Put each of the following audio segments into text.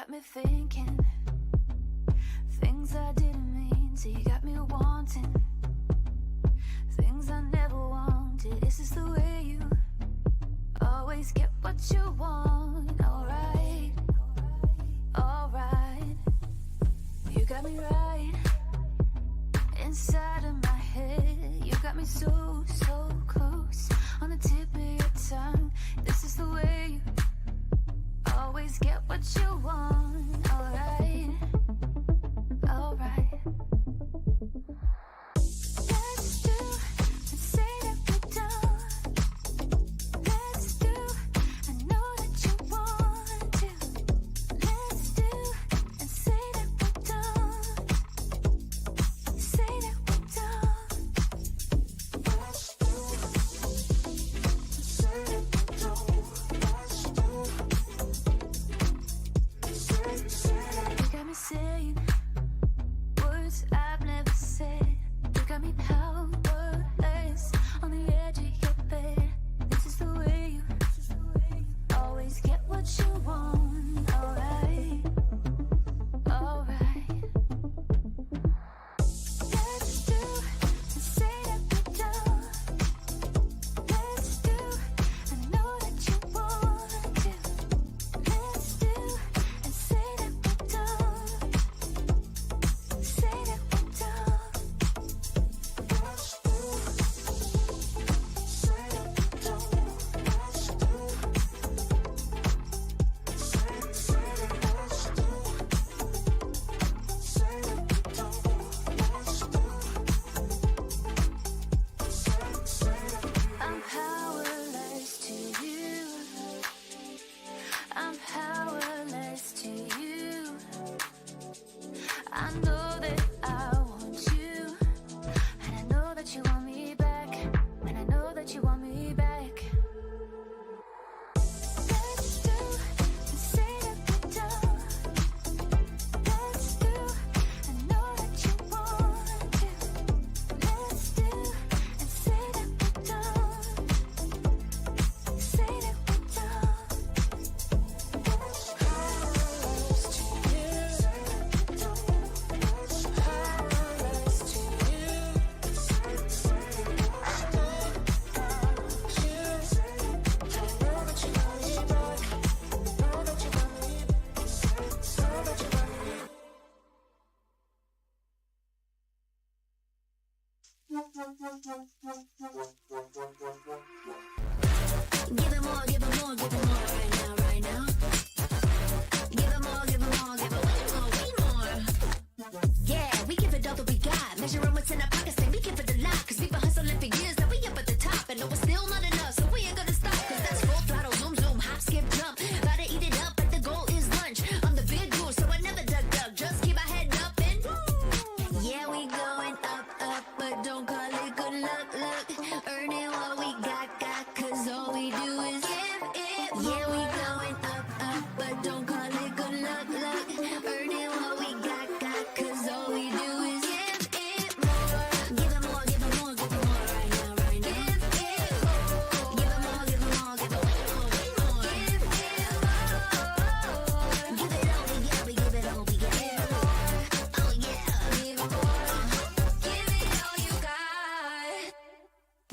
got me thinking things I didn't mean to. You got me wanting things I never wanted. Is this the way you always get what you want? Alright, alright. You got me right inside of my head. You got me so, so close on the tip of your tongue. This is the way you always get what you want. Alright, alright. Let's do and say that we're done. Let's do, I know that you want to. Let's do and say that we're done. Say that we're done. Let's do and say that we're done. Let's do. You got me saying words I've never said. You got me powerless on the edge of your bed. This is the way you always get what you want. Alright, alright. Let's do and say that we're done. Let's do, I know that you want to. Let's do and say that we're done. Say that we're done. Let's do, say that we're done. Let's do, say that let's do, say that we're done. Let's do, say that. I'm powerless to you. I'm powerless to you. I know that I want you, and I know that you want me back, and I know that you want me back. Let's do and say that we're done. Let's do, I know that you want to. Let's do and say that we're done. Say that we're done. Powerless to you. Say that we're done. Powerless to you. Say that we're done. You. Know that you want me back. Know that you want me. Know that you want me. Give him more, give him more, give him more right now, right now. Give him more, give him more, give him way more. Yeah, we give it all that we got. Measuring what's in our pockets, then we give it a lot. Cause we've been hustling for years, now we up at the top. And no, it's still not enough, so we ain't gonna stop. Cause that's full throttle, zoom, zoom, hop, skip, jump. Gotta eat it up, but the goal is lunch. I'm the big dude, so I never duck, duck. Just keep my head up and yeah, we going up, up, but don't call it good luck, luck. Earning what we got, cause all we do is give it more. Yeah, we going up, up, but don't call it good luck, luck. Earning what we got, cause all we do is give it more. Give it more, give it more, give it more right now, right now. Give it more. Give it more, give it more, give it way more, way more. Give it more. Give it all we got, we give it all we got. Give it more. Oh yeah. Give it more. Give it all you got.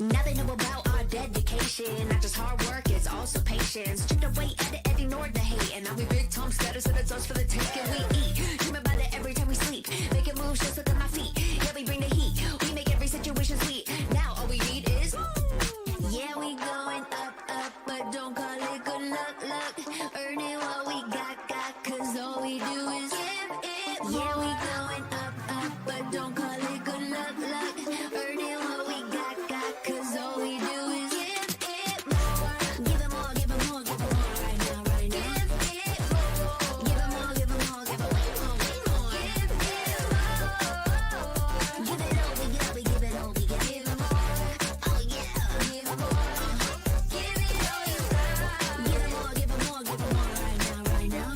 Now they know about our dedication. Not just hard work, it's also patience. Chipped away at it and ignored the hate. And now we big Tom status and it's us for the take. And we eat, dream about it every time we sleep. Making moves just look at my feet. Yeah, we bring the heat. We make every situation sweet. Now all we need is yeah, we going up, up, but don't call it good luck, luck. Earning what we got, cause all we do is give it more. Yeah, we going up, up, but don't call it good luck, luck. Earning what we got, cause all we do is give it more. Give it more, give it more, give it more right now, right now. Give it more. Give it more, give it more, give it way more, way more. Give it more. Give it all we got, we give it all we got. Give it more. Oh yeah. Give it more. Give it all you got. Give it more, give it more, give it more right now, right now.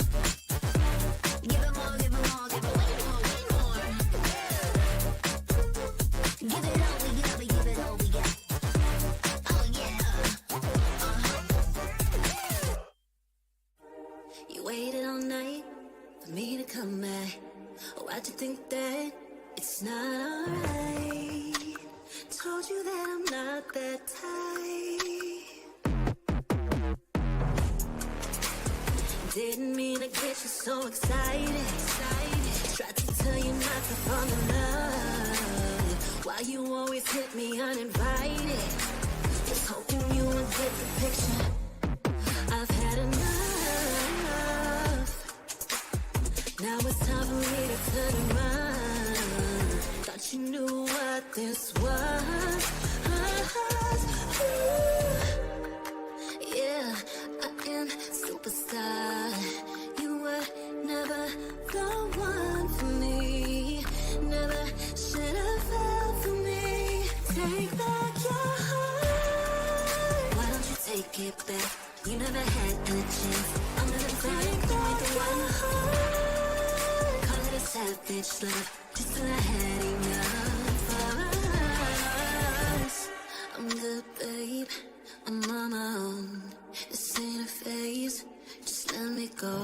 Give it more, give it more, give it way more, way more. Give it all we got, we give it all we got. Oh yeah. You waited all night, for me to come back. Why'd you think that it's not alright? Told you that I'm not that type. Didn't mean to get you so excited. Tried to tell you not to fall in love. Why you always hit me uninvited? Just hoping you would get the picture. I've had enough. Now it's time for me to turn around. Thought you knew what this was. Yeah, I am superstar. You were never the one for me. Never should have fell for me. Take back your heart. Why don't you take it back? You never had a chance. I'm gonna take back your heart. Call it a savage love. Just till I had enough of us. I'm good, babe. I'm on my own. This ain't a phase. Just let me go.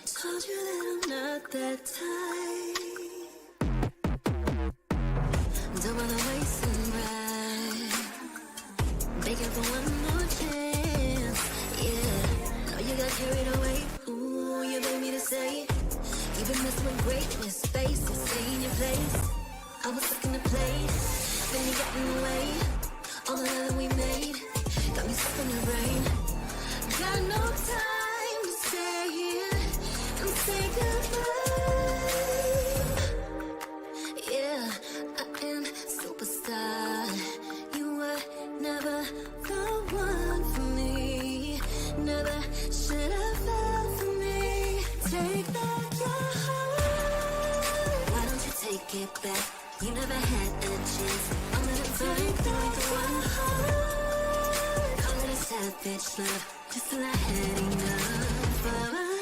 Told you that I'm not that type. Don't wanna waste and ride. Begging for one more chance. Yeah, know you got carried away. Ooh, you made me to say it. You've been messing with greatness, faces, stay in your place. I was stuck in the plate, then you got in the way. All the love that we made got me stuck in the rain. Got no time to stay here and say goodbye. Yeah, I am superstar. You were never the one for me. Never should have fell for me. Take back your heart. Why don't you take it back? You never had a chance. I'm gonna take back one heart. Call it a savage love. Just till I had enough of us.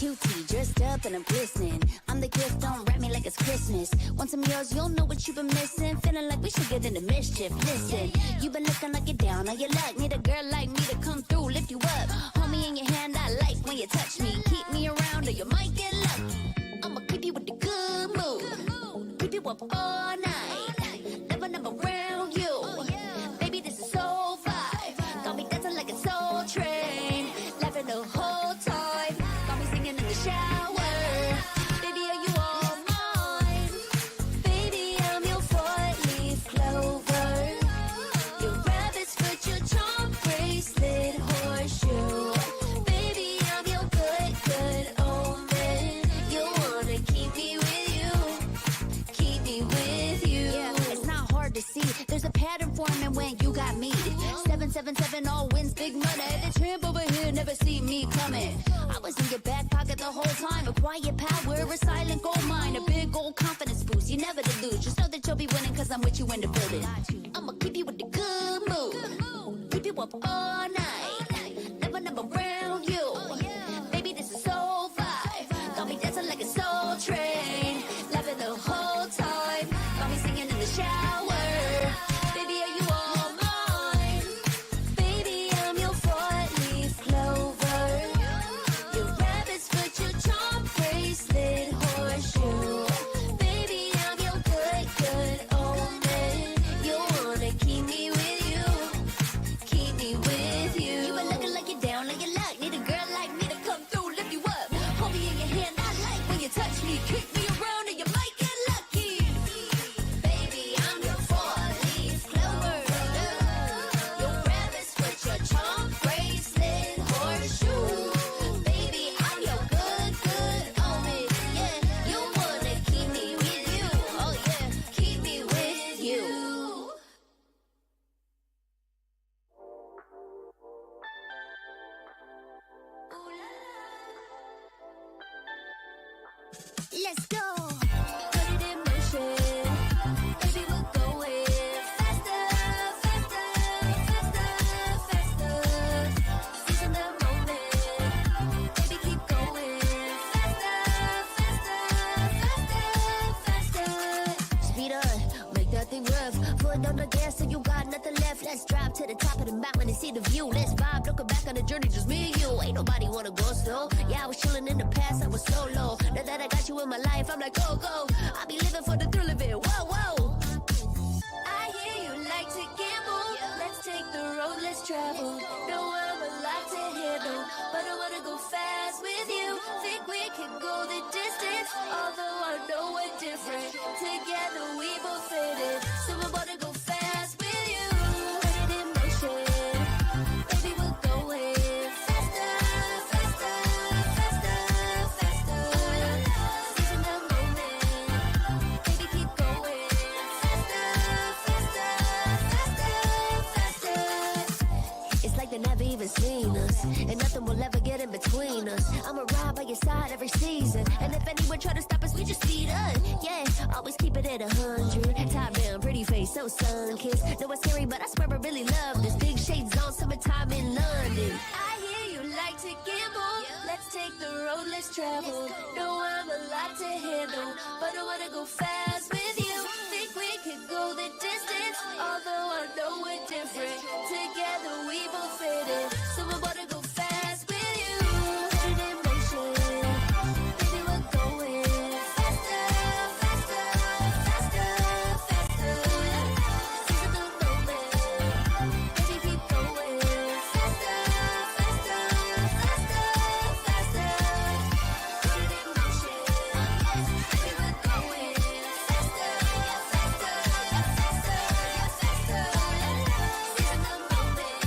cutie, dressed up and I'm glistening. I'm the gift, don't wrap me like it's Christmas. Want some yours, you'll know what you've been missing. Feeling like we should get into mischief. Listen, you've been looking like you're down on your luck. Need a girl like me to come through, lift you up. Hold me in your hand, I like when you touch me. Keep me around or you might get lucky. I'ma keep you with the good mood. Keep you up all night. Never, never around you. Baby, this is so vibe. Got me dancing like a soul train. Laughing the whole time. Got me singing in the shower. Baby, are you all mine? Baby, I'm your four-leaf clover. Your rabbit's foot, your charm bracelet, horseshoe. Baby, I'm your good, good omen. You wanna keep me with you. Keep me with you. Yeah, it's not hard to see. There's a pattern forming when you got me. 777 all wins, big money. The tramp over here never see me coming. I was in your back pocket the whole time. A quiet power, a silent gold mine. A big old confidence boost, you never to lose. Just know that you'll be winning cause I'm with you in the building. I'ma keep you with the good mood. Keep you up all night. Never, never around you. Baby, this is so vibe. Got me dancing like a soul train. Laughing the whole time. Got me singing in the shower. Baby, are you all mine? Baby, I'm your four-leaf clover. Your rabbit's foot, your charm bracelet, horseshoe. Baby, I'm your good, good omen. You wanna keep me with you. Keep me with you. You been looking like you're down on your luck. Need a girl like me to come through, lift you up. Hold me in your hand, I like when you touch me. Kick me around and you might get lucky. Baby, I'm your four-leaf clover. Your rabbit's foot, your charm bracelet, horseshoe. Baby, I'm your good, good omen. Yeah, you wanna keep me with you. Oh yeah, keep me with you. Let's go. Put it in motion. Baby, we're going faster, faster, faster, faster. Seizing the moment. Baby, keep going faster, faster, faster, faster. Speed up, make that thing rough. Put on the gas so you got nothing left. Let's drive to the top of the mountain and see the view. Let's vibe, looking back on the journey, just me and you. Ain't nobody wanna go slow. Yeah, I was chilling in the past, I was solo. Now that I got you in my life, I'm like, go, go. I be living for the thrill of it, whoa, whoa. I hear you like to gamble. Let's take the road, let's travel. No, I'm a lot to handle, but I wanna go fast with you. Think we can go the distance, although I know we're different. Together we both fit it, so I wanna go fast with you. Put it in motion. Baby, we're going faster, faster, faster, faster. Seizing the moment. Baby, keep going faster, faster, faster, faster. It's like they never even seen us, and nothing will ever get in between us. I'ma ride by your side every season, and if anyone try to stop us, we just speed up. Yeah, always keep it at 100. Top down, pretty face, so sun-kissed. Know it's scary, but I swear I really love this. Big shades on, summertime in London. I hear you like to gamble. Let's take the road, let's travel. No, I'm a lot to handle, but I wanna go fast with you. Think we could go the distance, although I know we're different. Together we both fit it, so I wanna go fast with you. Put it in motion. Baby, we're going faster, faster, faster, faster. Seizing the moment. Baby, keep going faster, faster, faster, faster. Put it in motion. Baby, we're going faster, faster, faster, faster. Seizing the moment.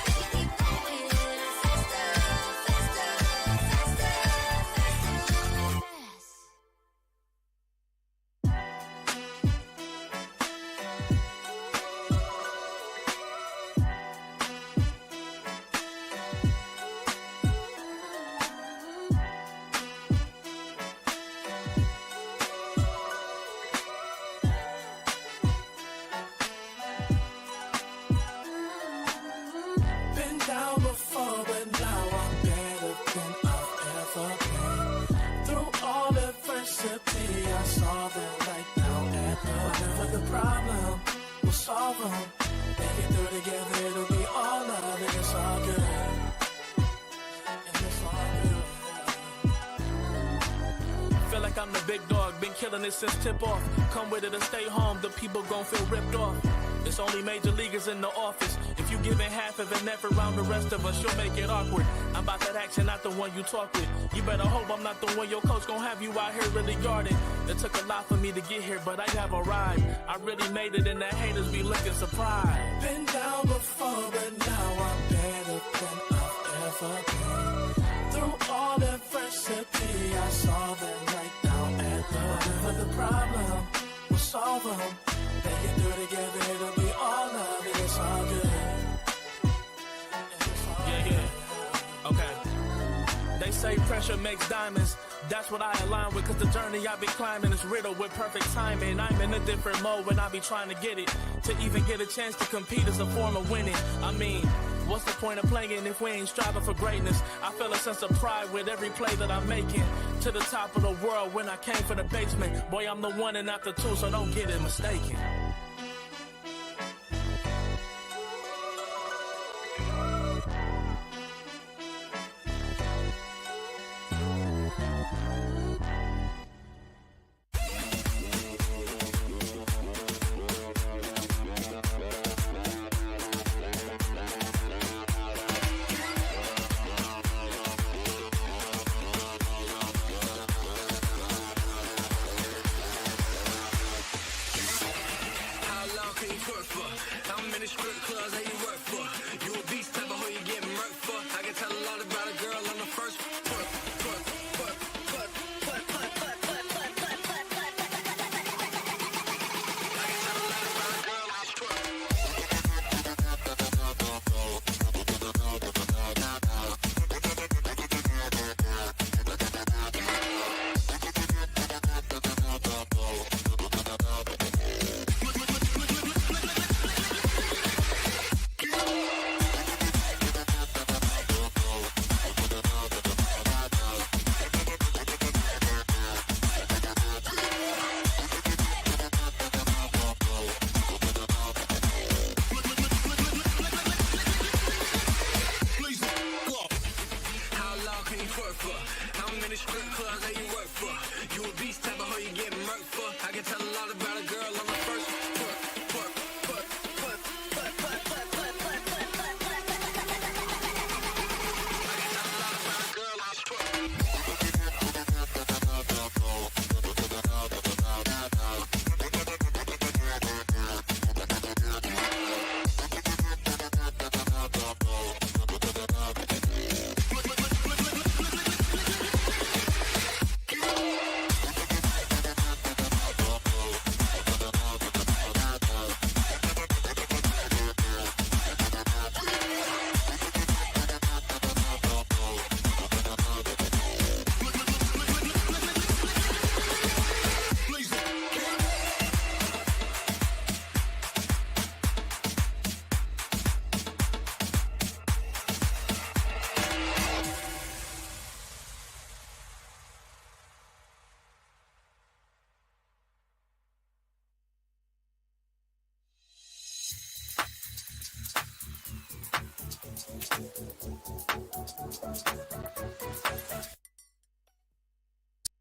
Baby, keep going faster, faster, faster, faster. big dog, been killing it since tip-off. Come with it or stay home, the people gon' feel ripped off. It's only major leaguers in the office. If you giving half of an effort around the rest of us, you'll make it awkward. I'm about that action, not the one you talk with. You better hope I'm not the one your coach gon' have you out here really guarding. It took a lot for me to get here, but I have arrived. I really made it, and the haters be looking surprised. Been down before, but now I'm better than I've ever been. Through all adversity, I saw that right now and whatever the problem, we'll solve them. Make it through together, it'll be all love, and it's all good. Yeah. Okay. They say pressure makes diamonds. That's what I align with, cause the journey I be climbing is riddled with perfect timing. I'm in a different mode when I be trying to get it. To even get a chance to compete is a form of winning. I mean, what's the point of playing if we ain't striving for greatness? I feel a sense of pride with every play that I'm making. To the top of the world when I came for the basement. Boy, I'm the one and not the two, so don't get it mistaken.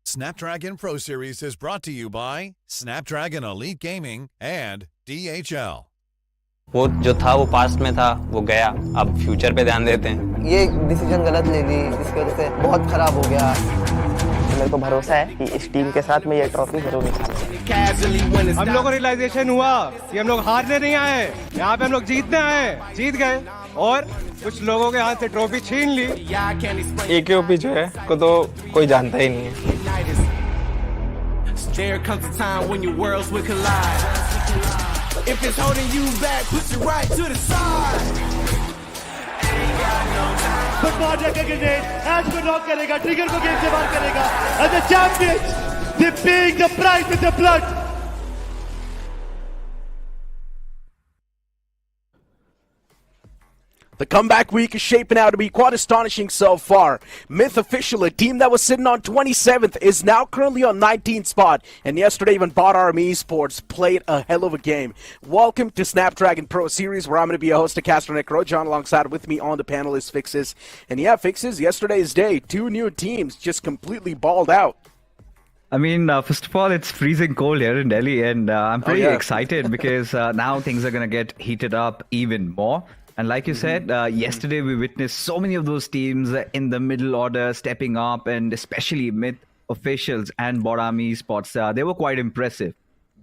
Snapdragon Pro Series is brought to you by Snapdragon Elite Gaming and DHL. वो जो था वो past में था, वो गया, अब future पे ध्यान देते हैं। ये डिसीजन गलत ले ली, जिसकी वजह से बहुत खराब हो गया। मेरे को भरोसा है कि इस टीम के साथ मैं ये ट्रॉफी जरूर निकालूंगा। हम लोग को रियलाइजेशन हुआ कि हम लोग हारने नहीं आए, यहाँ पे हम लोग जीतने आए, जीत गए और कुछ लोगों के हाथ से ट्रॉफी छीन ली। AKOP जो है को तो कोई जानता ही नहीं है। There comes a time when your worlds will collide. If it's holding you back, push it right to the side. But Marja का grenade, Ash को knock करेगा, Trigger को गेम से बाहर करेगा. And the champions, they're paying the price with their blood. The comeback week is shaping out to be quite astonishing so far. Myth Official, a team that was sitting on 27th, is now currently on 19th spot. And yesterday, even Bot Army Esports played a hell of a game. Welcome to Snapdragon Pro Series, where I'm going to be a host of Castronic Rojan. Alongside with me on the panel is Fixes. And yeah, Fixes, yesterday's day, two new teams just completely balled out. I mean, first of all, it's freezing cold here in Delhi, and I'm pretty excited because now things are going to get heated up even more. And like you said, yesterday we witnessed so many of those teams in the middle order stepping up, and especially Myth officials and Boram Esports. They were quite impressive.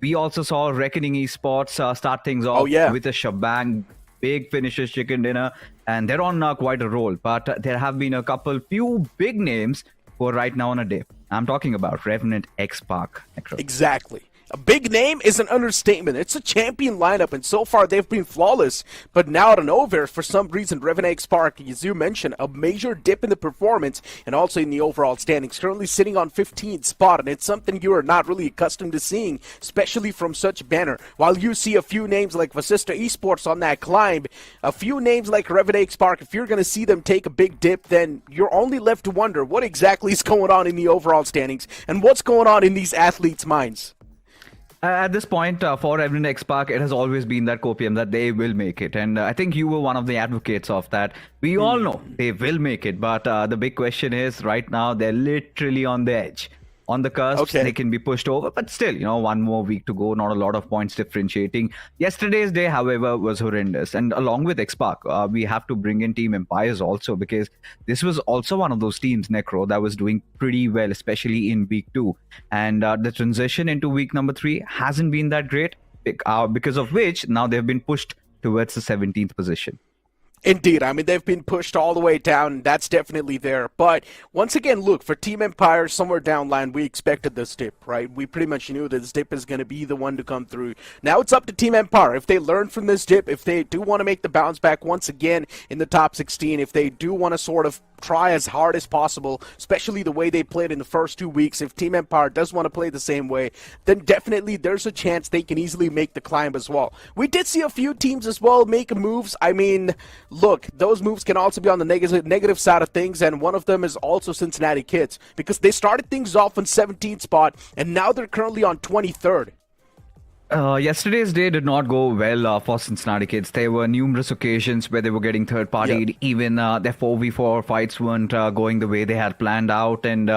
We also saw Reckoning Esports start things off with a shebang, big finishes, chicken dinner, and they're on quite a roll. But there have been few big names who are right now on a dip. I'm talking about Revenant X Park. Exactly. A big name is an understatement. It's a champion lineup, and so far they've been flawless. But now out of nowhere, for some reason, Revenant X Park, as you mentioned, a major dip in the performance and also in the overall standings. Currently sitting on 15th spot, and it's something you are not really accustomed to seeing, especially from such banner. While you see a few names like Vasista Esports on that climb, a few names like Revenant X Park, if you're going to see them take a big dip, then you're only left to wonder what exactly is going on in the overall standings and what's going on in these athletes' minds. At this point, for Revenant X Park, it has always been that copium that they will make it. And I think you were one of the advocates of that. We all know they will make it. But the big question is, right now, they're literally on the edge. On the cusp, they can be pushed over. But still, one more week to go. Not a lot of points differentiating. Yesterday's day, however, was horrendous. And along with X Park, we have to bring in Team Empires also, because this was also one of those teams, Necro, that was doing pretty well, especially in week 2. And the transition into week number 3 hasn't been that great, because of which now they've been pushed towards the 17th position. Indeed. I mean, they've been pushed all the way down. That's definitely there. But once again, look, for Team Empire, somewhere down line, we expected this dip, right? We pretty much knew that this dip is going to be the one to come through. Now it's up to Team Empire. If they learn from this dip, if they do want to make the bounce back once again in the top 16, if they do want to sort of try as hard as possible, especially the way they played in the first 2 weeks, if Team Empire does want to play the same way, then definitely there's a chance they can easily make the climb as well. We did see a few teams as well make moves. I mean, look, those moves can also be on the negative side of things, and one of them is also Cincinnati Kids, because they started things off on 17th spot, and now they're currently on 23rd. Yesterday's day did not go well for Cincinnati Kids. There were numerous occasions where they were getting third-partied. Even their 4v4 fights weren't going the way they had planned out. And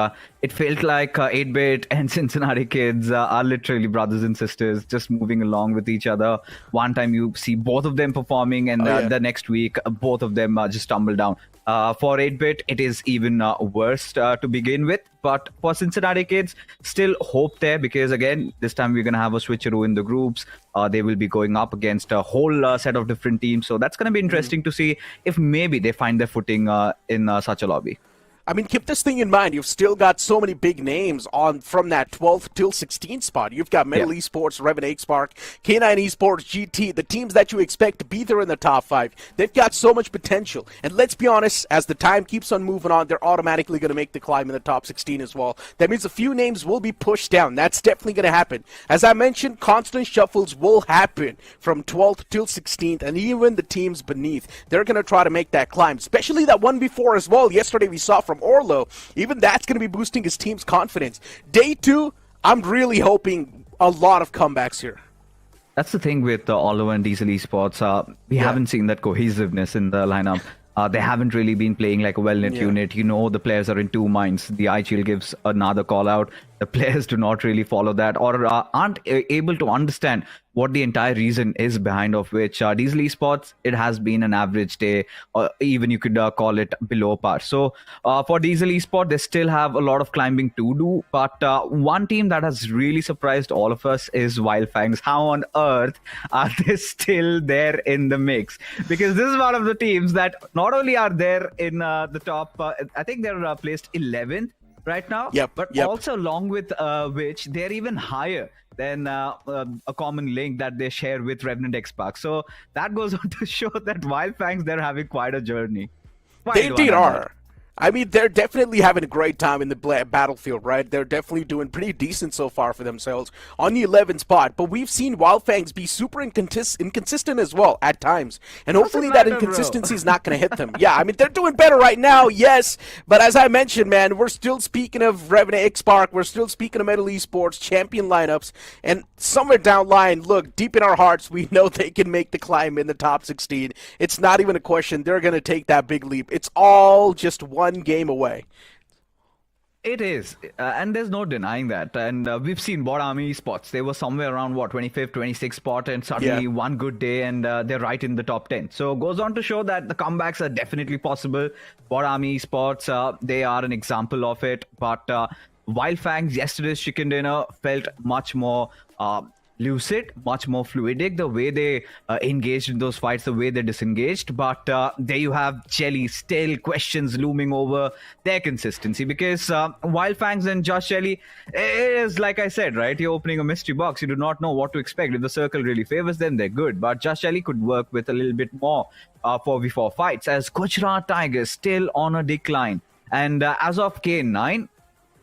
it felt like 8-Bit and Cincinnati Kids are literally brothers and sisters, just moving along with each other. One time you see both of them performing, and the next week, both of them just tumble down. For 8-Bit, it is even worse to begin with. But for Cincinnati Kids, still hope there, because again, this time we're going to have a switcheroo in the groups. They will be going up against a whole set of different teams. So that's going to be interesting to see if maybe they find their footing in such a lobby. I mean, keep this thing in mind. You've still got so many big names on from that 12th till 16th spot. You've got Metal Esports, Revenant X Park, K9 Esports, GT, the teams that you expect to be there in the top 5. They've got so much potential. And let's be honest, as the time keeps on moving on, they're automatically going to make the climb in the top 16 as well. That means a few names will be pushed down. That's definitely going to happen. As I mentioned, constant shuffles will happen from 12th till 16th, and even the teams beneath, they're going to try to make that climb, especially that one before as well. Yesterday we saw from Orlo, even that's going to be boosting his team's confidence. Day 2, I'm really hoping a lot of comebacks here. That's the thing with Orlo and Diesel Esports. We haven't seen that cohesiveness in the lineup. They haven't really been playing like a well-knit unit. The players are in two minds. The IGL gives another call out. The players do not really follow that, or aren't able to understand what the entire reason is behind of which Diesel Esports, it has been an average day, or even you could call it below par. So for Diesel Esports, they still have a lot of climbing to do. But one team that has really surprised all of us is Wildfangs. How on earth are they still there in the mix? Because this is one of the teams that not only are there in the top, I think they're placed 11th right now, but also along with which they're even higher than a common link that they share with Revenant X Park. So that goes on to show that Wildfangs, they're having quite a journey. They indeed are. I mean, they're definitely having a great time in the battlefield, right? They're definitely doing pretty decent so far for themselves on the 11th spot. But we've seen Wildfangs be super inconsistent as well at times. And hopefully that inconsistency is not going to hit them. Yeah, I mean, they're doing better right now, yes. But as I mentioned, man, we're still speaking of Revenant X Park. We're still speaking of Metal Esports, champion lineups. And somewhere down line, look, deep in our hearts, we know they can make the climb in the top 16. It's not even a question. They're going to take that big leap. It's all just one game away. It is, and there's no denying that. And we've seen Bot Army Esports. They were somewhere around, 25th, 26th spot, and suddenly one good day, and they're right in the top 10. So goes on to show that the comebacks are definitely possible. Bot Army Esports, they are an example of it. But Wildfangs, yesterday's chicken dinner felt much more lucid, much more fluidic, the way they engaged in those fights, the way they disengaged. But there you have Jelly, still questions looming over their consistency, because Wildfangs and Just Jelly is, like I said, right, you're opening a mystery box. You do not know what to expect. If the circle really favors them, they're good, but Just Jelly could work with a little bit more 4v4 fights, as Gujarat Tigers still on a decline. And as of K9,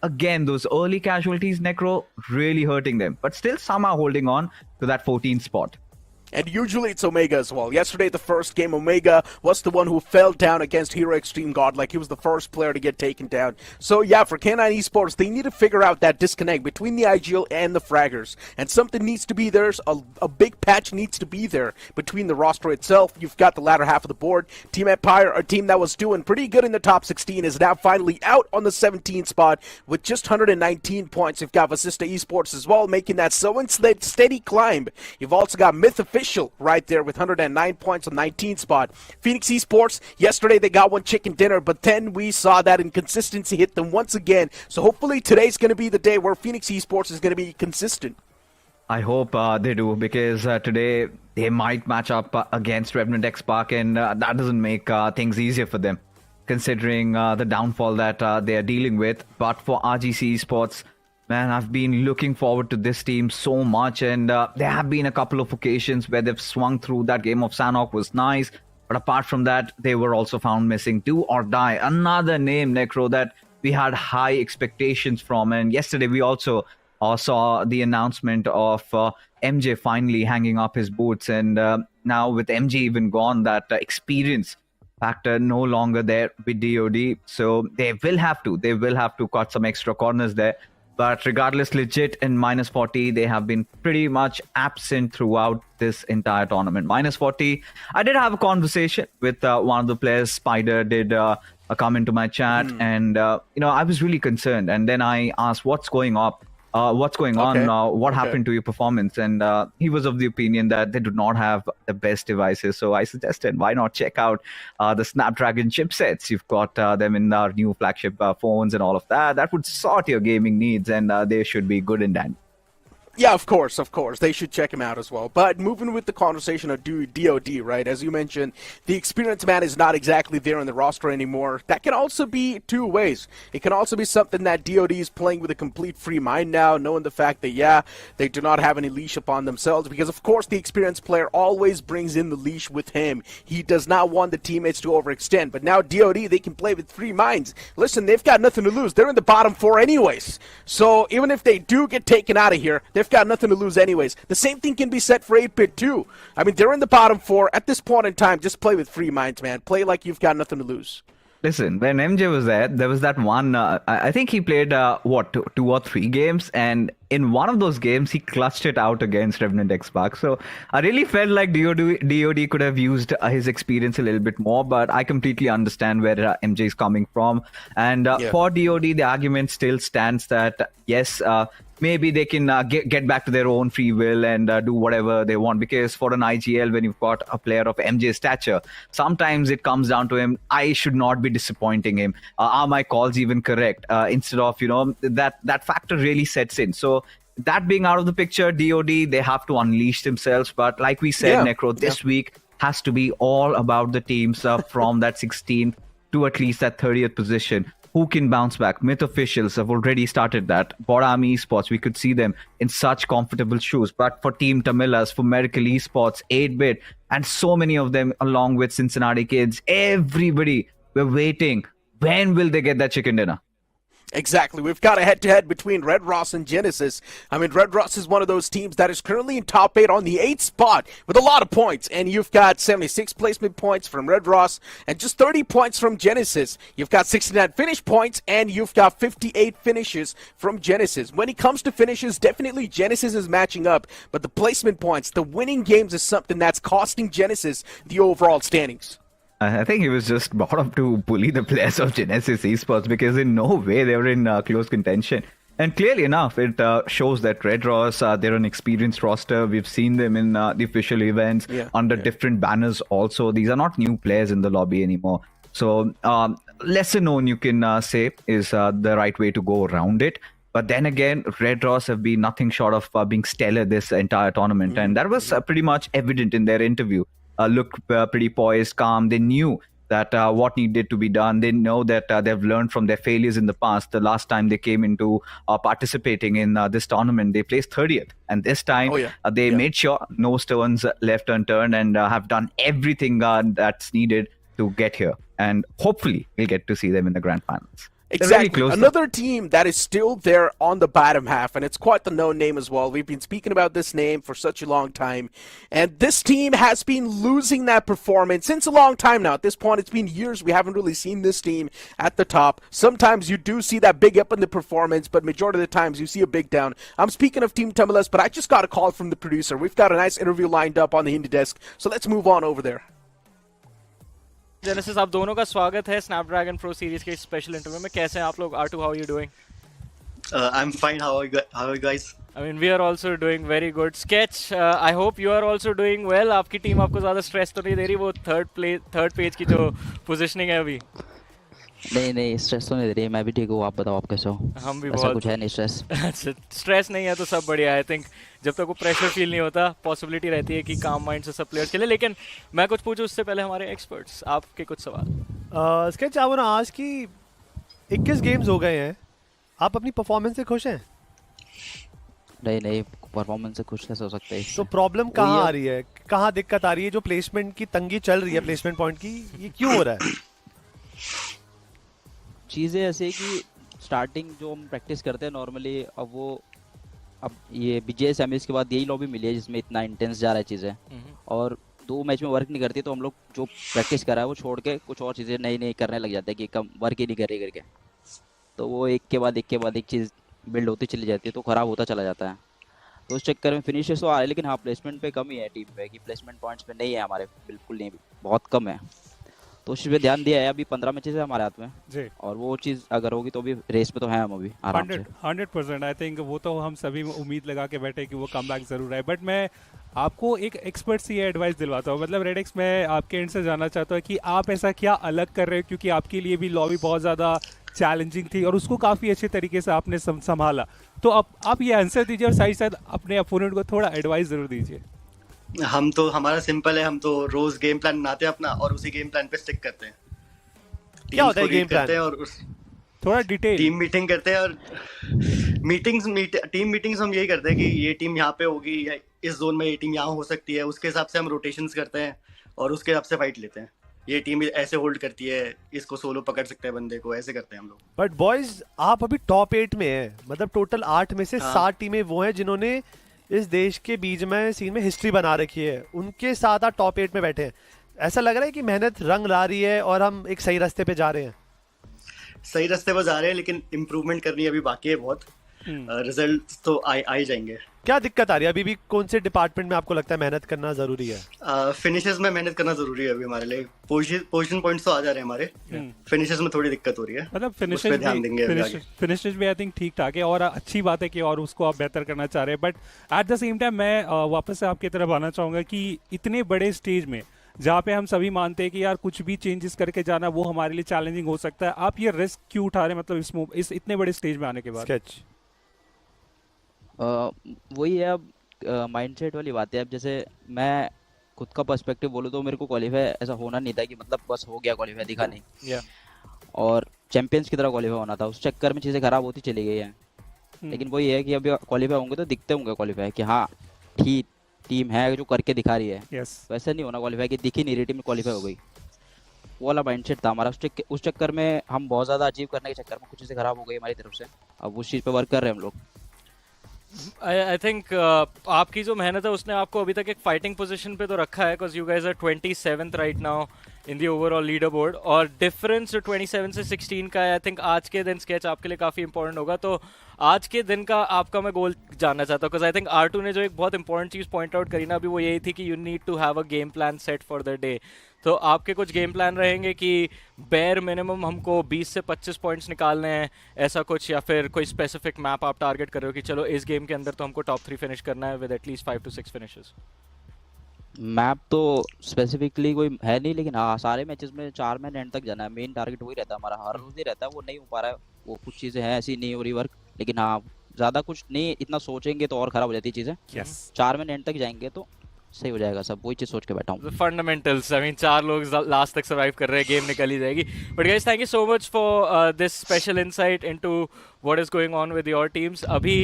again, those early casualties, Necro, really hurting them, but still somehow holding on to that 14th spot. And usually it's Omega as well. Yesterday, the first game, Omega was the one who fell down against Hero Extreme God. Like, he was the first player to get taken down. So, yeah, for K9 Esports, they need to figure out that disconnect between the IGL and the Fraggers. And something needs to be there. A big patch needs to be there between the roster itself. You've got the latter half of the board. Team Empire, a team that was doing pretty good in the top 16, is now finally out on the 17th spot with just 119 points. You've got Vasista Esports as well, making that steady climb. You've also got Myth Official right there with 109 points on 19th spot. Phoenix Esports, yesterday they got one chicken dinner, but then we saw that inconsistency hit them once again. So hopefully today's going to be the day where Phoenix Esports is going to be consistent. I hope they do, because today they might match up against Revenant X Park, and that doesn't make things easier for them, considering the downfall that they are dealing with. But for RGC Esports, man, I've been looking forward to this team so much, and there have been a couple of occasions where they've swung through. That game of Sanhok was nice, but apart from that, they were also found missing. Do or Die, another name, Necro, that we had high expectations from. And yesterday we also saw the announcement of MJ finally hanging up his boots, and now with MJ even gone, that experience factor no longer there with DOD. So they will have to cut some extra corners there. But regardless, legit in -40, they have been pretty much absent throughout this entire tournament. -40, I did have a conversation with one of the players. Spider did come into my chat, and I was really concerned. And then I asked, what's going on? What happened to your performance? And he was of the opinion that they do not have the best devices. So I suggested, why not check out the Snapdragon chipsets? You've got them in our new flagship phones and all of that. That would sort your gaming needs, and they should be good in that. Yeah, of course. They should check him out as well. But moving with the conversation of DOD, right? As you mentioned, the experienced man is not exactly there in the roster anymore. That can also be two ways. It can also be something that DOD is playing with a complete free mind now, knowing the fact that, they do not have any leash upon themselves. Because, of course, the experienced player always brings in the leash with him. He does not want the teammates to overextend. But now DOD, they can play with free minds. Listen, they've got nothing to lose. They're in the bottom 4 anyways. So even if they do get taken out of here, they've got nothing to lose anyways. The same thing can be said for 8-Bit too. I mean, they're in the bottom 4. At this point in time, just play with free minds, man. Play like you've got nothing to lose. Listen, when MJ was there was that one, I think he played, 2 or 3 games, and in one of those games, he clutched it out against Revenant X Park. So I really felt like DOD could have used his experience a little bit more, but I completely understand where MJ is coming from. And for DOD, the argument still stands that, yes, maybe they can get back to their own free will and do whatever they want. Because for an IGL, when you've got a player of MJ's stature, sometimes it comes down to him, I should not be disappointing him. Are my calls even correct? Instead of, that factor really sets in. So that being out of the picture, DOD, they have to unleash themselves. But like we said, Necro, this week has to be all about the teams from that 16th to at least that 30th position. Who can bounce back? Myth Officials have already started that. Bot Army Esports, we could see them in such comfortable shoes. But for Team Tamilas, for Miracle Esports, 8-Bit, and so many of them along with Cincinnati Kids, everybody, we're waiting. When will they get that chicken dinner? Exactly. We've got a head-to-head between Red Ross and Genesis. I mean, Red Ross is one of those teams that is currently in top 8 on the 8th spot with a lot of points. And you've got 76 placement points from Red Ross and just 30 points from Genesis. You've got 69 finish points and you've got 58 finishes from Genesis. When it comes to finishes, definitely Genesis is matching up. But the placement points, the winning games is something that's costing Genesis the overall standings. I think he was just brought up to bully the players of Genesis Esports because in no way they were in close contention. And clearly enough, it shows that Red Ross, they're an experienced roster. We've seen them in the official events under different banners also. These are not new players in the lobby anymore. So lesser known, you can say, is the right way to go around it. But then again, Red Ross have been nothing short of being stellar this entire tournament. And that was pretty much evident in their interview. Looked pretty poised, calm. They knew that what needed to be done. They know that they've learned from their failures in the past. The last time they came into participating in this tournament, they placed 30th. And this time, they made sure no stones left unturned and have done everything that's needed to get here. And hopefully, we'll get to see them in the grand finals. Exactly. Another team that is still there on the bottom half, and it's quite the known name as well. We've been speaking about this name for such a long time, and this team has been losing that performance since a long time now. At this point, it's been years we haven't really seen this team at the top. Sometimes you do see that big up in the performance, but majority of the times you see a big down. I'm speaking of Team Tumulus, but I just got a call from the producer. We've got a nice interview lined up on the Hindi desk, so let's move on over there. Genesis आप दोनों का स्वागत है Snapdragon pro series के special interview में. कैसे हैं आप लोग? R2, how are you doing? I'm fine. How are you guys? I mean, we are also doing very good. Sketch, I hope you are also doing well. आपकी team आपको ज़्यादा stress तो नहीं दे रही? वो थर्ड पेज की जो positioning है अभी. नहीं स्ट्रेस तो नहीं दे रही है. मैं भी ठीक हूँ. आप बताओ आप कैसे हो? हम भी ऐसा बहुत कुछ है नहीं स्ट्रेस. स्ट्रेस नहीं है तो सब बढ़िया है. आई थिंक जब तक वो प्रेशर फील नहीं होता, पॉसिबिलिटी रहती है कि काम माइंड से सब प्लेयर्स खेले. लेकिन मैं कुछ पूछूं उससे पहले हमारे एक्सपर्ट्स आपके कुछ सवाल. स्केच आप ना आज की 21 गेम्स हो गए हैं, आप अपनी परफॉर्मेंस से खुश हैं? नहीं परफॉर्मेंस से खुश कैसे हो सकते हैं? तो प्रॉब्लम कहाँ आ रही है, कहाँ दिक्कत आ रही है? जो प्लेसमेंट की तंगी चल रही है, प्लेसमेंट पॉइंट की, ये क्यों हो रहा है? चीज़ें ऐसे है कि स्टार्टिंग जो हम प्रैक्टिस करते हैं नॉर्मली, अब ये BGMI सेमीज के बाद यही लॉबी मिली है जिसमें इतना इंटेंस जा रहा है चीज़ें, और 2 मैच में वर्क नहीं करती, तो हम लोग जो प्रैक्टिस कर रहा है वो छोड़ के कुछ और चीज़ें नई करने लग जाते हैं कि कम वर्क ही नहीं करे करके. तो वो एक के बाद एक चीज़ बिल्ड होती चली जाती है, तो ख़राब होता चला जाता है. तो उस चक्कर में फिनिशर्स तो आ रहे हैं, लेकिन हाँ प्लेसमेंट पे कमी है टीम पे, कि प्लेसमेंट पॉइंट्स पे नहीं है हमारे, बिल्कुल नहीं, बहुत कम है. तो उस पे ध्यान दिया है. अभी 15 मैचेस है हमारे हाथ में जी, और वो चीज़ अगर होगी तो भी रेस पे तो है हम अभी आराम से. 100% आई थिंक वो तो हम सभी उम्मीद लगा के बैठे कि वो कमबैक जरूर है. बट मैं आपको एक एक्सपर्ट से ये एडवाइस दिलवाता हूँ. मतलब रेडेक्स, मैं आपके एंड से जानना चाहता हूँ कि आप ऐसा क्या अलग कर रहे हो, क्योंकि आपके लिए भी लॉबी बहुत ज़्यादा चैलेंजिंग थी और उसको काफ़ी अच्छे तरीके से आपने संभाला. तो अब आप ये आंसर दीजिए और साथ साथ अपने अपोनेंट को थोड़ा एडवाइस ज़रूर दीजिए. हमारा सिंपल है, हम तो रोज गेम प्लान बनाते हैं अपना और उसी गेम प्लान पे स्टिक करते हैं. क्या होता है गेम प्लान? और थोड़ा डिटेल. टीम मीटिंग करते हैं और टीम मीटिंग्स हम यही करते हैं कि ये टीम यहाँ पे होगी या इस जोन में ये टीम यहाँ हो सकती है. उसके हिसाब से हम रोटेशंस करते हैं और उसके हिसाब से फाइट लेते हैं. ये टीम ऐसे होल्ड करती है, इसको सोलो पकड़ सकते हैं बंदे को, ऐसे करते हैं हम लोग. बट बॉयज, आप अभी टॉप 8 में हैं. मतलब टोटल 8 में से 7 टीमें वो हैं जिन्होंने इस देश के बीजीएमआई सीन में हिस्ट्री बना रखी है. उनके साथ आप टॉप 8 में बैठे हैं. ऐसा लग रहा है कि मेहनत रंग ला रही है और हम एक सही रास्ते पे जा रहे हैं. सही रास्ते पे जा रहे हैं, लेकिन इम्प्रूवमेंट करनी अभी बाकी है बहुत. रिजल्ट तो आ ही जाएंगे. क्या दिक्कत आ रही है अभी भी? कौन से डिपार्टमेंट में आपको लगता है मेहनत करना जरूरी है? फिनिशेस में मेहनत करना जरूरी है अभी हमारे लिए. पोजीशन पॉइंट्स तो आ जा रहे हैं हमारे, फिनिशेस में थोड़ी दिक्कत हो रही है. मतलब फिनिशेस भी आई थिंक ठीक ठाक है और अच्छी बात है कि और उसको आप बेहतर करना चाह रहे हैं. But at the same time मैं वापस से आपकी तरफ आना चाहूँगा कि इतने बड़े स्टेज में जहाँ पे हम सभी मानते हैं कि यार कुछ भी चेंजेस करके जाना वो हमारे लिए चैलेंजिंग हो सकता है, आप ये रिस्क क्यों उठा रहे हैं? मतलब इस इतने बड़े स्टेज में आने के बाद. स्केच वही है, अब माइंडसेट वाली बात है. अब जैसे मैं खुद का पर्सपेक्टिव बोलूँ तो मेरे को क्वालिफाई ऐसा होना नहीं था कि मतलब बस हो गया क्वालिफाई, दिखा नहीं, और चैंपियंस की तरह क्वालिफाई होना था. उस चक्कर में चीज़ें खराब होती चली गई हैं. लेकिन वही है कि अभी क्वालिफाई होंगे तो दिखते होंगे क्वालिफाई कि हाँ ठीक टीम है जो करके दिखा रही है. वैसा नहीं होना क्वालिफाई कि दिख ही नहीं रही टीम क्वालिफाई हो गई. वो वाला माइंडसेट था हमारा. उस चक्कर में हम बहुत ज़्यादा अचीव करने के चक्कर में कुछ चीज़ें खराब हो गई हमारी तरफ से. अब उस चीज़ पे वर्क कर रहे हैं हम लोग. आई थिंक आपकी जो मेहनत है उसने आपको अभी तक एक फाइटिंग पोजीशन पे तो रखा है, because you guys are 27th right now in the overall leader board, और डिफरेंस 27 से 16 का है. आई थिंक आज के दिन स्केच आपके लिए काफ़ी इंपॉर्टेंट होगा. तो आज के दिन का आपका मैं गोल जानना चाहता हूँ, बिकॉज आई थिंक R2 ने जो एक बहुत इंपॉर्टेंट चीज़ पॉइंट आउट करी ना अभी, वो यही थी कि you need to have a game plan set for the day. तो आपके कुछ गेम प्लान रहेंगे कि बेयर मिनिमम हमको 20 से 25 पॉइंट्स निकालने हैं, ऐसा कुछ, या फिर कोई स्पेसिफिक मैप आप टारगेट कर रहे हो कि चलो इस गेम के अंदर तो हमको टॉप 3 फिनिश करना है with at least 5 to 6 finishes? Map तो स्पेसिफिकली कोई है नहीं, लेकिन हाँ सारे मैचेस में 4 मैन एंड तक जाना है, मेन टारगेट वही रहता है हमारा, हर रोज ही रहता है, वो नहीं हो पा रहा है, वो कुछ चीज़ें हैं ऐसी नहीं हो रही वर्क, लेकिन हाँ ज़्यादा कुछ नहीं, इतना सोचेंगे तो और ख़राब हो जाती है चीज़ें। Yes. 4 मैन एंड तक जाएंगे तो सही हो जाएगा सब, वही चीज़ सोच के बैठा हूँ। फंडामेंटल्स, आई मीन 4 लोग लास्ट तक सर्वाइव कर रहे हैं, गेम निकल ही जाएगी। But guys thank you so much for this special insight into what is going on with your teams. अभी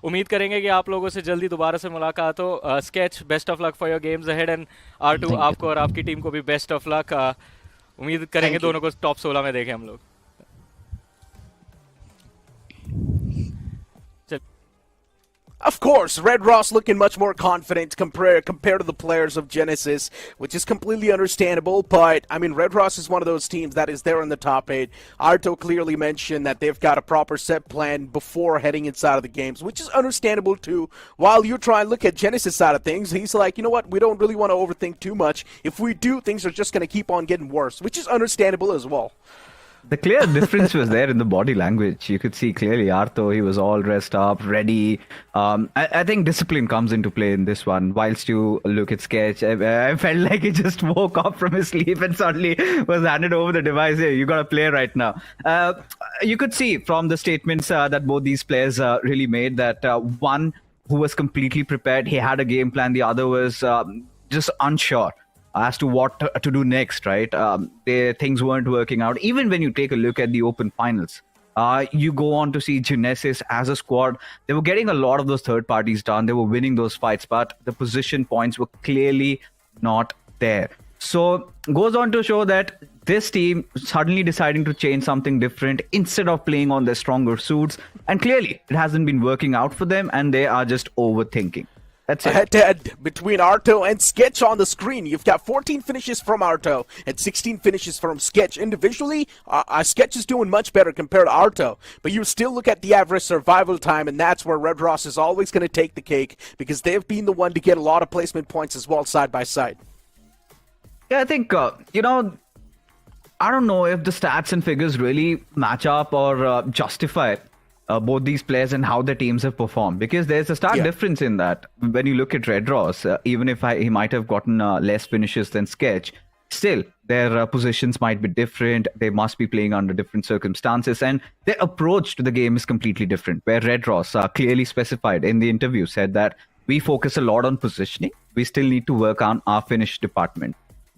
उम्मीद करेंगे कि आप लोगों से जल्दी दोबारा से मुलाकात हो। Sketch, best of luck for your games ahead, and R2 आपको और आपकी टीम को भी बेस्ट ऑफ लक। उम्मीद करेंगे दोनों को टॉप 16 में देखें हम लोग। Of course, Red Ross looking much more confident compared to the players of Genesis, which is completely understandable. But, I mean, Red Ross is one of those teams that is there in the top 8. Arto clearly mentioned that they've got a proper set plan before heading inside of the games, which is understandable too. While you try and look at Genesis side of things, he's like, you know what, we don't really want to overthink too much. If we do, things are just going to keep on getting worse, which is understandable as well. The clear difference was there in the body language. You could see clearly Arto, he was all dressed up, ready. I think discipline comes into play in this one. Whilst you look at Sketch, I felt like he just woke up from his sleep and suddenly was handed over the device. Here, you got to play right now. You could see from the statements that both these players really made that one who was completely prepared, he had a game plan. The other was just unsure as to what to do next, right? Things weren't working out. Even when you take a look at the Open Finals, you go on to see Genesis as a squad. They were getting a lot of those third parties done. They were winning those fights, but the position points were clearly not there. So goes on to show that this team suddenly deciding to change something different instead of playing on their stronger suits. And clearly it hasn't been working out for them, and they are just overthinking. That's it. Head-to-head between Arto and Sketch on the screen. You've got 14 finishes from Arto and 16 finishes from Sketch. Individually, Sketch is doing much better compared to Arto. But you still look at the average survival time, and that's where Red Ross is always going to take the cake, because they've been the one to get a lot of placement points as well, side by side. Yeah, I think, I don't know if the stats and figures really match up or justify both these players and how their teams have performed, because there's a stark difference in that. When you look at Red Ross, even if he might have gotten less finishes than Sketch, still their positions might be different. They must be playing under different circumstances, and their approach to the game is completely different. Where Red Ross clearly specified in the interview, said that we focus a lot on positioning. We still need to work on our finish department.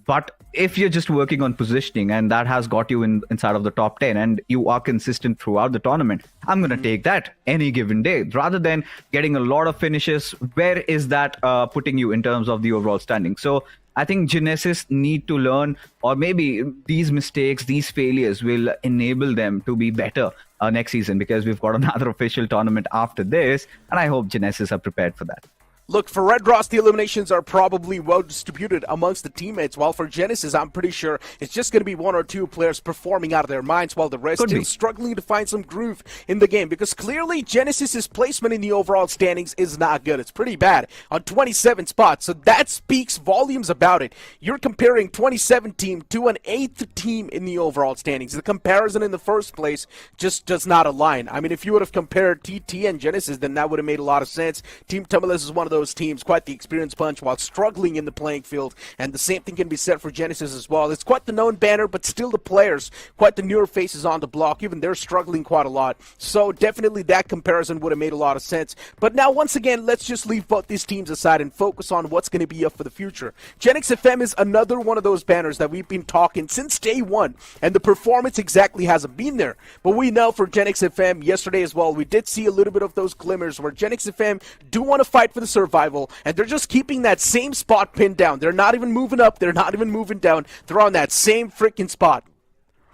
But if you're just working on positioning and that has got you inside of the top 10 and you are consistent throughout the tournament, I'm going to take that any given day. Rather than getting a lot of finishes, where is that putting you in terms of the overall standing? So I think Genesis need to learn, or maybe these mistakes, these failures will enable them to be better next season, because we've got another official tournament after this, and I hope Genesis are prepared for that. Look, for Red Ross, the eliminations are probably well distributed amongst the teammates, while for Genesis, I'm pretty sure it's just going to be one or two players performing out of their minds, while the rest still struggling to find some groove in the game, because clearly Genesis's placement in the overall standings is not good. It's pretty bad on 27 spots, so that speaks volumes about it. You're comparing 27 team to an 8th team in the overall standings. The comparison in the first place just does not align. I mean, if you would have compared TT and Genesis, then that would have made a lot of sense. Team Tumulus is one of those teams, quite the experience bunch, while struggling in the playing field, and the same thing can be said for Genesis as well. It's quite the known banner, but still the players, quite the newer faces on the block, even they're struggling quite a lot. So definitely that comparison would have made a lot of sense. But now, once again, let's just leave both these teams aside and focus on what's going to be up for the future. Genix FM is another one of those banners that we've been talking since day one, and the performance exactly hasn't been there. But we know for Genix FM, yesterday as well, we did see a little bit of those glimmers where Genix FM do want to fight for the survival, and they're just keeping that same spot pinned down. They're not even moving up, they're not even moving down. They're on that same freaking spot.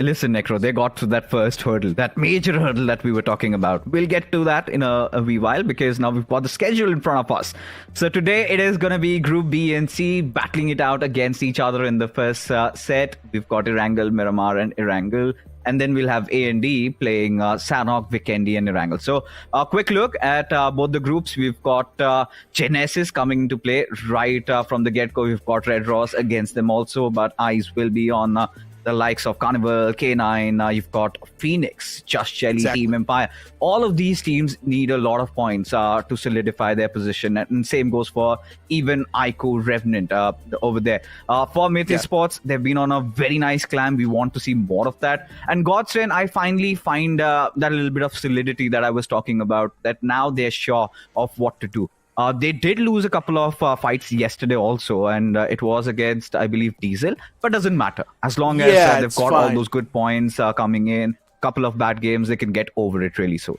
Listen, Necro, they got to that first hurdle, that major hurdle that we were talking about. We'll get to that in a wee while, because now we've got the schedule in front of us. So today it is going to be Group B and C battling it out against each other in the first set. We've got Erangel, Miramar and Erangel. and then we'll have A&D playing Sanhok, Vikendi, and Erangel. So a quick look at both the groups. We've got Genesis coming into play right from the get-go. We've got Red Ross against them also, but eyes will be on the likes of Carnival, K9, you've got Phoenix, Just Jelly, Team Empire. All of these teams need a lot of points to solidify their position. And same goes for even Ico, Revenant over there. For Myth Esports, they've been on a very nice climb. We want to see more of that. And Godsend, I finally find that little bit of solidity that I was talking about, that now they're sure of what to do. They did lose a couple of fights yesterday also, and it was against, I believe, Diesel, but doesn't matter. As long as they've got all those good points coming in, couple of bad games, they can get over it really soon.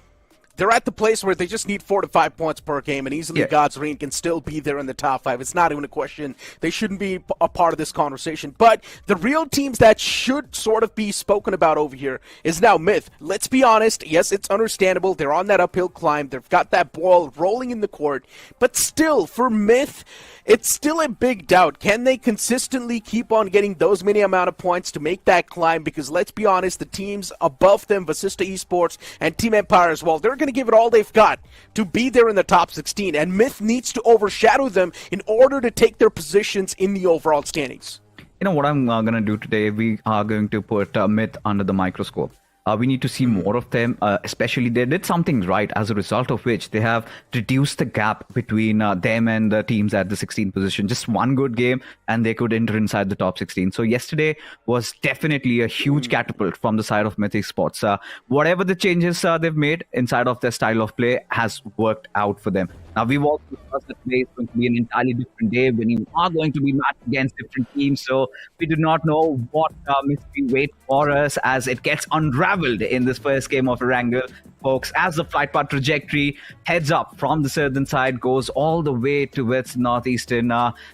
They're at the place where they just need 4 to 5 points per game, and easily God's Reign can still be there in the top 5. It's not even a question. They shouldn't be a part of this conversation. But the real teams that should sort of be spoken about over here is now Myth. Let's be honest. Yes, it's understandable. They're on that uphill climb. They've got that ball rolling in the court. But still, for Myth, it's still a big doubt. Can they consistently keep on getting those many amount of points to make that climb? Because let's be honest, the teams above them, Vasista Esports and Team Empire as well, they're going to give it all they've got to be there in the top 16. And Myth needs to overshadow them in order to take their positions in the overall standings. You know what I'm going to do today? We are going to put Myth under the microscope. We need to see more of them, especially they did something right, as a result of which they have reduced the gap between them and the teams at the 16th position. Just one good game and they could enter inside the top 16. So yesterday was definitely a huge catapult from the side of Myth Esports. Whatever the changes they've made inside of their style of play has worked out for them. Now, we've also discussed that today is going to be an entirely different day when you are going to be matched against different teams. So we do not know what mystery waits for us as it gets unraveled in this first game of Erangel, folks, as the flight path trajectory heads up from the southern side, goes all the way towards northeastern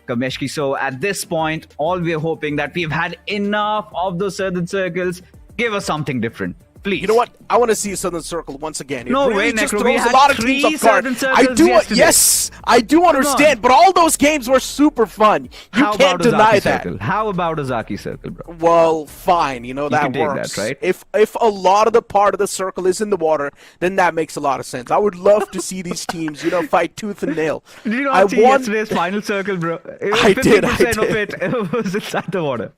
Kameshki. So at this point, all we're hoping that we've had enough of those southern circles. Give us something different. Please. You know what? I want to see a Southern Circle once again. It no really way, just Necro. throws We had a lot of 3 teams off guard. I do understand, but all those games were super fun. You can't deny that. Circle? How about a Zaki Circle, bro? Well, fine. You know, that works. That, right? If a lot of the part of the circle is in the water, then that makes a lot of sense. I would love to see these teams, fight tooth and nail. Did you not see yesterday's final circle, bro? I did. 50% of it was inside the water.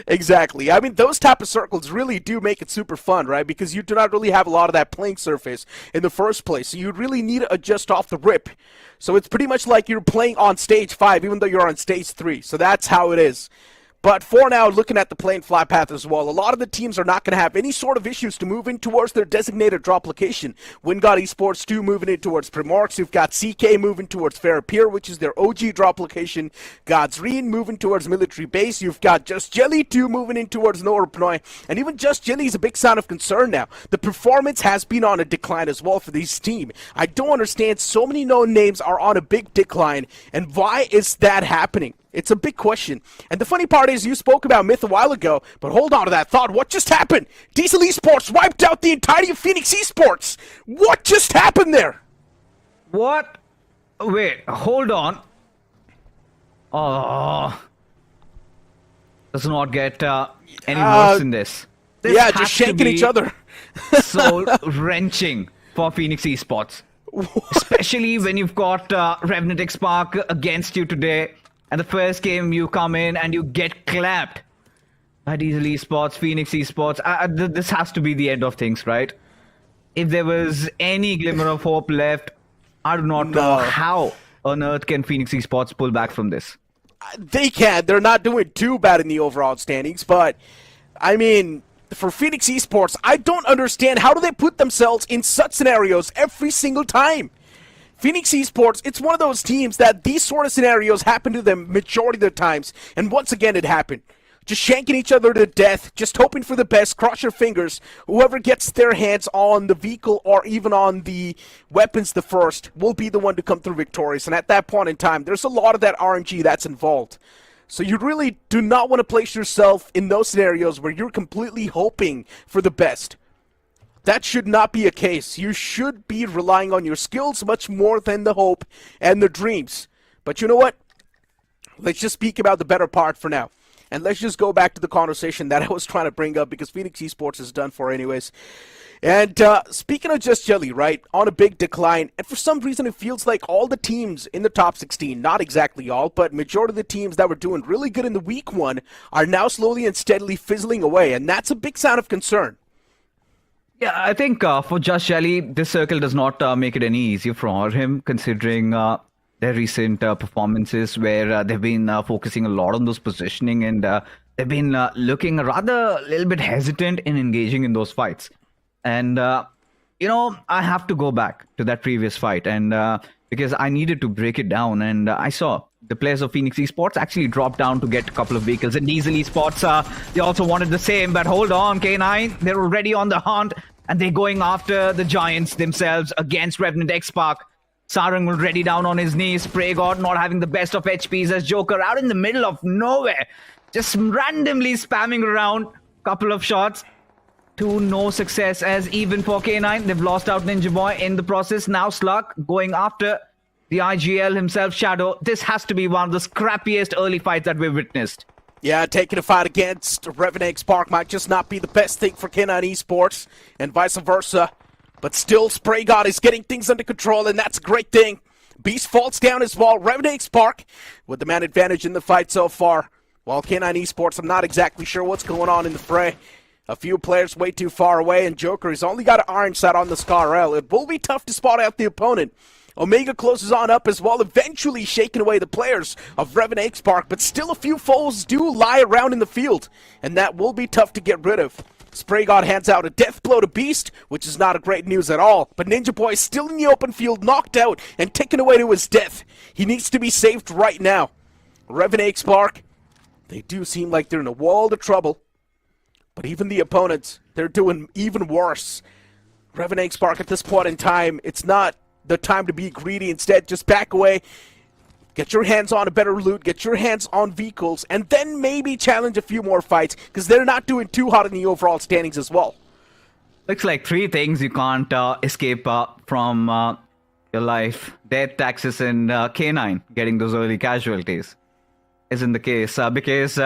Exactly. I mean, those type of circles really do make it super fun, right? Because you do not really have a lot of that playing surface in the first place. So you really need to adjust off the rip. So it's pretty much like you're playing on stage 5, even though you're on stage 3. So that's how it is. But for now, looking at the plane flight path as well, a lot of the teams are not going to have any sort of issues to move in towards their designated drop location. Wingod Esports 2 moving in towards Primorx. You've got CK moving towards Fairapir, which is their OG drop location. God's Reign moving towards Military Base. You've got Just Jelly 2 moving in towards Nor Pnoy. And even Just Jelly is a big sign of concern now. The performance has been on a decline as well for this team. I don't understand. So many known names are on a big decline. And why is that happening? It's a big question. And the funny part is you spoke about Myth a while ago, but hold on to that thought. What just happened? Diesel Esports wiped out the entirety of Phoenix Esports. What just happened there? What? Wait, hold on. Oh. Does not get any worse than this. Yeah, just shanking each other. Soul-wrenching for Phoenix Esports. Especially when you've got Revenant X Spark against you today. And the first game you come in and you get clapped by Diesel Esports, Phoenix Esports. This has to be the end of things, right? If there was any glimmer of hope left, I do not know how on earth can Phoenix Esports pull back from this. They can. They're not doing too bad in the overall standings, but I mean, for Phoenix Esports, I don't understand how do they put themselves in such scenarios every single time. Phoenix Esports, it's one of those teams that these sort of scenarios happen to them majority of the times. And once again, it happened. Just shanking each other to death, just hoping for the best, cross your fingers. Whoever gets their hands on the vehicle or even on the weapons the first will be the one to come through victorious. And at that point in time, there's a lot of that RNG that's involved. So you really do not want to place yourself in those scenarios where you're completely hoping for the best. That should not be a case. You should be relying on your skills much more than the hope and the dreams. But you know what? Let's just speak about the better part for now. And let's just go back to the conversation that I was trying to bring up, because Phoenix Esports is done for anyways. And speaking of Just Jelly, right, on a big decline, and for some reason it feels like all the teams in the top 16, not exactly all, but majority of the teams that were doing really good in the week one are now slowly and steadily fizzling away, and that's a big sign of concern. Yeah, I think for Just Jelly, this circle does not make it any easier for him, considering their recent performances where they've been focusing a lot on those positioning, and they've been looking rather a little bit hesitant in engaging in those fights. And, I have to go back to that previous fight, and because I needed to break it down, and I saw the players of Phoenix Esports actually drop down to get a couple of vehicles, and Diesel Esports, they also wanted the same, but hold on, K9, they're already on the hunt, and they're going after the Giants themselves against Revenant X-Park. Sarang already down on his knees, Spray God not having the best of HPs as Joker out in the middle of nowhere, just randomly spamming around, couple of shots, to no success, as even for K9, they've lost out Ninja Boy in the process. Now Slug going after the IGL himself, Shadow. This has to be one of the scrappiest early fights that we've witnessed. Yeah, taking a fight against Revenant X-Park might just not be the best thing for K9 Esports, and vice versa. But still, Spray God is getting things under control, and that's a great thing. Beast falls down as well. Revenant X-Park with the man advantage in the fight so far. While K9 Esports, I'm not exactly sure what's going on in the fray. A few players way too far away, and Joker has only got an iron sight on the Scar-L. It will be tough to spot out the opponent. Omega closes on up as well, eventually shaking away the players of Revenant X-Park, but still a few foes do lie around in the field, and that will be tough to get rid of. Spray God hands out a death blow to Beast, which is not a great news at all, but Ninja Boy is still in the open field, knocked out and taken away to his death. He needs to be saved right now. Revenant X-Park, they do seem like they're in a world of trouble. But even the opponents, they're doing even worse. Revenant X-Park at this point in time, it's not the time to be greedy. Instead, just back away, get your hands on a better loot, get your hands on vehicles, and then maybe challenge a few more fights, because they're not doing too hot in the overall standings as well. Looks like three things you can't escape from your life. Death, taxes, and K9 getting those early casualties. Isn't the case, because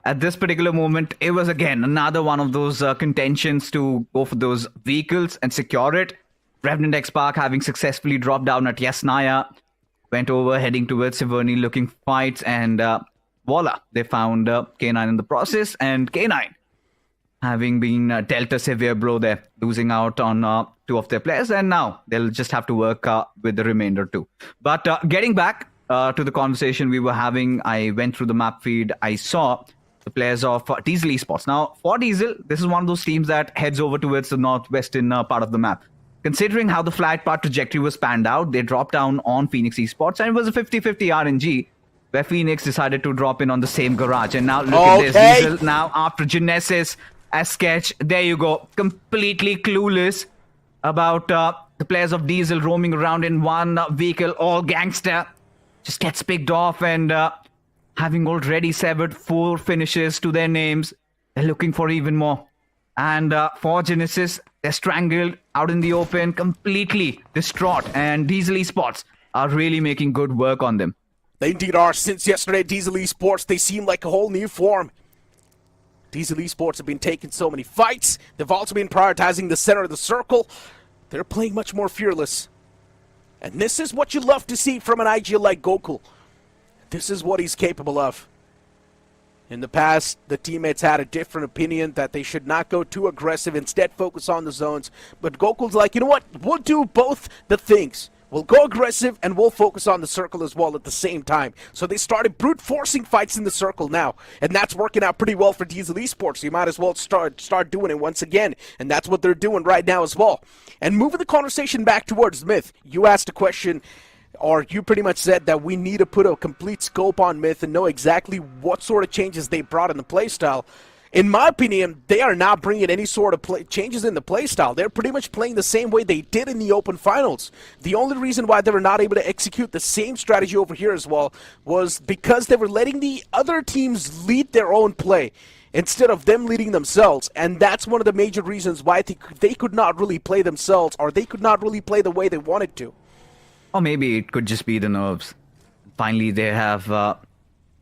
at this particular moment, it was again another one of those contentions to go for those vehicles and secure it. Revenant X-Park having successfully dropped down at Yasnaya, went over heading towards Siverny looking for fights, and voila, they found K9 in the process, and K9 having been dealt a severe blow there, losing out on two of their players, and now they'll just have to work with the remainder too. But getting back to the conversation we were having, I went through the map feed, I saw the players of Diesel Esports. Now, for Diesel, this is one of those teams that heads over towards the northwestern part of the map. Considering how the flight path trajectory was panned out, they dropped down on Phoenix Esports, and it was a 50-50 RNG, where Phoenix decided to drop in on the same garage. And now look at this. Diesel now, after Genesis as Sketch, there you go, completely clueless about the players of Diesel roaming around in one vehicle, all gangster, just gets picked off, and having already severed 4 finishes to their names, they're looking for even more. And for Genesis, they're strangled out in the open, completely distraught. And Diesel Esports are really making good work on them. They indeed are. Since yesterday, Diesel Esports, they seem like a whole new form. Diesel Esports have been taking so many fights. They've also been prioritizing the center of the circle. They're playing much more fearless. And this is what you love to see from an IGL like Gokul. This is what he's capable of. In the past, the teammates had a different opinion that they should not go too aggressive, instead focus on the zones. But Gokul's like, you know what? We'll do both the things. We'll go aggressive and we'll focus on the circle as well at the same time. So they started brute forcing fights in the circle now. And that's working out pretty well for Diesel Esports. So you might as well start doing it once again. And that's what they're doing right now as well. And moving the conversation back towards Myth, you asked a question, or you pretty much said that we need to put a complete scope on Myth and know exactly what sort of changes they brought in the playstyle. In my opinion, they are not bringing any sort of changes in the playstyle. They're pretty much playing the same way they did in the Open Finals. The only reason why they were not able to execute the same strategy over here as well was because they were letting the other teams lead their own play instead of them leading themselves. And that's one of the major reasons why they could not really play themselves, or they could not really play the way they wanted to. Or maybe it could just be the nerves. Finally, they have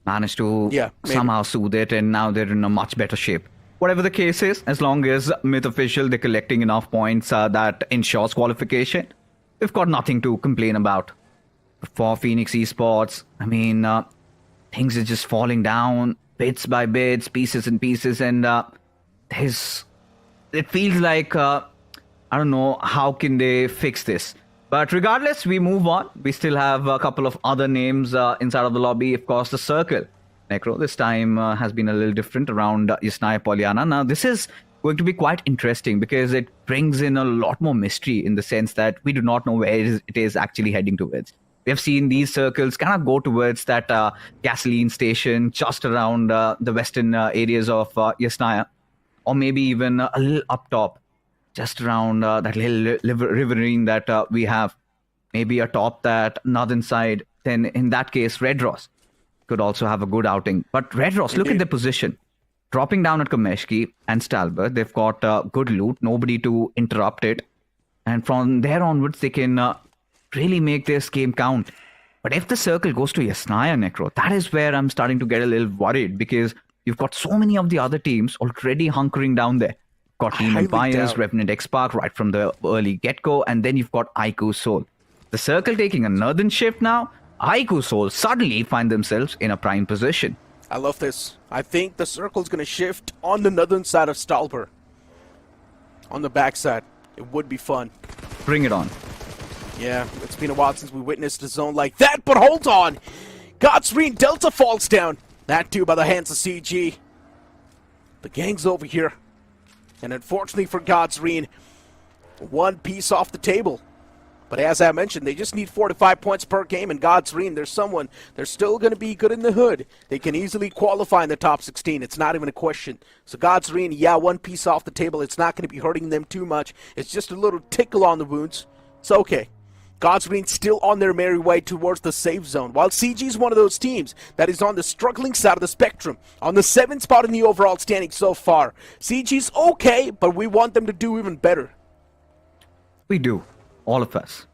managed to Yeah, maybe. somehow soothe it, and now they're in a much better shape. Whatever the case is, as long as Myth Official, they're collecting enough points that ensures qualification, we've got nothing to complain about. For Phoenix Esports, I mean, things are just falling down bits by bits, pieces and pieces, and it feels like, I don't know, how can they fix this? But regardless, we move on. We still have a couple of other names inside of the lobby. Of course, the Circle. Necro, this time has been a little different around Yasnaya Polyana. Now, this is going to be quite interesting because it brings in a lot more mystery in the sense that we do not know where it is actually heading towards. We have seen these circles kind of go towards that gasoline station just around the western areas of Yasnaya, or maybe even a little up top, just around that little riverine that we have. Maybe atop that northern side. Then in that case, Red Ross could also have a good outing. But Red Ross, look at their position. Dropping down at Kameshki and Stalbert, they've got good loot, nobody to interrupt it. And from there onwards, they can really make this game count. But if the circle goes to Yasnaya, Necro, that is where I'm starting to get a little worried because you've got so many of the other teams already hunkering down there. Got Team Empires, Revenant X-Park right from the early get-go, and then you've got Aiku Soul. The circle taking a northern shift now, Aiku Soul suddenly find themselves in a prime position. I love this. I think the circle's going to shift on the northern side of Stalbert. On the backside. It would be fun. Bring it on. Yeah, it's been a while since we witnessed a zone like that, but hold on! Godsreen Delta falls down. That too by the hands of CG. The gang's over here. And unfortunately for Godsreen, one piece off the table. But as I mentioned, they just need 4 to 5 points per game, and Godsreen, they're still going to be good in the hood. They can easily qualify in the top 16. It's not even a question. So Godsreen, yeah, one piece off the table. It's not going to be hurting them too much. It's just a little tickle on the wounds. It's okay. Godsreen still on their merry way towards the safe zone, while CG is one of those teams that is on the struggling side of the spectrum, on the 7th spot in the overall standing so far. CG's okay, but we want them to do even better. We do. All of us.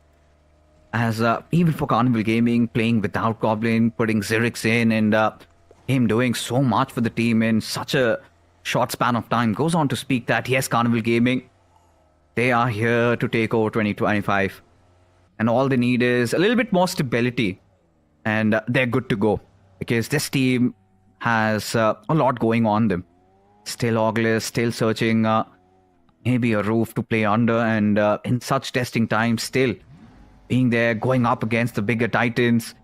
As even for Carnival Gaming, playing without Goblin, putting Zerix in, and him doing so much for the team in such a short span of time, goes on to speak that, yes, Carnival Gaming, they are here to take over 2025. And all they need is a little bit more stability. And they're good to go. Because this team has a lot going on them. Still August, still searching maybe a roof to play under. And in such testing times, still being there, going up against the bigger titans.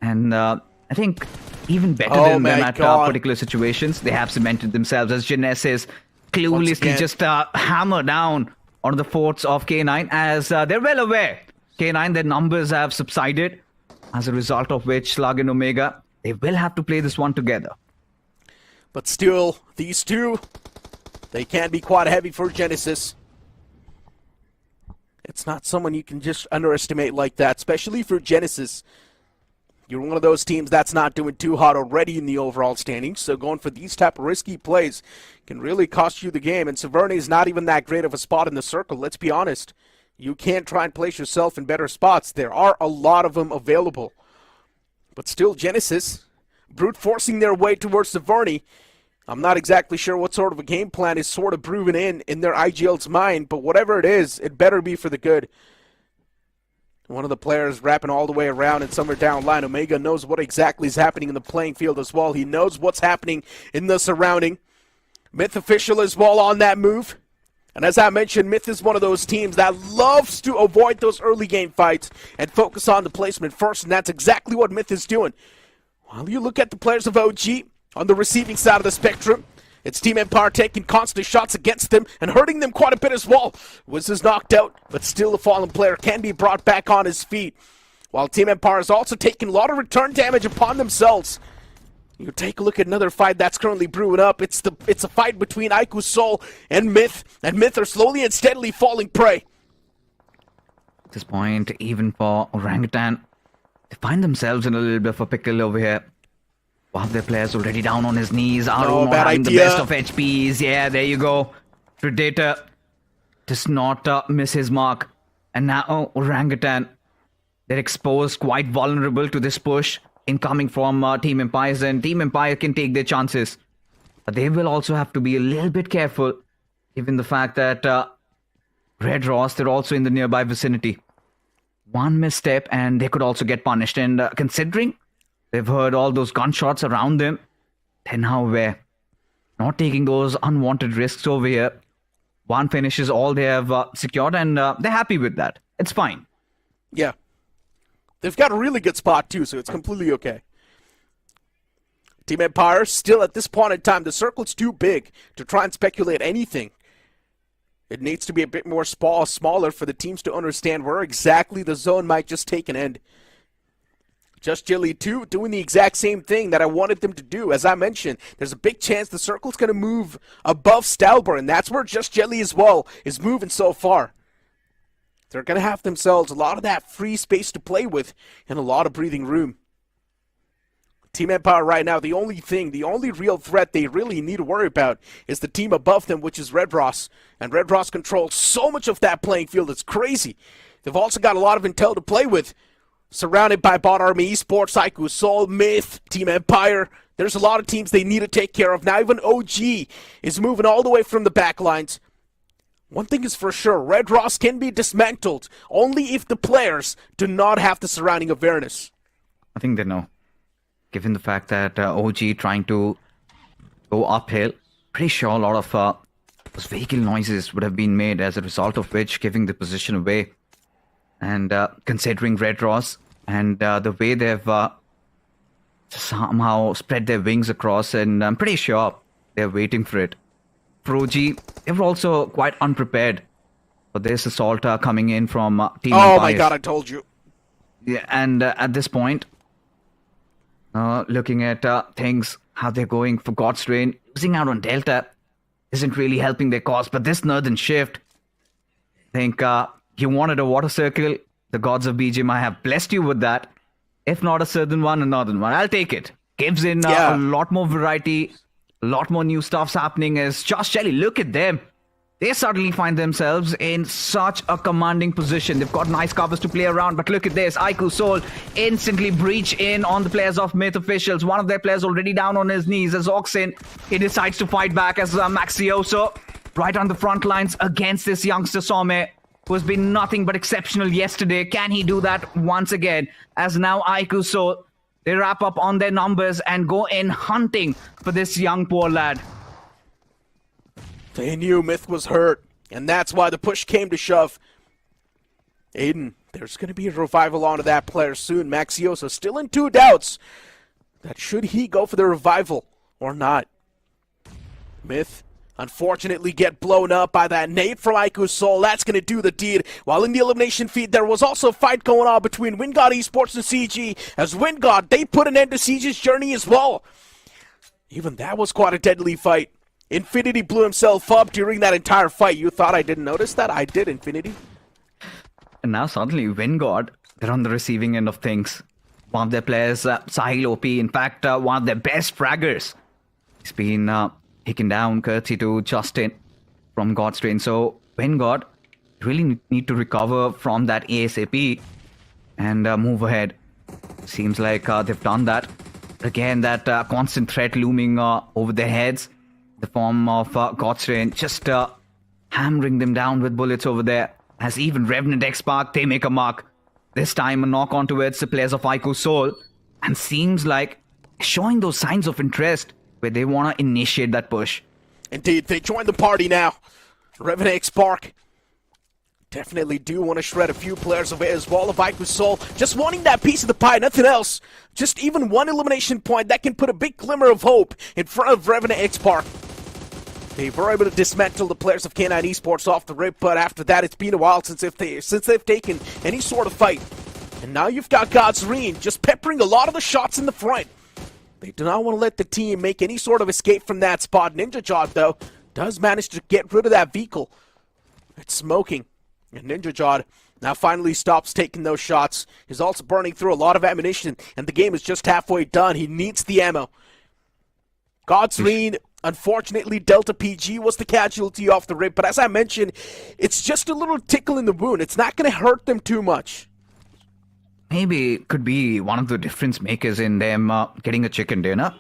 And I think even better than them at particular situations, they have cemented themselves as Genesis cluelessly just hammer down on the forts of K9 as they're well aware. K9, their numbers have subsided, as a result of which Slug and Omega, they will have to play this one together. But still, these two, they can be quite heavy for Genesis. It's not someone you can just underestimate like that, especially for Genesis. You're one of those teams that's not doing too hot already in the overall standings, so going for these type of risky plays can really cost you the game. And Severne is not even that great of a spot in the circle, let's be honest. You can't try and place yourself in better spots. There are a lot of them available. But still, Genesis, brute forcing their way towards Severne. I'm not exactly sure what sort of a game plan is sort of brewing in their IGL's mind, but whatever it is, it better be for the good. One of the players wrapping all the way around and somewhere down line. Omega knows what exactly is happening in the playing field as well. He knows what's happening in the surrounding. Myth Official as well on that move. And as I mentioned, Myth is one of those teams that loves to avoid those early game fights and focus on the placement first, and that's exactly what Myth is doing. While you look at the players of OG on the receiving side of the spectrum, it's Team Empire taking constant shots against them and hurting them quite a bit as well. Wiz is knocked out, but still a fallen player can be brought back on his feet. While Team Empire is also taking a lot of return damage upon themselves. You take a look at another fight that's currently brewing up. It's a fight between Aiku Soul and Myth are slowly and steadily falling prey. At this point, even for Orangutan, they find themselves in a little bit of a pickle over here. One of their players already down on his knees. Arum having the best of HPs. Yeah, there you go. Predator does not miss his mark. And now Orangutan, they're exposed, quite vulnerable to this push. incoming from Team Empires, and Team Empire can take their chances. But they will also have to be a little bit careful, given the fact that Red Ross, they're also in the nearby vicinity. One misstep and they could also get punished. And considering they've heard all those gunshots around them, they're now aware. Not taking those unwanted risks over here. One finish is all they have secured, and they're happy with that. It's fine. Yeah. They've got a really good spot, too, so it's completely okay. Team Empire, still at this point in time, the circle's too big to try and speculate anything. It needs to be a bit more smaller for the teams to understand where exactly the zone might just take an end. Just Jelly 2 doing the exact same thing that I wanted them to do. As I mentioned, there's a big chance the circle's going to move above Stalber, and that's where Just Jelly as well is moving so far. They're going to have themselves a lot of that free space to play with and a lot of breathing room. Team Empire right now, the only real threat they really need to worry about is the team above them, which is Red Ross. And Red Ross controls so much of that playing field, it's crazy. They've also got a lot of intel to play with. Surrounded by Bot Army, Esports, IQ Soul, Myth, Team Empire. There's a lot of teams they need to take care of. Now even OG is moving all the way from the back lines. One thing is for sure, Red Ross can be dismantled only if the players do not have the surrounding awareness. I think they know. Given the fact that OG trying to go uphill, pretty sure a lot of those vehicle noises would have been made, as a result of which giving the position away. And considering Red Ross and the way they've somehow spread their wings across, and I'm pretty sure they're waiting for it. For OG, they were also quite unprepared for this assault coming in from Team Empire. Oh my god, I told you. Yeah, and at this point, looking at things, how they're going for God's Reign, losing out on Delta isn't really helping their cause. But this northern shift, I think you wanted a water circle. The gods of BGMI have blessed you with that. If not a southern one, a northern one. I'll take it. Gives in a lot more variety, a lot more new stuff's happening. As Josh Shelley, look at them. They suddenly find themselves in such a commanding position. They've got nice covers to play around, but look at this. Aiku Soul instantly breach in on the players of Myth Officials. One of their players already down on his knees as Oxen. He decides to fight back as Maxioso right on the front lines against this youngster Some, who has been nothing but exceptional yesterday. Can he do that once again? As now Aiku Soul, they wrap up on their numbers and go in hunting for this young poor lad. They knew Myth was hurt, and that's why the push came to shove. Aiden, there's going to be a revival onto that player soon. Maxioso still in two doubts that should he go for the revival or not. Myth, unfortunately, get blown up by that nade from Aiku Soul. That's going to do the deed. While in the elimination feed, there was also a fight going on between Wingod Esports and CG. As Wingod, they put an end to CG's journey as well. Even that was quite a deadly fight. Infinity blew himself up during that entire fight. You thought I didn't notice that? I did, Infinity. And now suddenly, Wingod, they're on the receiving end of things. One of their players, Sahil OP, in fact, one of their best fraggers. He's been taken down courtesy to Justin from God's Train. So, Wingod really need to recover from that ASAP and move ahead. Seems like they've done that. Again, that constant threat looming over their heads. The form of God's Reign, just hammering them down with bullets over there. As even Revenant X-Spark, they make a mark. This time a knock on towards the players of Aiku Soul. And seems like showing those signs of interest where they want to initiate that push. Indeed, they join the party now. Revenant X-Spark definitely do want to shred a few players away as well of Aiku Soul. Just wanting that piece of the pie, nothing else. Just even one elimination point that can put a big glimmer of hope in front of Revenant X-Spark. They were able to dismantle the players of K9 Esports off the rip, but after that it's been a while since they've taken any sort of fight. And now you've got God's Reign just peppering a lot of the shots in the front. They do not want to let the team make any sort of escape from that spot. Ninja Jod, though, does manage to get rid of that vehicle. It's smoking. And Ninja Jod now finally stops taking those shots. He's also burning through a lot of ammunition, and the game is just halfway done. He needs the ammo. God's Reign, unfortunately, Delta PG was the casualty off the rip, but as I mentioned, it's just a little tickle in the wound. It's not going to hurt them too much. maybe could be one of the difference makers in them getting a chicken dinner.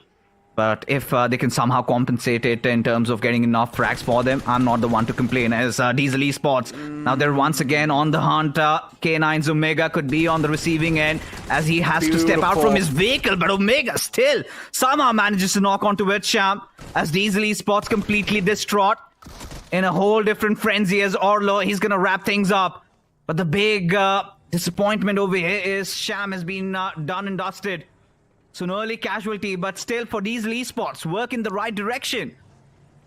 But if they can somehow compensate it in terms of getting enough frags for them, I'm not the one to complain as Diesel Esports. Now they're once again on the hunt. K9's Omega could be on the receiving end as he has to step out from his vehicle. But Omega still somehow manages to knock onto it, Sham, as Diesel Esports completely distraught in a whole different frenzy as Orlo. He's going to wrap things up. But the big disappointment over here is Sham has been done and dusted. So an early casualty, but still for Diesel Esports, work in the right direction.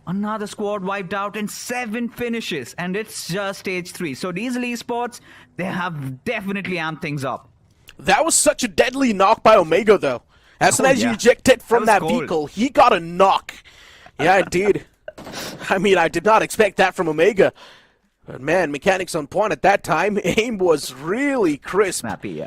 Another squad wiped out and 7 finishes, and it's just stage 3. So Diesel Esports, they have definitely amped things up. That was such a deadly knock by Omega, though. As soon as you ejected from that vehicle, he got a knock. Yeah, indeed. I mean, I did not expect that from Omega. But man, mechanics on point at that time. Aim was really crisp. Snappy, yeah.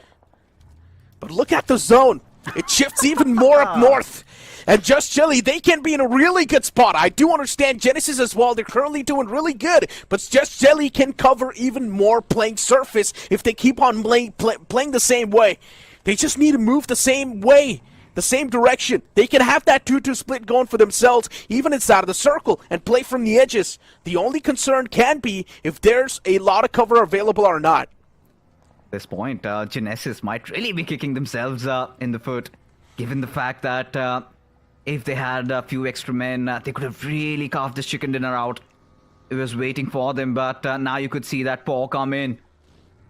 But look at the zone. It shifts even more up north. And Just Jelly, they can be in a really good spot. I do understand Genesis as well. They're currently doing really good. But Just Jelly can cover even more playing surface if they keep on playing the same way. They just need to move the same way, the same direction. They can have that 2-2 split going for themselves, even inside of the circle, and play from the edges. The only concern can be if there's a lot of cover available or not. At this point, Genesis might really be kicking themselves in the foot, given the fact that if they had a few extra men, they could have really carved this chicken dinner out. It was waiting for them, but now you could see that paw come in.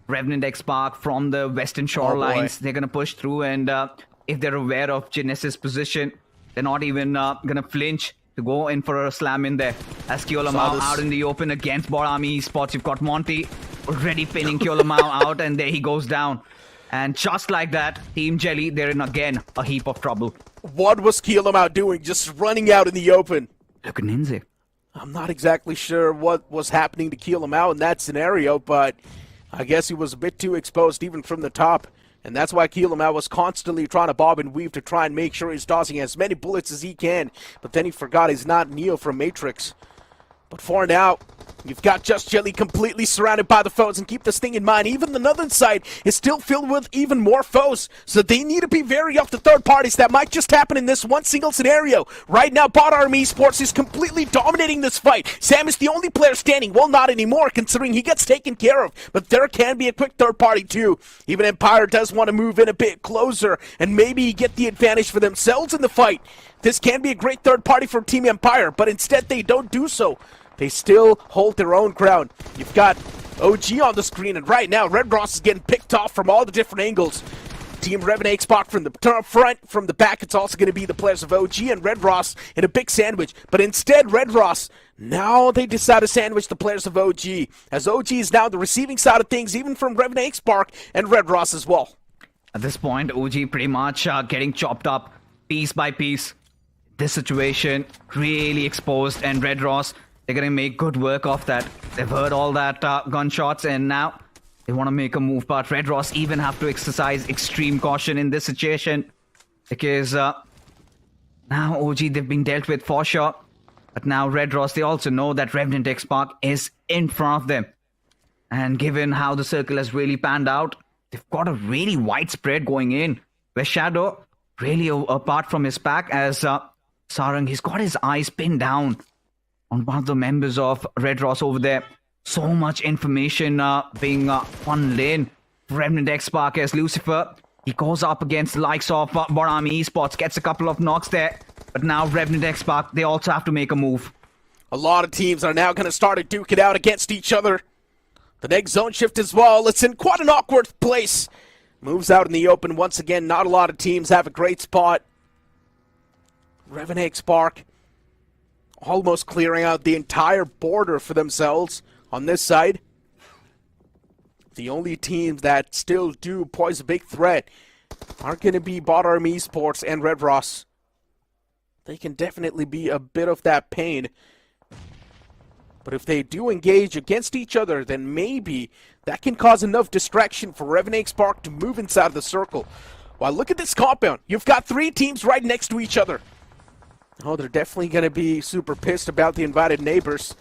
Revenant X Park from the western shorelines, they're going to push through, and if they're aware of Genesis' position, they're not even going to flinch to go in for a slam in there. As Kyolamau out in the open against Borami Esports, you've got Monty already pinning Kyolamau out, and there he goes down. And just like that, Team Jelly, they're in again a heap of trouble. What was Kyolamau doing? Just running out in the open. Look at Ninja. I'm not exactly sure what was happening to Kyolamau in that scenario, but I guess he was a bit too exposed even from the top. And that's why Kyolamau was constantly trying to bob and weave to try and make sure he's tossing as many bullets as he can. But then he forgot he's not Neo from Matrix. But for now, you've got Just Jelly completely surrounded by the foes, and keep this thing in mind, even the northern side is still filled with even more foes, so they need to be wary of the third parties that might just happen in this one single scenario. Right now, Bot Army Esports is completely dominating this fight. Sam is the only player standing. Well, not anymore, considering he gets taken care of, but there can be a quick third party too. Even Empire does want to move in a bit closer and maybe get the advantage for themselves in the fight. This can be a great third party from Team Empire, but instead they don't do so. They still hold their own ground. You've got OG on the screen, and right now Red Ross is getting picked off from all the different angles. Team Revenant Xbox from the front, from the back, it's also going to be the players of OG and Red Ross in a big sandwich. But instead, Red Ross, now they decide to sandwich the players of OG, as OG is now the receiving side of things, even from Revenant Xbox and Red Ross as well. At this point, OG pretty much getting chopped up piece by piece. This situation really exposed, and Red Ross, they're going to make good work of that. They've heard all that gunshots, and now they want to make a move. But Red Ross even have to exercise extreme caution in this situation, because now OG, they've been dealt with for sure. But now Red Ross, they also know that Revenant X Park is in front of them. And given how the circle has really panned out, they've got a really wide spread going in, where Shadow, really apart from his pack, as Sarang, he's got his eyes pinned down on one of the members of Red Ross over there. So much information being funneled in. Revenant X Park as Lucifer, he goes up against the likes of Borami Esports, gets a couple of knocks there. But now Revenant X Park, they also have to make a move. A lot of teams are now going to start to duke it out against each other. The next zone shift as well. It's in quite an awkward place. Moves out in the open once again. Not a lot of teams have a great spot. Revenant X Park almost clearing out the entire border for themselves on this side. The only teams that still do pose a big threat are going to be Bot Army Esports and Red Ross. They can definitely be a bit of that pain. But if they do engage against each other, then maybe that can cause enough distraction for Revenant X Park to move inside the circle. Wow, look at this compound. You've got 3 teams right next to each other. Oh, they're definitely going to be super pissed about the invited neighbors.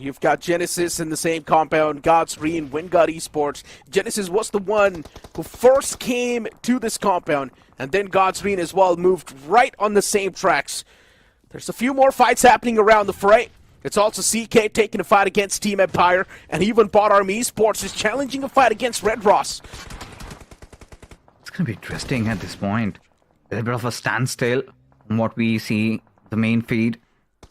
You've got Genesis in the same compound, Godsreen, Wingard Esports. Genesis was the one who first came to this compound, and then Godsreen as well moved right on the same tracks. There's a few more fights happening around the fray. It's also CK taking a fight against Team Empire, and even Bot Army Esports is challenging a fight against Red Ross. It's going to be interesting at this point. There's a bit of a standstill from what we see the main feed.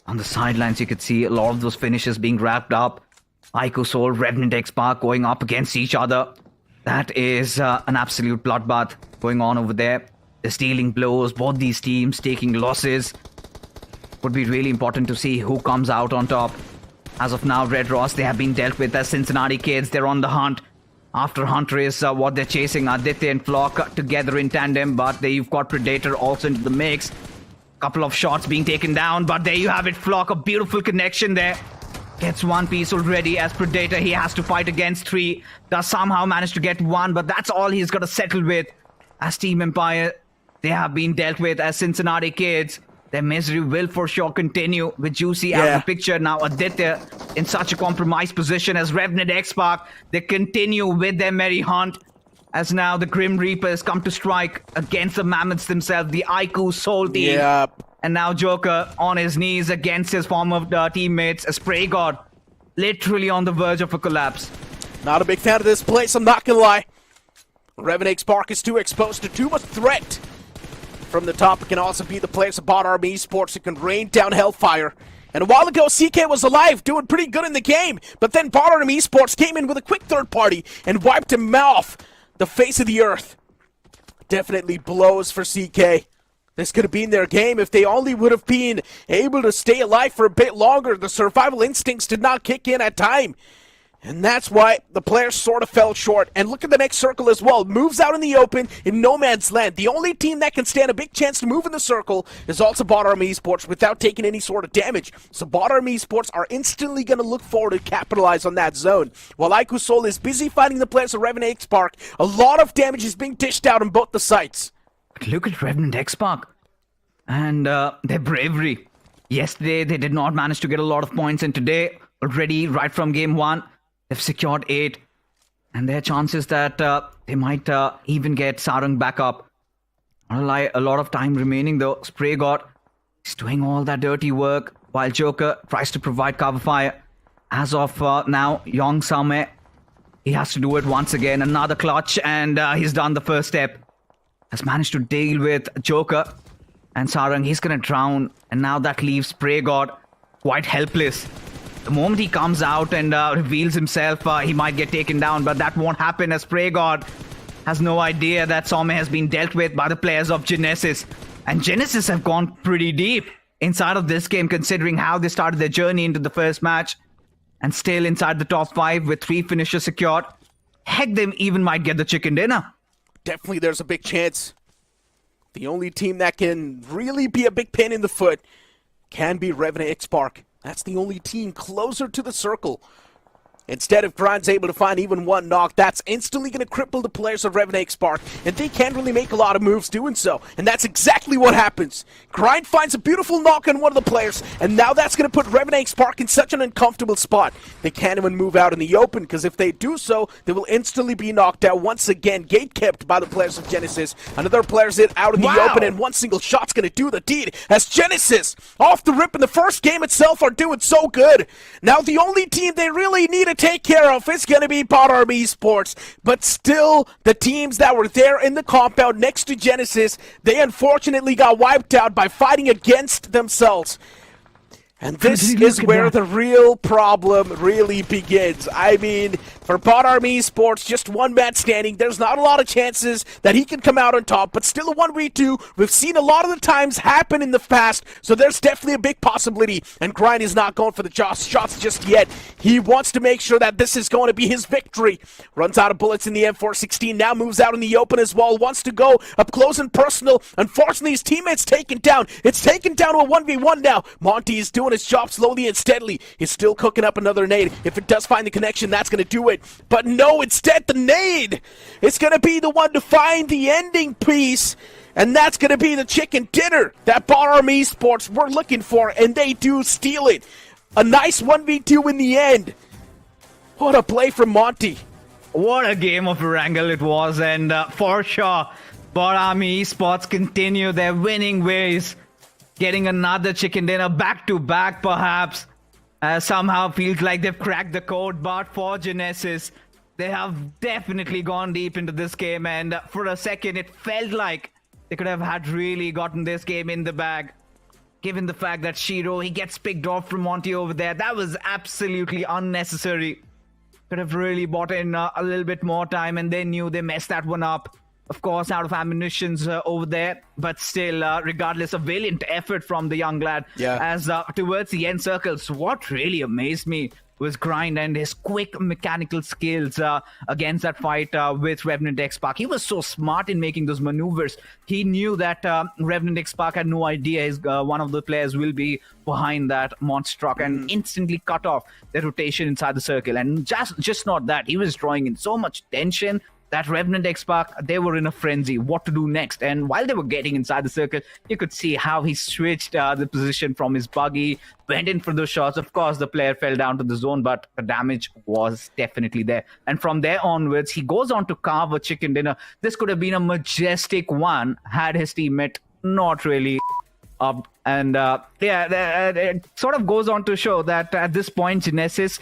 On the sidelines, you could see a lot of those finishes being wrapped up. Ico Soul, Revenant X-Park going up against each other. That is an absolute bloodbath going on over there. They're stealing blows, both these teams taking losses. Would be really important to see who comes out on top. As of now, Red Ross, they have been dealt with as Cincinnati kids. They're on the hunt. After Hunter is what they're chasing. Aditya and Flock together in tandem, but there you've got Predator also into the mix. Couple of shots being taken down, but there you have it, Flock. A beautiful connection there. Gets one piece already as Predator. He has to fight against three. Does somehow manage to get one, but that's all he's got to settle with. As Team Empire, they have been dealt with as Cincinnati kids. Their misery will for sure continue with Juicy out of the picture. Now Aditya in such a compromised position as Revenant X-Park. They continue with their merry hunt as now the Grim Reapers come to strike against the Mammoths themselves, the Ico Soul team. And now Joker on his knees against his former teammates. A Spray God literally on the verge of a collapse. Not a big fan of this place, I'm not gonna lie. Revenant X-Park is too exposed to too much threat. From the top, it can also be the players of Bot Army Esports who can rain down hellfire. And a while ago, CK was alive, doing pretty good in the game. But then Bot Army Esports came in with a quick third party and wiped him off the face of the earth. Definitely blows for CK. This could have been their game if they only would have been able to stay alive for a bit longer. The survival instincts did not kick in at time. And that's why the players sort of fell short. And look at the next circle as well. Moves out in the open in no man's land. The only team that can stand a big chance to move in the circle is also Bot Army Esports without taking any sort of damage. So Bot Army Esports are instantly going to look forward to capitalize on that zone. While Ico Soul is busy fighting the players of Revenant X-Park, a lot of damage is being dished out on both the sites. Look at Revenant X-Park and their bravery. Yesterday, they did not manage to get a lot of points, and today, already right from game one, they've secured 8, and there are chances that they might even get Sarang back up. Not a lie, a lot of time remaining though. Spray God is doing all that dirty work while Joker tries to provide cover fire. As of now, Yong Same, he has to do it once again. Another clutch, and he's done the first step. Has managed to deal with Joker and Sarang. He's gonna drown, and now that leaves Spray God quite helpless. The moment he comes out and reveals himself, he might get taken down, but that won't happen as Spray God has no idea that Some has been dealt with by the players of Genesis. And Genesis have gone pretty deep inside of this game, considering how they started their journey into the first match. And still inside the top 5 with 3 finishes secured. Heck, they even might get the chicken dinner. Definitely there's a big chance. The only team that can really be a big pain in the foot can be Revenant X-Park. That's the only team closer to the circle. Instead, if Grind's able to find even one knock, that's instantly going to cripple the players of Revenant X-Park, and they can't really make a lot of moves doing so. And that's exactly what happens. Grind finds a beautiful knock on one of the players, and now that's going to put Revenant X-Park in such an uncomfortable spot. They can't even move out in the open, because if they do so, they will instantly be knocked out once again, gate-kept by the players of Genesis. Another player's out in the open, and one single shot's going to do the deed, as Genesis, off the rip in the first game itself, are doing so good. Now the only team they really need to take care of is going to be Bot Army Esports, but still the teams that were there in the compound next to Genesis, they unfortunately got wiped out by fighting against themselves. And this is where the real problem really begins. I mean, for Bot Army Esports, just one man standing, there's not a lot of chances that he can come out on top, but still a 1v2, we've seen a lot of the times happen in the past, so there's definitely a big possibility, and Grind is not going for the shots just yet. He wants to make sure that this is going to be his victory. Runs out of bullets in the M416, now moves out in the open as well, wants to go up close and personal. Unfortunately, his teammate's taken down. It's taken down to a 1v1 now. Monty is doing his job slowly and steadily. He's still cooking up another nade. If it does find the connection, that's going to do it. But no, instead the nade is going to be the one to find the ending piece. And that's going to be the chicken dinner that Bot Army Esports were looking for, and they do steal it. A nice 1v2 in the end. What a play from Monty. What a game of Erangel it was, and for sure, Army Esports continue their winning ways, getting another chicken dinner back-to-back perhaps. Somehow feels like they've cracked the code, but for Genesis, they have definitely gone deep into this game, and for a second it felt like they could have had really gotten this game in the bag. Given the fact that Shiro, he gets picked off from Monty over there, that was absolutely unnecessary. Could have really bought in a little bit more time, and they knew they messed that one up. Of course, out of ammunitions over there, but still, regardless, a valiant effort from the young lad. Yeah. As towards the end circles, what really amazed me was Grind and his quick mechanical skills against that fight with Revenant X-Pac. He was so smart in making those maneuvers. He knew that Revenant X-Pac had no idea one of the players will be behind that monster truck, and instantly cut off the rotation inside the circle. And just not that, he was drawing in so much tension that Revenant X-Pac, they were in a frenzy, what to do next. And while they were getting inside the circle, you could see how he switched the position from his buggy, went in for those shots. Of course, the player fell down to the zone, but the damage was definitely there. And from there onwards, he goes on to carve a chicken dinner. This could have been a majestic one had his teammate not really up. And it sort of goes on to show that at this point, Genesis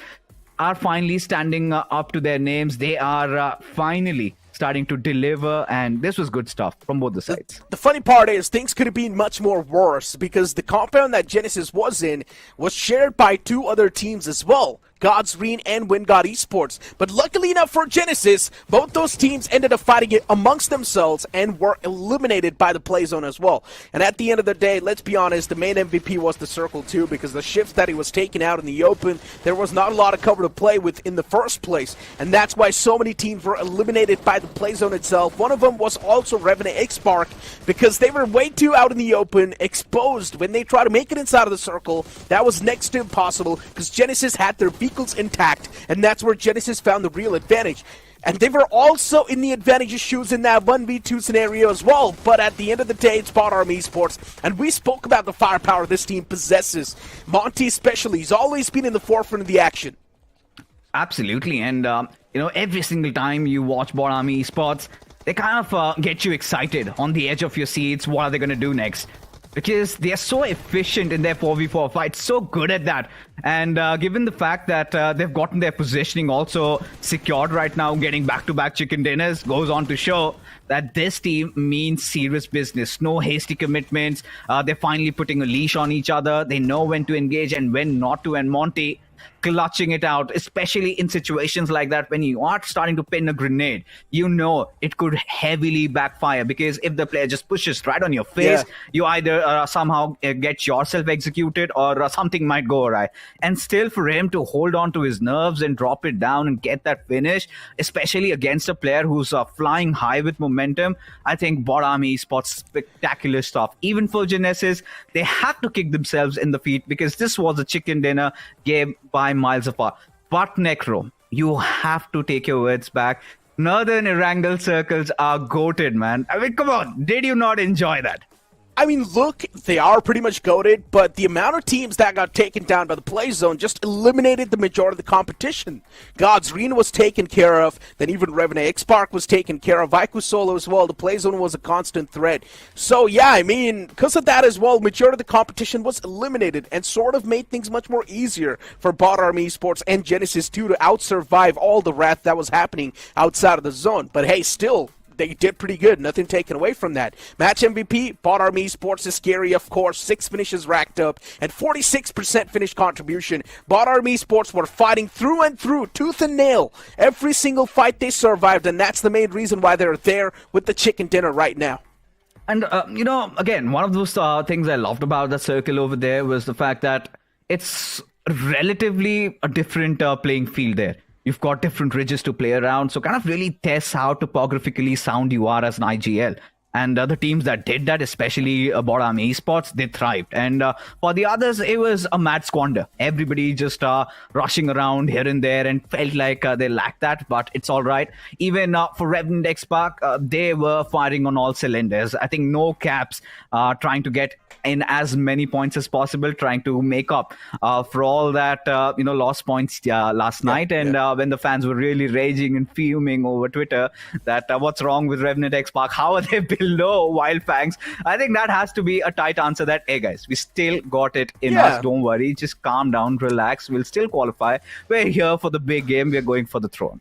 are finally standing up to their names. They are finally starting to deliver, and this was good stuff from both the sides. The funny part is things could have been much more worse, because the compound that Genesis was in was shared by two other teams as well, God's Green and WinGod Esports. But luckily enough for Genesis, both those teams ended up fighting it amongst themselves and were eliminated by the play zone as well. And at the end of the day, let's be honest, the main MVP was the Circle 2, because the shifts that he was taking out in the open, there was not a lot of cover to play with in the first place. And that's why so many teams were eliminated by the play zone itself. One of them was also Revenant X-Pac, because they were way too out in the open, exposed. When they tried to make it inside of the circle, that was next to impossible, because Genesis had their vehicles intact, and that's where Genesis found the real advantage. And they were also in the advantageous shoes in that 1v2 scenario as well. But at the end of the day, it's Bot Army Esports, and we spoke about the firepower this team possesses. Monty especially, he's always been in the forefront of the action. Absolutely, and every single time you watch Bot Army Esports, they kind of get you excited on the edge of your seats. What are they going to do next? Because they are so efficient in their 4v4 fights, so good at that. And given the fact that they've gotten their positioning also secured right now, getting back-to-back chicken dinners goes on to show that this team means serious business. No hasty commitments. They're finally putting a leash on each other. They know when to engage and when not to. And Monty clutching it out, especially in situations like that when you are starting to pin a grenade, it could heavily backfire, because if the player just pushes right on your face, you either somehow get yourself executed or something might go awry. And still for him to hold on to his nerves and drop it down and get that finish, especially against a player who's flying high with momentum, I think Bot Army Esports, spectacular stuff. Even for Genesis, they had to kick themselves in the feet, because this was a chicken dinner game by miles apart. But Necro, you have to take your words back. Northern Erangel circles are goated, man. I mean, come on, did you not enjoy that? I mean, look, they are pretty much goated, but the amount of teams that got taken down by the play zone just eliminated the majority of the competition. God's Green was taken care of, then even Revenant X-Pac was taken care of, Viku Solo as well. The play zone was a constant threat. So yeah, I mean, because of that as well, majority of the competition was eliminated and sort of made things much more easier for Bot Army Esports and Genesis 2 to out-survive all the wrath that was happening outside of the zone. But hey, still, they did pretty good. Nothing taken away from that. Match MVP, Bot Army Esports is scary, of course. 6 finishes racked up and 46% finish contribution. Bot Army Esports were fighting through and through, tooth and nail. Every single fight they survived, and that's the main reason why they're there with the chicken dinner right now. And, again, one of those things I loved about the circle over there was the fact that it's relatively a different playing field there. You've got different ridges to play around, so kind of really tests how topographically sound you are as an IGL. And the teams that did that, especially Bottom Esports, they thrived. And for the others, it was a mad squander. Everybody just rushing around here and there and felt like they lacked that, but it's all right. Even for Revenant X Park, they were firing on all cylinders. I think no caps, trying to get in as many points as possible, trying to make up for all that lost points last night. And when the fans were really raging and fuming over Twitter that what's wrong with Revenant X Park, how are they below Wild Fangs, I think that has to be a tight answer that, hey guys, we still got it in us, don't worry, just calm down, relax, we'll still qualify, we're here for the big game, we're going for the throne.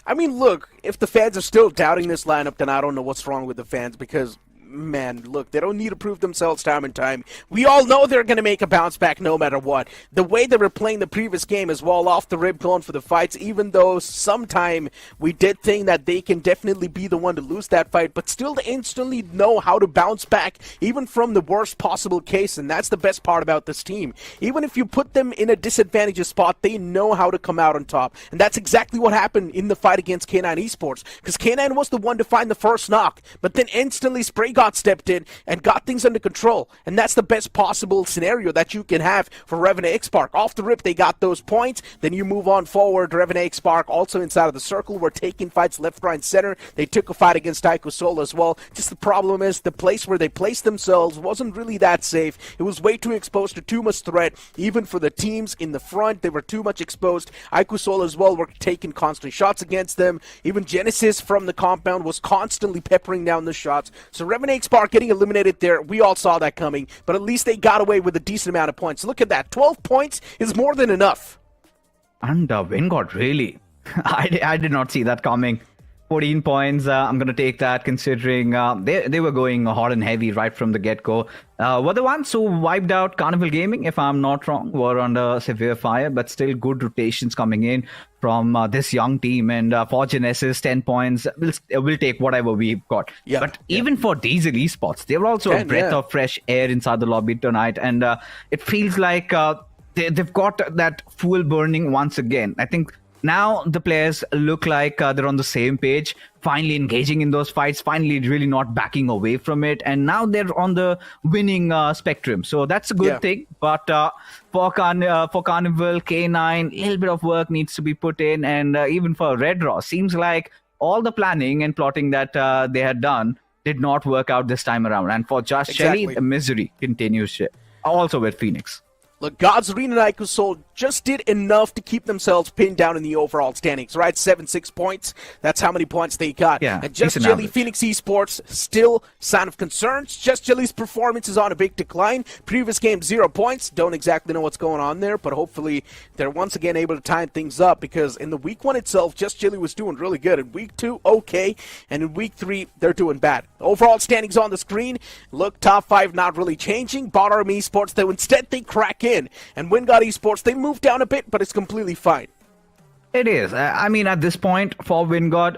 I mean, look, if the fans are still doubting this lineup, then I don't know what's wrong with the fans, because man, look, they don't need to prove themselves time and time. We all know they're going to make a bounce back no matter what. The way they were playing the previous game is well off the rib going for the fights, even though sometime we did think that they can definitely be the one to lose that fight, but still they instantly know how to bounce back, even from the worst possible case, and that's the best part about this team. Even if you put them in a disadvantageous spot, they know how to come out on top, and that's exactly what happened in the fight against K9 Esports, because K9 was the one to find the first knock, but then instantly Spray God stepped in and got things under control, and that's the best possible scenario that you can have for Revenant X Park. Off the rip, they got those points, then you move on forward. Revenant X Park also inside of the circle, were taking fights left, right, and center. They took a fight against Taiko Soul as well. Just the problem is the place where they placed themselves wasn't really that safe. It was way too exposed to too much threat, even for the teams in the front. They were too much exposed. Taiko Soul as well were taking constant shots against them. Even Genesis from the compound was constantly peppering down the shots. So Revenant X Park getting eliminated there, we all saw that coming, but at least they got away with a decent amount of points. Look at that, 12 points is more than enough. And Vingod, really, I did not see that coming. 14 points, I'm going to take that, considering they were going hot and heavy right from the get-go. Were the ones who wiped out Carnival Gaming, if I'm not wrong, were under severe fire, but still good rotations coming in from this young team. And for Genesis, 10 points, we'll take whatever we've got. But even for Diesel Esports, they were also a breath of fresh air inside the lobby tonight. And it feels like they've got that fuel burning once again. I think now the players look like they're on the same page, finally engaging in those fights, finally really not backing away from it, and now they're on the winning spectrum. So that's a good thing. But for Carnival, K9, a little bit of work needs to be put in, and even for Red Raw, seems like all the planning and plotting that they had done did not work out this time around. And for Just Shelly, the misery continues, also with Phoenix. Look, God's Arena and Ico Soul just did enough to keep themselves pinned down in the overall standings, right? 7-6 points. That's how many points they got. Yeah, and Just Jelly, Phoenix Esports, still sign of concerns. Just Jelly's performance is on a big decline. Previous game, 0 points. Don't exactly know what's going on there, but hopefully they're once again able to tie things up, because in the week 1 itself, Just Jelly was doing really good. In week 2, okay. And in week 3, they're doing bad. Overall standings on the screen. Look, top 5 not really changing. Bottom Esports, though, instead they crack in. And Wingard Esports, they moved down a bit, but it's completely fine. It is. I mean, at this point, for Wingard,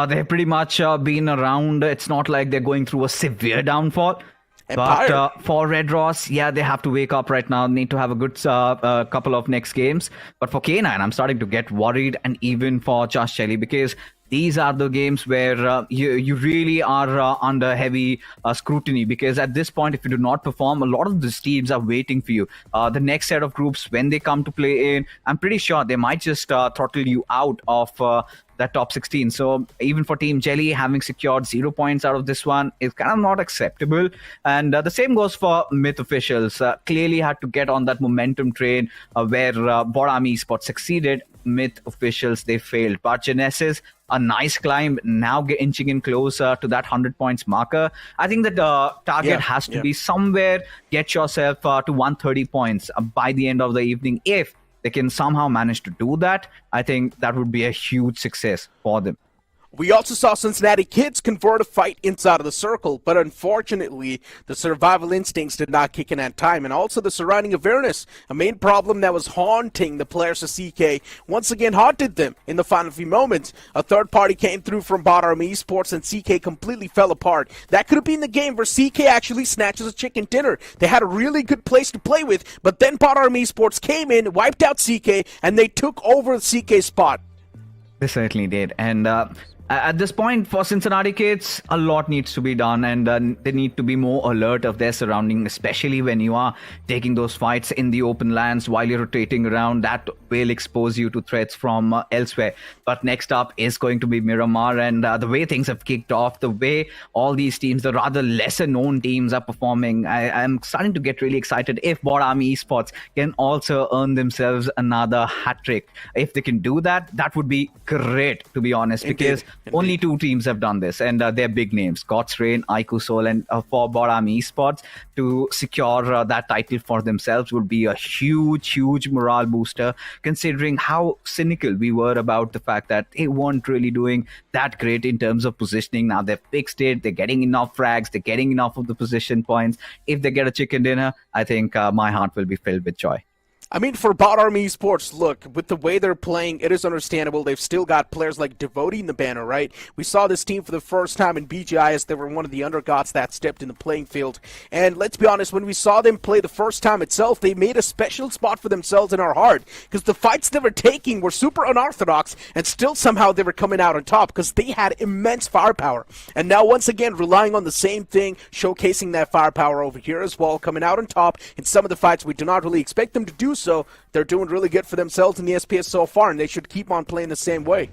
they've pretty much been around. It's not like they're going through a severe downfall. Empire. But for Red Ross, yeah, they have to wake up right now. Need to have a good couple of next games. But for K9, I'm starting to get worried, and even for Josh Shelley, because these are the games where you really are under heavy scrutiny, because at this point, if you do not perform, a lot of these teams are waiting for you. The next set of groups, when they come to play in, I'm pretty sure they might just throttle you out of that top 16. So even for Team Jelly, having secured 0 points out of this one is kind of not acceptable. And the same goes for Myth Officials. Clearly had to get on that momentum train where Bottom Esports succeeded. Myth Officials, they failed. But Genesis, a nice climb, now inching in closer to that 100 points marker. I think that the target has to be somewhere, get yourself to 130 points by the end of the evening. If they can somehow manage to do that, I think that would be a huge success for them. We also saw Cincinnati Kids convert a fight inside of the circle, but unfortunately, the survival instincts did not kick in at time, and also the surrounding awareness, a main problem that was haunting the players of CK, once again haunted them in the final few moments. A third party came through from Bottom Esports, and CK completely fell apart. That could have been the game where CK actually snatches a chicken dinner. They had a really good place to play with, but then Bottom Esports came in, wiped out CK, and they took over the CK spot. They certainly did. And At this point, for Cincinnati kids, a lot needs to be done, and they need to be more alert of their surrounding, especially when you are taking those fights in the open lands while you're rotating around. That will expose you to threats from elsewhere. But next up is going to be Miramar, and the way things have kicked off, the way all these teams, the rather lesser known teams, are performing, I'm starting to get really excited. If Bot Army Esports can also earn themselves another hat trick, if they can do that, that would be great, to be honest, because only 2 teams have done this, and they're big names, God's Reign, IQ Soul, and for Bot Army Esports to secure that title for themselves would be a huge morale booster, considering how cynical we were about the fact that they weren't really doing that great in terms of positioning. Now they've fixed it, they're getting enough frags, they're getting enough of the position points. If they get a chicken dinner, I think my heart will be filled with joy. I mean, for Bot Army Esports, look, with the way they're playing, it is understandable. They've still got players like Devotee in the banner, right? We saw this team for the first time in BGI as they were one of the undergods that stepped in the playing field. And let's be honest, when we saw them play the first time itself, they made a special spot for themselves in our heart, because the fights they were taking were super unorthodox, and still somehow they were coming out on top because they had immense firepower. And now, once again, relying on the same thing, showcasing that firepower over here as well, coming out on top in some of the fights we do not really expect them to do so. They're doing really good for themselves in the SPS so far, and they should keep on playing the same way.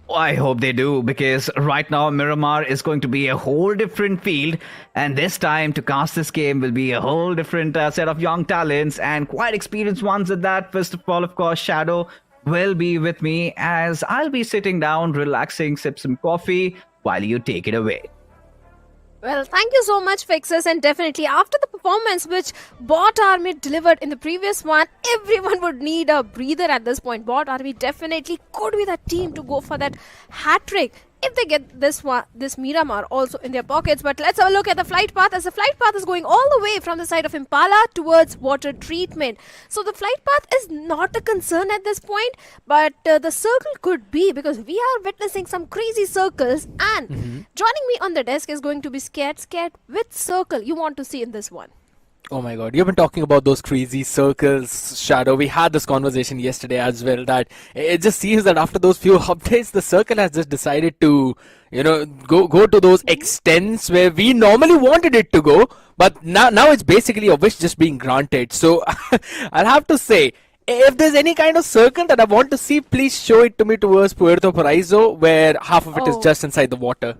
I hope they do, because right now Miramar is going to be a whole different field, and this time to cast this game will be a whole different set of young talents and quite experienced ones at that. First of all, of course, Shadow will be with me as I'll be sitting down, relaxing, sip some coffee while you take it away. Well, thank you so much, Fixers, and definitely after the performance which Bot Army delivered in the previous one, everyone would need a breather at this point. Bot Army definitely could be the team to go for that hat-trick if they get this Miramar also in their pockets. But let's have a look at the flight path, as the flight path is going all the way from the side of Impala towards water treatment. So the flight path is not a concern at this point, but the circle could be, because we are witnessing some crazy circles, and joining me on the desk is going to be Scared. Which circle you want to see in this one? Oh my god, you've been talking about those crazy circles, Shadow. We had this conversation yesterday as well, that it just seems that after those few updates, the circle has just decided to, go to those extents where we normally wanted it to go, but now it's basically a wish just being granted. So I'll have to say, if there's any kind of circle that I want to see, please show it to me towards Puerto Paraíso, where half of it is just inside the water.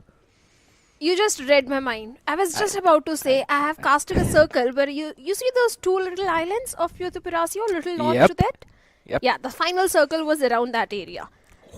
You just read my mind. I was just about to say, I have casted a circle where you see those 2 little islands of Puerto Paraíso, little north to that? Yep. Yeah, the final circle was around that area.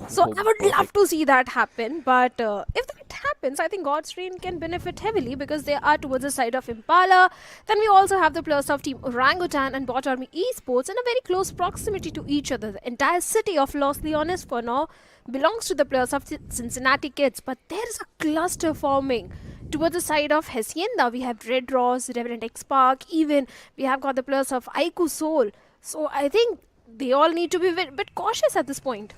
So I would love to see that happen, but if that happens, I think God's Reign can benefit heavily because they are towards the side of Impala. Then we also have the players of Team Orangutan and Bot Army Esports in a very close proximity to each other. The entire city of Los Leones for now belongs to the players of Cincinnati Kids, but there is a cluster forming towards the side of Hacienda. We have Red Ross, Reverend X Park, even we have got the players of IQ Soul. So I think they all need to be a bit cautious at this point.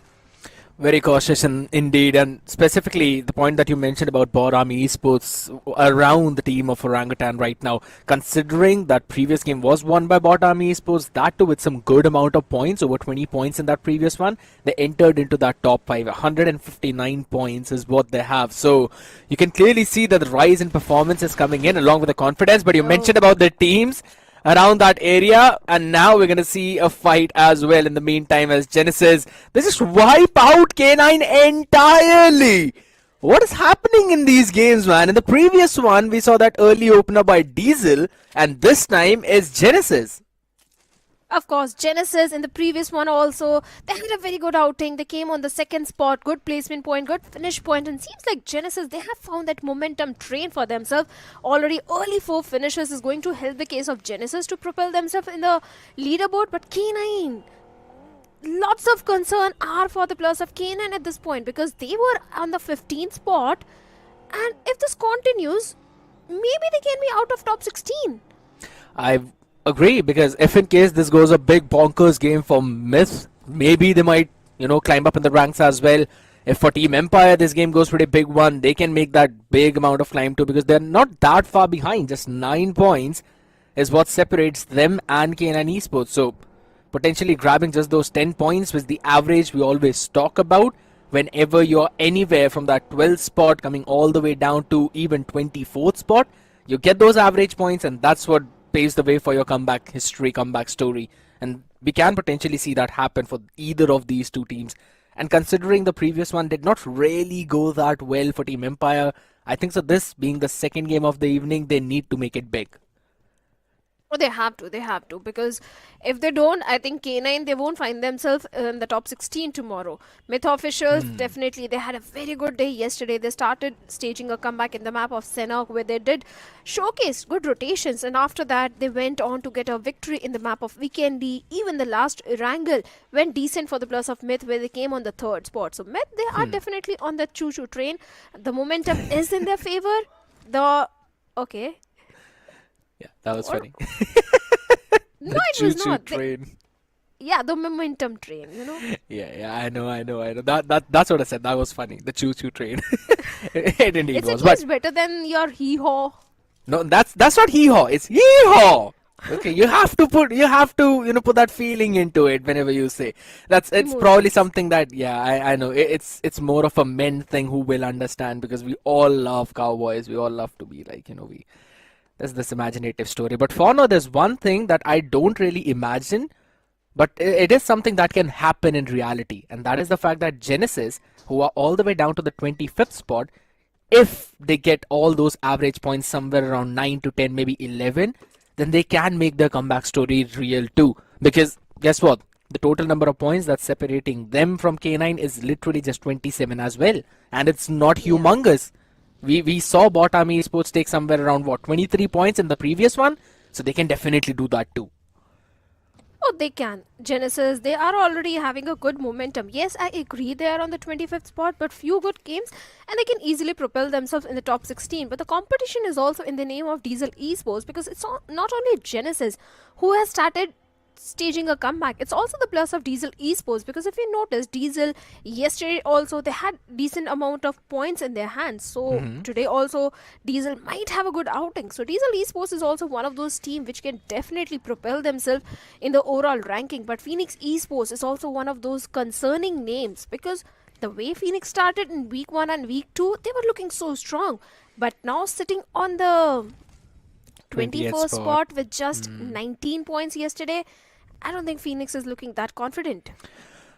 Very cautious indeed, and specifically the point that you mentioned about Bot Army Esports around the team of Orangutan right now, considering that previous game was won by Bot Army Esports, that too with some good amount of points, over 20 points in that previous one, they entered into that top 5. 159 points is what they have. So you can clearly see that the rise in performance is coming in along with the confidence, but you mentioned about the teams around that area, and now we're going to see a fight as well in the meantime as Genesis, they just wipe out K9 entirely. What is happening in these games, man? In the previous one, we saw that early opener by Diesel, and this time is Genesis. Of course, Genesis in the previous one also, they had a very good outing. They came on the 2nd spot, good placement point, good finish point, and seems like Genesis, they have found that momentum train for themselves. Already early 4 finishes is going to help the case of Genesis to propel themselves in the leaderboard, but K9, lots of concern are for the players of K9 at this point, because they were on the 15th spot, and if this continues, maybe they can be out of top 16. I agree, because if in case this goes a big bonkers game for Myth, maybe they might, climb up in the ranks as well. If for Team Empire this game goes pretty big one, they can make that big amount of climb too, because they're not that far behind. Just 9 points is what separates them and K9 Esports. So potentially grabbing just those 10 points was the average we always talk about. whenever you're anywhere from that 12th spot coming all the way down to even 24th spot, you get those average points, and that's what paves the way for your comeback history, comeback story. And we can potentially see that happen for either of these two teams. And considering the previous one did not really go that well for Team Empire, I think so this being the second game of the evening, they need to make it big. Oh, they have to, because if they don't, I think K9, they won't find themselves in the top 16 tomorrow. Myth officials, definitely, they had a very good day yesterday. They started staging a comeback in the map of Sanhok, where they did showcase good rotations, and after that, they went on to get a victory in the map of Vikendi. Even the last Erangel went decent for the plus of Myth, where they came on the 3rd spot. So Myth, they are definitely on the choo-choo train. The momentum is in their favor. Okay. Yeah, that was funny. No, it was not. Train. Yeah, the momentum train, you know. Yeah, I know. That's what I said. That was funny. The choo-choo train. It indeed It's was. at least better than your hee-haw. No, that's not hee-haw. It's hee-haw. Okay, you have to put that feeling into it whenever you say. It's probably something that I know. It's more of a men thing who will understand, because we all love cowboys. We all love to be like, there's this imaginative story. But for now, there's one thing that I don't really imagine, but it is something that can happen in reality. And that is the fact that Genesis, who are all the way down to the 25th spot, if they get all those average points somewhere around 9 to 10, maybe 11, then they can make their comeback story real too. Because guess what? The total number of points that's separating them from K9 is literally just 27 as well. And it's not humongous. We saw Bot Army Esports take somewhere around 23 points in the previous one, so they can definitely do that too. Oh, they can. Genesis, they are already having a good momentum. Yes, I agree they are on the 25th spot, but few good games and they can easily propel themselves in the top 16. But the competition is also in the name of Diesel Esports, because it's not only Genesis who has started staging a comeback. It's also the plus of Diesel Esports, because if you notice, Diesel yesterday also they had decent amount of points in their hands. So today also Diesel might have a good outing. So Diesel Esports is also one of those teams which can definitely propel themselves in the overall ranking. But Phoenix Esports is also one of those concerning names, because the way Phoenix started in week 1 and week 2, they were looking so strong. But now sitting on the 24th spot with just 19 points yesterday, I don't think Phoenix is looking that confident.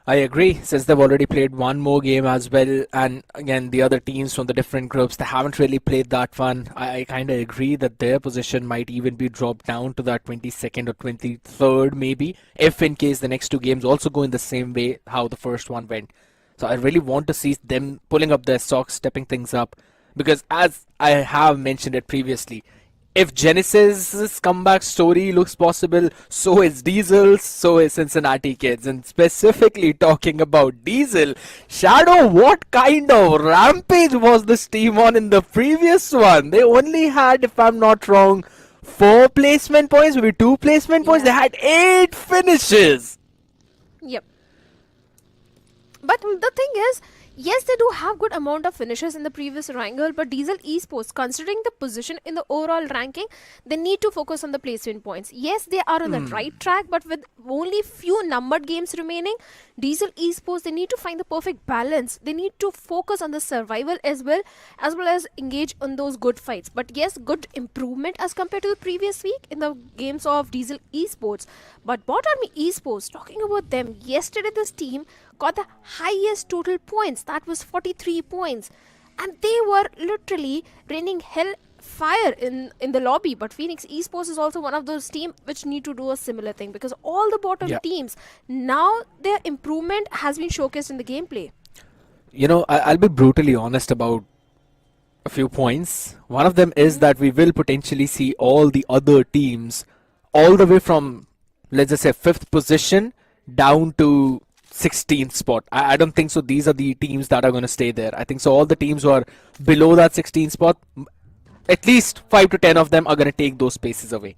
I agree, since they've already played one more game as well, and again the other teams from the different groups, they haven't really played that fun. I kind of agree that their position might even be dropped down to that 22nd or 23rd maybe, if in case the next two games also go in the same way how the first one went. So I really want to see them pulling up their socks, stepping things up, because as I have mentioned it previously, if Genesis's comeback story looks possible, so is Diesel's, so is Cincinnati Kids. And specifically talking about Diesel, Shadow, what kind of rampage was this team on in the previous one? They only had, if I'm not wrong, 4 placement points, maybe 2 placement points. They had 8 finishes. Yep. But the thing is, yes, they do have good amount of finishes in the previous Erangel, but Diesel Esports, considering the position in the overall ranking, they need to focus on the placement points. Yes, they are on the right track, but with only few numbered games remaining, Diesel Esports, they need to find the perfect balance. They need to focus on the survival as well as engage on those good fights. But yes, good improvement as compared to the previous week in the games of Diesel Esports. But Bot Army Esports, talking about them, yesterday this team got the highest total points. That was 43 points. And they were literally raining hellfire in the lobby. But Phoenix Esports is also one of those teams which need to do a similar thing, because all the bottom teams, now their improvement has been showcased in the gameplay. I'll be brutally honest about a few points. One of them is that we will potentially see all the other teams all the way from, let's just say, 5th position down to 16th spot. I don't think so these are the teams that are going to stay there. I think so all the teams who are below that 16th spot, at least 5 to 10 of them are going to take those spaces away.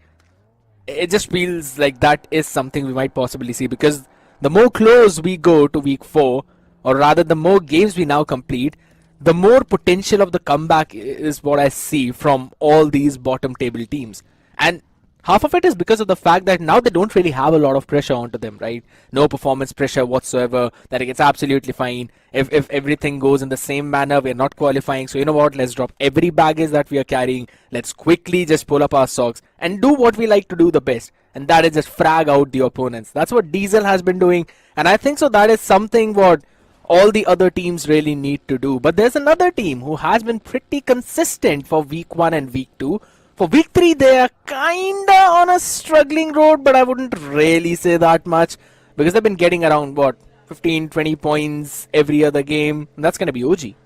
It just feels like that is something we might possibly see, because the more close we go to week 4, or rather the more games we now complete, the more potential of the comeback is what I see from all these bottom table teams. And Half of it is because of the fact that now they don't really have a lot of pressure onto them, right? No performance pressure whatsoever, that it's absolutely fine. If everything goes in the same manner, we're not qualifying, so you know what, let's drop every baggage that we are carrying, let's quickly just pull up our socks and do what we like to do the best, and that is just frag out the opponents. That's what Diesel has been doing, and I think so that is something what all the other teams really need to do. But there's another team who has been pretty consistent for week 1 and week 2. For week 3, they are kinda on a struggling road, but I wouldn't really say that much because they've been getting around, 15-20 points every other game. And that's going to be OG.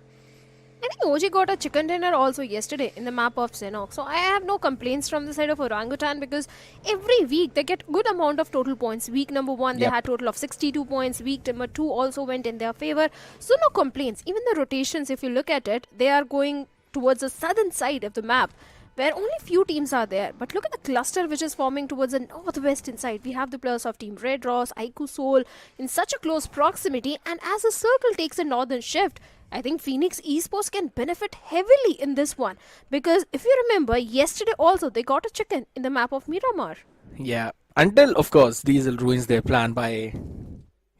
I think OG got a chicken dinner also yesterday in the map of Sanhok. So I have no complaints from the side of Orangutan because every week they get good amount of total points. Week number 1, they had total of 62 points. Week number 2 also went in their favor. So no complaints. Even the rotations, if you look at it, they are going towards the southern side of the map, where only few teams are there. But look at the cluster which is forming towards the northwest inside. We have the players of Team Red Ross, Aiku Soul in such a close proximity, and as the circle takes a northern shift, I think Phoenix Esports can benefit heavily in this one. Because if you remember, yesterday also they got a chicken in the map of Miramar. Yeah, until of course Diesel ruins their plan by,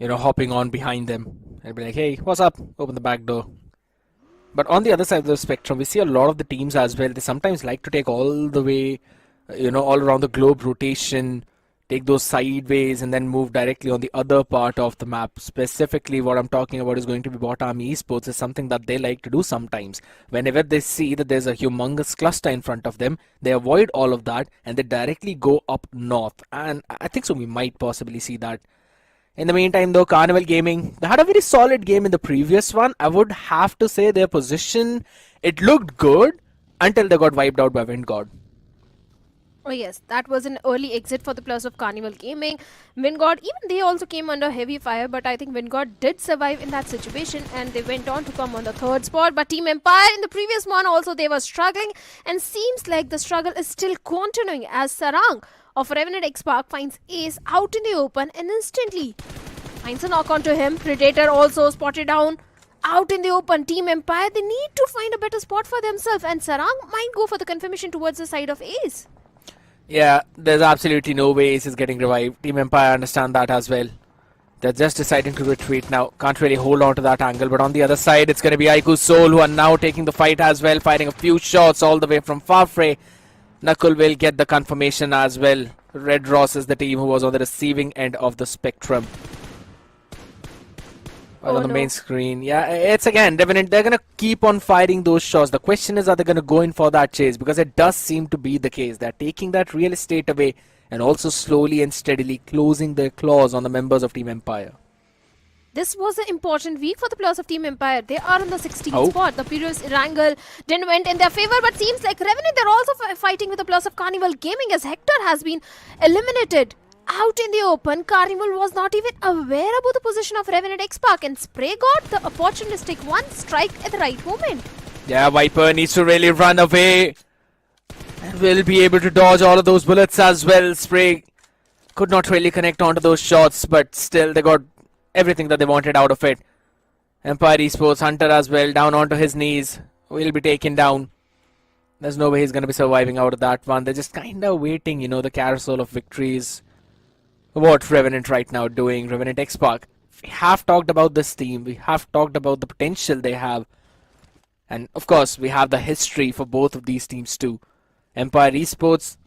hopping on behind them and be like, hey, what's up? Open the back door. But on the other side of the spectrum, we see a lot of the teams as well. They sometimes like to take all the way, all around the globe rotation, take those sideways and then move directly on the other part of the map. Specifically, what I'm talking about is going to be Bot Army Esports. Is something that they like to do sometimes. Whenever they see that there's a humongous cluster in front of them, they avoid all of that and they directly go up north. And I think so we might possibly see that. In the meantime, though, Carnival Gaming, they had a very solid game in the previous one. I would have to say their position, it looked good until they got wiped out by Vingod. Oh yes, that was an early exit for the players of Carnival Gaming. Vingod, even they also came under heavy fire, but I think Vingod did survive in that situation and they went on to come on the 3rd spot. But Team Empire in the previous one also they were struggling, and seems like the struggle is still continuing as Sarang of Revenant X-Park finds Ace out in the open and instantly finds a knock onto him. Predator also spotted down out in the open. Team Empire, they need to find a better spot for themselves, and Sarang might go for the confirmation towards the side of Ace. Yeah, there's absolutely no way Ace is getting revived. Team Empire understand that as well. They're just deciding to retreat now. Can't really hold on to that angle. But on the other side, it's going to be Aiku Soul who are now taking the fight as well, firing a few shots all the way from Farfrey. Knuckle will get the confirmation as well. Red Ross is the team who was on the receiving end of the spectrum. Well, on the main screen, yeah, it's again, they're going to keep on firing those shots. The question is, are they going to go in for that chase? Because it does seem to be the case. They're taking that real estate away and also slowly and steadily closing their claws on the members of Team Empire. This was an important week for the players of Team Empire. They are on the 16th spot. The previous Erangel didn't went in their favor, but seems like Revenant, they're also fighting with the players of Carnival Gaming as Hector has been eliminated. Out in the open, Carnival was not even aware about the position of Revenant X-Park, and Spray got the opportunistic one strike at the right moment. Yeah, Viper needs to really run away. And will be able to dodge all of those bullets as well. Spray could not really connect onto those shots, but still they got everything that they wanted out of it. Empire Esports, Hunter as well, down onto his knees. Will be taken down. There's no way he's going to be surviving out of that one. They're just kind of waiting, the carousel of victories. What Revenant right now doing, Revenant X-Park. We have talked about this team. We have talked about the potential they have. And of course, we have the history for both of these teams too. Empire Esports,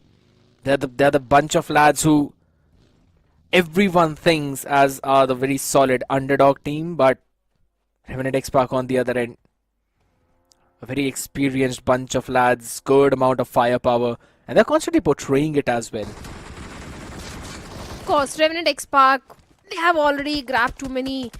they're the bunch of lads who everyone thinks as are the very solid underdog team, but Revenant X-Park on the other end, a very experienced bunch of lads, good amount of firepower, and they're constantly portraying it as well. Of course, Revenant X-Park, they have already grabbed too many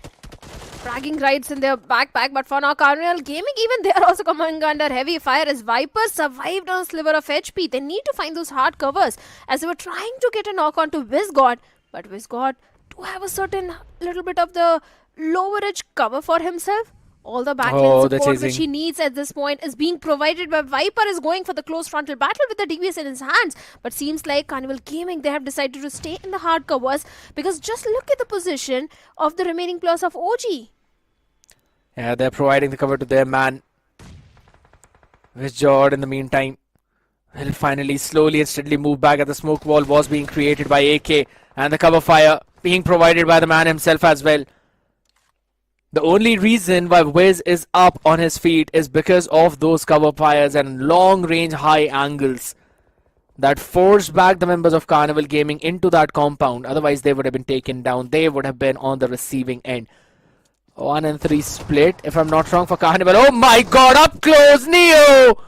bragging rights in their backpack, but for now, Carnival Gaming, even they are also coming under heavy fire as Viper survived on a sliver of HP. They need to find those hard covers as they were trying to get a knock onto Vizgod, but Vizgod do have a certain little bit of the lowerage cover for himself. All the backlane support which he needs at this point is being provided by Viper. Is going for the close frontal battle with the DBS in his hands. But seems like Carnival Gaming, they have decided to stay in the hard covers because just look at the position of the remaining players of OG. Yeah, they're providing the cover to their man. Vizgod in the meantime He'll finally slowly and steadily move back as the smoke wall was being created by AK and the cover fire being provided by the man himself as well. The only reason why Wiz is up on his feet is because of those cover fires and long range high angles that forced back the members of Carnival Gaming into that compound. Otherwise they would have been taken down. They would have been on the receiving end. 1 and 3 split, if I'm not wrong, for Carnival. Oh my god, up close, Neo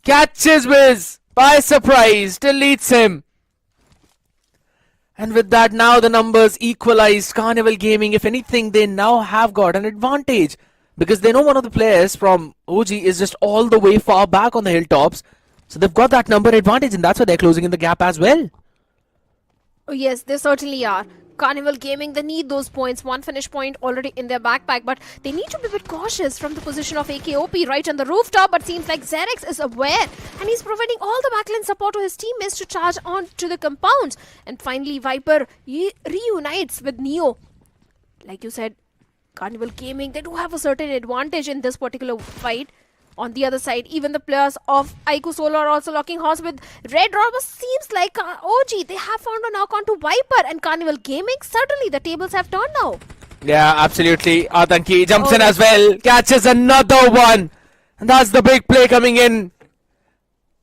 catches Wiz by surprise, deletes him. And with that, now the numbers equalized. Carnival Gaming, if anything, they now have got an advantage because they know one of the players from OG is just all the way far back on the hilltops. So they've got that number advantage, and that's why they're closing in the gap as well. Oh, yes, they certainly are. Carnival Gaming, they need those points. 1 finish point already in their backpack, but they need to be a bit cautious from the position of AKOP right on the rooftop. But seems like Xerx is aware and he's providing all the backline support to his teammates to charge on to the compounds. And finally, Viper reunites with Neo. Like you said, Carnival Gaming, they do have a certain advantage in this particular fight. On the other side, even the players of IQ Solo are also locking horns with Red Robber. Seems like OG, they have found a knock onto Viper and Carnival Gaming. Certainly, the tables have turned now. Yeah, absolutely. Atanki jumps in as well, catches another one. And that's the big play coming in.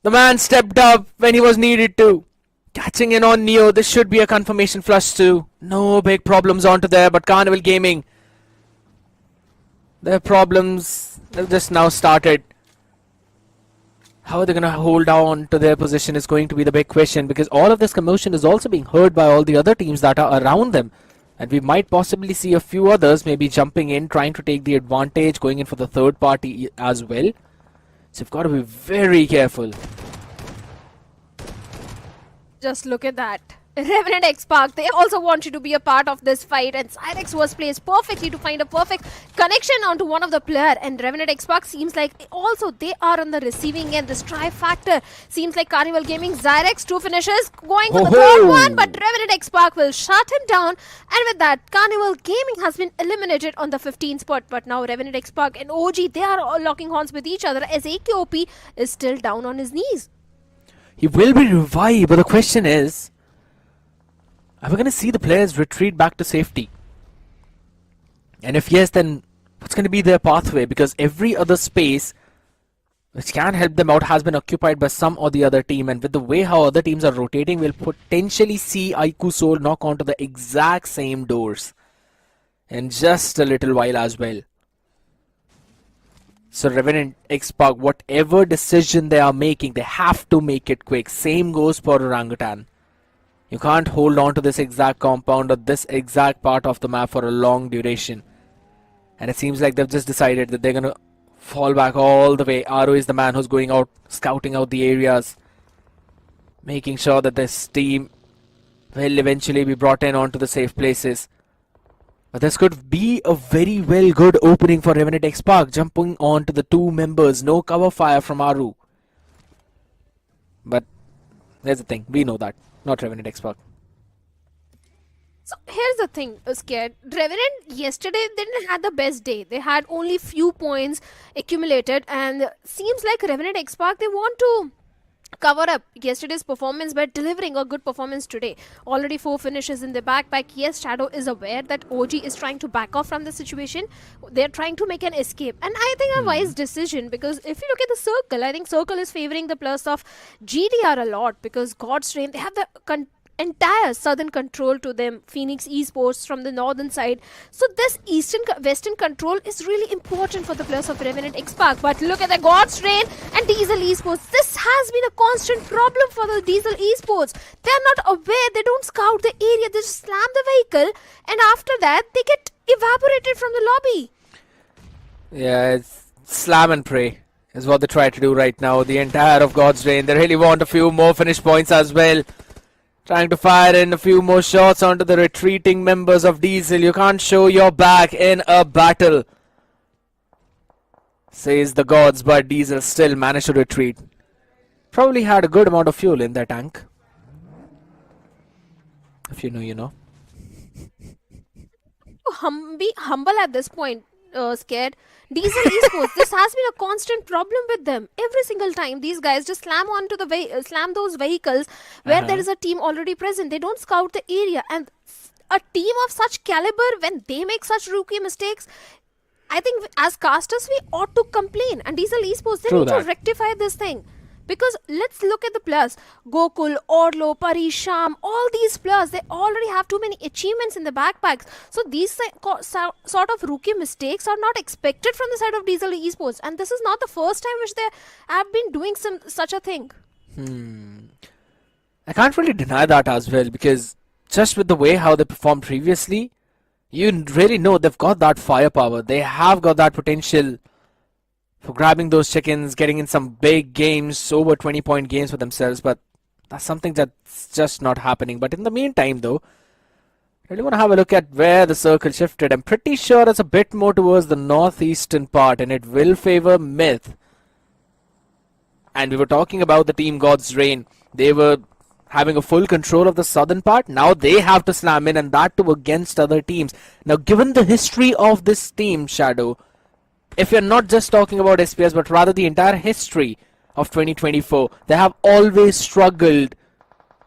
The man stepped up when he was needed to. Catching in on Neo. This should be a confirmation flush too. No big problems onto there, but Carnival Gaming, their problems have just now started. How are they going to hold on to their position is going to be the big question, because all of this commotion is also being heard by all the other teams that are around them. And we might possibly see a few others maybe jumping in, trying to take the advantage, going in for the third party as well. So you've got to be very careful. Just look at that. Revenant X-Park, they also want you to be a part of this fight, and Cyrex was placed perfectly to find a perfect connection onto one of the player, and Revenant X-Park seems like also they are on the receiving end. This trifactor seems like Carnival Gaming, Cyrex, 2 finishes, going for the third one, but Revenant X-Park will shut him down, and with that, Carnival Gaming has been eliminated on the 15th spot. But now Revenant X-Park and OG, they are all locking horns with each other as AKOP is still down on his knees. He will be revived, but the question is, are we going to see the players retreat back to safety? And if yes, then what's going to be their pathway? Because every other space which can help them out has been occupied by some or the other team. And with the way how other teams are rotating, we'll potentially see IQ Soul knock onto the exact same doors in just a little while as well. So Revenant X-Park, whatever decision they are making, they have to make it quick. Same goes for Orangutan. You can't hold on to this exact compound or this exact part of the map for a long duration. And it seems like they've just decided that they're going to fall back all the way. Aro is the man who's going out, scouting out the areas, making sure that this team will eventually be brought in onto the safe places. But this could be a very well good opening for Revenant X-Park, jumping onto the 2 members. No cover fire from Aru. But here's the thing, we know that. Not Revenant X-Park. So here's the thing, Scared. Revenant yesterday didn't have the best day. They had only few points accumulated, and seems like Revenant X-Park, they want to cover up yesterday's performance by delivering a good performance today. Already 4 finishes in the backpack. Yes, Shadow is aware that OG is trying to back off from the situation. They're trying to make an escape, and I think a wise decision, because if you look at the circle, I think circle is favoring the plus of GDR a lot, because God's Reign, they have the entire southern control to them. Phoenix Esports from the northern side, so this western control is really important for the players of Revenant X-Park. But look at the God's Reign and Diesel Esports. This has been a constant problem for the Diesel Esports. They're not aware, they don't scout the area, they just slam the vehicle, and after that they get evaporated from the lobby. Yeah, it's slam and pray is what they try to do right now. The entire of God's Reign, they really want a few more finish points as well. Trying to fire in a few more shots onto the retreating members of Diesel. You can't show your back in a battle, says the gods, but Diesel still managed to retreat. Probably had a good amount of fuel in their tank. If you know, you know. Be humble at this point. scared. Diesel Esports, this has been a constant problem with them. Every single time, these guys just slam onto the slam those vehicles where there is a team already present. They don't scout the area, and a team of such caliber, when they make such rookie mistakes, I think as casters we ought to complain. And Diesel Esports, they need to rectify this thing. Because let's look at the players. Gokul, Orlo, Pari, Sham, all these players, they already have too many achievements in the backpacks. So these sort of rookie mistakes are not expected from the side of Diesel Esports. And this is not the first time which they have been doing such a thing. I can't really deny that as well, because just with the way how they performed previously, you really know they've got that firepower. They have got that potential for grabbing those chickens, getting in some big games, over 20-point games for themselves, but that's something that's just not happening. But in the meantime, though, I really want to have a look at where the circle shifted. I'm pretty sure it's a bit more towards the northeastern part, and it will favor Myth. And we were talking about the team God's Reign. They were having a full control of the southern part. Now they have to slam in, and that too against other teams. Now, given the history of this team, Shadow, if you're not just talking about SPS, but rather the entire history of 2024, they have always struggled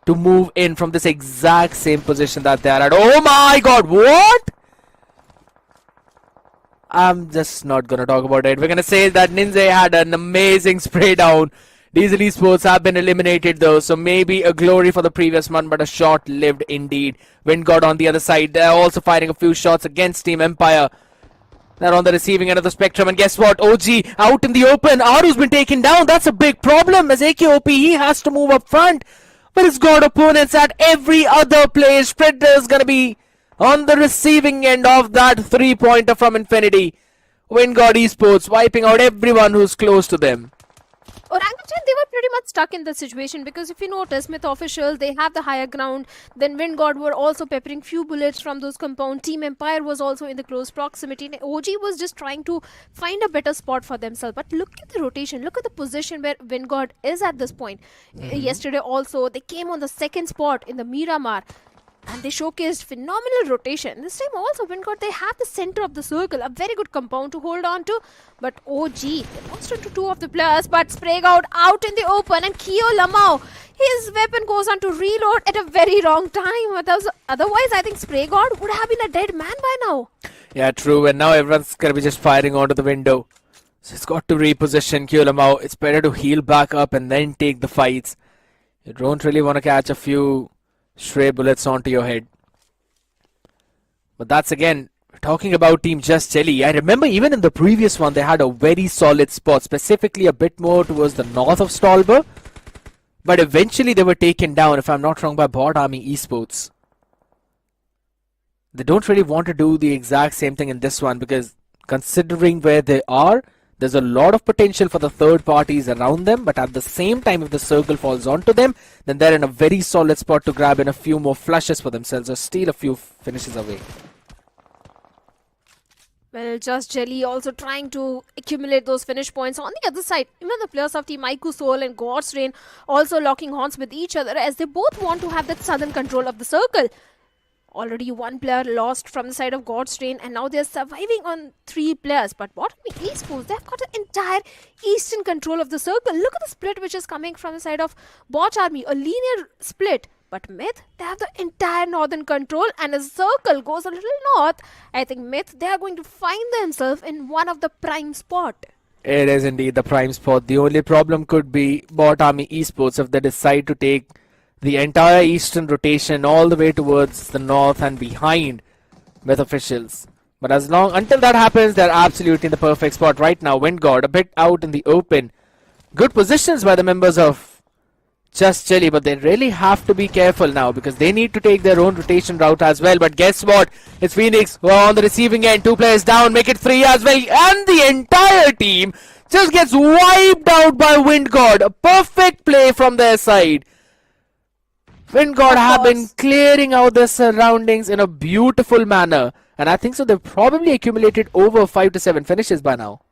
to move in from this exact same position that they are at. Oh my god, what? I'm just not going to talk about it. We're going to say that Ninja had an amazing spray down. Diesel Esports have been eliminated though, so maybe a glory for the previous one, but a short-lived indeed. Wingod on the other side, they're also firing a few shots against Team Empire. They're on the receiving end of the spectrum, and guess what? OG out in the open. Aru's been taken down. That's a big problem, as AKOP, he has to move up front. But he's got opponents at every other place. Spreader's gonna be on the receiving end of that three-pointer from Infinity. Wingod Esports wiping out everyone who's close to them. Orangutan, they were pretty much stuck in this situation, because if you notice, Myth officials, they have the higher ground. Then Wingod were also peppering few bullets from those compound. Team Empire was also in the close proximity. And OG was just trying to find a better spot for themselves. But look at the rotation. Look at the position where Wingod is at this point. Yesterday also, they came on the second spot in the Miramar. And they showcased phenomenal rotation. This time also, Wingod, they have the center of the circle, a very good compound to hold on to. But OG, they lost into two of the players, but sprayed out in the open. And Kyo Lamau, his weapon goes on to reload at a very wrong time. Otherwise, I think Spray God would have been a dead man by now. Yeah, true. And now everyone's going to be just firing onto the window. So it's got to reposition Kyo Lamau. It's better to heal back up and then take the fights. You don't really want to catch a few stray bullets onto your head. But that's again, we're talking about Team Just Jelly. I remember even in the previous one, they had a very solid spot, specifically a bit more towards the north of Stolber. But eventually they were taken down, if I'm not wrong, by Bot Army Esports. They don't really want to do the exact same thing in this one, because considering where they are, there's a lot of potential for the third parties around them, but at the same time, if the circle falls onto them, then they're in a very solid spot to grab in a few more flushes for themselves or steal a few finishes away. Well, Just Jelly also trying to accumulate those finish points. On the other side, even the players of Team Aiku Soul and God's Reign also locking horns with each other, as they both want to have that southern control of the circle. Already one player lost from the side of God's Reign, and now they're surviving on 3 players. But what Army Esports, they've got an entire eastern control of the circle. Look at the split which is coming from the side of Bot Army, a linear split. But Myth, they have the entire northern control, and as the circle goes a little north, I think Myth, they are going to find themselves in one of the prime spot. It is indeed the prime spot. The only problem could be Bot Army Esports if they decide to take the entire eastern rotation all the way towards the north and behind Myth officials. But until that happens, they're absolutely in the perfect spot right now. Wingod a bit out in the open. Good positions by the members of Just Jelly, but they really have to be careful now, because they need to take their own rotation route as well. But guess what? It's Phoenix who are on the receiving end. 2 players down, make it 3 as well. And the entire team just gets wiped out by Wingod. A perfect play from their side. Wingod have been clearing out their surroundings in a beautiful manner. And I think so they've probably accumulated over 5 to 7 finishes by now.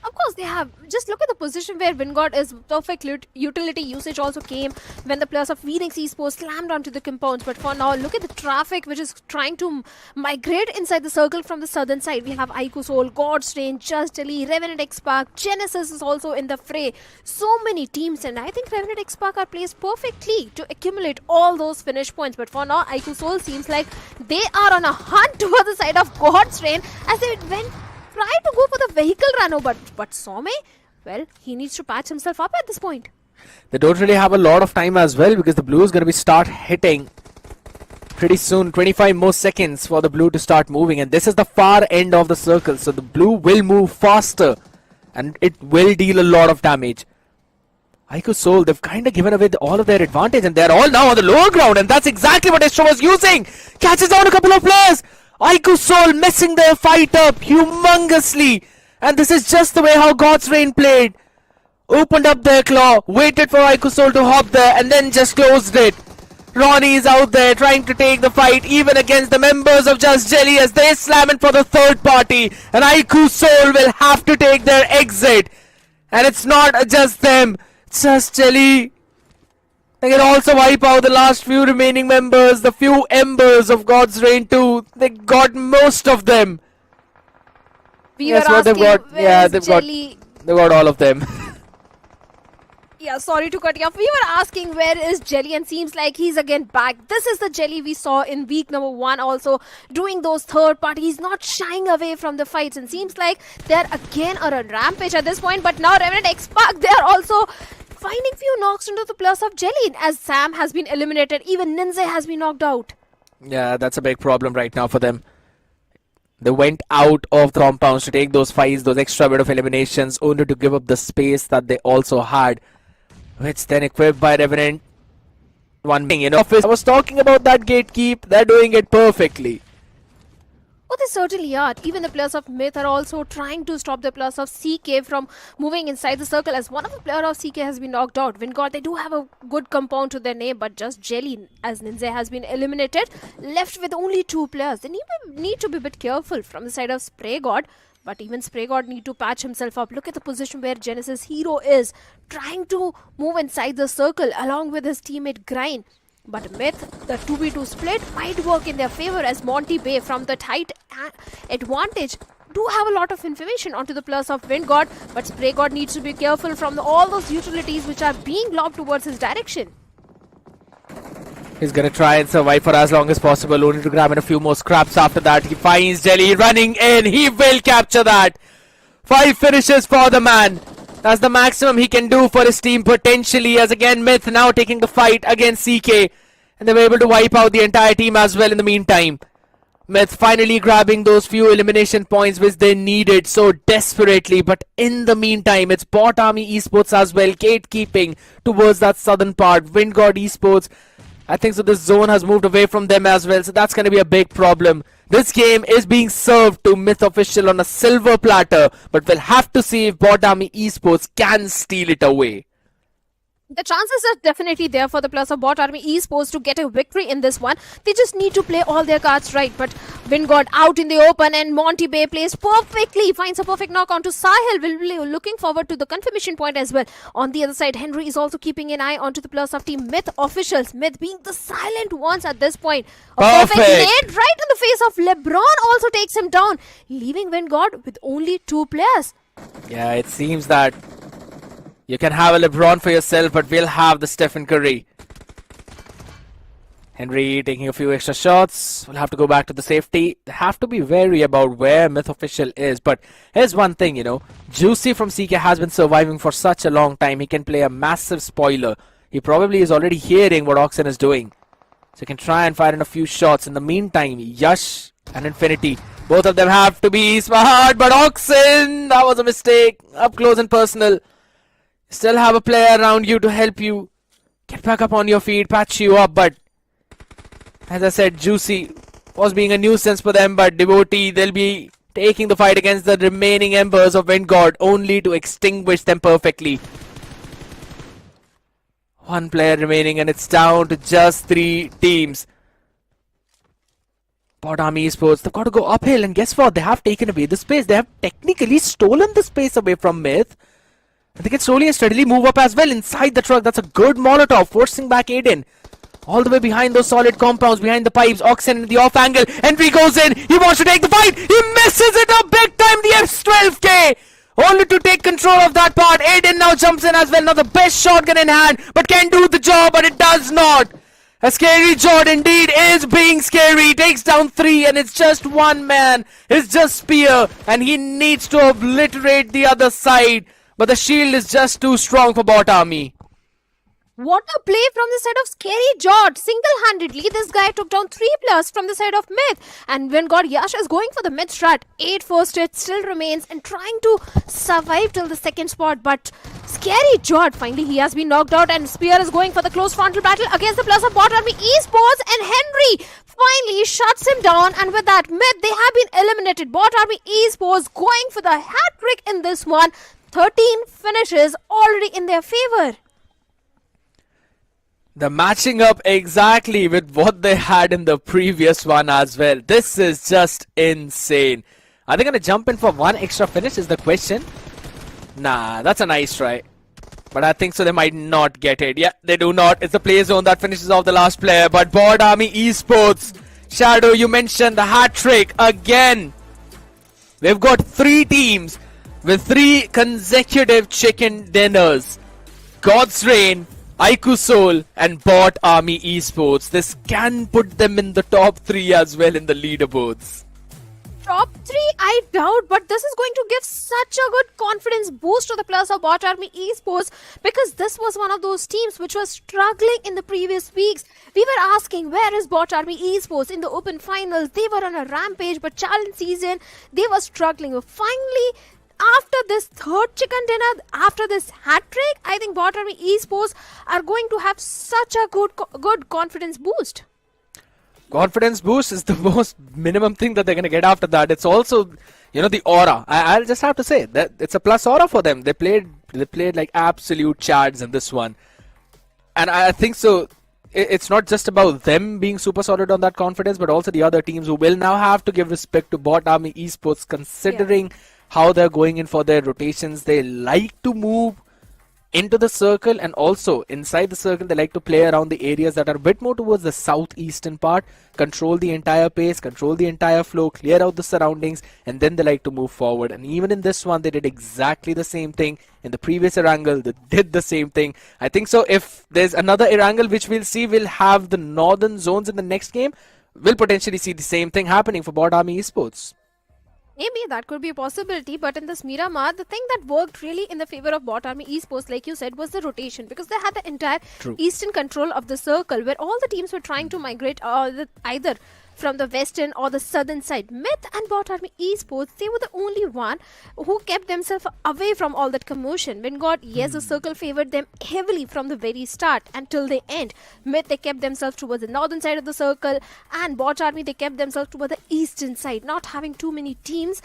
A of course, they have. Just look at the position where Vingod is. Perfect utility usage also came when the players of Phoenix Esports slammed onto the compounds. But for now, look at the traffic which is trying to migrate inside the circle from the southern side. We have Iku Soul, God's Reign, Just Delhi, Revenant X-Park, Genesis is also in the fray. So many teams, and I think Revenant X-Park are placed perfectly to accumulate all those finish points. But for now, Iku Soul seems like they are on a hunt towards the side of God's Reign as they try to go for the vehicle run. But Some, well, he needs to patch himself up at this point. They don't really have a lot of time as well because the blue is going to start hitting pretty soon. 25 more seconds for the blue to start moving, and this is the far end of the circle, so the blue will move faster and it will deal a lot of damage. Iku Soul, they've kind of given away all of their advantage and they're all now on the lower ground, and that's exactly what Astro was using. Catches down a couple of players. Iku Soul messing their fight up humongously, and this is just the way how God's Reign played. Opened up their claw, waited for Iku Soul to hop there, and then just closed it. Ronnie is out there trying to take the fight even against the members of Just Jelly as they slam in for the third party, and Iku Soul will have to take their exit. And it's not just them, Just Jelly. They can also wipe out the last few remaining members, the few embers of God's Reign too. They got most of them. Yes, what they've got. Yeah, they've got all of them. Yeah, sorry to cut you off. We were asking where is Jelly, and seems like he's again back. This is the Jelly we saw in week number 1 also, doing those third parties, not shying away from the fights, and seems like they're again on a rampage at this point. But now Revenant X-Park, they're also finding few knocks into the players of Jelly, as Sam has been eliminated, even Ninja has been knocked out. Yeah, that's a big problem right now for them. They went out of the compounds to take those fights, those extra bit of eliminations, only to give up the space that they also had, which then equipped by Revenant. One thing in office, I was talking about that gatekeep, they're doing it perfectly. Oh, they certainly are. Even the players of Myth are also trying to stop the players of CK from moving inside the circle, as one of the players of CK has been knocked out. Vingod, they do have a good compound to their name, but Just Jelly, as Ninja has been eliminated, left with only 2 players. They need to be a bit careful from the side of Spray God. But even Spray God need to patch himself up. Look at the position where Genesis Hero is trying to move inside the circle along with his teammate Grind. But Myth, the 2v2 split might work in their favor, as Monty Bay from the tight advantage do have a lot of information onto the players of Wind God. But Spray God needs to be careful from all those utilities which are being lobbed towards his direction. He's gonna try and survive for as long as possible, only to grab in a few more scraps after that. He finds Jelly running in. He will capture that. 5 finishes for the man. That's the maximum he can do for his team potentially, as again Myth now taking the fight against CK. And they were able to wipe out the entire team as well in the meantime. Myth finally grabbing those few elimination points which they needed so desperately. But in the meantime, it's Bot Army Esports as well, gatekeeping towards that southern part. Wind God Esports, I think so this zone has moved away from them as well, so that's going to be a big problem. This game is being served to Myth Official on a silver platter, but we'll have to see if Bot Army Esports can steal it away. The chances are definitely there for the players of Bot Army Esports to get a victory in this one. They just need to play all their cards right. But Vingod out in the open, and Monty Bay plays perfectly. Finds a perfect knock onto Sahil. Will be looking forward to the confirmation point as well. On the other side, Henry is also keeping an eye onto the players of Team Myth Officials. Myth being the silent ones at this point. A perfect nade right in the face of LeBron also takes him down, leaving Vingod with only 2 players. Yeah, it seems that you can have a LeBron for yourself, but we'll have the Stephen Curry. Henry taking a few extra shots. We'll have to go back to the safety. They have to be wary about where Myth Official is. But here's one thing, Juicy from CK has been surviving for such a long time. He can play a massive spoiler. He probably is already hearing what Oxen is doing, so he can try and fire in a few shots. In the meantime, Yash and Infinity, both of them have to be smart. But Oxen, that was a mistake. Up close and personal. Still have a player around you to help you get back up on your feet, patch you up. But as I said, Juicy was being a nuisance for them. But Devotee, they'll be taking the fight against the remaining embers of Wind God, only to extinguish them perfectly. 1 player remaining, and it's down to just 3 teams. Bot Army Esports, they've got to go uphill, and guess what? They have taken away the space. They have technically stolen the space away from Myth. And they can slowly and steadily move up as well inside the truck. That's a good Molotov, forcing back Aiden. All the way behind those solid compounds, behind the pipes. Oxen in the off angle. Entry goes in. He wants to take the fight. He misses it up big time. The F12K. Only to take control of that part. Aiden now jumps in as well. Not the best shotgun in hand, but can do the job, but it does not. A scary Jord indeed is being scary. Takes down 3 and it's just one man. It's just Spear and he needs to obliterate the other side. But the shield is just too strong for Bot Army. What a play from the side of Scary Jord. Single-handedly, this guy took down 3 players from the side of Myth. And when God Yash is going for the mid strat, 8 first hit still remains and trying to survive till the second spot. But Scary Jord, finally he has been knocked out and Spear is going for the close frontal battle against the players of Bot Army Esports. And Henry finally shuts him down. And with that, Myth, they have been eliminated. Bot Army Esports going for the hat-trick in this one. 13 finishes already in their favor. They're matching up exactly with what they had in the previous one as well. This is just insane. Are they going to jump in for one extra finish is the question. Nah, that's a nice try. But I think so they might not get it. Yeah, they do not. It's the play zone that finishes off the last player. But Bot Army Esports, Shadow, you mentioned the hat trick again. We've got 3 teams with 3 consecutive chicken dinners. God's Reign, Aiku Soul and Bot Army Esports. This can put them in the top 3 as well in the leaderboards. Top 3, I doubt, but this is going to give such a good confidence boost to the players of Bot Army Esports because this was one of those teams which was struggling in the previous weeks. We were asking, where is Bot Army Esports in the open finals? They were on a rampage, but challenge season, they were struggling. But finally, after this third chicken dinner, after this hat-trick, I think Bot Army Esports are going to have such a good confidence boost. Confidence boost is the most minimum thing that they're going to get after that. It's also, the aura. I'll just have to say that it's a plus aura for them. They played like absolute chads in this one. And I think so. It's not just about them being super solid on that confidence, but also the other teams who will now have to give respect to Bot Army Esports considering how they're going in for their rotations. They like to move into the circle, and also inside the circle they like to play around the areas that are a bit more towards the southeastern part, control the entire pace, control the entire flow, clear out the surroundings, and then they like to move forward. And even in this one they did exactly the same thing. In the previous Erangel they did the same thing. I think so if there's another Erangel which we'll see, we'll have the northern zones in the next game, we'll potentially see the same thing happening for Bot Army Esports. Maybe that could be a possibility, but in this Miramar, the thing that worked really in the favor of Bot Army Esports, like you said, was the rotation, because they had the entire eastern control of the circle, where all the teams were trying to migrate either from the western or the southern side. Myth and Bot Army Esports, they were the only one who kept themselves away from all that commotion. When the circle favored them heavily from the very start until the end. Myth, they kept themselves towards the northern side of the circle, and Bot Army, they kept themselves towards the eastern side, not having too many teams.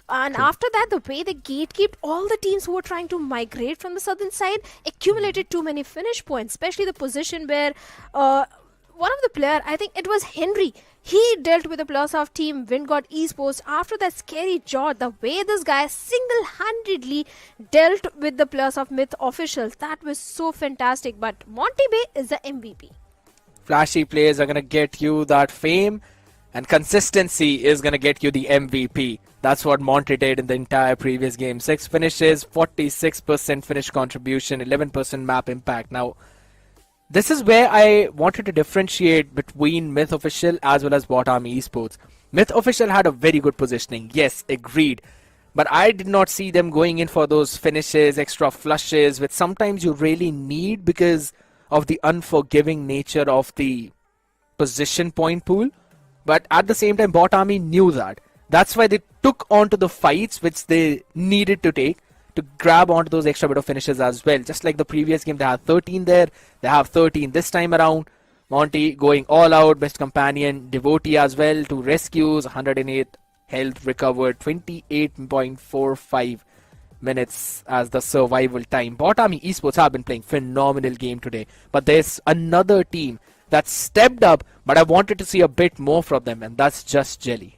And after that, the way they gatekept all the teams who were trying to migrate from the southern side accumulated too many finish points, especially the position where one of the player, I think it was Henry, he dealt with the players of team Wingod Esports after that scary Jord. The way this guy single-handedly dealt with the players of Myth officials, that was so fantastic. But Monty Bay is the MVP. Flashy plays are going to get you that fame, and consistency is going to get you the MVP. That's what Monty did in the entire previous game. 6 finishes, 46% finish contribution, 11% map impact. Now, this is where I wanted to differentiate between Myth Official as well as Bot Army Esports. Myth Official had a very good positioning, yes, agreed. But I did not see them going in for those finishes, extra flushes, which sometimes you really need because of the unforgiving nature of the position point pool. But at the same time, Bot Army knew that. That's why they took onto the fights which they needed to take to grab onto those extra bit of finishes as well. Just like the previous game, they had 13 there. They have 13 this time around. Monty going all out, best companion. Devotee as well, 2 rescues, 108 health recovered, 28.45 minutes as the survival time. Bot Army Esports have been playing phenomenal game today. But there's another team that stepped up, but I wanted to see a bit more from them, and that's Just Jelly.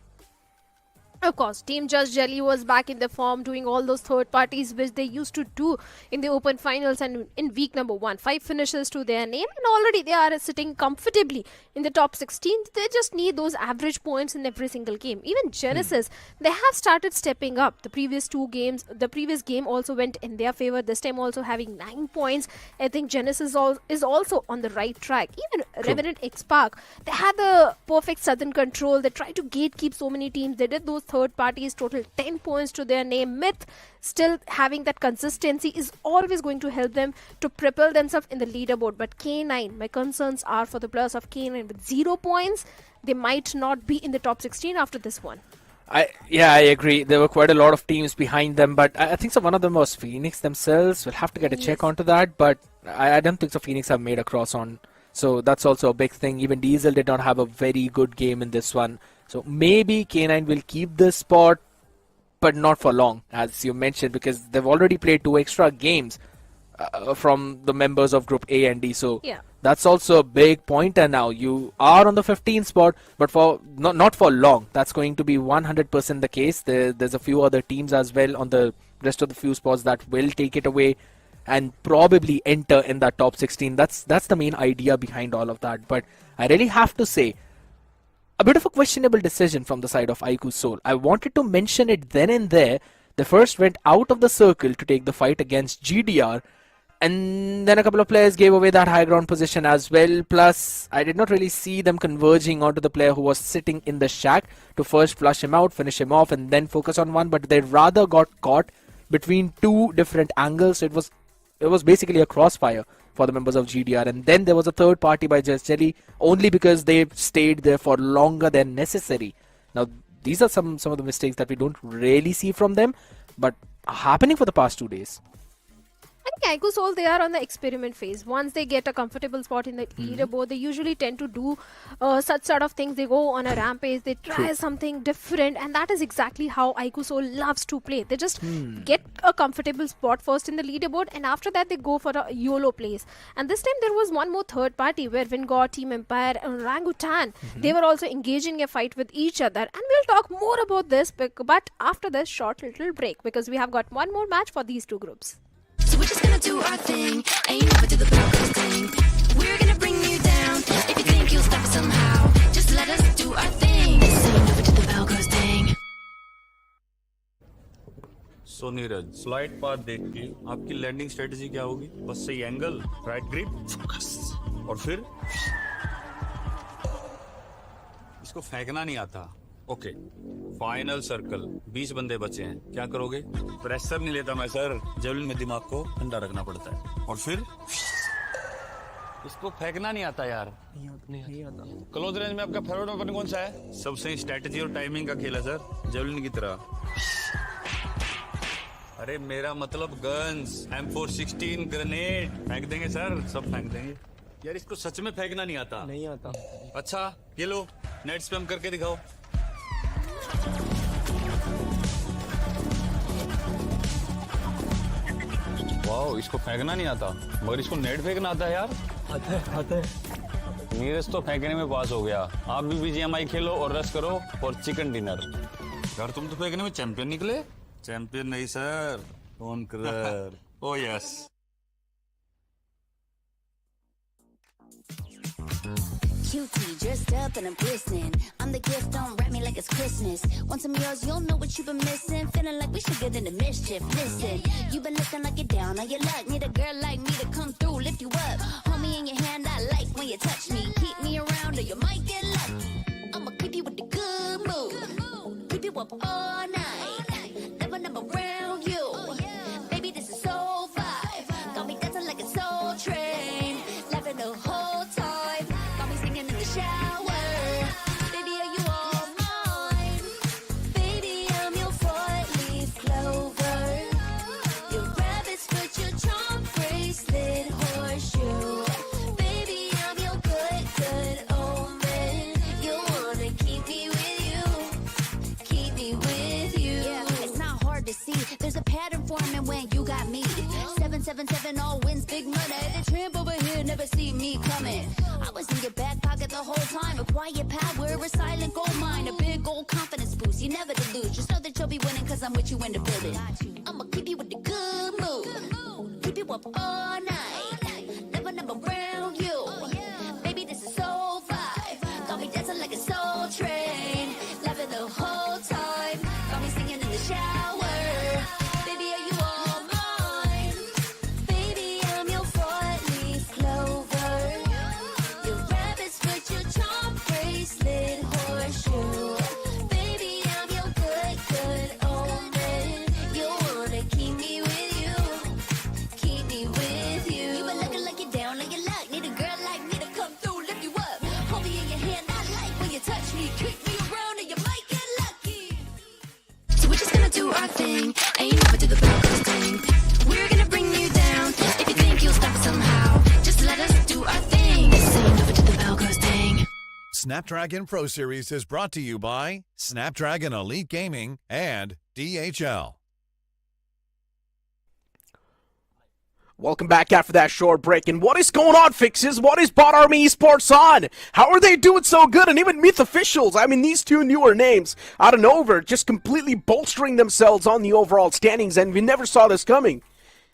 Of course, Team Just Jelly was back in the form, doing all those third parties which they used to do in the open finals and in week number 1. 5 finishes to their name, and already they are sitting comfortably in the top 16. They just need those average points in every single game. Even Genesis, they have started stepping up. The previous game also went in their favor. This time also having 9 points. I think Genesis is also on the right track. Even Revenant X-Park, they had the perfect southern control. They tried to gatekeep so many teams. They did those third parties, total 10 points to their name. Myth still having that consistency is always going to help them to propel themselves in the leaderboard. But K9, my concerns are for the players of K9 with 0 points. They might not be in the top 16 after this one. I agree. There were quite a lot of teams behind them, but I think so one of them was Phoenix themselves. We'll have to get a check onto that, but I don't think so Phoenix have made a cross on. So that's also a big thing. Even Diesel did not have a very good game in this one. So maybe K9 will keep this spot, but not for long, as you mentioned, because they've already played 2 extra games from the members of Group A and D. So that's also a big pointer now. You are on the 15th spot, but for not for long. That's going to be 100% the case. There's a few other teams as well on the rest of the few spots that will take it away and probably enter in that top 16. That's the main idea behind all of that. But I really have to say, a bit of a questionable decision from the side of iQOO Soul. I wanted to mention it then and there. They first went out of the circle to take the fight against GDR, and then a couple of players gave away that high ground position as well. Plus, I did not really see them converging onto the player who was sitting in the shack to first flush him out, finish him off, and then focus on one. But they rather got caught between 2 different angles. It was basically a crossfire for the members of GDR. And then there was a third party by Just Jelly, only because they stayed there for longer than necessary. Now, these are some of the mistakes that we don't really see from them, but are happening for the past 2 days. I think iQOO Soul, they are on the experiment phase. Once they get a comfortable spot in the leaderboard, they usually tend to do such sort of things. They go on a rampage, they try something different, and that is exactly how iQOO Soul loves to play. They just get a comfortable spot first in the leaderboard, and after that they go for a YOLO place. And this time there was one more third party where Vingod, Team Empire, and Orangutan, they were also engaging a fight with each other. And we'll talk more about this, but after this short little break, because we have got one more match for these 2 groups. So we're just gonna do our thing. Ain't never do the Broncos thing. We're gonna bring you down. If you think you'll stop us somehow, just let us do our thing. So never do the Broncos thing. So Neeraj, slide path देख के आपकी landing strategy क्या होगी? बस सही angle, right grip, focus, और फिर इसको फेंकना नहीं आता. ओके, फाइनल सर्कल, 20 बंदे बचे हैं. क्या करोगे? प्रेशर नहीं लेता मैं सर. जेवलिन में दिमाग को ठंडा रखना पड़ता है. और फिर इसको फेंकना नहीं आता यार. नहीं आता. क्लोज रेंज में आपका फेवरेट वेपन कौन सा है? सबसे स्ट्रेटजी और टाइमिंग का खेल है सर, जेवलिन की तरह. अरे मेरा मतलब गन्स, M416, ग्रेनेड फेंक देंगे सर, सब फेंक देंगे. यार इसको सच में फेंकना नहीं आता. नहीं आता. अच्छा ये लो, नेट स्पैम करके दिखाओ. वाओ, इसको फेंकना नहीं आता, मगर इसको नेट फेंकना आता है यार. आता है. नीरज तो फेंकने में पास हो गया. आप भी BGMI खेलो और रश करो और चिकन डिनर. यार तुम तो फेंकने में चैंपियन निकले. चैंपियन नहीं sir, conqueror. O yes. Cutie, dressed up and I'm glistening. I'm the gift, don't wrap me like it's Christmas. Want some of yours, you'll know what you've been missing. Feeling like we should get into mischief. Listen, you've been looking like you're down on your luck. Need a girl like me to come through, lift you up. Hold me in your hand, I like when you touch me. Keep me around or you might get lucky. I'ma creep you with the good mood. Keep you up all night. Never around you. Baby, this is soul vibe. Got me dancing like a soul train. Laughing the whole time. Got me singing in the shower. Baby, are you all mine? Baby, I'm your 4-leaf clover. Your rabbit's foot, your charm bracelet, horseshoe. Baby, I'm your good omen. You wanna keep me with you. Keep me with you. Yeah, it's not hard to see. There's a pattern forming when you got me. 777 all wins, big money. The tramp over here never see me coming. I was in your back quiet power, a silent gold mine, a big old confidence boost. You never delude. Just know that you'll be winning because I'm with you in the building. I'ma keep you with the good mood. Keep you up all night. Never around you. Baby, this is so vibe. Got me dancing like a soul train. Laughing the whole time. Got me singing in the shower. Baby, are you all mine? Baby, I'm your four-leaf clover. Your rabbit's foot, your charm bracelet, horseshoe. Baby, I'm your good omen. You wanna keep me with you. Keep me with you. You been looking like you're down on your luck. Need a girl like me to come through, lift you up. Hold me in your hand, I like when you touch me. Kick me around and you might get lucky. So we're just gonna do our thing. Ain't never do the Broncos thing. We're gonna bring you down. If you think you'll stop us somehow, just let us do our thing. This ain't never do the Broncos thing. Snapdragon Pro Series is brought to you by Snapdragon Elite Gaming and DHL. Welcome back after that short break. And what is going on, Fixes? What is Bot Army Esports on? How are they doing so good? And even Myth Officials, I mean, these two newer names out of nowhere just completely bolstering themselves on the overall standings, and we never saw this coming.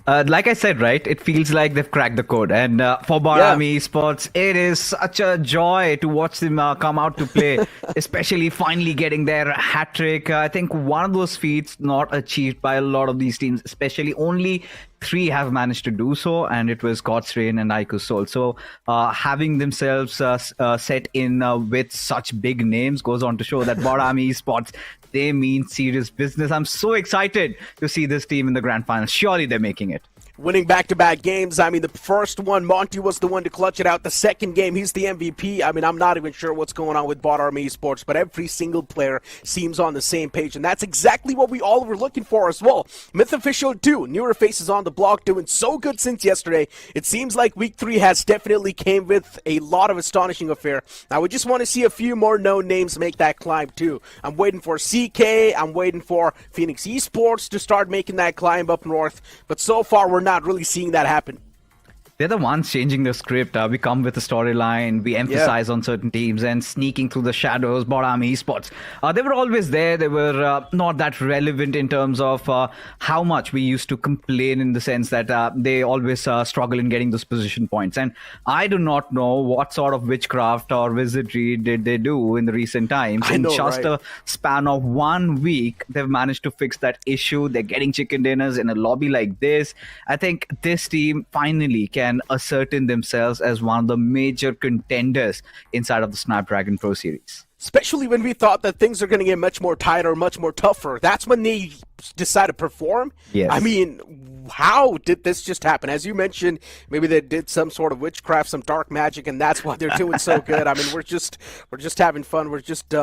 Like I said, right, it feels like they've cracked the code. And for Bot Army Esports, it is such a joy to watch them come out to play, especially finally getting their hat trick. I think one of those feats not achieved by a lot of these teams, especially only 3 have managed to do so, and it was God's Rain and Iku's Soul. So having themselves set in with such big names goes on to show that Bot Army Esports, they mean serious business. I'm so excited to see this team in the grand final. Surely they're making it. Winning back-to-back games. I mean, the first one, Monty was the one to clutch it out. The second game, he's the MVP. I mean, I'm not even sure what's going on with Bot Army Esports, but every single player seems on the same page, and that's exactly what we all were looking for as well. Myth Official 2, newer faces on the block, doing so good since yesterday. It seems like Week 3 has definitely came with a lot of astonishing affair. Now, we just want to see a few more known names make that climb, too. I'm waiting for CK, I'm waiting for Phoenix Esports to start making that climb up north, but so far we're not really seeing that happen. They're the ones changing the script. We come with a storyline, we emphasize on certain teams, and sneaking through the shadows, Bot Army Esports. They were always there. They were not that relevant in terms of how much we used to complain, in the sense that they always struggle in getting those position points. And I do not know what sort of witchcraft or wizardry did they do in the recent times. In just a span of 1 week, they've managed to fix that issue. They're getting chicken dinners in a lobby like this. I think this team finally can ascertain themselves as one of the major contenders inside of the Snapdragon Pro Series. Especially when we thought that things are going to get much more tighter, much more tougher. That's when they decide to perform. Yes. I mean, how did this just happen? As you mentioned, maybe they did some sort of witchcraft, some dark magic, and that's why they're doing so good. I mean, we're just having fun. We're just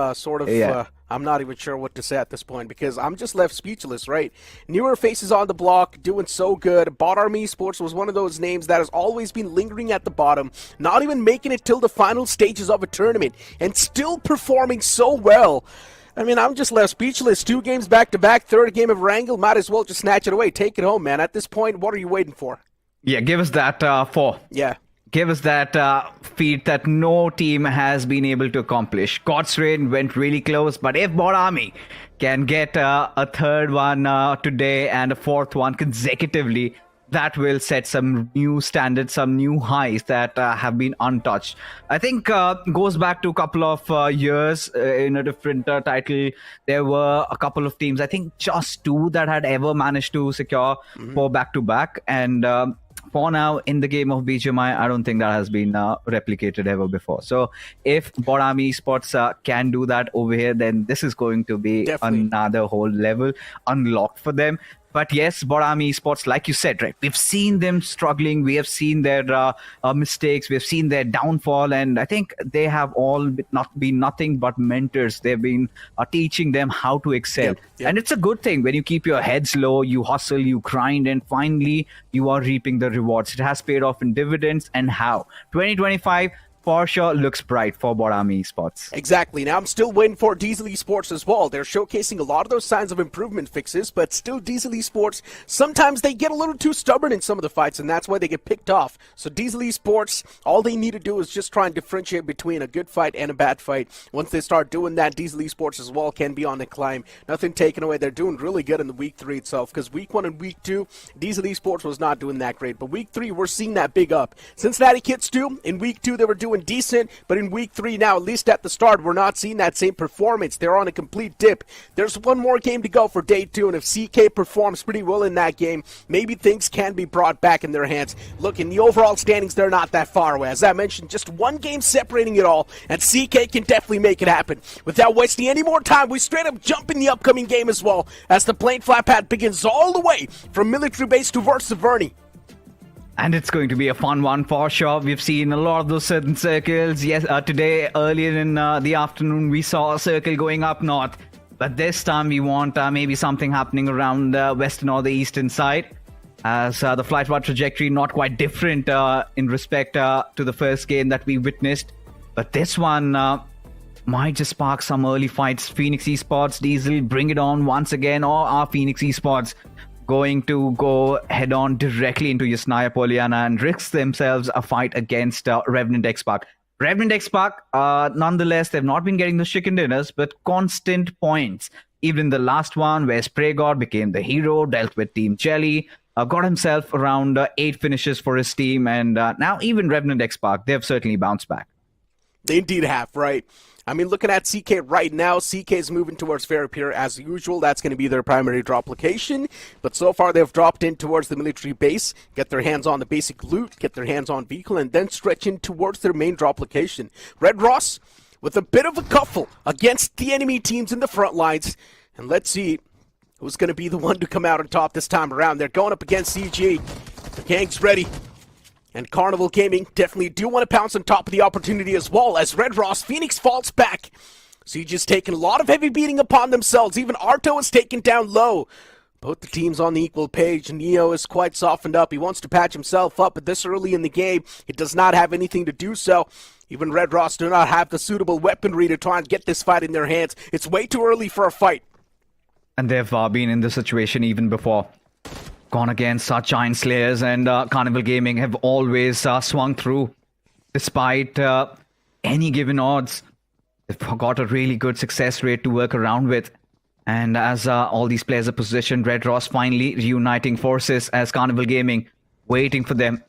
I'm not even sure what to say at this point, because I'm just left speechless, right? Newer faces on the block, doing so good. Bot Army Esports was one of those names that has always been lingering at the bottom, not even making it till the final stages of a tournament, and still performing so well. I mean, I'm just left speechless. 2 games back-to-back, third game of Erangel, might as well just snatch it away. Take it home, man. At this point, what are you waiting for? Yeah, give us that 4. Yeah. Give us that feat that no team has been able to accomplish. God's Rain went really close, but if Bot Army can get a third one today and a fourth one consecutively, that will set some new standards, some new highs that have been untouched. I think goes back to a couple of years in a different title. There were a couple of teams, I think just 2, that had ever managed to secure 4 back-to-back. And for now, in the game of BGMI, I don't think that has been replicated ever before. So if Bot Army Esports can do that over here, then this is going to be another whole level unlocked for them. But yes, Bot Army Esports, like you said, right, we've seen them struggling. We have seen their mistakes. We've seen their downfall. And I think they have all not been nothing but mentors. They've been teaching them how to excel. And it's a good thing when you keep your heads low, you hustle, you grind, and finally you are reaping the rewards. It has paid off in dividends. And how? 2025, for sure looks bright for Bot Army Esports. Exactly. Now I'm still waiting for Diesel Esports as well. They're showcasing a lot of those signs of improvement fixes, but still Diesel Esports, sometimes they get a little too stubborn in some of the fights, and that's why they get picked off. So Diesel Esports, all they need to do is just try and differentiate between a good fight and a bad fight. Once they start doing that, Diesel Esports as well can be on the climb. Nothing taken away. They're doing really good in the week 3 itself, because week 1 and week 2, Diesel Esports was not doing that great. But week 3, we're seeing that big up. Cincinnati Kids too, in week 2 they were doing decent, but in week 3 now, at least at the start, we're not seeing that same performance. They're on a complete dip. There's one more game to go for day 2, and if CK performs pretty well in that game, maybe things can be brought back in their hands. Look, in the overall standings, they're not that far away. As I mentioned, just one game separating it all, and CK can definitely make it happen. Without wasting any more time, we straight up jump in the upcoming game as well, as the plane flat pad begins all the way from military base towards Severny. And it's going to be a fun one for sure. We've seen a lot of those certain circles. Yes, today, earlier in the afternoon, we saw a circle going up north. But this time we want maybe something happening around the western or the eastern side. As the flight path trajectory not quite different in respect to the first game that we witnessed. But this one might just spark some early fights. Phoenix Esports, Diesel, bring it on once again. Or are Phoenix Esports going to go head-on directly into Yasnaya Poliana and risk themselves a fight against Revenant X-Park? Revenant X-Park, nonetheless, they've not been getting the chicken dinners, but constant points. Even in the last one, where Spray God became the hero, dealt with Team Jelly, got himself around 8 finishes for his team, and now even Revenant X-Park, they've certainly bounced back. They indeed have, right? I mean, looking at CK right now, CK is moving towards Fairpier as usual. That's going to be their primary drop location. But so far, they've dropped in towards the military base, get their hands on the basic loot, get their hands on vehicle, and then stretch in towards their main drop location. Red Ross with a bit of a cuffle against the enemy teams in the front lines. And let's see who's going to be the one to come out on top this time around. They're going up against CG. The gang's ready. And Carnival Gaming definitely do want to pounce on top of the opportunity as well, as Red Ross Phoenix falls back. Siege is taking a lot of heavy beating upon themselves. Even Arto is taken down low. Both the teams on the equal page. Neo is quite softened up. He wants to patch himself up, but this early in the game, he does not have anything to do so. Even Red Ross do not have the suitable weaponry to try and get this fight in their hands. It's way too early for a fight. And they've been in this situation even before. Gone against such Giant Slayers, and Carnival Gaming have always swung through despite any given odds. They've got a really good success rate to work around with. And as all these players are positioned, Red Ross finally reuniting forces as Carnival Gaming waiting for them.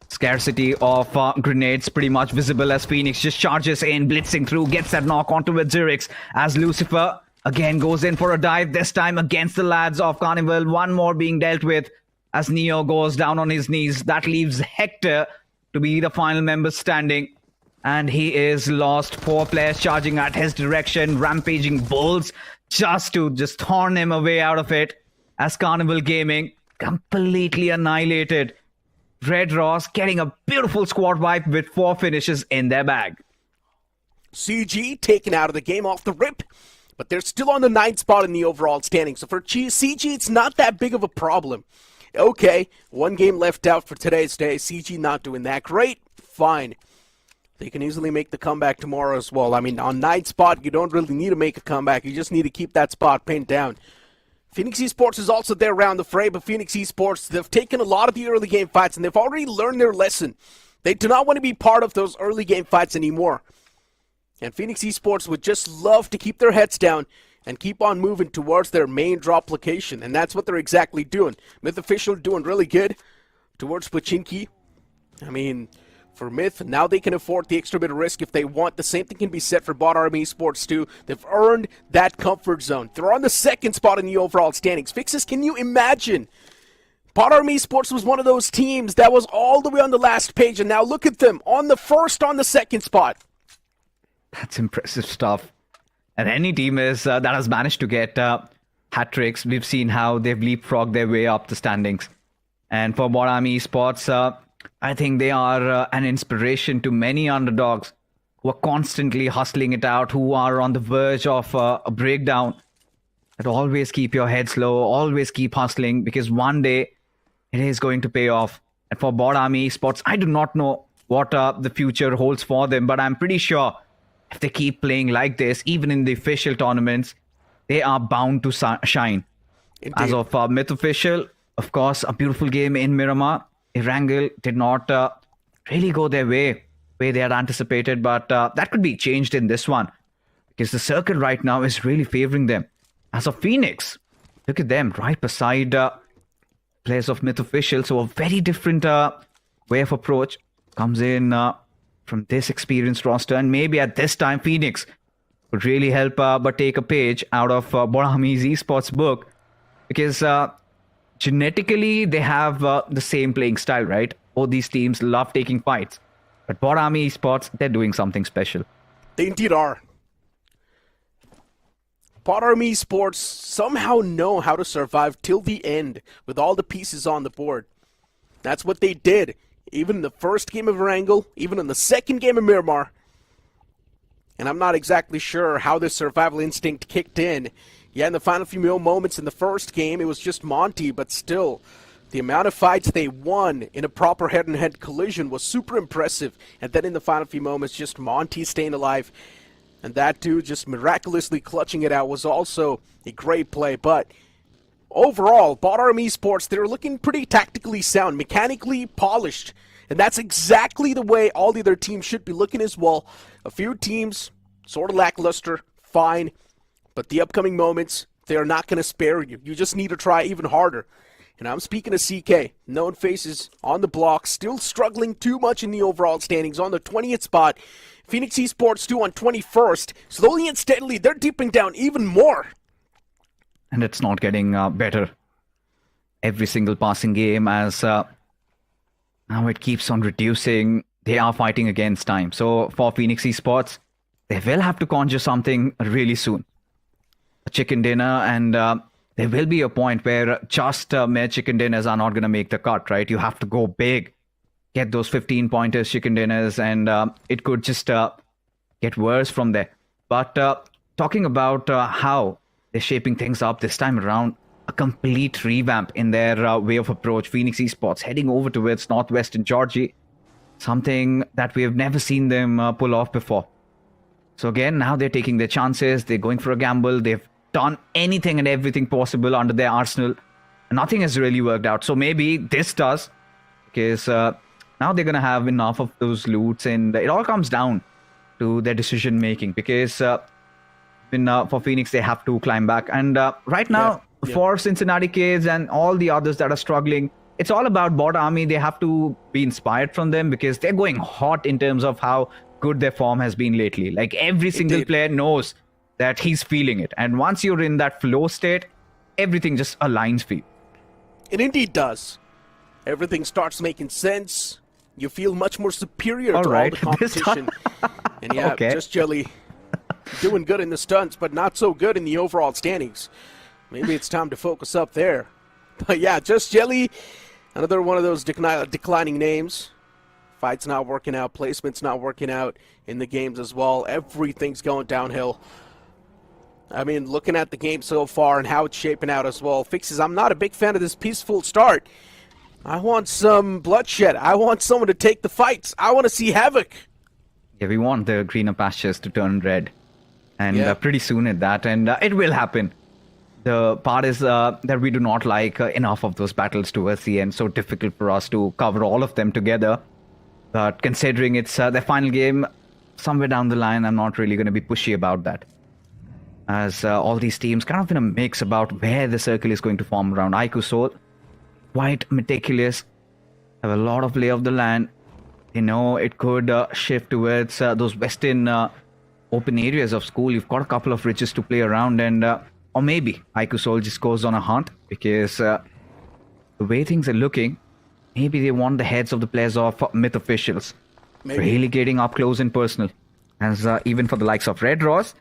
Scarcity of grenades pretty much visible as Phoenix just charges in, blitzing through, gets that knock onto Zurix as Lucifer again goes in for a dive, this time against the lads of Carnival. One more being dealt with as Neo goes down on his knees. That leaves Hector to be the final member standing. And he is lost. 4 players charging at his direction, rampaging bulls just to torn him away out of it. As Carnival Gaming completely annihilated. Red Ross getting a beautiful squad wipe with 4 finishes in their bag. CG taken out of the game off the rip. But they're still on the 9th spot in the overall standing. So for CG, it's not that big of a problem. Okay, 1 game left out for today's day. CG not doing that great. Fine. They can easily make the comeback tomorrow as well. I mean, on 9th spot, you don't really need to make a comeback. You just need to keep that spot pinned down. Phoenix Esports is also there around the fray, but Phoenix Esports, they've taken a lot of the early game fights, and they've already learned their lesson. They do not want to be part of those early game fights anymore. And Phoenix Esports would just love to keep their heads down and keep on moving towards their main drop location. And that's what they're exactly doing. Myth Official doing really good towards Pachinki. I mean, for Myth, now they can afford the extra bit of risk if they want. The same thing can be said for Bot Army Esports too. They've earned that comfort zone. They're on the 2nd spot in the overall standings. Fixes, can you imagine? Bot Army Esports was one of those teams that was all the way on the last page. And now look at them on the 2nd spot. That's impressive stuff. And any team that has managed to get hat tricks, we've seen how they've leapfrogged their way up the standings. And for Bot Army Esports, I think they are an inspiration to many underdogs who are constantly hustling it out, who are on the verge of a breakdown. But always keep your heads low, always keep hustling, because one day it is going to pay off. And for Bot Army Esports, I do not know what the future holds for them. But I'm pretty sure if they keep playing like this, even in the official tournaments, they are bound to shine. Indeed. As of Myth Official, of course, a beautiful game in Miramar. Erangel did not really go their way they had anticipated, but that could be changed in this one because the circle right now is really favoring them. As of Phoenix, look at them right beside players of Myth Official, so a very different way of approach comes in from this experienced roster, and maybe at this time Phoenix would really help but take a page out of Borami's Esports book because genetically they have the same playing style, right? Both these teams love taking fights. But Borami Esports, they're doing something special. They indeed are. Borami Esports somehow know how to survive till the end with all the pieces on the board. That's what they did. Even in the first game of Erangel, even in the second game of Miramar. And I'm not exactly sure how this survival instinct kicked in. Yeah, in the final few moments in the first game, it was just Monty, but still, the amount of fights they won in a proper head-to-head collision was super impressive. And then in the final few moments, just Monty staying alive. And that dude just miraculously clutching it out was also a great play. But overall, Borami Esports, they're looking pretty tactically sound, mechanically polished. And that's exactly the way all the other teams should be looking as well. A few teams, sort of lackluster, fine. But the upcoming moments, they are not going to spare you. You just need to try even harder. And I'm speaking of CK. Known faces on the block, still struggling too much in the overall standings on the 20th spot. Phoenix Esports 2 on 21st. Slowly and steadily, they're deeping down even more. And it's not getting better. Every single passing game as now it keeps on reducing. They are fighting against time. So for Phoenix Esports, they will have to conjure something really soon. A chicken dinner, and there will be a point where just mere chicken dinners are not going to make the cut, right? You have to go big, get those 15-pointers chicken dinners, and it could just get worse from there. But talking about how they're shaping things up this time around, a complete revamp in their way of approach. Phoenix Esports heading over towards Northwestern Georgia, something that we have never seen them pull off before. So again, now they're taking their chances. They're going for a gamble. They've done anything and everything possible under their arsenal. And nothing has really worked out. So maybe this does, because now they're going to have enough of those loots. And it all comes down to their decision making. Because for Phoenix, they have to climb back. And right now, for Cincinnati Kids and all the others that are struggling, it's all about Bot Army. They have to be inspired from them because they're going hot in terms of how good their form has been lately. Like every single player knows that he's feeling it. And once you're in that flow state, everything just aligns for you. It indeed does. Everything starts making sense. You feel much more superior to all the competition. And yeah, Just Jelly doing good in the stunts, but not so good in the overall standings. Maybe it's time to focus up there. But yeah, Just Jelly, another one of those declining names. Fights not working out, placements not working out in the games as well. Everything's going downhill. I mean, looking at the game so far and how it's shaping out as well. Fixes, I'm not a big fan of this peaceful start. I want some bloodshed. I want someone to take the fights. I want to see havoc. Yeah, we want the greener pastures to turn red. And pretty soon at that. And it will happen. The part is that we do not like enough of those battles towards the end. So difficult for us to cover all of them together. But considering it's their final game, somewhere down the line, I'm not really going to be pushy about that. As all these teams kind of in a mix about where the circle is going to form around. IQ Soul, quite meticulous, have a lot of lay of the land. They know it could shift towards those western open areas of school. You've got a couple of ridges to play around, and or maybe IQ Soul just goes on a hunt because the way things are looking, maybe they want the heads of the players of Myth Officials. Really getting up close and personal. As even for the likes of Red Ross,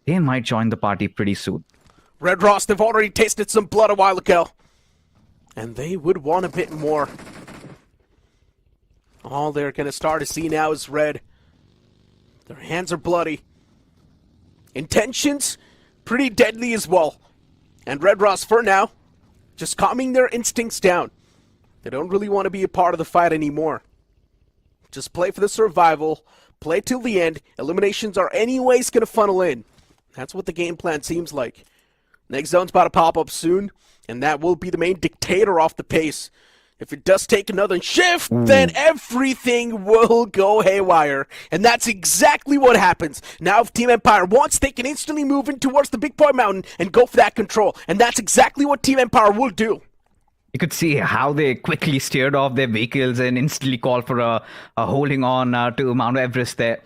they might join the party pretty soon. Red Ross, they've already tasted some blood a while ago. And they would want a bit more. All they're going to start to see now is red. Their hands are bloody. Intentions, pretty deadly as well. And Red Ross, for now, just calming their instincts down. They don't really want to be a part of the fight anymore. Just play for the survival, play till the end. Eliminations are anyways going to funnel in. That's what the game plan seems like. Next zone's about to pop up soon, and that will be the main dictator off the pace. If it does take another shift, then everything will go haywire. And that's exactly what happens. Now if Team Empire wants, they can instantly move in towards the Big Boy Mountain and go for that control. And that's exactly what Team Empire will do. You could see how they quickly steered off their vehicles and instantly called for a holding on to Mount Everest there.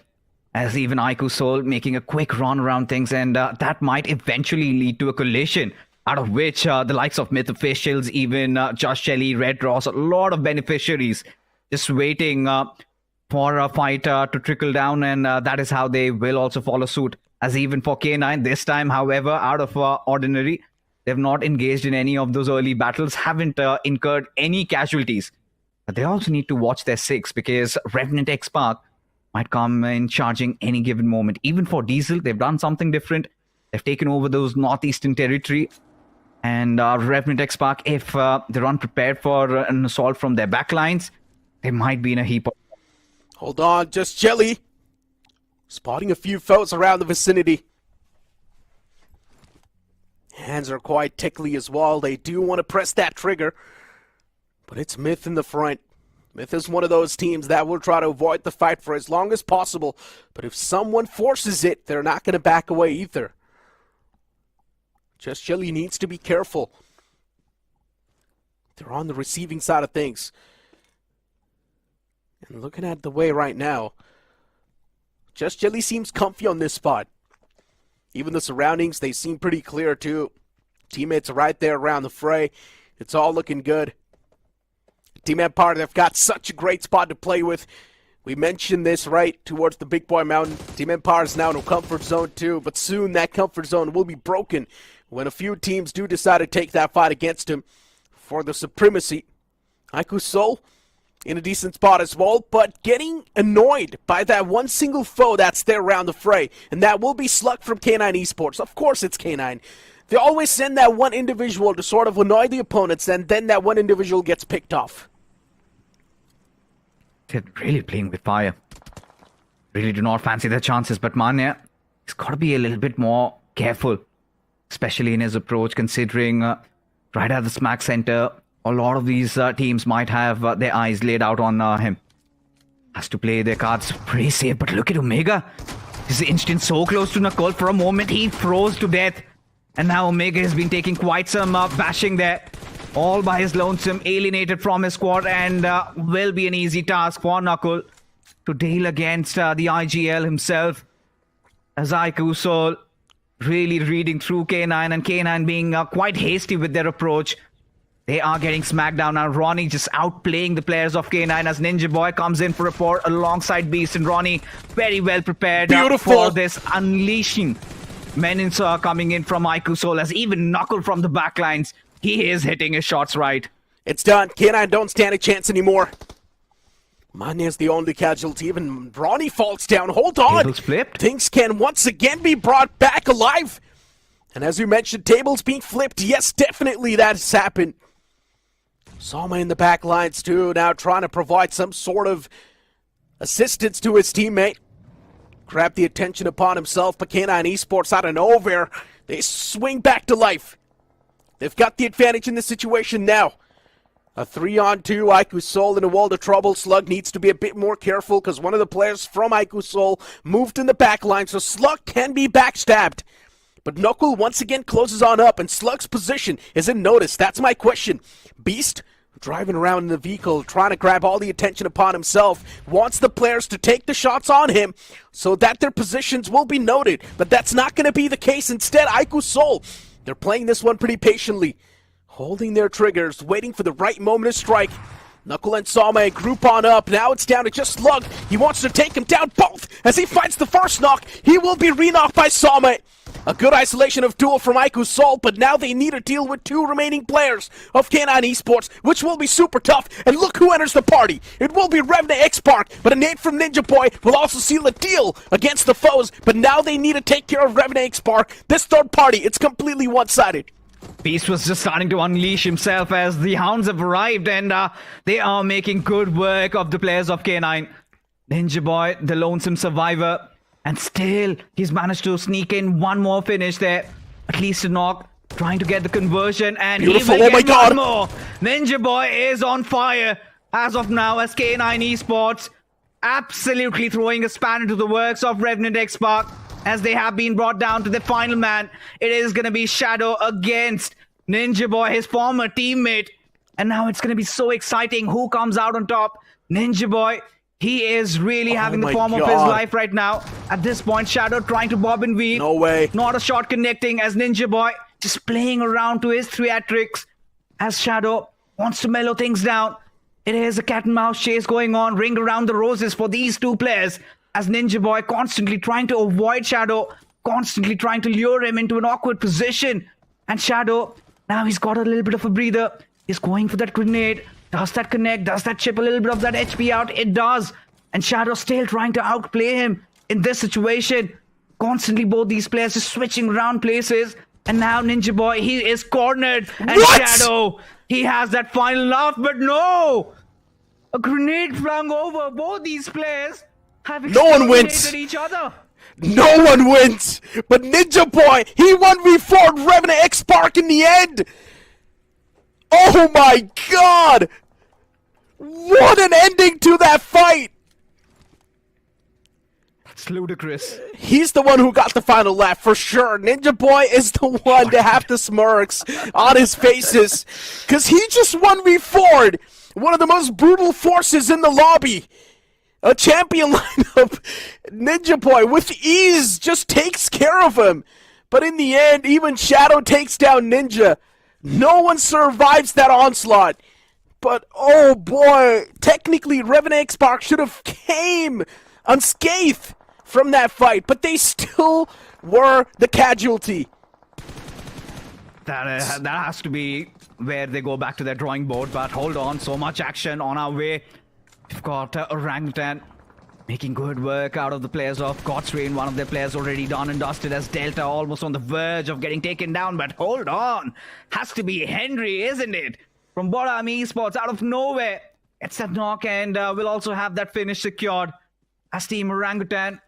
As even Aiku Soul making a quick run around things, and that might eventually lead to a collision, out of which the likes of Myth Officials, even Josh Shelley, Red Ross, a lot of beneficiaries just waiting for a fight to trickle down, and that is how they will also follow suit. As even for K9, this time, however, out of ordinary, they've not engaged in any of those early battles, haven't incurred any casualties. But they also need to watch their six, because Revenant X Park might come in charging any given moment. Even for Diesel, they've done something different. They've taken over those northeastern territory. And Revenant X Park, if they're unprepared for an assault from their backlines, they might be in a heap of... Hold on, just Jelly. Spotting a few foes around the vicinity. Hands are quite tickly as well. They do want to press that trigger. But it's Myth in the front. Myth is one of those teams that will try to avoid the fight for as long as possible. But if someone forces it, they're not going to back away either. Just Jelly needs to be careful. They're on the receiving side of things. And looking at the way right now, Just Jelly seems comfy on this spot. Even the surroundings, they seem pretty clear too. Teammates are right there around the fray. It's all looking good. Team Empire, they've got such a great spot to play with. We mentioned this right towards the Big Boy Mountain. Team Empire is now in a comfort zone too, but soon that comfort zone will be broken when a few teams do decide to take that fight against him for the supremacy. Aiku Soul in a decent spot as well, but getting annoyed by that one single foe that's there around the fray, and that will be Slug from K9 Esports. Of course it's K9. They always send that one individual to sort of annoy the opponents, and then that one individual gets picked off. They're really playing with fire. Really do not fancy their chances, but Manya, he's got to be a little bit more careful, especially in his approach, considering right at the smack center, a lot of these teams might have their eyes laid out on him. Has to play their cards pretty safe, but look at Omega. He's instant so close to Nakul. For a moment, he froze to death. And now Omega has been taking quite some bashing there. All by his lonesome, alienated from his squad, and will be an easy task for Nakul to deal against the IGL himself. As Aiku Soul really reading through K9, and K9 being quite hasty with their approach. They are getting smacked down now. Ronnie just outplaying the players of K9 as Ninja Boy comes in for report alongside Beast, and Ronnie very well prepared for this unleashing. Menace coming in from Aiku Soul, as even Knuckle from the backlines. He is hitting his shots right. It's done. K9 don't stand a chance anymore. Manya's the only casualty. Even Ronnie falls down. Hold on. Tables flipped. Things can once again be brought back alive. And as you mentioned, tables being flipped. Yes, definitely that has happened. Sama in the back lines too, now trying to provide some sort of assistance to his teammate. Grabbed the attention upon himself, but K9 Esports out of nowhere, they swing back to life. They've got the advantage in this situation now. A 3-on-2, Aiku Soul in a world of trouble. Slug needs to be a bit more careful because one of the players from Aiku Soul moved in the back line, so Slug can be backstabbed. But Knuckle once again closes on up, and Slug's position isn't noticed. That's my question. Beast, driving around in the vehicle, trying to grab all the attention upon himself, wants the players to take the shots on him so that their positions will be noted. But that's not going to be the case. Instead, Aiku Soul, they're playing this one pretty patiently, holding their triggers, waiting for the right moment to strike. Knuckle and Sama group on up. Now it's down to just Slug. He wants to take him down both. As he finds the first knock, he will be re-knocked by Sama. A good isolation of duel from Aiku Soul, but now they need to deal with two remaining players of K9 Esports, which will be super tough. And look who enters the party. It will be Revenant X Park, but a nade from Ninja Boy will also seal a deal against the foes. But now they need to take care of Revenant X Park. This third party, it's completely one-sided. Beast was just starting to unleash himself as the Hounds have arrived, and they are making good work of the players of K9. Ninja Boy, the lonesome survivor. And still, he's managed to sneak in one more finish there. At least a knock. Trying to get the conversion. And Beautiful. he will Oh my get God. one more. Ninja Boy is on fire. As of now, as K9 Esports absolutely throwing a span into the works of Revenant X-Park. As they have been brought down to the final man. It is going to be Shadow against Ninja Boy, his former teammate. And now it's going to be so exciting. Who comes out on top? Ninja Boy. He is really having the form of his life right now. At this point, Shadow trying to bob and weave. No way. Not a shot connecting as Ninja Boy just playing around to his theatrics. As Shadow wants to mellow things down. It is a cat and mouse chase going on. Ring around the roses for these two players. As Ninja Boy constantly trying to avoid Shadow. Constantly trying to lure him into an awkward position. And Shadow, now he's got a little bit of a breather. He's going for that grenade. Does that connect? Does that chip a little bit of that HP out? It does. And Shadow still trying to outplay him in this situation. Constantly both these players just switching around places. And now Ninja Boy, he is cornered. And Shadow, he has that final laugh. But no! A grenade flung over. Both these players have No one wins. exterminated each other. No one wins. But Ninja Boy, he 1v4'd Revenant X-Park in the end. Oh my God! What an ending to that fight! It's ludicrous. He's the one who got the final laugh for sure. Ninja Boy is the one to have the smirks on his faces. Because he just 1v4'd one of the most brutal forces in the lobby. A champion lineup. Ninja Boy with ease just takes care of him. But in the end, even Shadow takes down Ninja. No one survives that onslaught. But oh boy, technically Revenant X-Park should have came unscathed from that fight, but they still were the casualty. That has to be where they go back to their drawing board, but hold on, so much action on our way. We've got Orangutan making good work out of the players of God's Reign. One of their players already done and dusted as Delta, almost on the verge of getting taken down, but hold on. Has to be Henry, isn't it? From Bottom Esports, out of nowhere. It's that knock, and we'll also have that finish secured. As Team Orangutan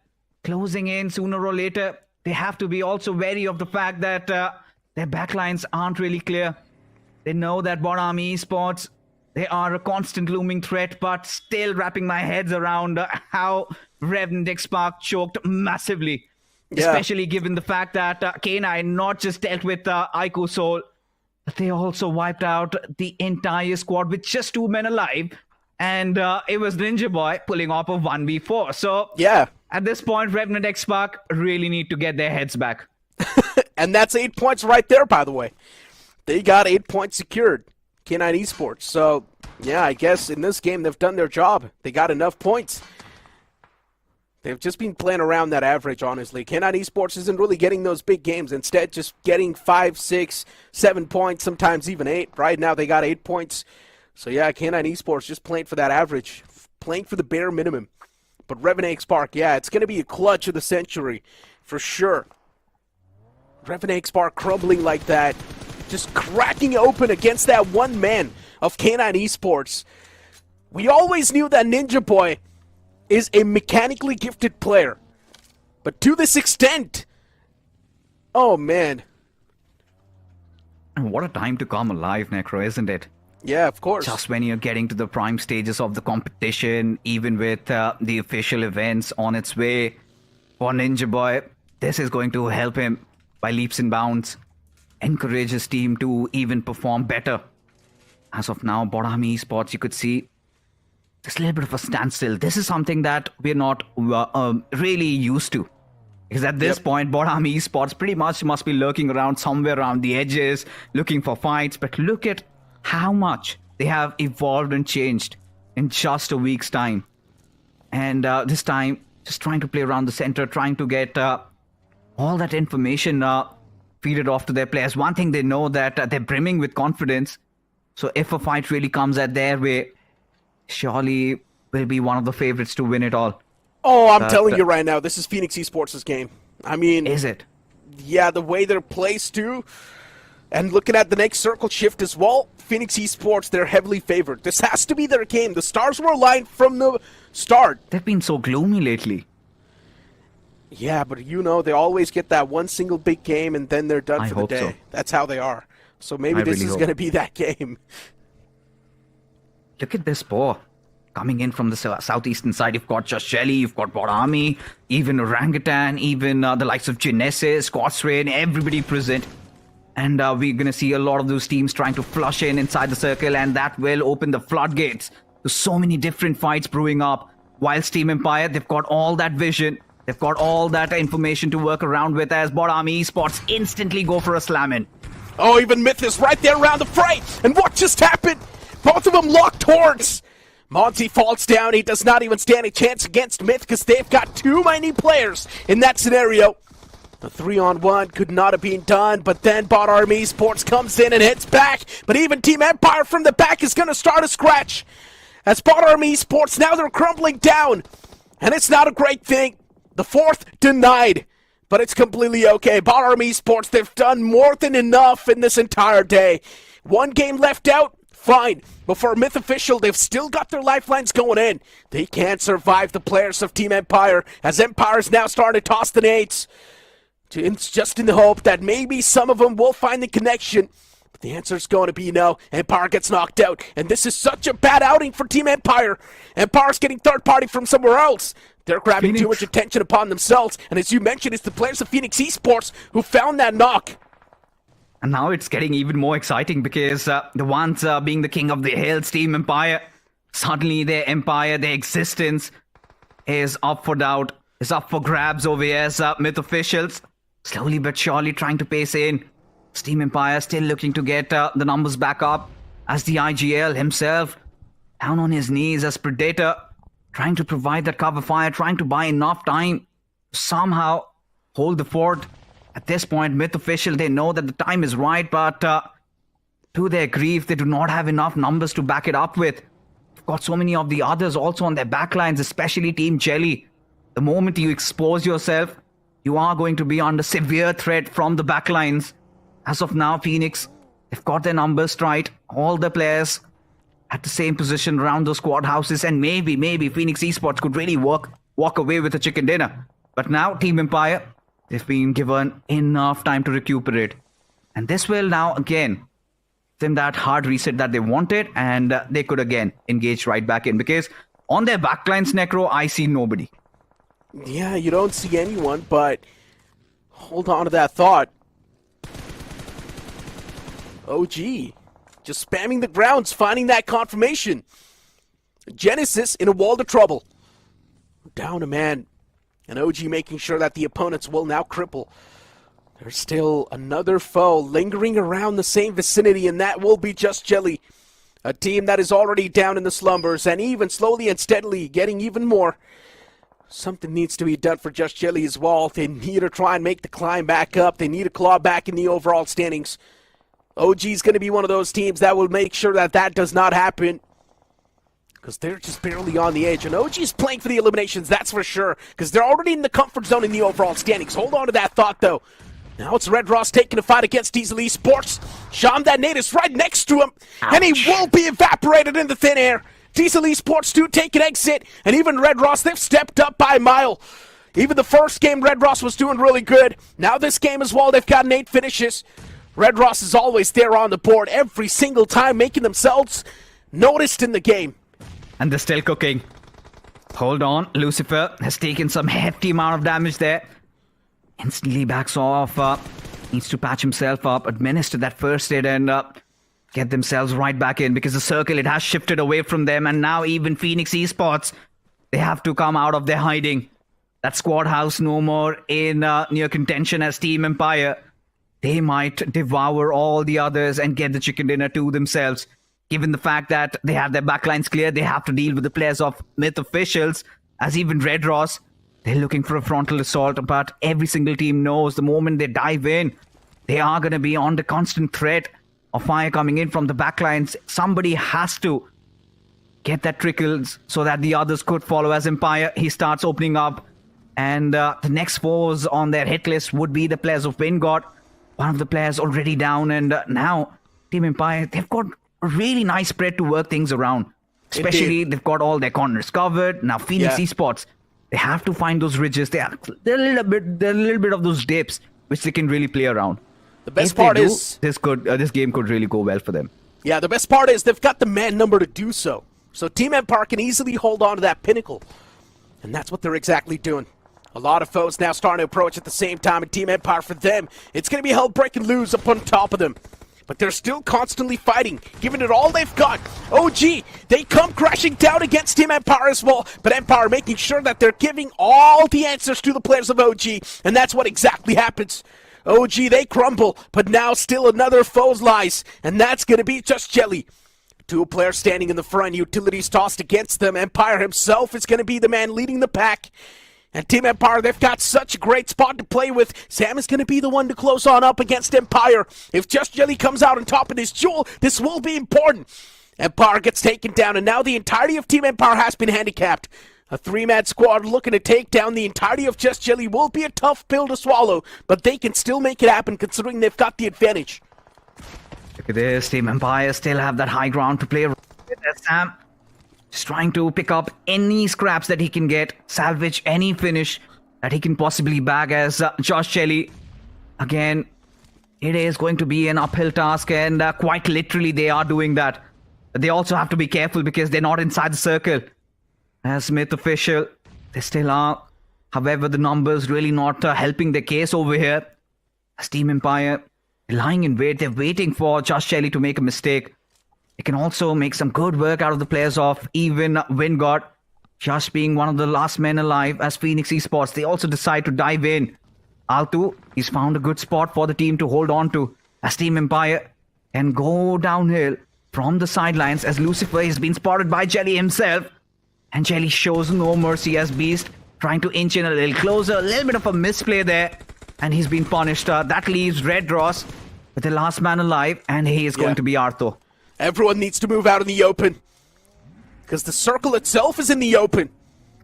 closing in sooner or later, they have to be also wary of the fact that their backlines aren't really clear. They know that Bottom Esports, they are a constant looming threat, but still wrapping my heads around how Revenant X-Park choked massively. Yeah. Especially given the fact that K9 not just dealt with Aiku Soul, but they also wiped out the entire squad with just 2 men alive. And it was Ninja Boy pulling off a 1v4. So yeah, at this point, Revenant X-Park really need to get their heads back. And that's 8 points right there, by the way. They got 8 points secured. K9 Esports. So, yeah, I guess in this game they've done their job. They got enough points. They've just been playing around that average, honestly. K9 Esports isn't really getting those big games. Instead, just getting 5, 6, 7 points, sometimes even 8. Right now, they got 8 points. So, yeah, K9 Esports just playing for that average. Playing for the bare minimum. But Revenant X-Park, yeah, it's going to be a clutch of the century. For sure. Revenant X-Park crumbling like that. Just cracking open against that one man of K9 Esports. We always knew that Ninja Boy is a mechanically gifted player. But to this extent, oh man. And what a time to come alive, Necro, isn't it? Yeah, of course. Just when you're getting to the prime stages of the competition, even with the official events on its way, for Ninja Boy, this is going to help him by leaps and bounds. Encourage his team to even perform better. As of now, Bottom Esports, you could see there's a little bit of a standstill. This is something that we're not really used to. Because at this point, Bottom Esports pretty much must be lurking around somewhere around the edges, looking for fights. But look at how much they have evolved and changed in just a week's time. And this time, just trying to play around the center, trying to get all that information feed it off to their players. One thing they know that they're brimming with confidence. So if a fight really comes at their way, surely will be one of the favorites to win it all. Oh, I'm telling you right now, this is Phoenix Esports' game. I mean... Is it? Yeah, the way they're placed too. And looking at the next circle shift as well, Phoenix Esports, they're heavily favored. This has to be their game. The stars were aligned from the start. They've been so gloomy lately. Yeah, but you know, they always get that one single big game and then they're done for the day. So. That's how they are. So maybe this is going to be that game. Look at this ball. Coming in from the southeastern side, you've got Just Jelly, you've got Bot Army, even Orangutan, even the likes of Genesis, Scotsrain, everybody present. And we're going to see a lot of those teams trying to flush in inside the circle, and that will open the floodgates to so many different fights brewing up. Whilst Team Empire, they've got all that vision, they've got all that information to work around with, as Bot Army Esports instantly go for a slam-in. Oh, even Myth is right there around the fray. And what just happened? Both of them locked horns. Monty falls down. He does not even stand a chance against Myth because they've got too many players in that scenario. The 3-on-1 could not have been done, but then Bot Army Esports comes in and hits back. But even Team Empire from the back is going to start a scratch. As Bot Army Esports, now they're crumbling down. And it's not a great thing. The fourth denied. But it's completely okay. Bot Army Esports, they've done more than enough in this entire day. One game left out, fine. But for Myth Official, they've still got their lifelines going in. They can't survive the players of Team Empire, as Empire's now starting to toss the nades. It's just in the hope that maybe some of them will find the connection. But the answer's going to be no. Empire gets knocked out. And this is such a bad outing for Team Empire. Empire's getting third party from somewhere else. They're grabbing too much attention upon themselves. And as you mentioned, it's the players of Phoenix Esports who found that knock. And now it's getting even more exciting because the ones being the king of the hills, Team Empire, suddenly their empire, their existence is up for doubt, is up for grabs over here as Myth Officials slowly but surely trying to pace in. Team Empire still looking to get the numbers back up as the IGL himself down on his knees as Predator, trying to provide that cover fire, trying to buy enough time to somehow hold the fort. At this point, Myth Official, they know that the time is right, but to their grief, they do not have enough numbers to back it up with. They've got so many of the others also on their backlines, especially Team Jelly. The moment you expose yourself, you are going to be under severe threat from the backlines. As of now, Phoenix, they've got their numbers right. All the players at the same position around those squad houses, and maybe Phoenix Esports could really walk away with a chicken dinner. But now, Team Empire, they've been given enough time to recuperate. And this will now, again, give them that hard reset that they wanted, and they could again engage right back in. Because on their backlines, Necro, I see nobody. Yeah, you don't see anyone, but hold on to that thought. OG, just spamming the grounds, finding that confirmation. Genesis in a world of trouble. Down a man. And OG making sure that the opponents will now cripple. There's still another foe lingering around the same vicinity, and that will be Just Jelly. A team that is already down in the slumbers, and even slowly and steadily getting even more. Something needs to be done for Just Jelly as well. They need to try and make the climb back up. They need to claw back in the overall standings. OG is going to be one of those teams that will make sure that that does not happen. Because they're just barely on the edge. And OG is playing for the eliminations, that's for sure. Because they're already in the comfort zone in the overall standings. Hold on to that thought, though. Now it's Red Ross taking a fight against Diesel Esports. Sham, that nade is right next to him. Ouch. And he will be evaporated in the thin air. Diesel Esports do take an exit. And even Red Ross, they've stepped up by a mile. Even the first game, Red Ross was doing really good. Now this game as well, they've got 8 finishes. Red Ross is always there on the board every single time, making themselves noticed in the game. And they're still cooking. Hold on, Lucifer has taken some hefty amount of damage there. Instantly backs off, needs to patch himself up, administer that first aid, and get themselves right back in, because the circle, it has shifted away from them, and now even Phoenix Esports, they have to come out of their hiding. That squad house no more in near contention as Team Empire. They might devour all the others and get the chicken dinner to themselves. Given the fact that they have their backlines clear, they have to deal with the players of Myth Officials, as even Red Ross, they're looking for a frontal assault, but every single team knows the moment they dive in, they are going to be under constant threat of fire coming in from the backlines. Somebody has to get that trickles so that the others could follow. As Empire, he starts opening up, and the next foes on their hit list would be the players of Wingod. one of the players already down, and now Team Empire, they've got a really nice spread to work things around. Especially, they've got all their corners covered. Now, Phoenix Esports, they have to find those ridges. They're a little bit of those dips which they can really play around. The best part is this game could really go well for them. Yeah, the best part is they've got the man number to do so. So Team Empire can easily hold on to that pinnacle. And that's what they're exactly doing. A lot of foes now starting to approach at the same time, and Team Empire, for them, it's going to be hell break and lose up on top of them. But they're still constantly fighting, giving it all they've got. OG, they come crashing down against Team Empire as well, but Empire making sure that they're giving all the answers to the players of OG, and that's what exactly happens. OG, they crumble, but now still another foe's lies, and that's going to be Just Jelly. Two players standing in the front, utilities tossed against them. Empire himself is going to be the man leading the pack. And Team Empire, they've got such a great spot to play with. Sam is going to be the one to close on up against Empire. If Just Jelly comes out on top of this duel, this will be important. Empire gets taken down, and now the entirety of Team Empire has been handicapped. A three-man squad looking to take down the entirety of Just Jelly will be a tough pill to swallow, but they can still make it happen considering they've got the advantage. Look at this, Team Empire still have that high ground to play with. Sam just trying to pick up any scraps that he can get, salvage any finish that he can possibly bag as Josh Jelly. Again, it is going to be an uphill task, and quite literally they are doing that. They also have to be careful because they're not inside the circle. As Myth Official, they still are. However, the numbers really not helping their case over here. As Team Empire, they're lying in wait. They're waiting for Josh Jelly to make a mistake. They can also make some good work out of the players of even Wingard, just being one of the last men alive as Phoenix Esports. They also decide to dive in. Altu, he's found a good spot for the team to hold on to as Team Empire can go downhill from the sidelines as Lucifer has been spotted by Jelly himself. And Jelly shows no mercy as Beast trying to inch in a little closer. A little bit of a misplay there. And he's been punished. That leaves Red Ross with the last man alive. And he is going to be Arthur. Everyone needs to move out in the open, because the circle itself is in the open.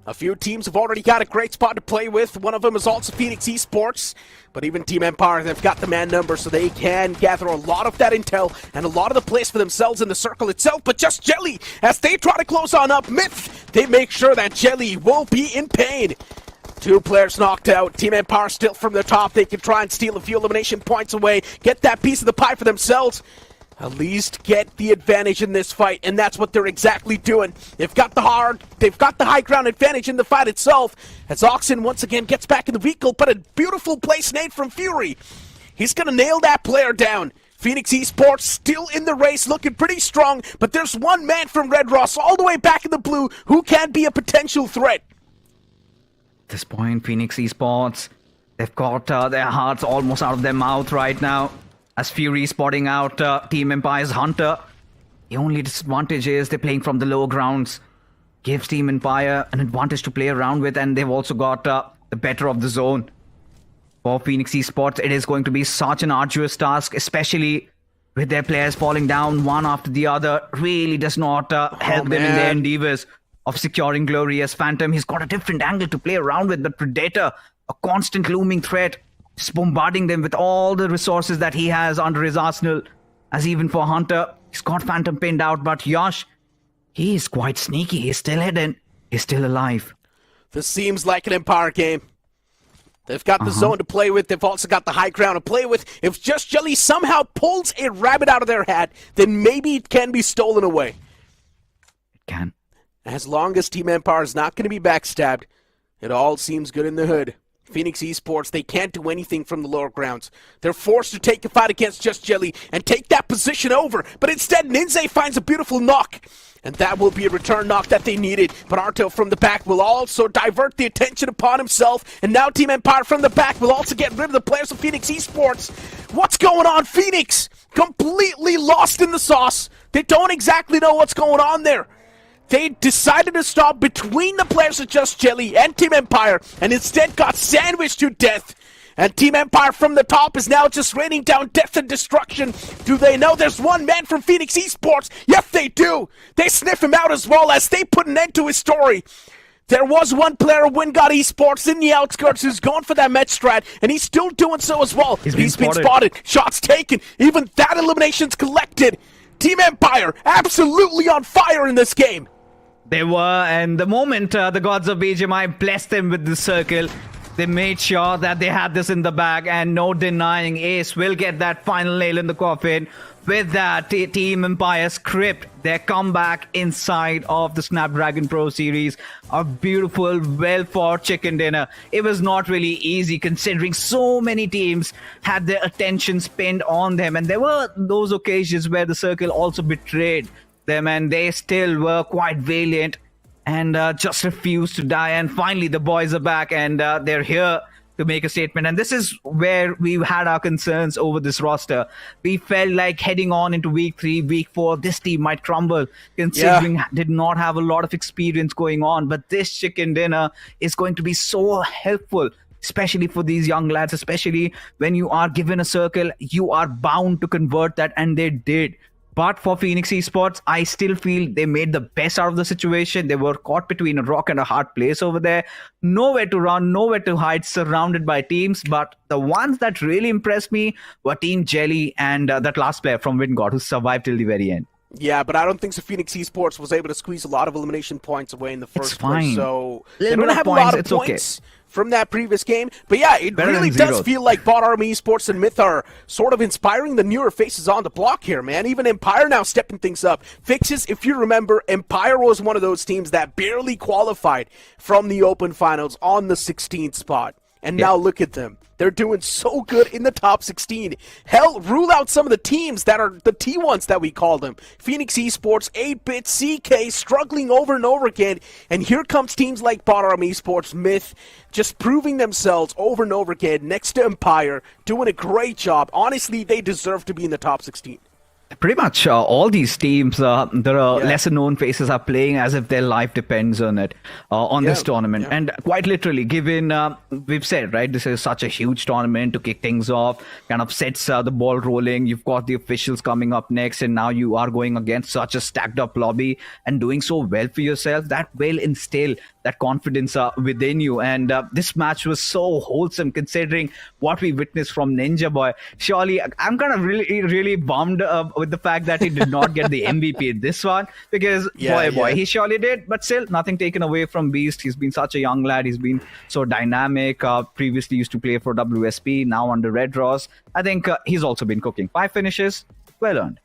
A few teams have already got a great spot to play with. One of them is also Phoenix Esports, but even Team Empire, they've got the man number, so they can gather a lot of that intel and a lot of the place for themselves in the circle itself. But Just Jelly, as they try to close on up Myth, they make sure that Jelly will be in pain. Two players knocked out. Team Empire still from the top. They can try and steal a few elimination points away, get that piece of the pie for themselves. At least get the advantage in this fight, and that's what they're exactly doing. They've got the high ground advantage in the fight itself. As Oxen once again gets back in the vehicle, but a beautiful place nade from Fury. He's gonna nail that player down. Phoenix Esports still in the race, looking pretty strong, but there's one man from Red Ross all the way back in the blue who can be a potential threat. At this point, Phoenix Esports, they've got their hearts almost out of their mouth right now. As Fury spotting out Team Empire's Hunter. The only disadvantage is they're playing from the lower grounds. Gives Team Empire an advantage to play around with, and they've also got the better of the zone. For Phoenix Esports, it is going to be such an arduous task, especially with their players falling down one after the other. Really does not help them in their endeavors of securing glory. As Phantom, he's got a different angle to play around with, but Predator, a constant looming threat, just bombarding them with all the resources that he has under his arsenal. As even for Hunter, he's got Phantom pinned out, but Yash, he is quite sneaky. He's still hidden. He's still alive. This seems like an Empire game. They've got the zone to play with. They've also got the high ground to play with. If Just Jelly somehow pulls a rabbit out of their hat, then maybe it can be stolen away. It can. As long as Team Empire is not going to be backstabbed, it all seems good in the hood. Phoenix Esports, they can't do anything from the lower grounds. They're forced to take a fight against Just Jelly and take that position over. But instead, Ninze finds a beautiful knock. And that will be a return knock that they needed. But Arto from the back will also divert the attention upon himself. And now Team Empire from the back will also get rid of the players of Phoenix Esports. What's going on, Phoenix? Completely lost in the sauce. They don't exactly know what's going on there. They decided to stop between the players of Just Jelly and Team Empire, and instead got sandwiched to death. And Team Empire from the top is now just raining down death and destruction. Do they know there's one man from Phoenix Esports? Yes, they do. They sniff him out as well as they put an end to his story. There was one player of Wingard Esports in the outskirts who's gone for that Met strat, and he's still doing so as well. He's been spotted. Shots taken. Even that elimination's collected. Team Empire absolutely on fire in this game. They were, and the moment the gods of BGMI blessed them with the circle, they made sure that they had this in the bag, and no denying Ace will get that final nail in the coffin. With that, Team Empire script their comeback inside of the Snapdragon Pro Series. A beautiful, well-fought chicken dinner. It was not really easy considering so many teams had their attention spent on them. And there were those occasions where the circle also betrayed them and they still were quite valiant and just refused to die. And finally, the boys are back and they're here to make a statement. And this is where we had our concerns over this roster. We felt like heading on into week 3, week 4, this team might crumble, considering did not have a lot of experience going on. But this chicken dinner is going to be so helpful, especially for these young lads, especially when you are given a circle, you are bound to convert that, and they did. But for Phoenix Esports, I still feel they made the best out of the situation. They were caught between a rock and a hard place over there. Nowhere to run, nowhere to hide, surrounded by teams. But the ones that really impressed me were Team Jelly and that last player from Wingard who survived till the very end. Yeah, but I don't think so Phoenix Esports was able to squeeze a lot of elimination points away in the first place. So they don't have a lot of points from that previous game. But yeah, it really does feel like Bot Army Esports and Myth are sort of inspiring the newer faces on the block here, man. Even Empire now stepping things up. Fixes, if you remember, Empire was one of those teams that barely qualified from the Open Finals on the 16th spot. And now look at them. They're doing so good in the top 16. Hell, rule out some of the teams that are the T1s that we call them. Phoenix Esports, 8-Bit, CK, struggling over and over again. And here comes teams like Bot Army Esports, Myth, just proving themselves over and over again next to Empire, doing a great job. Honestly, they deserve to be in the top 16. Pretty much all these teams, there are lesser known faces are playing as if their life depends on it, on this tournament. And quite literally, given, we've said, right, this is such a huge tournament to kick things off, kind of sets the ball rolling. You've got the officials coming up next, and now you are going against such a stacked up lobby and doing so well for yourself. That will instill that confidence within you. And this match was so wholesome considering what we witnessed from Ninja Boy. Surely, I'm kind of really bummed with the fact that he did not get the MVP in this one, because boy, he surely did. But still, nothing taken away from Beast. He's been such a young lad. He's been so dynamic. Previously used to play for WSP, now under Red Ross. I think he's also been cooking. 5 finishes, well earned.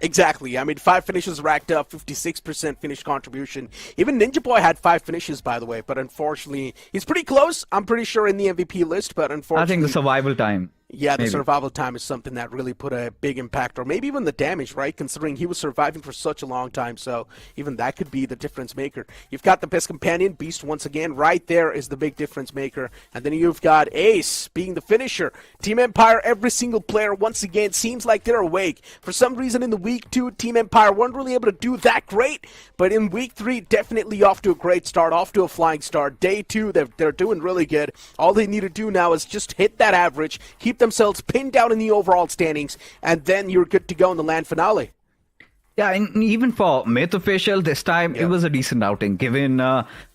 Exactly. I mean, 5 finishes racked up, 56% finish contribution. Even Ninja Boy had 5 finishes, by the way, but unfortunately, he's pretty close. I'm pretty sure in the MVP list, but unfortunately, I think the survival time. Yeah, the survival time is something that really put a big impact, or maybe even the damage, right? Considering he was surviving for such a long time, so even that could be the difference maker. You've got the best companion, Beast once again, right there is the big difference maker. And then you've got Ace being the finisher. Team Empire, every single player, once again, seems like they're awake. For some reason in the week 2, Team Empire weren't really able to do that great, but in week 3, definitely off to a great start, off to a flying start. Day 2, they're doing really good. All they need to do now is just hit that average, keep themselves pinned down in the overall standings, and then you're good to go in the LAN finale. Yeah, and even for Myth Official, this time it was a decent outing, given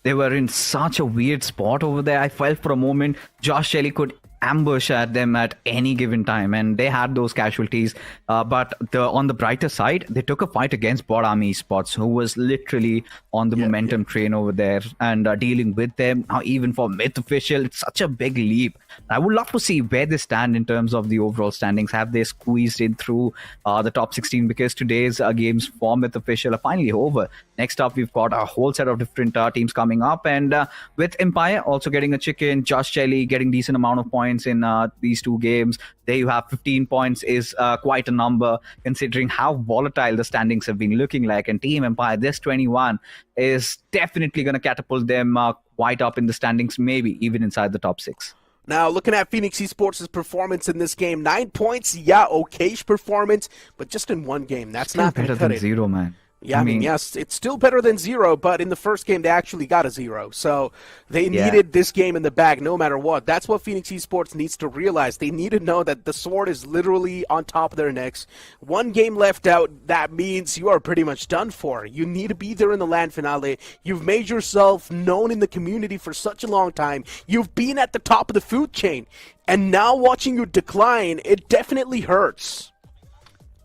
they were in such a weird spot over there. I felt for a moment Josh Shelley could ambush at them at any given time, and they had those casualties. But on the brighter side, they took a fight against Bot Army Esports, who was literally on the momentum train over there, and dealing with them. Now, even for Myth Official, it's such a big leap. I would love to see where they stand in terms of the overall standings. Have they squeezed in through the top 16? Because today's games for Myth Official are finally over. Next up, we've got a whole set of different teams coming up, and with Empire also getting a chicken, Josh Shelley getting decent amount of points in these 2 games. There you have 15 points is quite a number considering how volatile the standings have been looking like. And Team Empire, this 21 is definitely going to catapult them quite up in the standings, maybe even inside the top 6. Now, looking at Phoenix Esports' performance in this game, 9 points, okayish performance, but just in 1 game. That's not going to cut it. Better than 0, man. Yeah, I mean, yes, it's still better than 0, but in the first game they actually got a 0. So they needed this game in the bag no matter what. That's what Phoenix Esports needs to realize. They need to know that the sword is literally on top of their necks. One game left out, that means you are pretty much done for. You need to be there in the LAN finale. You've made yourself known in the community for such a long time. You've been at the top of the food chain. And now watching you decline, it definitely hurts.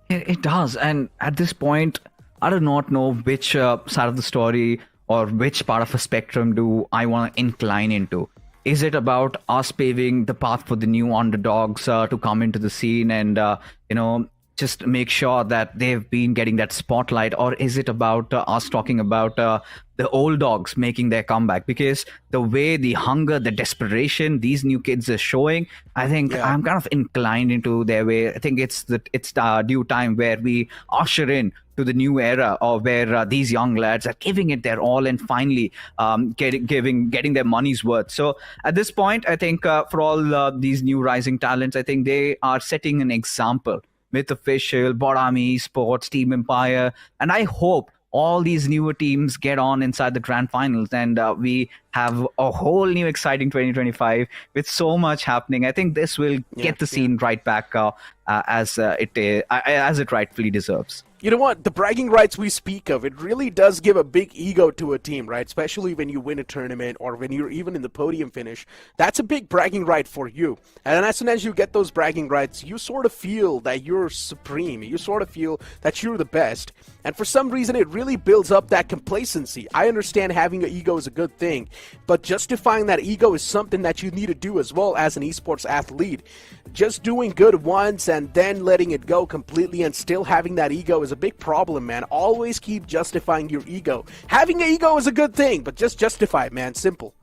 It does. And at this point, I do not know which side of the story or which part of a spectrum do I want to incline into. Is it about us paving the path for the new underdogs to come into the scene and, just make sure that they've been getting that spotlight? Or is it about us talking about the old dogs making their comeback? Because the way the hunger, the desperation these new kids are showing, I think I'm kind of inclined into their way. I think it's due time where we usher in to the new era, or where these young lads are giving it their all and finally getting their money's worth. So at this point, I think for all these new rising talents, I think they are setting an example. Myth Official, Bot Army Esports, Team Empire, and I hope all these newer teams get on inside the grand finals, and we have a whole new exciting 2025 with so much happening. I think this will get the scene right back as it rightfully deserves. You know what? The bragging rights we speak of, it really does give a big ego to a team, right? Especially when you win a tournament or when you're even in the podium finish. That's a big bragging right for you. And as soon as you get those bragging rights, you sort of feel that you're supreme. You sort of feel that you're the best. And for some reason, it really builds up that complacency. I understand having an ego is a good thing, but justifying that ego is something that you need to do as well as an esports athlete. Just doing good once and then letting it go completely and still having that ego is a big problem, man. Always keep justifying your ego. Having an ego is a good thing, but just justify it, man. Simple.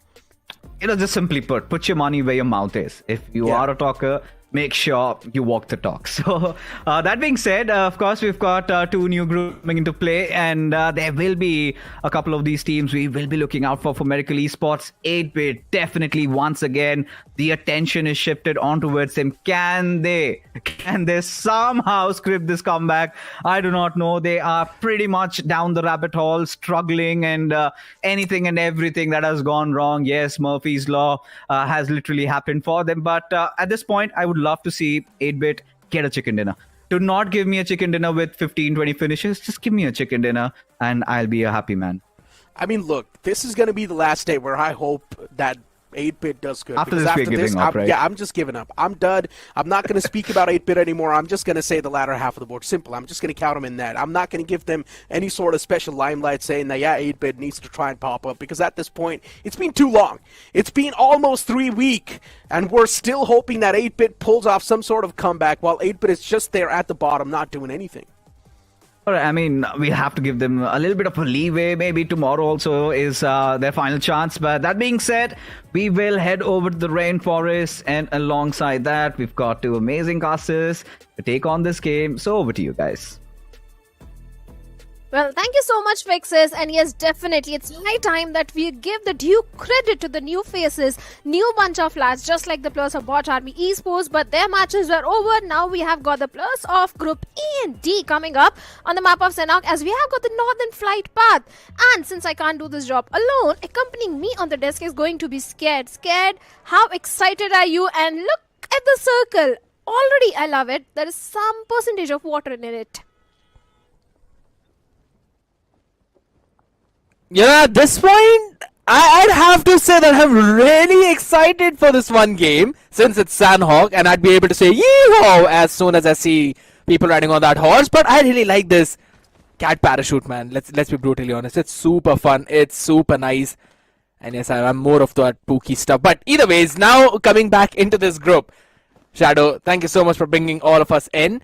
Just simply put your money where your mouth is. If you are a talker, make sure you walk the talk. So that being said, of course, we've got two new groups coming into play, and there will be a couple of these teams we will be looking out for Miracle Esports. 8-bit, definitely once again, the attention is shifted on towards them. Can they somehow script this comeback? I do not know. They are pretty much down the rabbit hole, struggling, and anything and everything that has gone wrong. Yes, Murphy's Law has literally happened for them, but at this point, I would love to see 8-bit get a chicken dinner. Do not give me a chicken dinner with 15-20 finishes. Just give me a chicken dinner and I'll be a happy man. I mean, look, this is going to be the last day where I hope that 8-bit does good. After this, we're giving up, right? Yeah, I'm just giving up. I'm done. I'm not going to speak about 8-bit anymore. I'm just going to say the latter half of the board. Simple. I'm just going to count them in that. I'm not going to give them any sort of special limelight saying that, 8-bit needs to try and pop up, because at this point, it's been too long. It's been almost 3 weeks, and we're still hoping that 8-bit pulls off some sort of comeback while 8-bit is just there at the bottom, not doing anything. I mean, we have to give them a little bit of a leeway. Maybe tomorrow also is their final chance. But that being said, we will head over to the rainforest. And alongside that, we've got two amazing casters to take on this game. So over to you guys. Well, thank you so much, Fixes. And yes, definitely, it's high time that we give the due credit to the new faces, new bunch of lads, just like the players of Bot Army Esports. But their matches were over. Now we have got the players of Group E and D coming up on the map of Sanhok, as we have got the Northern Flight Path. And since I can't do this job alone, accompanying me on the desk is going to be Scared. Scared, how excited are you? And look at the circle. Already, I love it. There is some percentage of water in it. Yeah, at this point, I'd have to say that I'm really excited for this one game, since it's Sanhok, and I'd be able to say yee-haw as soon as I see people riding on that horse. But I really like this cat parachute, man. Let's be brutally honest. It's super fun. It's super nice. And yes, I'm more of that pooky stuff. But either ways, now coming back into this group, Shadow, thank you so much for bringing all of us in.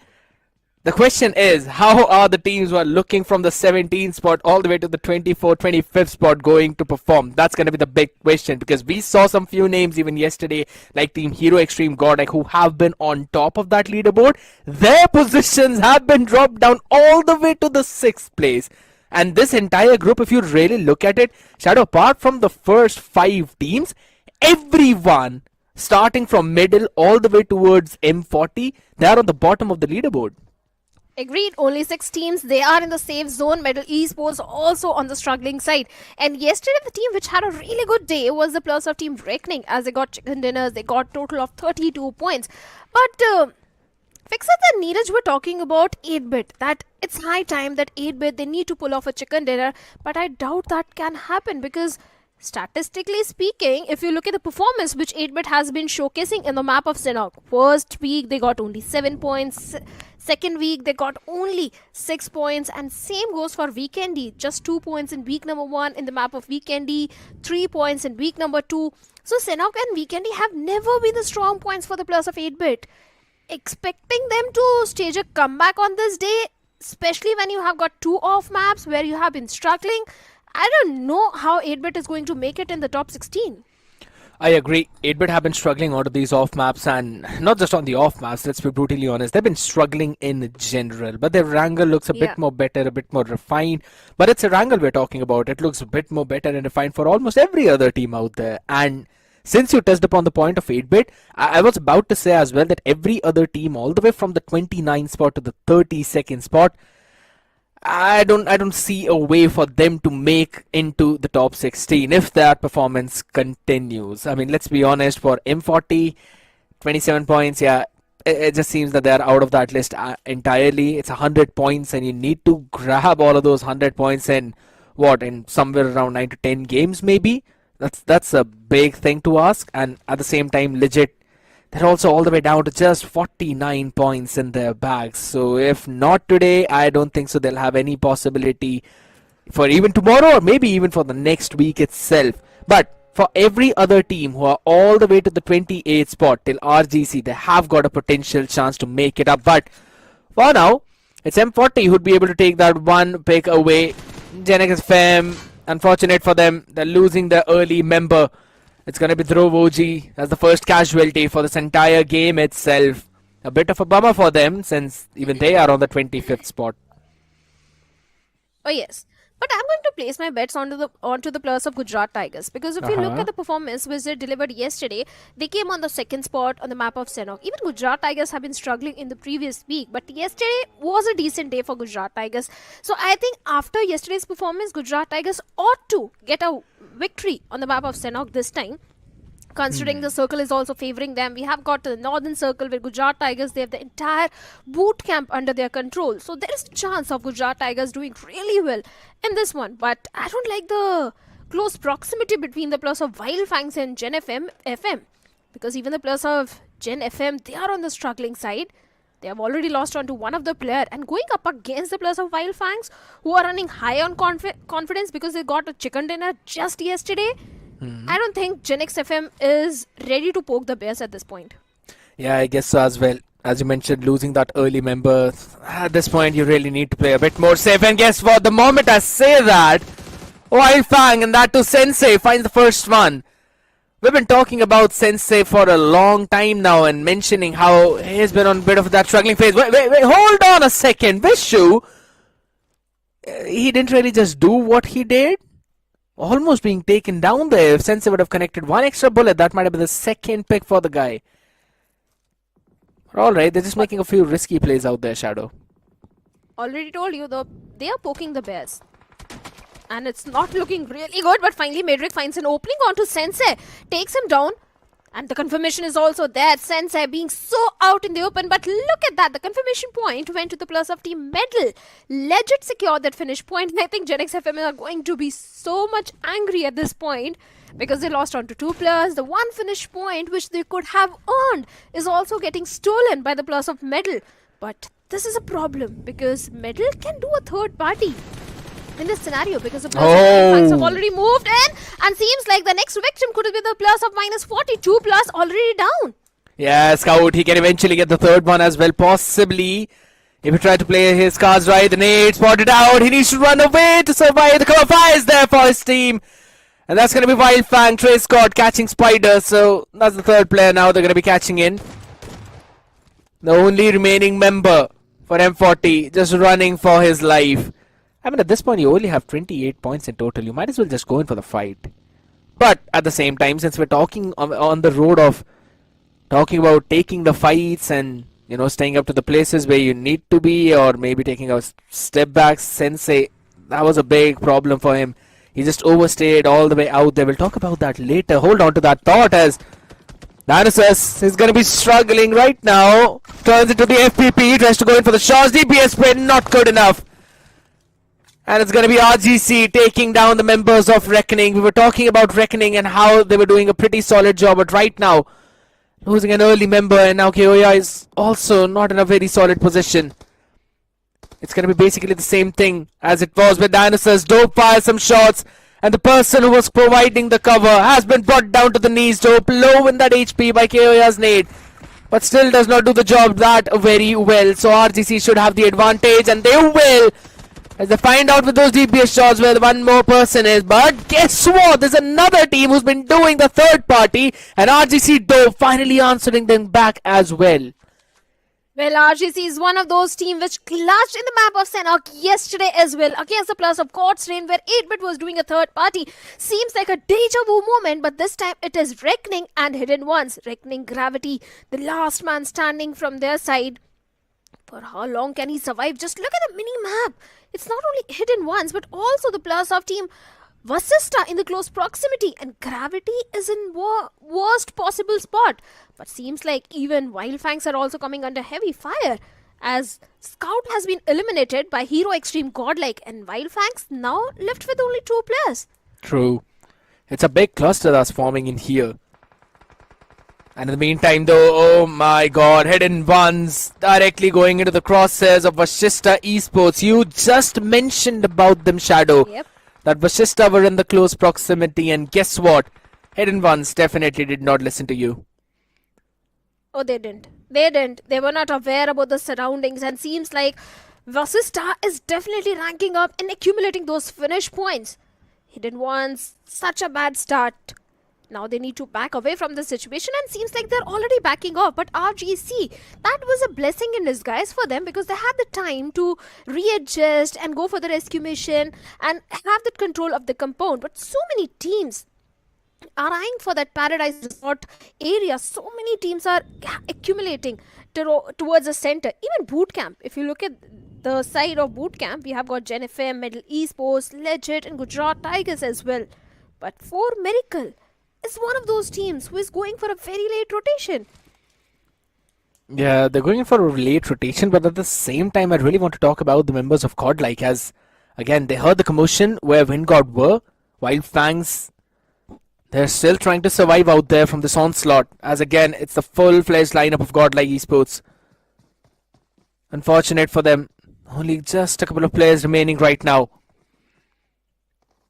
The question is, how are the teams who are looking from the 17th spot all the way to the 24th, 25th spot going to perform? That's going to be the big question, because we saw some few names even yesterday, like Team Hero Extreme Godek, who have been on top of that leaderboard. Their positions have been dropped down all the way to the 6th place. And this entire group, if you really look at it, Shadow, apart from the first 5 teams, everyone starting from middle all the way towards M40, they are on the bottom of the leaderboard. Agreed. Only 6 teams. They are in the safe zone. Medal Esports also on the struggling side. And yesterday, the team which had a really good day was the Plus of Team Reckoning, as they got chicken dinners. They got total of 32 points. But Fixers and Neeraj were talking about 8-bit. That it's high time that 8-bit they need to pull off a chicken dinner. But I doubt that can happen because, statistically speaking, if you look at the performance which 8-bit has been showcasing in the map of Sanhok, first week they got only 7 points. Second week, they got only 6 points, and same goes for Vikendi. Just 2 points in week number 1 in the map of Vikendi, 3 points in week number 2. So Sanhok and Vikendi have never been the strong points for the Plus of 8-bit. Expecting them to stage a comeback on this day, especially when you have got 2 off maps where you have been struggling, I don't know how 8-bit is going to make it in the top 16. I agree. 8-bit have been struggling out of these off maps, and not just on the off maps, let's be brutally honest. They've been struggling in general. But their Erangel looks a bit more better, a bit more refined. But it's Erangel we're talking about. It looks a bit more better and refined for almost every other team out there. And since you touched upon the point of 8-bit, I was about to say as well that every other team, all the way from the 29th spot to the 32nd spot, I don't see a way for them to make into the top 16 if that performance continues. I mean, let's be honest, for M40, 27 points, yeah, it just seems that they're out of that list entirely. It's 100 points, and you need to grab all of those 100 points in somewhere around 9 to 10 games maybe. That's a big thing to ask, and at the same time, legit, they're also all the way down to just 49 points in their bags. So if not today, I don't think so they'll have any possibility for even tomorrow or maybe even for the next week itself. But for every other team who are all the way to the 28th spot till RGC, they have got a potential chance to make it up. But for now, it's M40 who'd be able to take that one pick away. Genix FM, unfortunate for them, they're losing their early member. It's going to be Dhruv OG as the first casualty for this entire game itself. A bit of a bummer for them since even they are on the 25th spot. Oh yes. But I'm going to place my bets onto the Plus of Gujarat Tigers, because if you look at the performance which they delivered yesterday, they came on the 2nd spot on the map of Sanhok. Even Gujarat Tigers have been struggling in the previous week, but yesterday was a decent day for Gujarat Tigers. So I think after yesterday's performance, Gujarat Tigers ought to get a victory on the map of Sanhok this time. Considering the circle is also favoring them, we have got the northern circle where Gujarat Tigers, they have the entire boot camp under their control. So there is a chance of Gujarat Tigers doing really well in this one. But I don't like the close proximity between the Plus of Wild Fangs and Gen FM, because even the Plus of Gen FM, they are on the struggling side. They have already lost on to one of the player, and going up against the Plus of Wild Fangs, who are running high on confidence because they got a chicken dinner just yesterday. I don't think Genix FM is ready to poke the bears at this point. Yeah, I guess so as well. As you mentioned, losing that early member, at this point you really need to play a bit more safe. And guess what? The moment I say that, Wild Fang, and that too Sensei, finds the first one. We've been talking about Sensei for a long time now and mentioning how he's been on a bit of that struggling phase. Wait, hold on a second. Vishu, he didn't really just do what he did. Almost being taken down there. If Sensei would have connected one extra bullet, that might have been the second pick for the guy. Alright, they're just making a few risky plays out there, Shadow. Already told you, though, they are poking the bears. And it's not looking really good, but finally Madrick finds an opening onto Sensei. Takes him down. And the confirmation is also there. Sensei being so out in the open. But look at that. The confirmation point went to the Plus of Team Medal. Legit secured that finish point. And I think Genix FM are going to be so much angry at this point, because they lost on to 2 players. The one finish point which they could have earned is also getting stolen by the Plus of Medal. But this is a problem, because Medal can do a third party in this scenario, because the Plus of Fangs have already moved in, and seems like the next victim could be the Plus of minus 42 plus already down. Yeah, Scout, he can eventually get the third one as well, possibly. If he tried to play his cards right, the nade spotted out. He needs to run away to survive. The cover fire is there for his team. And that's going to be Wild Fang, Trey Scott catching Spider. So that's the third player now they're going to be catching in. The only remaining member for M40, just running for his life. I mean, at this point, you only have 28 points in total. You might as well just go in for the fight. But at the same time, since we're talking on the road of talking about taking the fights and staying up to the places where you need to be, or maybe taking a step back. Sensei, that was a big problem for him. He just overstayed all the way out there. We'll talk about that later. Hold on to that thought, as Dinosaurs is going to be struggling right now. Turns into the FPP, tries to go in for the shots. DPS spin, not good enough. And it's going to be RGC taking down the members of Reckoning. We were talking about Reckoning and how they were doing a pretty solid job, but right now, losing an early member, and now Keoya is also not in a very solid position. It's going to be basically the same thing as it was with Dinosaurs. Dope fires some shots, and the person who was providing the cover has been brought down to the knees. Dope low in that HP by Keoya's nade, but still does not do the job that very well. So RGC should have the advantage, and they will, as they find out with those DPS shots where the one more person is. But guess what? There's another team who's been doing the third party, and RGC Dope finally answering them back as well. Well, RGC is one of those teams which clutched in the map of Sanhok yesterday as well, against the plus of God's Rain, where 8-bit was doing a third party. Seems like a deja vu moment, but this time it is Reckoning and Hidden Ones. Reckoning Gravity, the last man standing from their side. For how long can he survive? Just look at the mini-map. It's not only Hidden Ones, but also the plus of team Vasista in the close proximity, and Gravity is in worst possible spot. But seems like even Wildfangs are also coming under heavy fire, as Scout has been eliminated by Hero Extreme Godlike, and Wildfangs now left with only 2 players. True. It's a big cluster that's forming in here. And in the meantime though, oh my god, Hidden Ones directly going into the crosshairs of Vashista Esports. You just mentioned about them, Shadow. Yep. That Vashista were in the close proximity, and guess what? Hidden Ones definitely did not listen to you. Oh, they didn't. They didn't. They were not aware about the surroundings, and seems like Vasista is definitely ranking up and accumulating those finish points. Hidden Ones, such a bad start. Now they need to back away from the situation, and seems like they're already backing off. But RGC, that was a blessing in disguise for them, because they had the time to readjust and go for the rescue mission and have that control of the compound. But so many teams are eyeing for that Paradise Resort area. So many teams are accumulating towards the center. Even Bootcamp, if you look at the side of Bootcamp, we have got Gen FM, Middle Esports, Legit, and Gujarat Tigers as well. But for Miracle is one of those teams who is going for a very late rotation. Yeah, they're going for a late rotation, but at the same time, I really want to talk about the members of Godlike, as again, they heard the commotion where Windgod were. Wildfangs, they're still trying to survive out there from this onslaught, as again, it's the full-fledged lineup of Godlike Esports. Unfortunate for them, only just a couple of players remaining right now.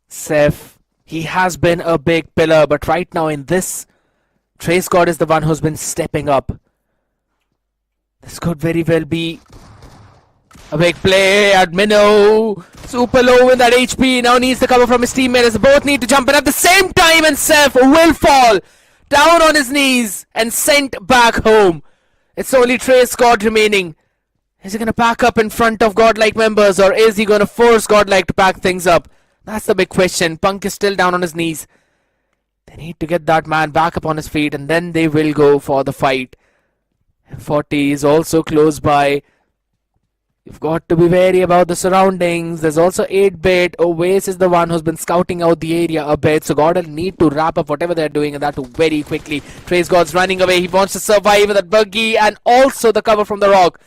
Seth, he has been a big pillar, but right now in this, Trace God is the one who's been stepping up. This could very well be a big play at Minnow. Super low in that HP. Now needs the cover from his teammates. Both need to jump in at the same time, and Seth will fall down on his knees and sent back home. It's only Trace God remaining. Is he going to pack up in front of Godlike members, or is he going to force Godlike to pack things up? That's the big question. Punk is still down on his knees. They need to get that man back up on his feet, and then they will go for the fight. 40 is also close by. You've got to be wary about the surroundings. There's also 8-bit. Oasis is the one who's been scouting out the area a bit, so God will need to wrap up whatever they're doing, and that too very quickly. Trace God's running away. He wants to survive with that buggy, and also the cover from the rock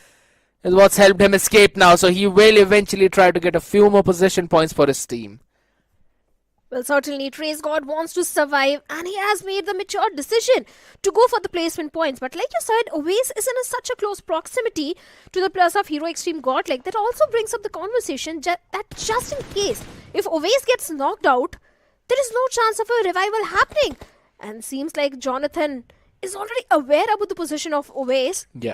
is what's helped him escape now, so he will eventually try to get a few more position points for his team. Well, certainly Trace God wants to survive, and he has made the mature decision to go for the placement points. But like you said, Oasis is in such a close proximity to the plus of Hero Extreme Godlike. That also brings up the conversation that just in case, if Oasis gets knocked out, there is no chance of a revival happening. And seems like Jonathan is already aware about the position of Oasis. Yeah.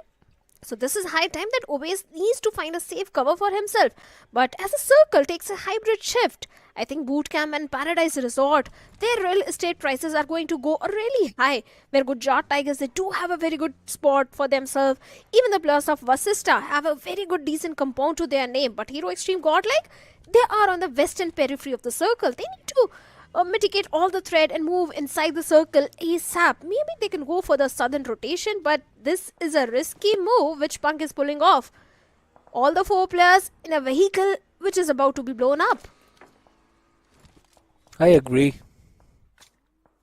So this is high time that Oasis needs to find a safe cover for himself. But as a circle takes a hybrid shift, I think Bootcamp and Paradise Resort, their real estate prices are going to go really high. Where Gujarat Tigers, they do have a very good spot for themselves. Even the players of Vasista have a very good decent compound to their name. But Hero Extreme Godlike, they are on the western periphery of the circle. They need to mitigate all the threat and move inside the circle ASAP. Maybe they can go for the sudden rotation, but this is a risky move which Punk is pulling off. All the 4 players in a vehicle which is about to be blown up. I agree.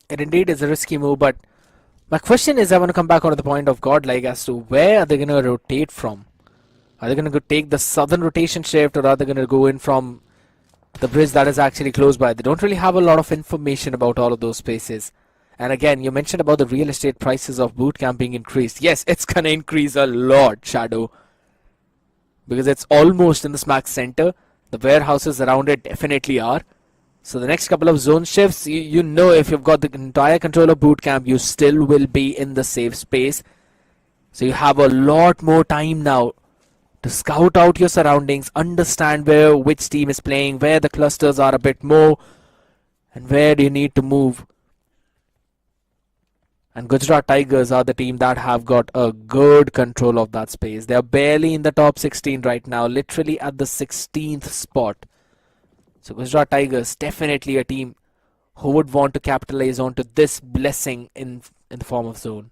It indeed is a risky move, but my question is, I want to come back on to the point of Godlike as to where are they going to rotate from? Are they going to take the southern rotation shift, or are they going to go in from the bridge that is actually close by? They don't really have a lot of information about all of those spaces. And again, you mentioned about the real estate prices of bootcamp being increased. Yes, it's going to increase a lot, Shadow, because it's almost in the smack center. The warehouses around it definitely are. So the next couple of zone shifts, you know, if you've got the entire control of bootcamp, you still will be in the safe space. So you have a lot more time now to scout out your surroundings, understand which team is playing, where the clusters are a bit more, and where do you need to move. And Gujarat Tigers are the team that have got a good control of that space. They are barely in the top 16 right now, literally at the 16th spot. So Gujarat Tigers, definitely a team who would want to capitalize onto this blessing in the form of zone.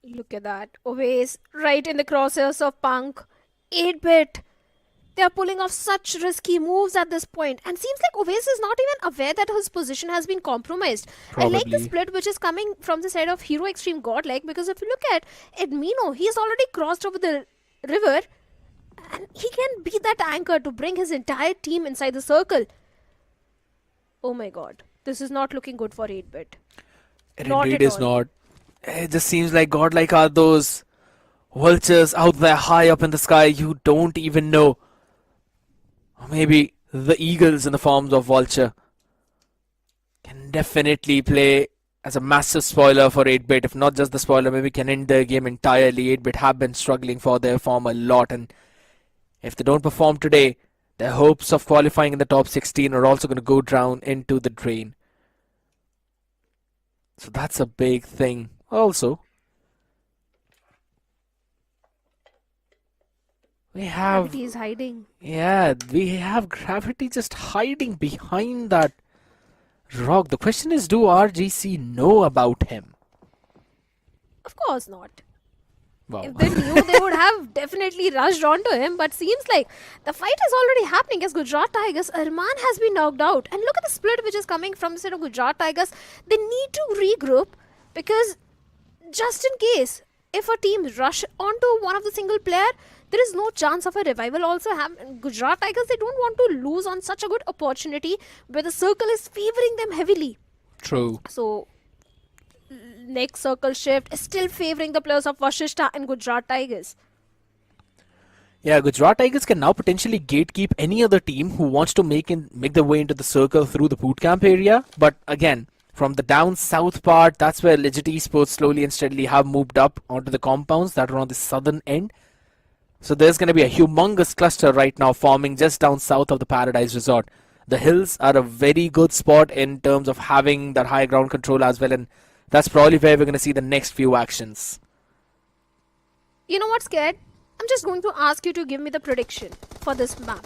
Look at that. Always right in the crosshairs of Punk. 8-bit. They are pulling off such risky moves at this point. And seems like Oves is not even aware that his position has been compromised. Probably. I like the split which is coming from the side of Hero Extreme Godlike, because if you look at Edmino, he's already crossed over the river. And he can be that anchor to bring his entire team inside the circle. Oh my god. This is not looking good for 8-bit. It indeed is not. It just seems like Godlike are those vultures out there high up in the sky you don't even know. Or maybe the eagles in the forms of vulture can definitely play as a massive spoiler for 8-bit. If not just the spoiler, maybe can end the game entirely. 8-bit have been struggling for their form a lot, and if they don't perform today, their hopes of qualifying in the top 16 are also going to go down into the drain. So that's a big thing. Also, we have Gravity is hiding. Yeah, we have Gravity just hiding behind that rock. The question is, do RGC know about him? Of course not. Wow. If they knew, they would have definitely rushed onto him. But seems like the fight is already happening as Gujarat Tigers. Arman has been knocked out. And look at the split which is coming from the side of Gujarat Tigers. They need to regroup, because just in case, if a team rush onto one of the single player, there is no chance of a revival. Also, Gujarat Tigers, they don't want to lose on such a good opportunity where the circle is favoring them heavily. True. So, next circle shift is still favoring the players of Vashishta and Gujarat Tigers. Yeah, Gujarat Tigers can now potentially gatekeep any other team who wants to make their way into the circle through the bootcamp area. But again, from the down south part, that's where Legit Esports slowly and steadily have moved up onto the compounds that are on the southern end. So there's going to be a humongous cluster right now forming just down south of the Paradise Resort. The hills are a very good spot in terms of having that high ground control as well, and that's probably where we're going to see the next few actions. You know what's scared? I'm just going to ask you to give me the prediction for this map.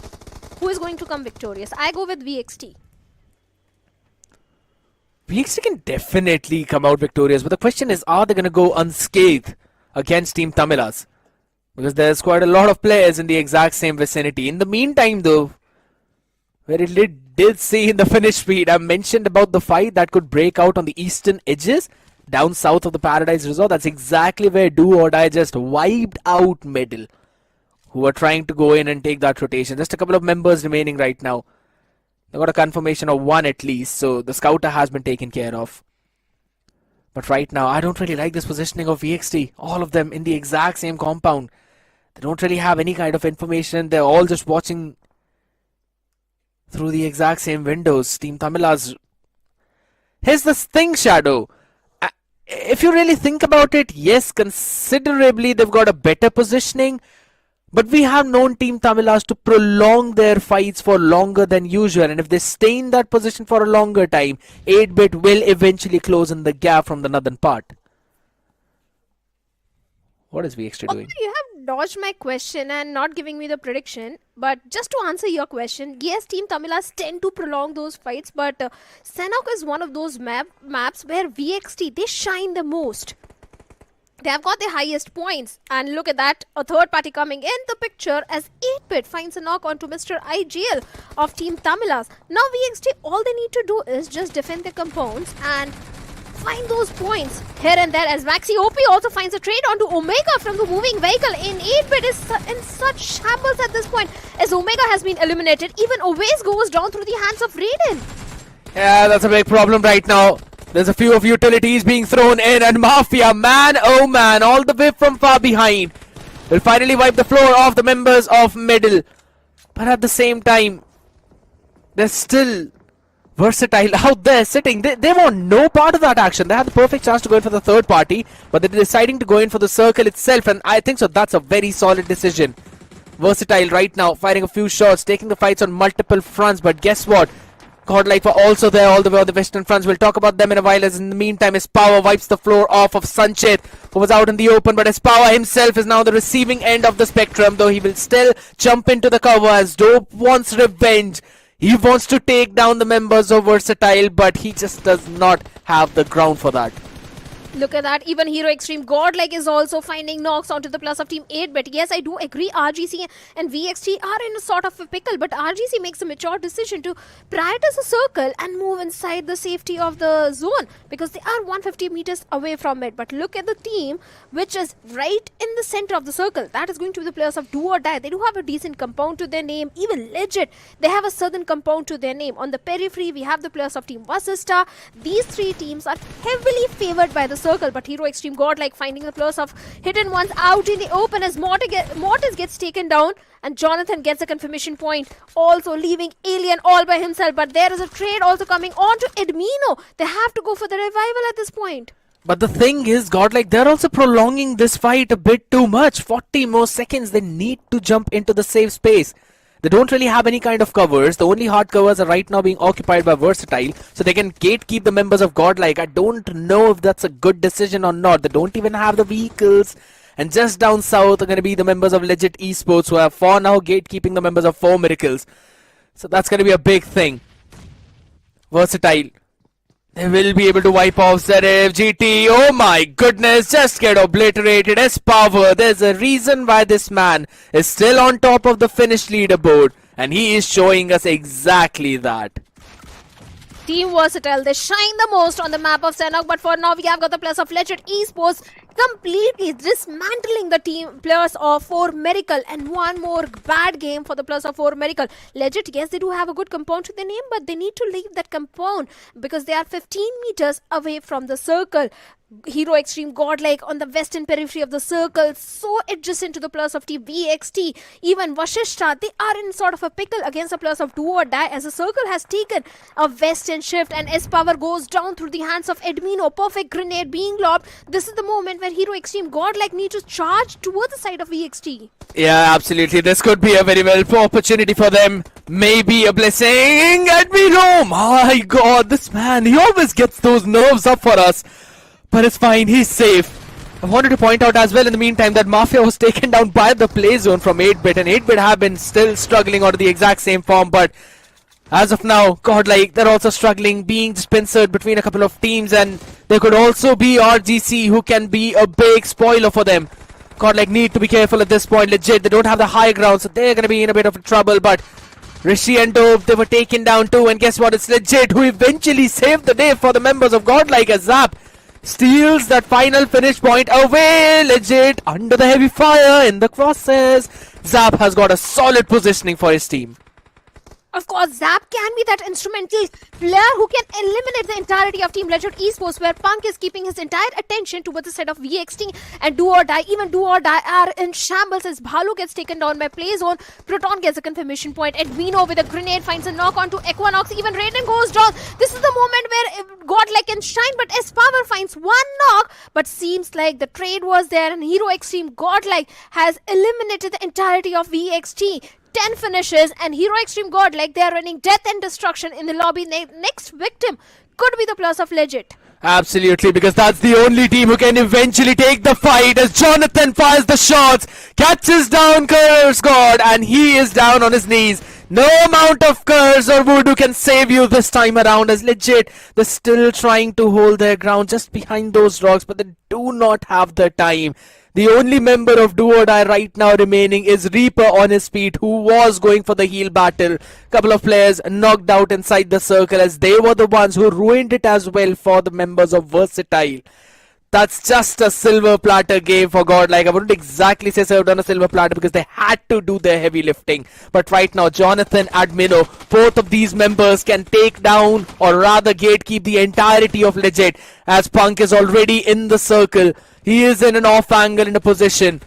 Who is going to come victorious? I go with VXT. VXT can definitely come out victorious, but the question is, are they going to go unscathed against Team Tamilas? Because there's quite a lot of players in the exact same vicinity. In the meantime, though, where it did see in the finish speed, I mentioned about the fight that could break out on the eastern edges, down south of the Paradise Resort. That's exactly where Do or Die just wiped out middle, who were trying to go in and take that rotation. Just a couple of members remaining right now. They got a confirmation of one at least, so the scouter has been taken care of. But right now, I don't really like this positioning of VXT. All of them in the exact same compound. They don't really have any kind of information. They're all just watching through the exact same windows. Team Tamilas. Here's the thing, Shadow. If you really think about it, yes, considerably they've got a better positioning. But we have known Team Tamilas to prolong their fights for longer than usual. And if they stay in that position for a longer time, 8-bit will eventually close in the gap from the northern part. What is VXT doing? You have dodged my question and not giving me the prediction. But just to answer your question, yes, Team Tamilas tend to prolong those fights. But Sanhok is one of those maps where VXT, they shine the most. They have got the highest points. And look at that, a third party coming in the picture as 8-Bit finds a knock onto Mr. IGL of Team Tamilas. Now VXT, all they need to do is just defend their compounds and find those points here and there, as Maxi OP also finds a trade onto Omega from the moving vehicle. In 8-Bit is in such shambles at this point as Omega has been eliminated. Even Oways goes down through the hands of Raiden. Yeah, that's a big problem right now. There's a few of utilities being thrown in, and Mafia, man oh man, all the way from far behind, will finally wipe the floor off the members of middle. But at the same time, they're still Versatile out there sitting. They want no part of that action. They had the perfect chance to go in for the third party, but they're deciding to go in for the circle itself, and I think so that's a very solid decision. Versatile right now, firing a few shots, taking the fights on multiple fronts, but guess what? Godlike were also there all the way on the western fronts. We'll talk about them in a while, as in the meantime his power wipes the floor off of Sanchit, who was out in the open, but his power himself is now the receiving end of the spectrum, though he will still jump into the cover as Dope wants revenge. He wants to take down the members of Versatile, but he just does not have the ground for that. Look at that, even Hero Extreme Godlike is also finding knocks onto the plus of Team 8-Bit. Yes, I do agree RGC and VXT are in a sort of a pickle, but RGC makes a mature decision to prioritize a circle and move inside the safety of the zone, because they are 150 meters away from it. But look at the team which is right in the center of the circle. That is going to be the players of Do or Die. They do have a decent compound to their name, even Legit. They have a southern compound to their name. On the periphery, we have the players of Team Vasista. These three teams are heavily favored by the circle, but Hero Extreme Godlike finding the players of Hidden Ones out in the open as Mortis gets taken down, and Jonathan gets a confirmation point, also leaving Alien all by himself. But there is a trade also coming on to Edmino. They have to go for the revival at this point. But the thing is, Godlike, they're also prolonging this fight a bit too much. 40 more seconds, they need to jump into the safe space. They don't really have any kind of covers. The only hard covers are right now being occupied by Versatile, so they can gatekeep the members of Godlike. I don't know if that's a good decision or not. They don't even have the vehicles. And just down south are going to be the members of Legit Esports, who are for now gatekeeping the members of 4 Miracles. So that's going to be a big thing. Versatile, they will be able to wipe off Zverev, GT. Oh my goodness, just get obliterated. S-Power, there's a reason why this man is still on top of the Finnish leaderboard, and he is showing us exactly that. Team Versatile, they shine the most on the map of Sanhok, but for now we have got the players of Legit Esports completely dismantling the team players of 4 Miracle, and one more bad game for the players of 4 Miracle. Legit, yes, they do have a good compound to their name, but they need to leave that compound because they are 15 meters away from the circle. Hero Extreme Godlike on the western periphery of the circle, so adjacent to the players of Team VXT. Even Vashishta, they are in sort of a pickle against the players of Do or Die, as the circle has taken a western shift, and S-Power goes down through the hands of Edmino. Perfect grenade being lobbed. This is the moment where Hero Extreme Godlike need to charge towards the side of VXT. Yeah, absolutely. This could be a very well opportunity for them. Maybe a blessing. Edmino, my god, this man, he always gets those nerves up for us. But it's fine, he's safe. I wanted to point out as well in the meantime that Mafia was taken down by the play zone from 8-Bit, and 8-Bit have been still struggling out of the exact same form, but as of now, Godlike, they're also struggling, being dispensed between a couple of teams, and there could also be RGC who can be a big spoiler for them. Godlike need to be careful at this point. Legit, they don't have the high ground, so they're going to be in a bit of trouble, but Rishi and Dope, they were taken down too, and guess what? It's Legit who eventually saved the day for the members of Godlike, as Zap steals that final finish point away. Legit under the heavy fire in the crosses. Zap has got a solid positioning for his team. Of course, Zap can be that instrumental player who can eliminate the entirety of Team Legit Esports, where Punk is keeping his entire attention towards the side of VXT and Do or Die. Even Do or Die are in shambles as Bhalu gets taken down by Playzone. Proton gets a confirmation point. Edwino with a grenade finds a knock onto Equinox. Even Raiden goes down. This is the moment where Godlike can shine, but S-Power finds one knock. But seems like the trade was there, and Hero Extreme Godlike has eliminated the entirety of VXT. 10 finishes, and Hero Extreme Godlike, they are running death and destruction in the lobby. Next victim could be the players of Legit. Absolutely, because that's the only team who can eventually take the fight as Jonathan fires the shots, catches down Curse God, and he is down on his knees. No amount of curse or voodoo can save you this time around, as legit they're still trying to hold their ground just behind those rocks, but they do not have the time. The only member of Do or Die right now remaining is Reaper on his feet, who was going for the heal battle. Couple of players knocked out inside the circle, as they were the ones who ruined it as well for the members of Versatile. That's just a silver platter game for Godlike. I wouldn't exactly say served on a silver platter because they had to do their heavy lifting. But right now, Jonathan and Minnow, both of these members can take down or rather gatekeep the entirety of Legit, as Punk is already in the circle. He is in an off angle in a position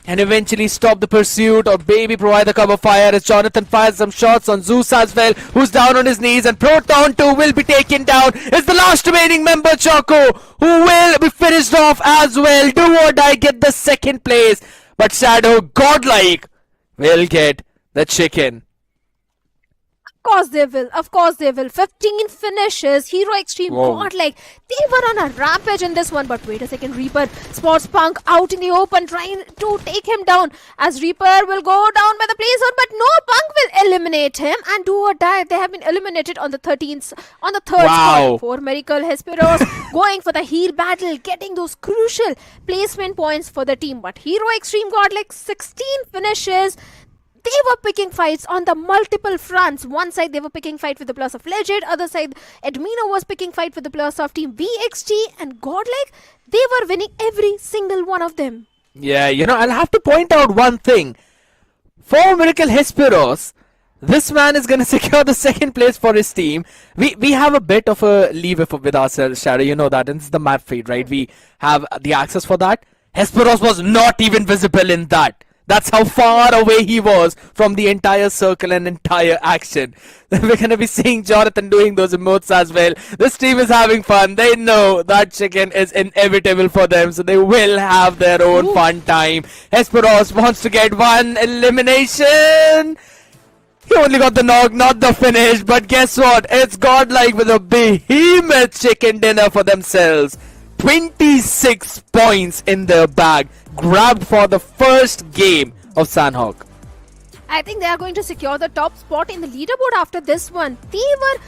and eventually stop the pursuit or maybe provide the cover fire as Jonathan fires some shots on Zeus as well, who's down on his knees, and Proton 2 will be taken down. Is the last remaining member, Choco, who will be finished off as well. Do or Die get the second place, but Shadow Godlike will get the chicken. Of course they will. Of course they will. 15 finishes. Hero Extreme Godlike. They were on a rampage in this one. But wait a second. Reaper spots Punk out in the open, trying to take him down. As Reaper will go down by the play zone, but no, Punk will eliminate him. And Do or Die, they have been eliminated on the 13th, on the third spot. For Miracle Hesperos going for the heal battle, getting those crucial placement points for the team. But Hero Extreme Godlike, 16 finishes. They were picking fights on the multiple fronts. One side they were picking fight with the plus of Legit, other side Admino was picking fight with the plus of Team VXT, and Godlike, they were winning every single one of them. Yeah, I'll have to point out one thing. For Miracle Hesperos, this man is going to secure the second place for his team. We have a bit of a leeway with ourselves, Shadow, you know that, and it's the map feed, right? We have the access for that. Hesperos was not even visible in that. That's how far away he was from the entire circle and entire action. We're going to be seeing Jonathan doing those emotes as well. This team is having fun. They know that chicken is inevitable for them, so they will have their own fun time. Hesperos wants to get one elimination. He only got the knock, not the finish. But guess what? It's Godlike with a behemoth chicken dinner for themselves. 26 points in their bag, grabbed for the first game of Sanhok. I think they are going to secure the top spot in the leaderboard after this one. They were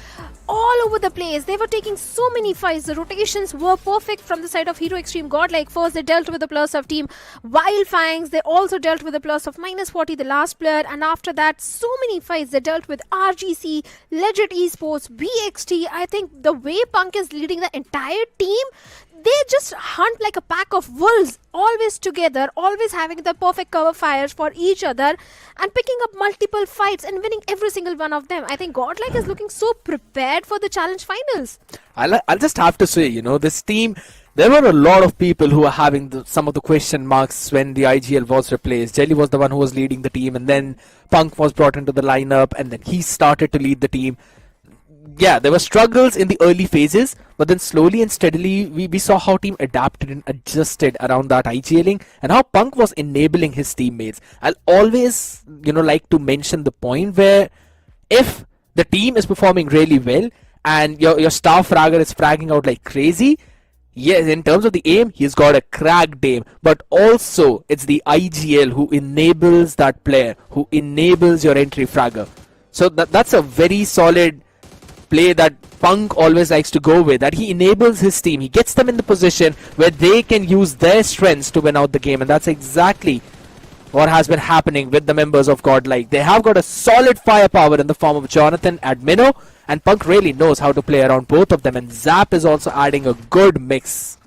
all over the place. They were taking so many fights. The rotations were perfect from the side of Hero Extreme Godlike. First, they dealt with the plus of Team Wildfangs. They also dealt with the plus of -40, the last player. And after that, so many fights. They dealt with RGC, Legit Esports, VXT. I think the way Punk is leading the entire team, they just hunt like a pack of wolves, always together, always having the perfect cover fires for each other and picking up multiple fights and winning every single one of them. I think Godlike is looking so prepared for the challenge finals. I'll just have to say, this team, there were a lot of people who were having some of the question marks when the IGL was replaced. Jelly was the one who was leading the team, and then Punk was brought into the lineup, and then he started to lead the team. Yeah, there were struggles in the early phases, but then slowly and steadily we saw how team adapted and adjusted around that IGLing and how Punk was enabling his teammates. I'll always, like to mention the point where if the team is performing really well and your star fragger is fragging out like crazy, yes, in terms of the aim, he's got a cracked aim, but also it's the IGL who enables that player, who enables your entry fragger. So that's a very solid play that Punk always likes to go with, that he enables his team, he gets them in the position where they can use their strengths to win out the game, and that's exactly what has been happening with the members of Godlike. They have got a solid firepower in the form of Jonathan and Minnow, and Punk really knows how to play around both of them, and Zap is also adding a good mix.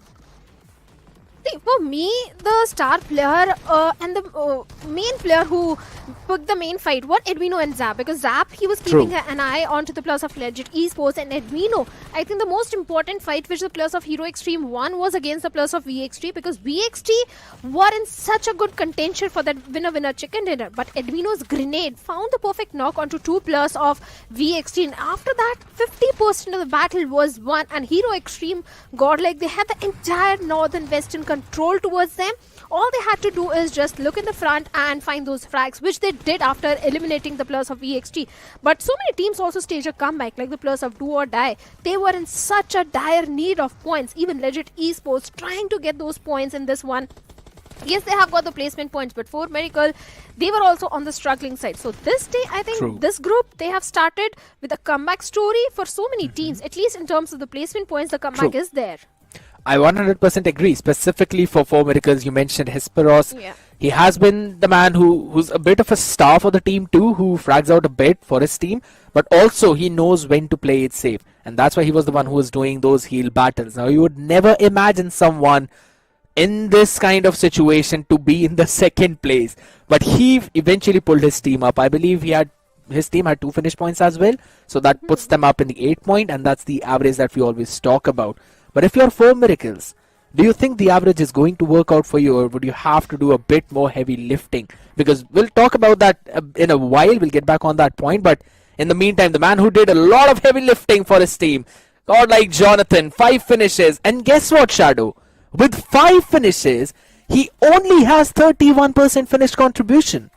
For me, the star player and the main player who took the main fight were Admino and Zap, because Zap, he was keeping an eye onto the plus of Legit Esports, and Admino, I think the most important fight which the plus of Hero Extreme won was against the plus of VXT, because VXT were in such a good contention for that winner chicken dinner, but Admino's grenade found the perfect knock onto 2 plus of VXT, and after that 50% of the battle was won, and Hero Extreme Godlike, they had the entire northern western control control towards them. All they had to do is just look in the front and find those frags, which they did after eliminating the players of EXT. But so many teams also staged a comeback, like the players of Do or Die. They were in such a dire need of points. Even legit Esports trying to get those points in this one. Yes, they have got the placement points, but for Miracle, they were also on the struggling side. So this day, I think this group, they have started with a comeback story for so many teams. At least in terms of the placement points, the comeback is there. I 100% agree. Specifically for 4 Miracles, you mentioned Hesperos. Yeah. He has been the man who's a bit of a star for the team too, who frags out a bit for his team, but also he knows when to play it safe. And that's why he was the one who was doing those heal battles. Now, you would never imagine someone in this kind of situation to be in the second place, but he eventually pulled his team up. I believe his team had 2 finish points as well, so that puts them up in the 8 point, and that's the average that we always talk about. But if you're 4 Miracles, do you think the average is going to work out for you, or would you have to do a bit more heavy lifting? Because we'll talk about that in a while, we'll get back on that point, but in the meantime, the man who did a lot of heavy lifting for his team, God like Jonathan, 5 finishes, and guess what, Shadow? With 5 finishes, he only has 31% finished contribution.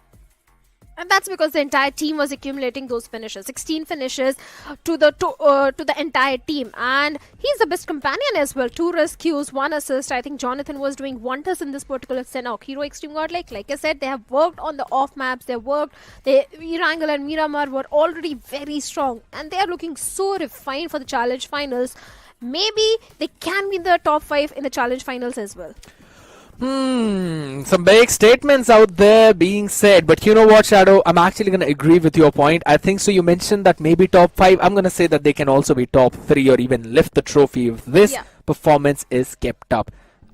And that's because the entire team was accumulating those finishes. 16 finishes to the entire team. And he's the best companion as well. 2 rescues, 1 assist. I think Jonathan was doing wonders in this particular Sanhok. Hero Extreme God, like I said, they have worked on the off maps. Erangel and Miramar were already very strong. And they are looking so refined for the Challenge Finals. Maybe they can be in the top 5 in the Challenge Finals as well. Some big statements out there being said, but you know what, Shadow? I'm actually going to agree with your point. I think so. You mentioned that maybe top 5. I'm going to say that they can also be top 3 or even lift the trophy if this performance is kept up.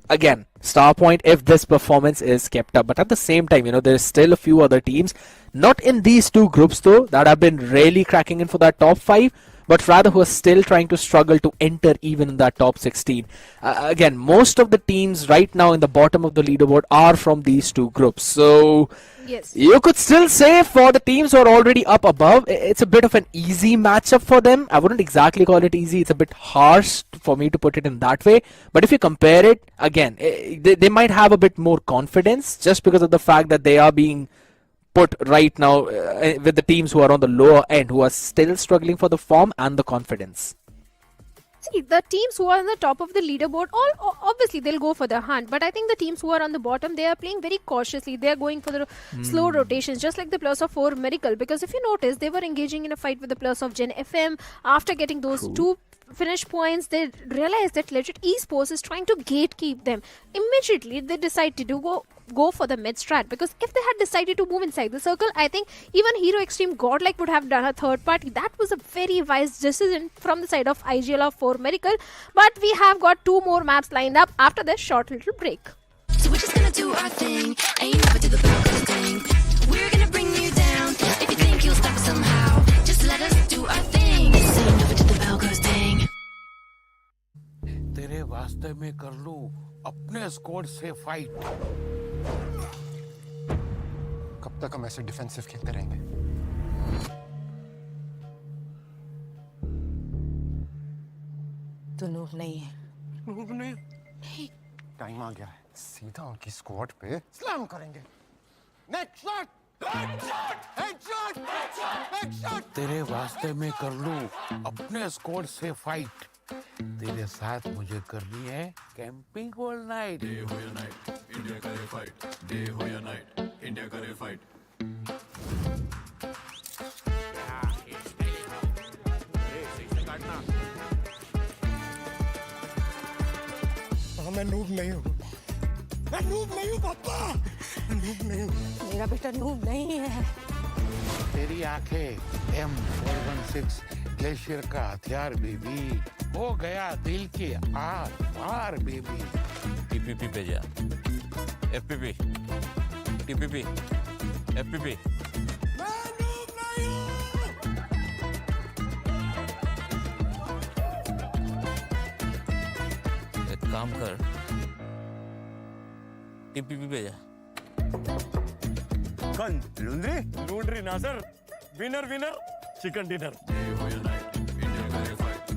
Again, star point if this performance is kept up. But at the same time, there's still a few other teams, not in these 2 groups though, that have been really cracking in for that top 5. But rather who are still trying to struggle to enter even in that top 16. Again, most of the teams right now in the bottom of the leaderboard are from these 2 groups. So you could still say for the teams who are already up above, it's a bit of an easy matchup for them. I wouldn't exactly call it easy. It's a bit harsh for me to put it in that way. But if you compare it, again, they might have a bit more confidence just because of the fact that they are being put right now with the teams who are on the lower end, who are still struggling for the form and the confidence. See, the teams who are on the top of the leaderboard, obviously they'll go for the hunt. But I think the teams who are on the bottom, they are playing very cautiously. They are going for the slow rotations, just like the players of 4 Miracle. Because if you notice, they were engaging in a fight with the players of Gen FM. After getting those 2 finish points, they realized that legit Esports is trying to gatekeep them. Immediately, they decide to go for the mid strat, because if they had decided to move inside the circle, I think even Hero Extreme Godlike would have done a third party. That was a very wise decision from the side of IGL of 4 Miracle. But we have got 2 more maps lined up after this short little break. So we're just gonna do our thing. Ain't never do the Broncos thing. We're gonna bring you down. If you think you'll stop us somehow, just let us do our thing. Ain't never do the Broncos thing. तेरे वास्ते में कर लूं अपने squad से fight. कब तक हम ऐसे डिफेंसिव खेलते रहेंगे? तो नूब नहीं है. नूब नहीं. टाइम आ गया है. सीधा उनकी स्क्वाड पे स्लैम करेंगे. Next shot. हेडशॉट. हेडशॉट. तेरे वास्ते में कर लूं अपने स्क्वाड से फाइट. तेरे साथ मुझे करनी है कैंपिंग ऑल नाइट. डे हो या नाइट इंडिया करे फाइट. डे हो या नाइट इंडिया करे फाइट. मैं नूब नहीं हूँ. मैं नूब नहीं हूँ पापा. नूब नहीं हूँ. मेरा बेटा नूब नहीं है. तेरी आंखें M416 ग्लेशियर का हथियार बेबी. हो गया दिल के आर पार बेबी. टीपीपी पे जा. एफपीपी. टीपीपी. एफपीपी. एक काम कर, टीपीपी पे जा. कौन? लूंड्री ना सर. Winner chicken dinner.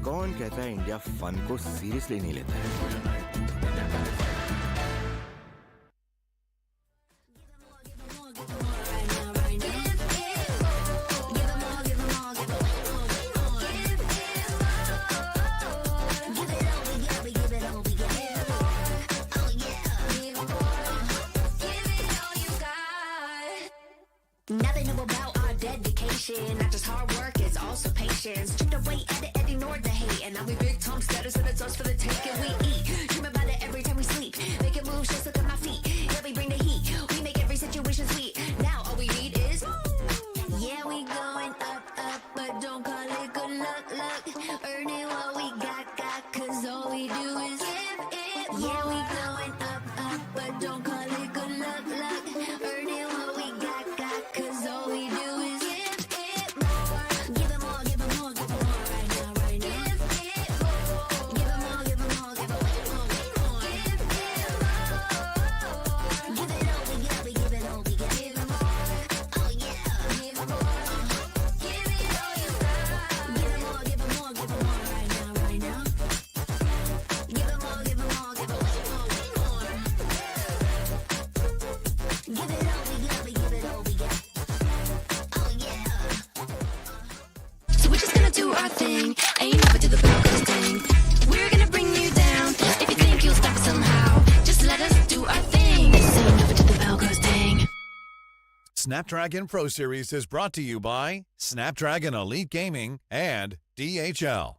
कौन कहता है इंडिया फन को सीरियसली नहीं लेता है? Now they know about our dedication. Not just hard work, it's also patience. Stripped away, edit, and ignored the hate. And now we big time status and it's us for the taking. We eat, dream about it every time we sleep. Making moves, just look at my feet. Yeah, we bring the heat. We make every situation sweet. Now all we need is, yeah, we going up, but don't call it good luck. Earning what we got, cause all we do is give it. Yeah, we going up, but don't call it good luck. Earning what we got, cause all we do is give it more. Give it more, give it more, give it more right now. Give it more. Give it more, give it more, give it way more. Give it more. Give it all, we give it all, we give it more. Oh yeah, give it more. Give it all you got. Give it more, give it more, give it more right now. Give it more, give it more, give it way more. Give it all, we give it all, we get. Oh yeah. So we're just gonna do our thing. Ain't never do the broadcast thing. We're gonna bring you down. If you think you'll stop somehow, just let us do our thing. This ain't never do the broadcast thing. Snapdragon Pro Series is brought to you by Snapdragon Elite Gaming and DHL.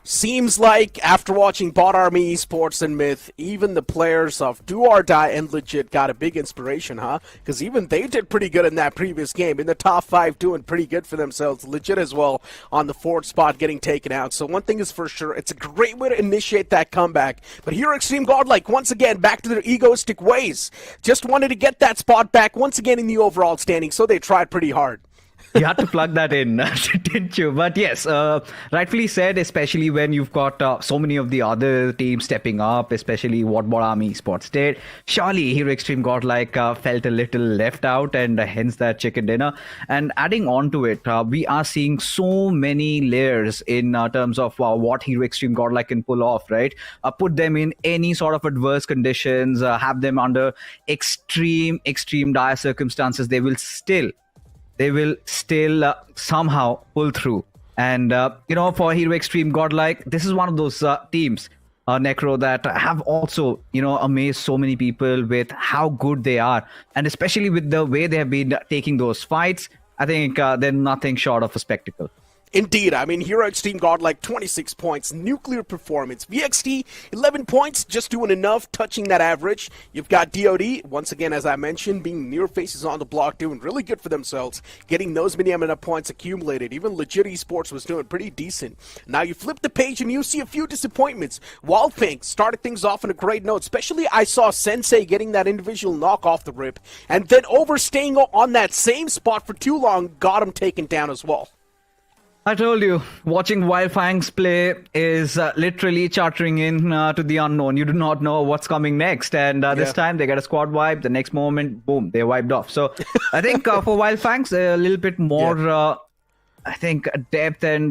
Seems like after watching Bot Army Esports and Myth, even the players of Do or Die and Legit got a big inspiration, huh? Because even they did pretty good in that previous game. In the top 5, doing pretty good for themselves. Legit as well on the 4th spot, getting taken out. So one thing is for sure, it's a great way to initiate that comeback. But here Extreme Godlike, once again, back to their egoistic ways. Just wanted to get that spot back once again in the overall standing, so they tried pretty hard. You had to plug that in, didn't you? But yes, rightfully said, especially when you've got so many of the other teams stepping up, especially what Bot Army Esports did. Surely Hero Extreme Godlike felt a little left out, and hence that chicken dinner. And adding on to it, we are seeing so many layers in terms of what Hero Extreme Godlike can pull off, right? Put them in any sort of adverse conditions, have them under extreme dire circumstances. They will still somehow pull through. And, for Hero Extreme Godlike, this is one of those teams, Necro, that have also, amazed so many people with how good they are. And especially with the way they have been taking those fights, I think they're nothing short of a spectacle. Indeed, I mean, Hero Extreme Godlike, 26 points, nuclear performance. VXT, 11 points, just doing enough, touching that average. You've got DOD, once again, as I mentioned, being near faces on the block, doing really good for themselves, getting those many enough points accumulated. Even Legit Esports was doing pretty decent. Now you flip the page and you see a few disappointments. Wildfang started things off on a great note, especially I saw Sensei getting that individual knock off the rip, and then overstaying on that same spot for too long, got him taken down as well. I told you, watching Wildfangs play is literally chartering in to the unknown. You do not know what's coming next. And this time they get a squad wipe. The next moment, boom, they're wiped off. So I think for Wildfangs, a little bit more, I think, depth and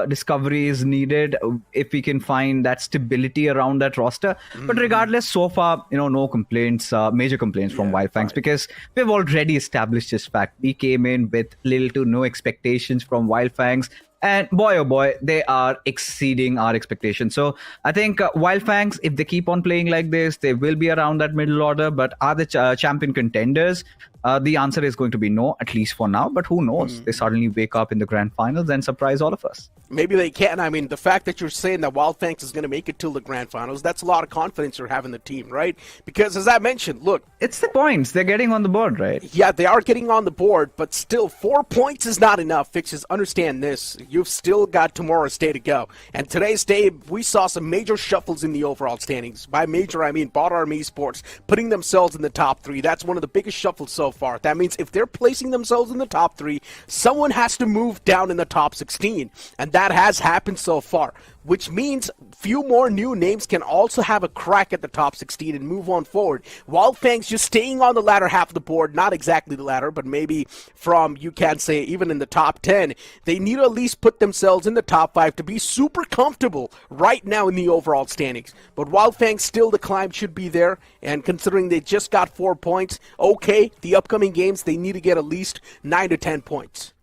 discovery is needed if we can find that stability around that roster. But regardless, so far, no complaints, major complaints from Wildfangs, because we've already established this fact. We came in with little to no expectations from Wildfangs. And boy, oh boy, they are exceeding our expectations. So I think Wildfangs, if they keep on playing like this, they will be around that middle order. But are they champion contenders? The answer is going to be no, at least for now. But who knows? They suddenly wake up in the grand finals and surprise all of us. Maybe they can. I mean, the fact that you're saying that Wildfangs is going to make it till the grand finals, that's a lot of confidence you're having in the team, right? Because as I mentioned, look. It's the points. They're getting on the board, right? Yeah, they are getting on the board, but still 4 points is not enough. Fixes, understand this. You've still got tomorrow's day to go. And today's day, we saw some major shuffles in the overall standings. By major, I mean Bot Army Esports putting themselves in the top 3. That's one of the biggest shuffles so far. That means if they're placing themselves in the top 3, someone has to move down in the top 16. And that has happened so far, which means few more new names can also have a crack at the top 16 and move on forward. Wildfangs just staying on the latter half of the board, not exactly the ladder, but maybe from, you can say, even in the top 10. They need to at least put themselves in the top 5 to be super comfortable right now in the overall standings. But Wildfangs, still the climb should be there, and considering they just got 4 points, okay, the upcoming games, they need to get at least 9 to 10 points.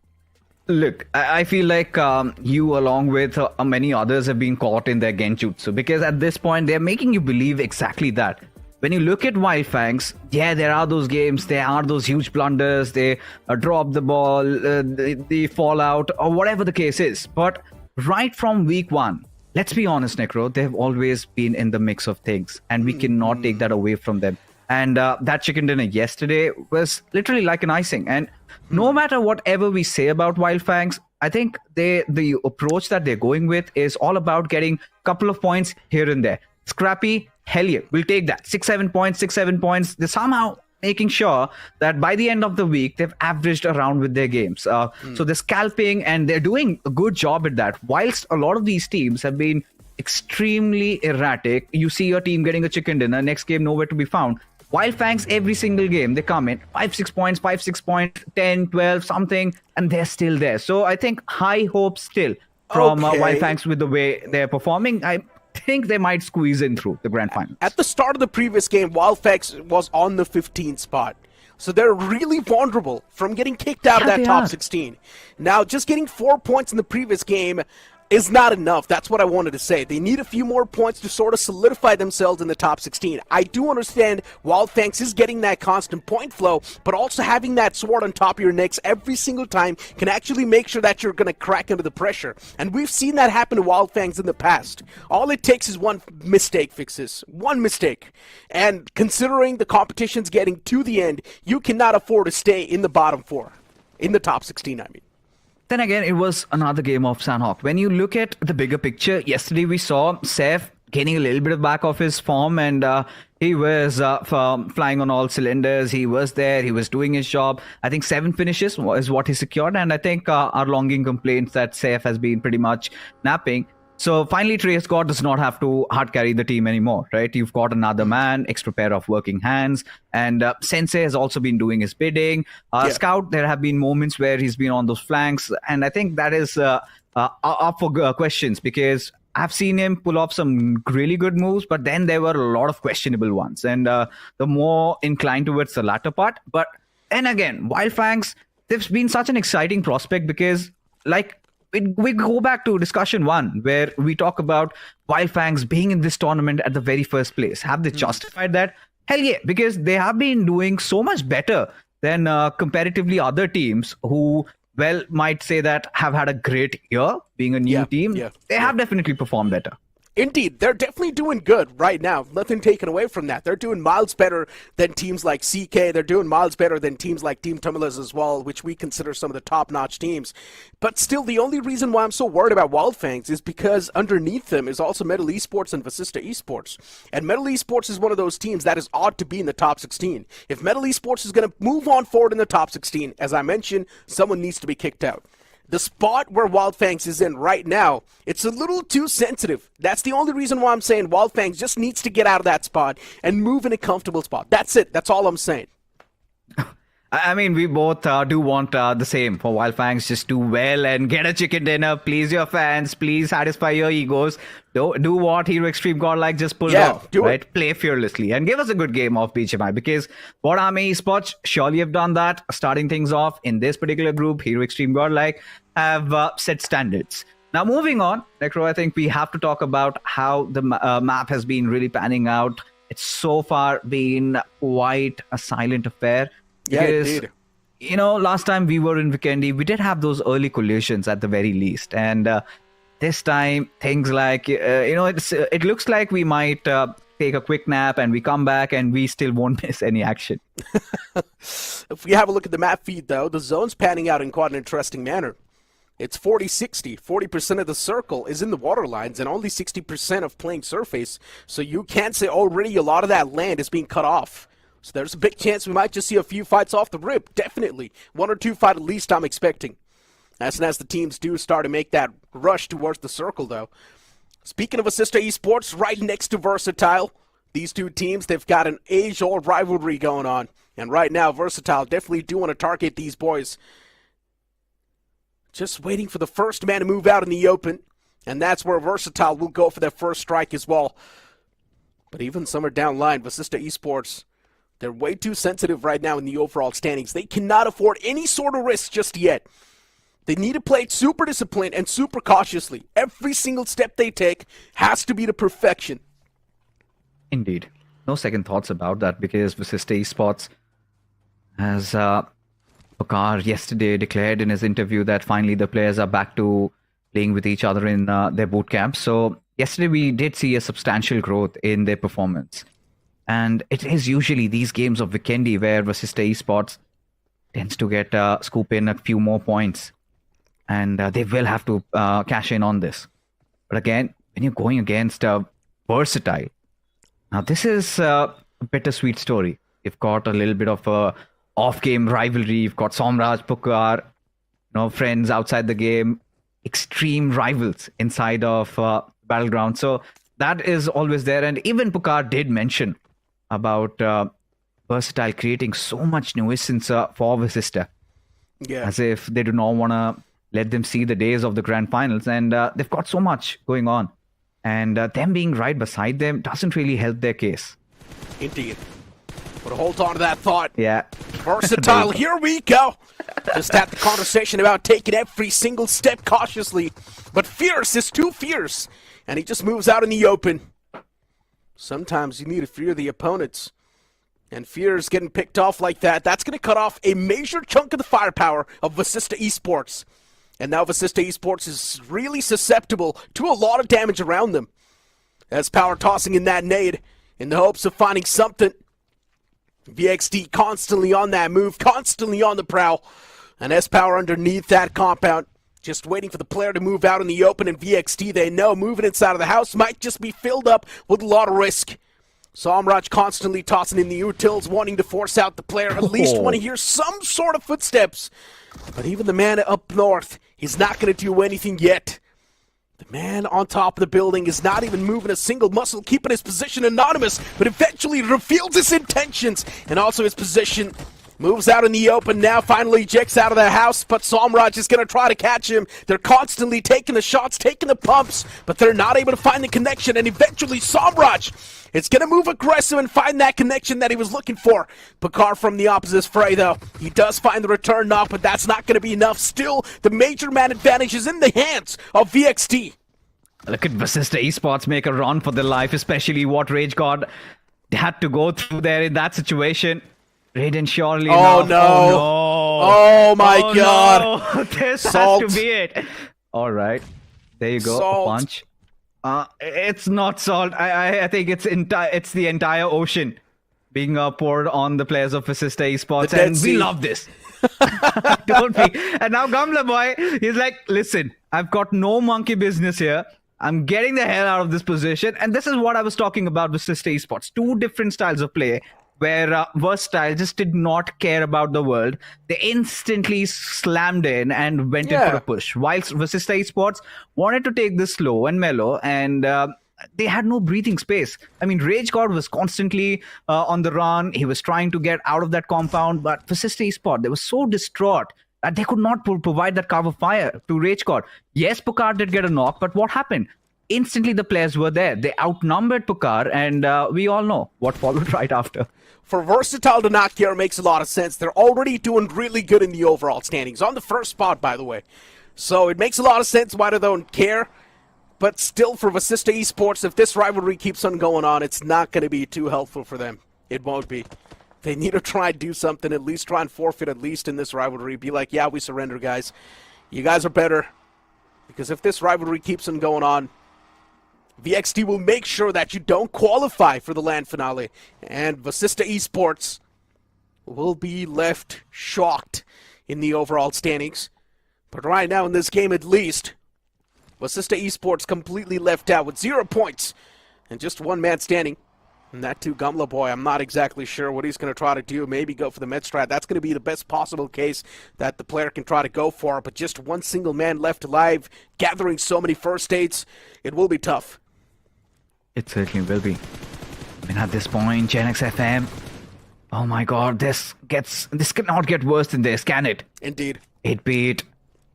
Look, I feel like you, along with many others, have been caught in their genjutsu, because at this point, they're making you believe exactly that. when you look at Wildfangs, yeah, there are those games, there are those huge blunders, they drop the ball, the fallout, or whatever the case is. But right from week one, let's be honest, Necro, they've always been in the mix of things, and we cannot take that away from them. And that chicken dinner yesterday was literally like an icing. And no matter whatever we say about Wildfangs, I think the approach that they're going with is all about getting a couple of points here and there. Scrappy, hell yeah, we'll take that. 6-7 points. They're somehow making sure that by the end of the week, they've averaged around with their games. So they're scalping, and they're doing a good job at that. Whilst a lot of these teams have been extremely erratic, you see your team getting a chicken dinner, next game nowhere to be found. Wildfangs, every single game, they come in 5-6 points, 10, 12, something, and they're still there. So I think high hopes still from Wildfangs with the way they're performing. I think they might squeeze in through the grand final. At the start of the previous game, Wildfangs was on the 15th spot. So they're really vulnerable from getting kicked out of that top 16. Now, just getting 4 points in the previous game is not enough. That's what I wanted to say. They need a few more points to sort of solidify themselves in the top 16. I do understand Wildfangs is getting that constant point flow, but also having that sword on top of your necks every single time can actually make sure that you're going to crack under the pressure. And we've seen that happen to Wildfangs in the past. All it takes is one mistake, Fixes. One mistake. And considering the competition's getting to the end, you cannot afford to stay in the bottom 4. In the top 16, I mean. Then again, it was another game of Sanhok. When you look at the bigger picture, yesterday we saw Seth gaining a little bit of back of his form, and he was flying on all cylinders. He was there. He was doing his job. I think 7 finishes is what he secured, and I think our longing complaints that Seth has been pretty much napping. So finally, Trey Scott does not have to hard carry the team anymore, right? You've got another man, extra pair of working hands, and Sensei has also been doing his bidding. Scout, there have been moments where he's been on those flanks, and I think that is up for questions, because I've seen him pull off some really good moves, but then there were a lot of questionable ones, and the more inclined towards the latter part. But then again, Wildfangs, they've been such an exciting prospect, because like, we go back to discussion 1, where we talk about Wildfangs being in this tournament at the very first place. Have they justified that? Hell yeah, because they have been doing so much better than comparatively other teams who, well, might say that have had a great year being a new team. They have definitely performed better. Indeed, they're definitely doing good right now. Nothing taken away from that. They're doing miles better than teams like CK. They're doing miles better than teams like Team Tumulus as well, which we consider some of the top-notch teams. But still, the only reason why I'm so worried about Wildfangs is because underneath them is also Metal Esports and Vasista Esports. And Metal Esports is one of those teams that is ought to be in the top 16. If Metal Esports is going to move on forward in the top 16, as I mentioned, someone needs to be kicked out. The spot where Wildfangs is in right now, it's a little too sensitive. That's the only reason why I'm saying Wildfangs just needs to get out of that spot and move in a comfortable spot. That's it. That's all I'm saying. I mean, we both do want the same for Wildfangs. Just do well and get a chicken dinner. Please your fans. Please satisfy your egos. Do what Hero Extreme Godlike just pulled off. Right? Play fearlessly and give us a good game of BGMI, because what Army Esports surely have done that. Starting things off in this particular group, Hero Extreme Godlike have set standards. Now, moving on, Necro, I think we have to talk about how the map has been really panning out. It's so far been quite a silent affair. Because, indeed. You know, last time we were in Vikendi, we did have those early collisions at the very least. And this time, things like, it looks like we might take a quick nap and we come back and we still won't miss any action. If we have a look at the map feed, though, the zone's panning out in quite an interesting manner. It's 40-60. 40% of the circle is in the water lines and only 60% of playing surface. So you can't say already a lot of that land is being cut off. So there's a big chance we might just see a few fights off the rip. Definitely. 1 or 2 fights at least I'm expecting. As soon as the teams do start to make that rush towards the circle, though. Speaking of Assista Esports, right next to Versatile, these two teams, they've got an age-old rivalry going on. And right now, Versatile definitely do want to target these boys. Just waiting for the first man to move out in the open. And that's where Versatile will go for their first strike as well. But even somewhere down line, Assista Esports, they're way too sensitive right now in the overall standings. They cannot afford any sort of risk just yet. They need to play it super disciplined and super cautiously. Every single step they take has to be to perfection. Indeed. no second thoughts about that because Vasista Esports has Pakar yesterday declared in his interview that finally the players are back to playing with each other in their boot camp. So yesterday we did see a substantial growth in their performance. And it is usually these games of Vikendi where Vasista Esports tends to get scoop in a few more points. And they will have to cash in on this. But again, when you're going against Versatile, now this is a bittersweet story. You've got a little bit of a off-game rivalry. You've got Somraj, Pukar, friends outside the game, extreme rivals inside of Battleground. So that is always there. And even Pukar did mention about Versatile creating so much nuisance for Vasista. Yeah. As if they do not want to let them see the days of the grand finals. And they've got so much going on. And them being right beside them doesn't really help their case. Indeed. But hold on to that thought. Yeah. Versatile, here we go. Just had the conversation about taking every single step cautiously. But Fierce is too fierce. And he just moves out in the open. Sometimes you need to fear the opponents. And Fierce getting picked off like that, that's going to cut off a major chunk of the firepower of Vasista Esports. And now Vasista Esports is really susceptible to a lot of damage around them. As Power tossing in that nade in the hopes of finding something. VXD constantly on that move, constantly on the prowl. And S-Power underneath that compound, just waiting for the player to move out in the open. And VXD, they know moving inside of the house might just be filled up with a lot of risk. Somraj constantly tossing in the utils, wanting to force out the player, at least want to hear some sort of footsteps. But even the man up north, he's not going to do anything yet. The man on top of the building is not even moving a single muscle, keeping his position anonymous, but eventually reveals his intentions and also his position. Moves out in the open now, finally ejects out of the house, but Somraj is going to try to catch him. They're constantly taking the shots, taking the pumps, but they're not able to find the connection, and eventually Somraj is going to move aggressive and find that connection that he was looking for. Pakar from the opposite fray, though. He does find the return knock, but that's not going to be enough. Still, the major man advantage is in the hands of VXD. Look at Vasista Esports make a run for their life, especially what Rage God had to go through there in that situation. Raiden surely enough. No. Oh no. Oh my god. No. This Salt. has to be it. All right. There you go. Salt. A punch. It's not salt. I think it's the entire ocean being poured on the players of Vasista Esports. The Dead And Sea. we love this. Don't we? And now Gamla boy, he's like, listen, I've got no monkey business here. I'm getting the hell out of this position. And this is what I was talking about with Vasista Esports. Two different styles of play where Versatile just did not care about the world. They instantly slammed in and went in for a push. Whilst Vasista Esports wanted to take this slow and mellow, and they had no breathing space. I mean, Rage God was constantly on the run. He was trying to get out of that compound, but Vasista Esports, they were so distraught that they could not provide that cover fire to Rage God. Yes, Pukar did get a knock, but what happened? Instantly, the players were there. They outnumbered Pukar, and we all know what followed right after. For Versatile to not care makes a lot of sense. They're already doing really good in the overall standings. On the first spot, by the way. So it makes a lot of sense why they don't care. But still, for Vasista Esports, if this rivalry keeps on going on, it's not going to be too helpful for them. It won't be. They need to try and do something, at least try and forfeit at least in this rivalry. Be like, yeah, we surrender, guys. You guys are better. Because if this rivalry keeps on going on, VXD will make sure that you don't qualify for the LAN finale. And Vasista Esports will be left shocked in the overall standings. But right now in this game at least, Vasista Esports completely left out with 0 points and just one man standing. And that too, Gumla Boy, I'm not exactly sure what he's going to try to do. Maybe go for the med strat. That's going to be the best possible case that the player can try to go for. But just one single man left alive, gathering so many first aids, it will be tough. It certainly will be. I mean, at this point, Genx FM, oh my god, this cannot get worse than this, can it? Indeed. 8-beat,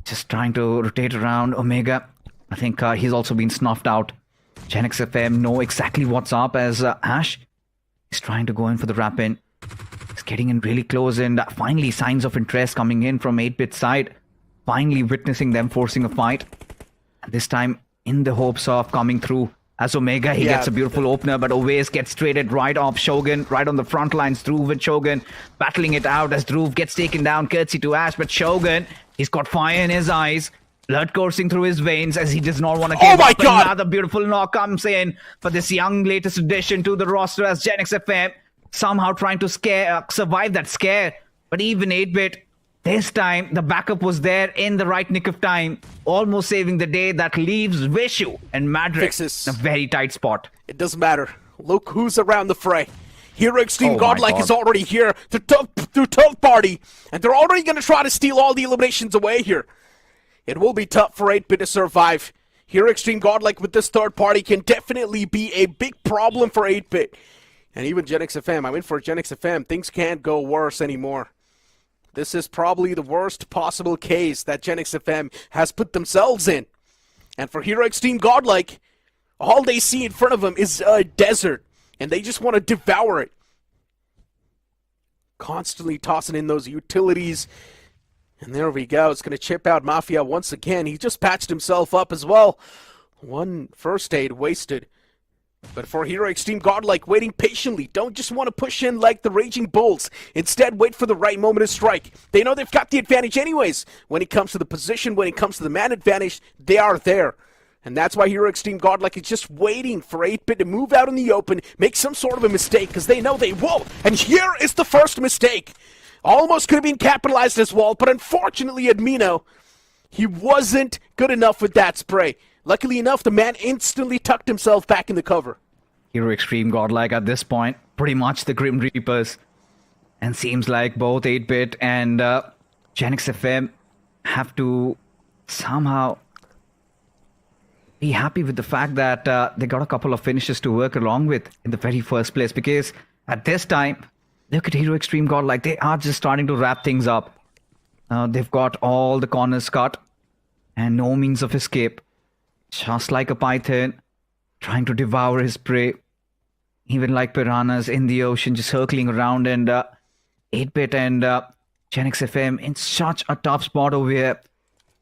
just trying to rotate around Omega. I think he's also been snuffed out. Genx FM know exactly what's up as Ash is trying to go in for the wrap-in. He's getting in really close, and finally signs of interest coming in from 8-bit side. Finally witnessing them forcing a fight. And this time in the hopes of coming through As Omega, he gets a beautiful opener, but Oways gets traded right off Shogun, right on the front lines. Dhruv with Shogun, battling it out as Dhruv gets taken down, courtesy to Ash. But Shogun, he's got fire in his eyes, blood coursing through his veins as he does not want to give up. Another beautiful knock comes in for this young latest addition to the roster as Genix FM somehow trying to survive that scare. But even 8-Bit, this time, the backup was there in the right nick of time, almost saving the day. That leaves Vishu and Madrid in a very tight spot. It doesn't matter. Look who's around the fray. Hero Extreme Godlike is already here to third party, and they're already going to try to steal all the eliminations away here. It will be tough for 8-Bit to survive. Hero Extreme Godlike with this third party can definitely be a big problem for 8-Bit. And even Genix FM, I mean, for Genix FM, things can't go worse anymore. This is probably the worst possible case that Genix FM has put themselves in. And for Hero Extreme Godlike, all they see in front of them is a desert, and they just want to devour it. Constantly tossing in those utilities. And there we go. It's going to chip out Mafia once again. He just patched himself up as well. One first aid wasted. But for Hero Extreme Godlike, waiting patiently. Don't just want to push in like the Raging Bulls. Instead, wait for the right moment to strike. They know they've got the advantage anyways. When it comes to the position, when it comes to the man advantage, they are there. And that's why Hero Extreme Godlike is just waiting for 8-Bit to move out in the open, make some sort of a mistake, because they know they won't. And here is the first mistake. Almost could have been capitalized as well, but unfortunately Admino, he wasn't good enough with that spray. Luckily enough, the man instantly tucked himself back in the cover. Hero Extreme Godlike at this point, pretty much the Grim Reapers. And seems like both 8-Bit and Genix FM have to somehow be happy with the fact that they got a couple of finishes to work along with in the very first place. Because at this time, look at Hero Extreme Godlike, they are just starting to wrap things up. They've got all the corners cut and no means of escape. Just like a python, trying to devour his prey. Even like piranhas in the ocean, just circling around. And 8-Bit and Genix FM in such a tough spot over here.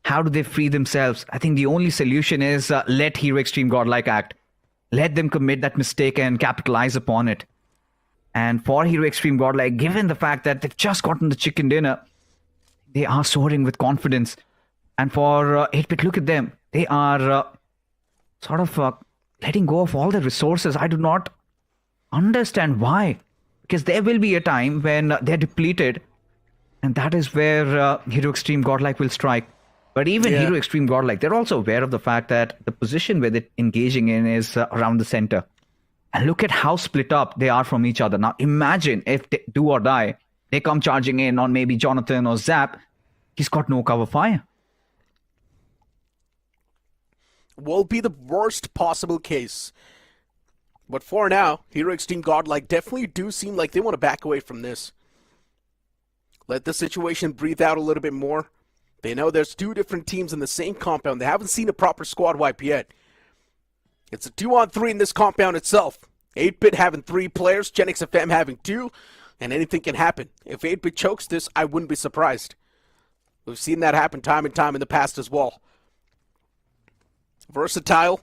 How do they free themselves? I think the only solution is let Hero Extreme Godlike act. Let them commit that mistake and capitalize upon it. And for Hero Extreme Godlike, given the fact that they've just gotten the chicken dinner, they are soaring with confidence. And for 8-Bit, look at them. They are sort of letting go of all their resources. I do not understand why. Because there will be a time when they're depleted. And that is where Hero Extreme Godlike will strike. But even Hero Extreme Godlike, they're also aware of the fact that the position where they're engaging in is around the center. And look at how split up they are from each other. Now imagine if they do or die, they come charging in on maybe Jonathan or Zap. He's got no cover fire. Will be the worst possible case. But for now, Hero Extreme Godlike definitely do seem like they want to back away from this. Let the situation breathe out a little bit more. They know there's two different teams in the same compound. They haven't seen a proper squad wipe yet. It's a 2-on-3 in this compound itself. 8-Bit having 3 players, Genix FM having 2, and anything can happen. If 8-Bit chokes this, I wouldn't be surprised. We've seen that happen time and time in the past as well. Versatile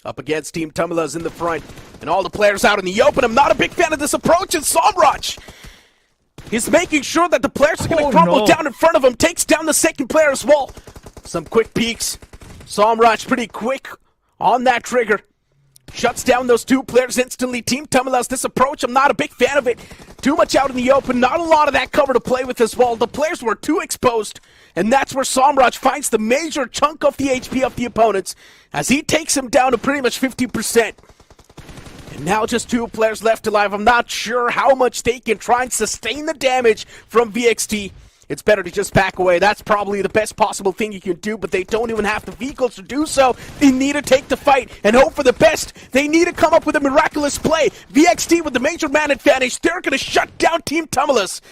up against Team Tumula's in the front, and all the players out in the open. I'm not a big fan of this approach, and Somraj, he's making sure that the players are going to crumble down in front of him, takes down the second player as well. Some quick peeks. Somraj pretty quick on that trigger. Shuts down those 2 players instantly. Team Tumula's this approach, I'm not a big fan of it. Too much out in the open, not a lot of that cover to play with as well. The players were too exposed, and that's where Somraj finds the major chunk of the HP of the opponents as he takes him down to pretty much 50%. And now just 2 players left alive. I'm not sure how much they can try and sustain the damage from VXT. It's better to just back away. That's probably the best possible thing you can do, but they don't even have the vehicles to do so. They need to take the fight and hope for the best. They need to come up with a miraculous play. VXT with the major man advantage, they're going to shut down Team Tumulus.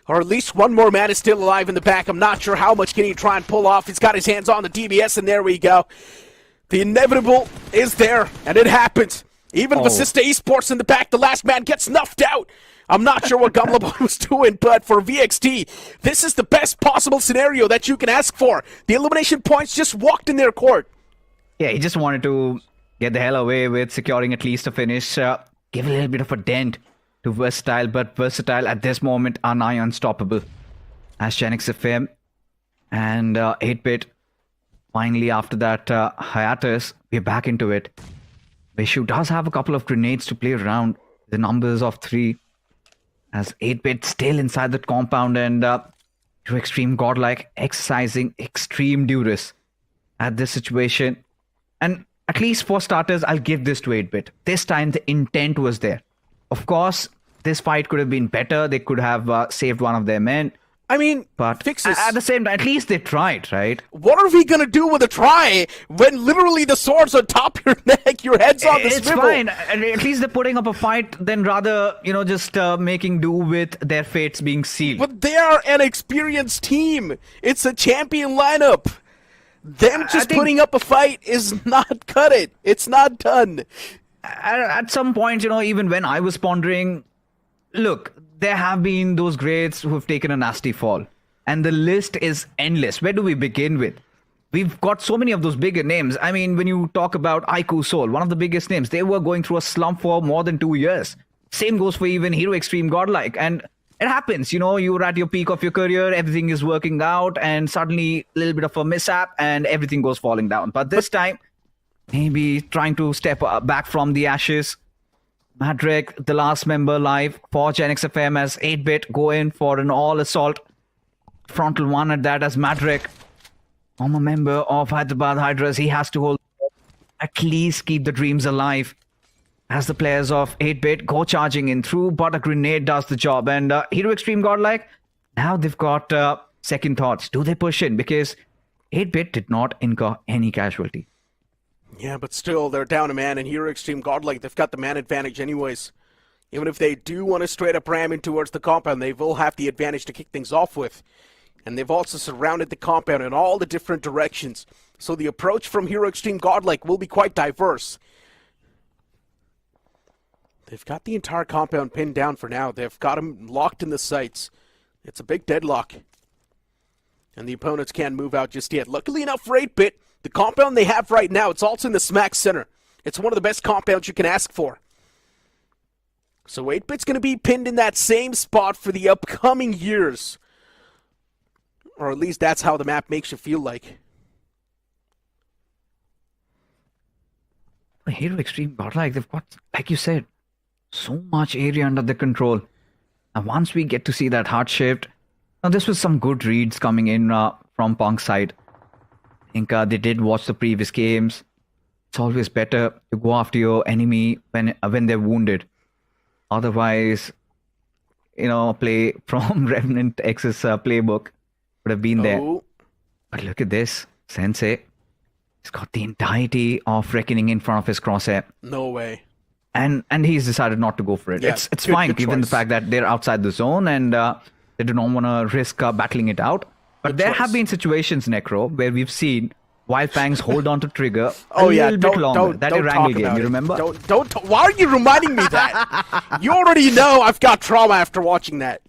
Or at least one more man is still alive in the back. I'm not sure how much can he try and pull off. He's got his hands on the DBS, and there we go. The inevitable is there, and it happens. Even Vasista Esports in the back, the last man gets snuffed out. I'm not sure what Gumlaboy was doing, but for VXT, this is the best possible scenario that you can ask for. The elimination points just walked in their court. Yeah, he just wanted to get the hell away with securing at least a finish. Give a little bit of a dent to Versatile, but Versatile at this moment are nigh unstoppable. As Genix FM and 8-Bit, finally after that hiatus, we're back into it. Vishu does have a couple of grenades to play around. The numbers of 3. As 8-Bit still inside that compound and to Extreme Godlike exercising extreme duress at this situation. And at least for starters, I'll give this to 8-Bit. This time the intent was there. Of course, this fight could have been better. They could have saved one of their men. I mean, but Fixes. At the same time, at least they tried, right? What are we gonna do with a try when literally the sword's on top of your neck, your head's on the It's swivel? fine. At least they're putting up a fight than rather, just making do with their fates being sealed. But they are an experienced team. It's a champion lineup. Them just putting up a fight is not cut it. It's not done. At some point, even when I was pondering, look, there have been those greats who have taken a nasty fall. And the list is endless. Where do we begin with? We've got so many of those bigger names. I mean, when you talk about Aiku Soul, one of the biggest names, they were going through a slump for more than 2 years. Same goes for even Hero Extreme Godlike. And it happens, you're at your peak of your career, everything is working out, and suddenly a little bit of a mishap and everything goes falling down. But this time, maybe trying to step back from the ashes. Madrek, the last member live for Genix FM as 8-Bit go in for an all-assault frontal one at that as Madrek, former member of Hyderabad Hydras, he has to hold at least keep the dreams alive as the players of 8-Bit go charging in through, but a grenade does the job. And Hero Extreme Godlike, now they've got second thoughts. Do they push in? Because 8-Bit did not incur any casualty. Yeah, but still, they're down a man, and Hero Extreme Godlike, they've got the man advantage anyways. Even if they do want to straight up ram in towards the compound, they will have the advantage to kick things off with. And they've also surrounded the compound in all the different directions. So the approach from Hero Extreme Godlike will be quite diverse. They've got the entire compound pinned down for now. They've got them locked in the sights. It's a big deadlock. And the opponents can't move out just yet. Luckily enough for 8-Bit, the compound they have right now, it's also in the smack center. It's one of the best compounds you can ask for. So 8-Bit's going to be pinned in that same spot for the upcoming years. Or at least that's how the map makes you feel like. Hero Extreme Godlike, they've got, like you said, so much area under their control. And once we get to see that hard shift, now this was some good reads coming in from Punk's side. I think they did watch the previous games. It's always better to go after your enemy when they're wounded. Otherwise, play from Revenant X's playbook would have been there. But look at this. Sensei, he's got the entirety of Reckoning in front of his crosshair. No way. And he's decided not to go for it. Yeah, it's good- fine, good given the choice. fact that they're outside the zone and they do not want to risk battling it out. But there have been situations, Necro, where we've seen Wildfangs hold on to trigger a little bit longer. That Erangel game, you remember? Why are you reminding me that? You already know I've got trauma after watching that.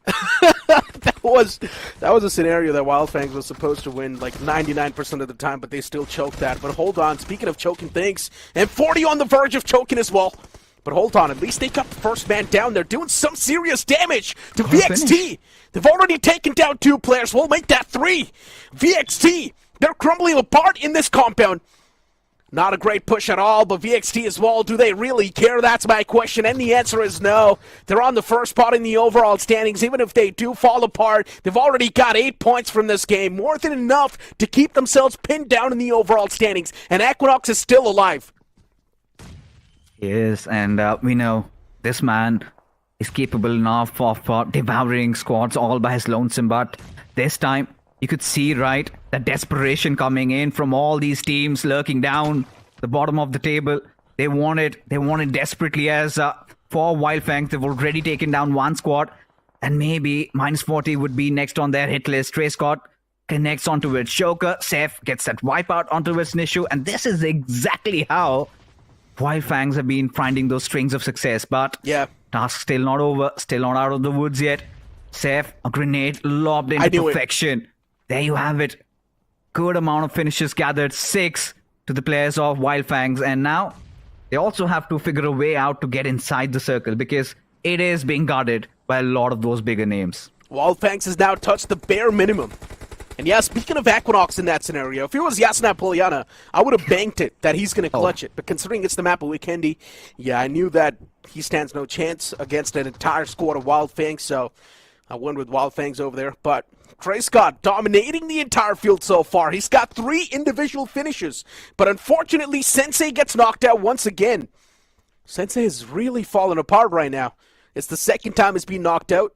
that was a scenario that Wildfangs was supposed to win like 99% of the time, but they still choked that. But hold on, speaking of choking things, and 40 on the verge of choking as well. But hold on, at least they got the first man down. They're doing some serious damage to VXT. Finish. They've already taken down 2 players. We'll make that 3. VXT, they're crumbling apart in this compound. Not a great push at all, but VXT as well, do they really care? That's my question, and the answer is no. They're on the first spot in the overall standings. Even if they do fall apart, they've already got 8 points from this game, more than enough to keep themselves pinned down in the overall standings, and Equinox is still alive. Yes, and we know this man is capable enough of devouring squads all by his lonesome, but this time you could see, right, the desperation coming in from all these teams lurking down the bottom of the table. They want it desperately as for Wildfangs, they've already taken down 1 squad, and maybe -40 would be next on their hit list. Trey Scott connects onto it. Shoker, Seth gets that wipeout onto his Nishu, and this is exactly how Wildfangs have been finding those strings of success. But yeah, task still not over, still not out of the woods yet. Seth, a grenade lobbed into perfection. There you have it. Good amount of finishes gathered. 6. to the players of Wildfangs, and now they also have to figure a way out to get inside the circle because it is being guarded by a lot of those bigger names. Wildfangs has now touched the bare minimum. And yeah, speaking of Equinox in that scenario, if it was Yasna Poliana, I would have banked it that he's going to clutch it. But considering it's the map of Vikendi, yeah, I knew that he stands no chance against an entire squad of Wildfangs, so I went with Wildfangs over there. But Trey Scott dominating the entire field so far. He's got 3 individual finishes, but unfortunately, Sensei gets knocked out once again. Sensei has really fallen apart right now. It's the second time he's been knocked out.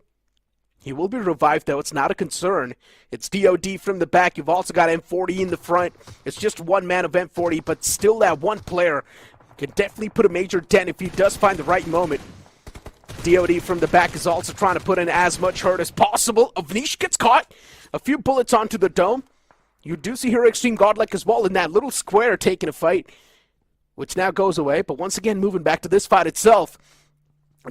He will be revived, though. It's not a concern. It's DOD from the back. You've also got M40 in the front. It's just one man of M40, but still that one player can definitely put a major dent if he does find the right moment. DOD from the back is also trying to put in as much hurt as possible. Avnish gets caught. A few bullets onto the dome. You do see Hero Extreme Godlike as well in that little square taking a fight, which now goes away. But once again, moving back to this fight itself.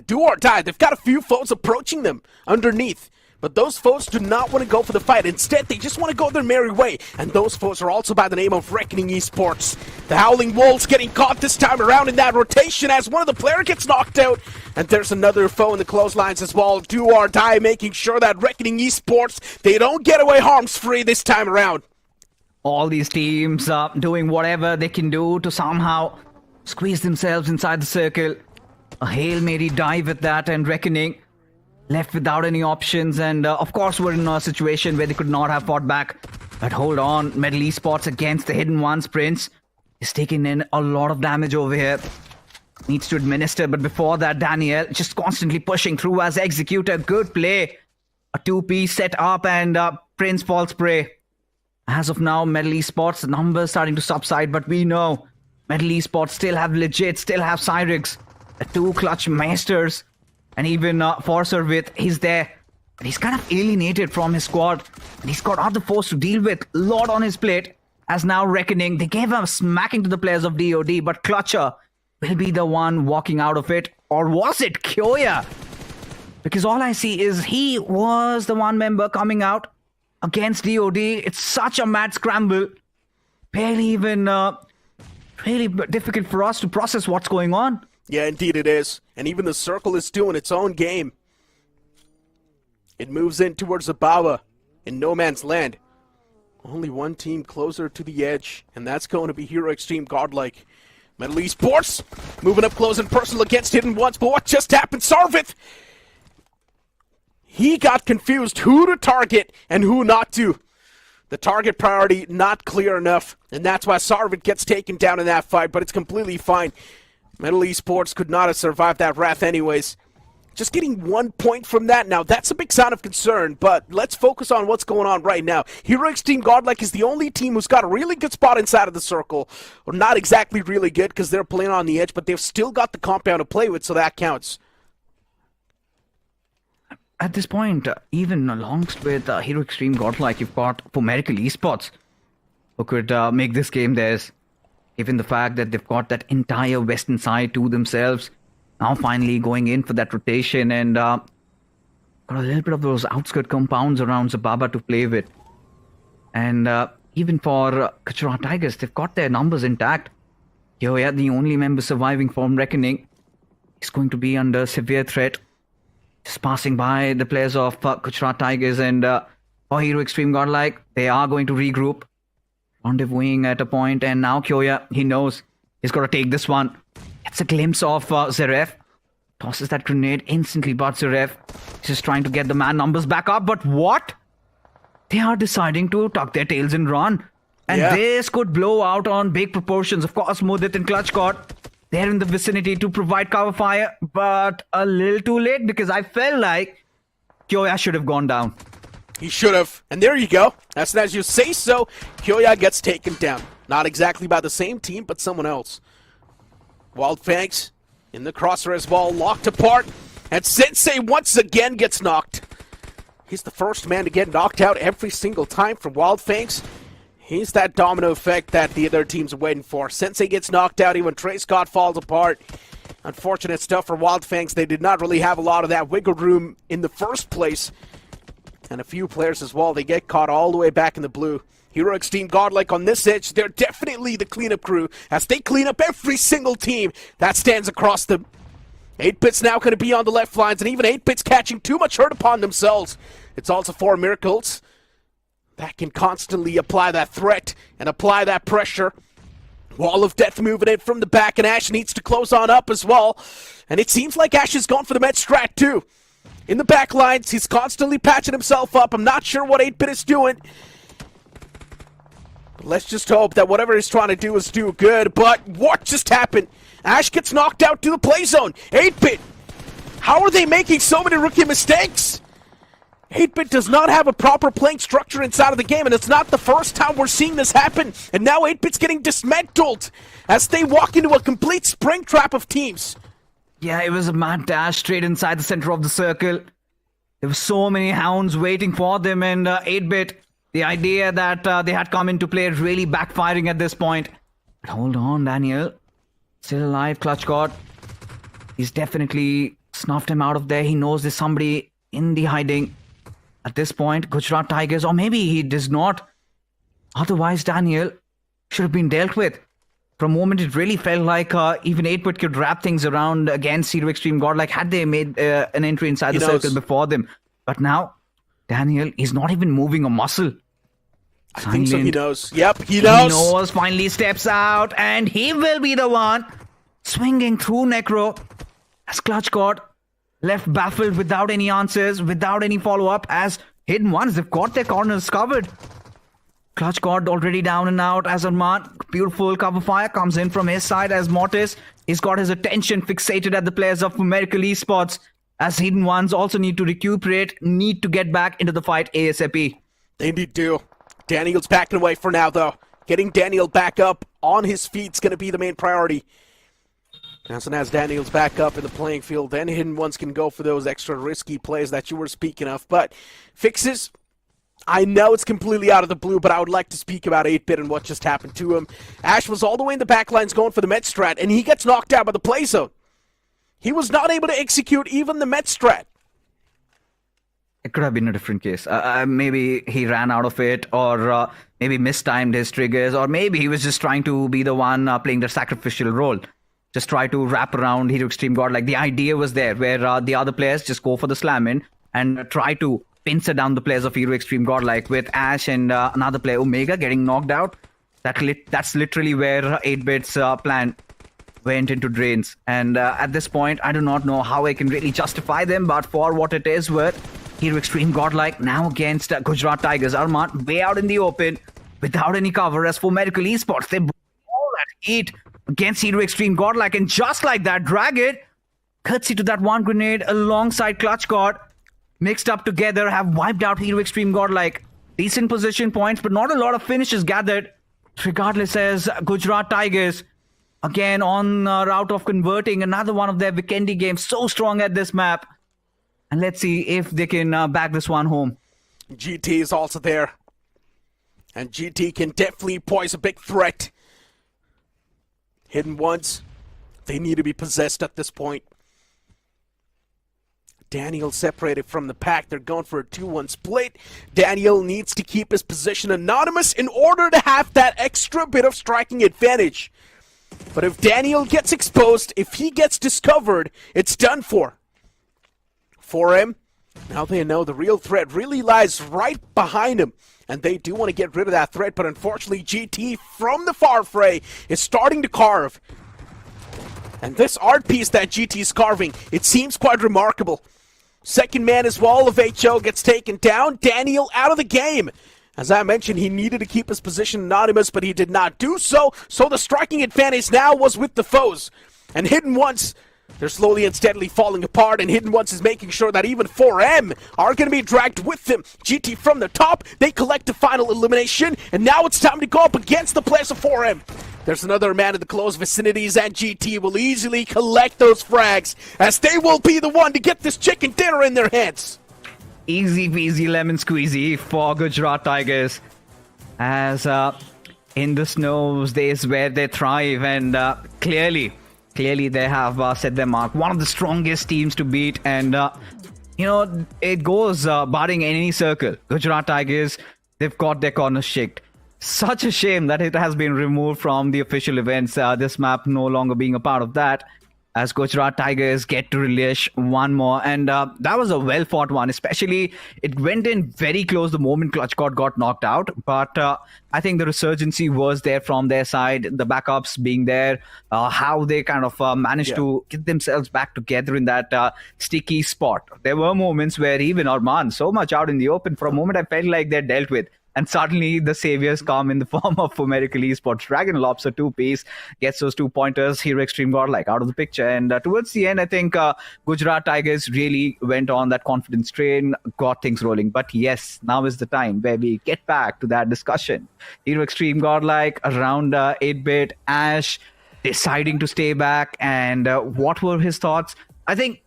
Do or die. They've got a few foes approaching them underneath. But those foes do not want to go for the fight. Instead, they just want to go their merry way. And those foes are also by the name of Reckoning Esports. The Howling Wolves getting caught this time around in that rotation as one of the players gets knocked out. And there's another foe in the clotheslines as well. Do or die, making sure that Reckoning Esports, they don't get away harms free this time around. All these teams are doing whatever they can do to somehow squeeze themselves inside the circle. A Hail Mary dive at that, and Reckoning left without any options, and of course we're in a situation where they could not have fought back. But hold on, Metal Esports against the Hidden Ones. Prince is taking in a lot of damage over here. Needs to administer, but before that, Daniel just constantly pushing through as Executor. Good play. A 2-piece set up, and Prince falls prey. As of now, Metal Esports, the numbers starting to subside, but we know Metal Esports still have legit, still have Cyrix. The 2 clutch Maesters, and even Forservith, he's there. But he's kind of alienated from his squad, and he's got other foes to deal with. A lot on his plate. As now Reckoning, they gave a smacking to the players of DOD, but Clutcher will be the one walking out of it. Or was it Kyoya? Because all I see is he was the one member coming out against DOD. It's such a mad scramble. Barely even really difficult for us to process what's going on. Yeah, indeed it is. And even the circle is doing its own game. It moves in towards the Bawa in no man's land. Only one team closer to the edge, and that's going to be Hero Extreme Godlike. Metal Esports moving up close and personal against Hidden Ones, but what just happened? Sarvith! He got confused who to target and who not to. The target priority not clear enough, and that's why Sarvith gets taken down in that fight, but it's completely fine. Metal Esports could not have survived that wrath anyways. Just getting 1 point from that now, that's a big sign of concern, but let's focus on what's going on right now. Hero Extreme Godlike is the only team who's got a really good spot inside of the circle. Or not exactly really good because they're playing on the edge, but they've still got the compound to play with, so that counts. At this point, even alongst with Hero Extreme Godlike, you've got Fomerical Esports who could make this game theirs. Given the fact that they've got that entire western side to themselves. Now finally going in for that rotation, and got a little bit of those outskirt compounds around Zababa to play with. And even for Kachura Tigers, they've got their numbers intact. Kyoya, the only member surviving from Reckoning, is going to be under severe threat. Just passing by the players of Kachura Tigers, and for Hero Extreme Godlike, they are going to regroup. Rendezvousing at a point, and now Kyoya, he knows he's got to take this one. Gets a glimpse of Zeref. Tosses that grenade instantly, but Zeref is just trying to get the man numbers back up. But what? They are deciding to tuck their tails and run. And this could blow out on big proportions. Of course, Mudit and Clutchcott, they're in the vicinity to provide cover fire, but a little too late because I felt like Kyoya should have gone down. He should have. And there you go. As soon as you say so, Kyoya gets taken down. Not exactly by the same team, but someone else. Wildfangs in the crosshair as well, locked apart. And Sensei once again gets knocked. He's the first man to get knocked out every single time from Wildfangs. He's that domino effect that the other teams are waiting for. Sensei gets knocked out even Trey Scott falls apart. Unfortunate stuff for Wildfangs. They did not really have a lot of that wiggle room in the first place. And a few players as well, they get caught all the way back in the blue. Heroics team godlike on this edge. They're definitely the cleanup crew as they clean up every single team that stands across them. 8-Bit's now going to be on the left lines, and even 8-Bit's catching too much hurt upon themselves. It's also 4 Miracles that can constantly apply that threat and apply that pressure. Wall of Death moving in from the back, and Ash needs to close on up as well. And it seems like Ash has gone for the med strat too. In the back lines, he's constantly patching himself up. I'm not sure what 8-Bit is doing. But let's just hope that whatever he's trying to do is do good. But what just happened? Ash gets knocked out to the play zone. 8-Bit, how are they making so many rookie mistakes? 8-Bit does not have a proper playing structure inside of the game, and it's not the first time we're seeing this happen. And now 8-Bit's getting dismantled as they walk into a complete spring trap of teams. Yeah, it was a mad dash straight inside the center of the circle. There were so many hounds waiting for them, and 8-Bit, the idea that they had come into play really backfiring at this point. But hold on, Daniel. Still alive, Clutch God. He's definitely snuffed him out of there. He knows there's somebody in the hiding. At this point, Gujarat Tigers, or maybe he does not. Otherwise, Daniel should have been dealt with. For a moment, it really felt like even 8-Bit could wrap things around against Zero Extreme God, like had they made an entry inside the circle before them. But now, Daniel, he's not even moving a muscle. I think so, he knows. Yep, he knows. He knows, finally steps out, and he will be the one swinging through Necro as Clutch God left baffled without any answers, without any follow-up, as Hidden Ones, they've got their corners covered. Clutch God already down and out as Arman. Beautiful cover fire comes in from his side as Mortis. He's got his attention fixated at the players of Miracle Esports as Hidden Ones also need to recuperate, need to get back into the fight ASAP. They need to. Daniel's backing away for now, though. Getting Daniel back up on his feet is going to be the main priority. As soon as Daniel's back up in the playing field, then Hidden Ones can go for those extra risky plays that you were speaking of. But Fixes, I know it's completely out of the blue, but I would like to speak about 8-Bit and what just happened to him. Ash was all the way in the back lines going for the med strat, and he gets knocked out by the play zone. He was not able to execute even the med strat. It could have been a different case. Maybe he ran out of it, or maybe mistimed his triggers, or maybe he was just trying to be the one playing the sacrificial role. Just try to wrap around Hero Extreme God. Like the idea was there, where the other players just go for the slam in and try to pincer down the players of Hero Extreme God, like with Ash and another player, Omega, getting knocked out. That's literally where 8-Bit's plan went into drains. And at this point, I do not know how I can really justify them, but for what it is worth, Hero Extreme Godlike now against Gujarat Tigers. Arman way out in the open without any cover. As for Medical Esports, they brought all that heat against Hero Extreme Godlike, and just like that, Dragon, courtesy to that one grenade alongside Clutch God, mixed up together, have wiped out Hero Extreme Godlike. Decent position points, but not a lot of finishes gathered. Regardless, as Gujarat Tigers again on route of converting another one of their Vikendi games, so strong at this map. And let's see if they can back this one home. GT is also there. And GT can definitely pose a big threat. Hidden Ones, they need to be possessed at this point. Daniel separated from the pack. They're going for a 2-1 split. Daniel needs to keep his position anonymous in order to have that extra bit of striking advantage. But if Daniel gets exposed, if he gets discovered, it's done for. For him, now they know the real threat really lies right behind him. And they do want to get rid of that threat, but unfortunately GT from the far fray is starting to carve. And this art piece that GT is carving, it seems quite remarkable. Second man as well of HO gets taken down. Daniel out of the game. As I mentioned, he needed to keep his position anonymous, but he did not do so. So the striking advantage now was with the foes. And Hidden Ones, they're slowly and steadily falling apart, and Hidden Ones is making sure that even 4M are going to be dragged with them. GT from the top, they collect the final elimination, and now it's time to go up against the players of 4M. There's another man in the close vicinities, and GT will easily collect those frags, as they will be the one to get this chicken dinner in their hands. Easy peasy lemon squeezy for Gujarat Tigers, as in the snows is where they thrive, and clearly they have set their mark. One of the strongest teams to beat, and it goes barring any circle. Gujarat Tigers, they've got their corners shaked. such a shame that it has been removed from the official events. This map no longer being a part of that, as Gujarat Tigers get to relish one more. And that was a well-fought one, especially it went in very close the moment Clutchcourt got knocked out. But I think the resurgency was there from their side, the backups being there, how they kind of managed to get themselves back together in that sticky spot. There were moments where even Arman, so much out in the open, for a moment I felt like they're dealt with. And suddenly the saviors come in the form of Miracle Esports. Dragon Lobster 2-piece gets those 2 pointers. Hero Extreme Godlike out of the picture. And towards the end, I think Gujarat Tigers really went on that confidence train, got things rolling. But yes, now is the time where we get back to that discussion. Hero Extreme Godlike around 8-bit, Ash deciding to stay back. And what were his thoughts? I think,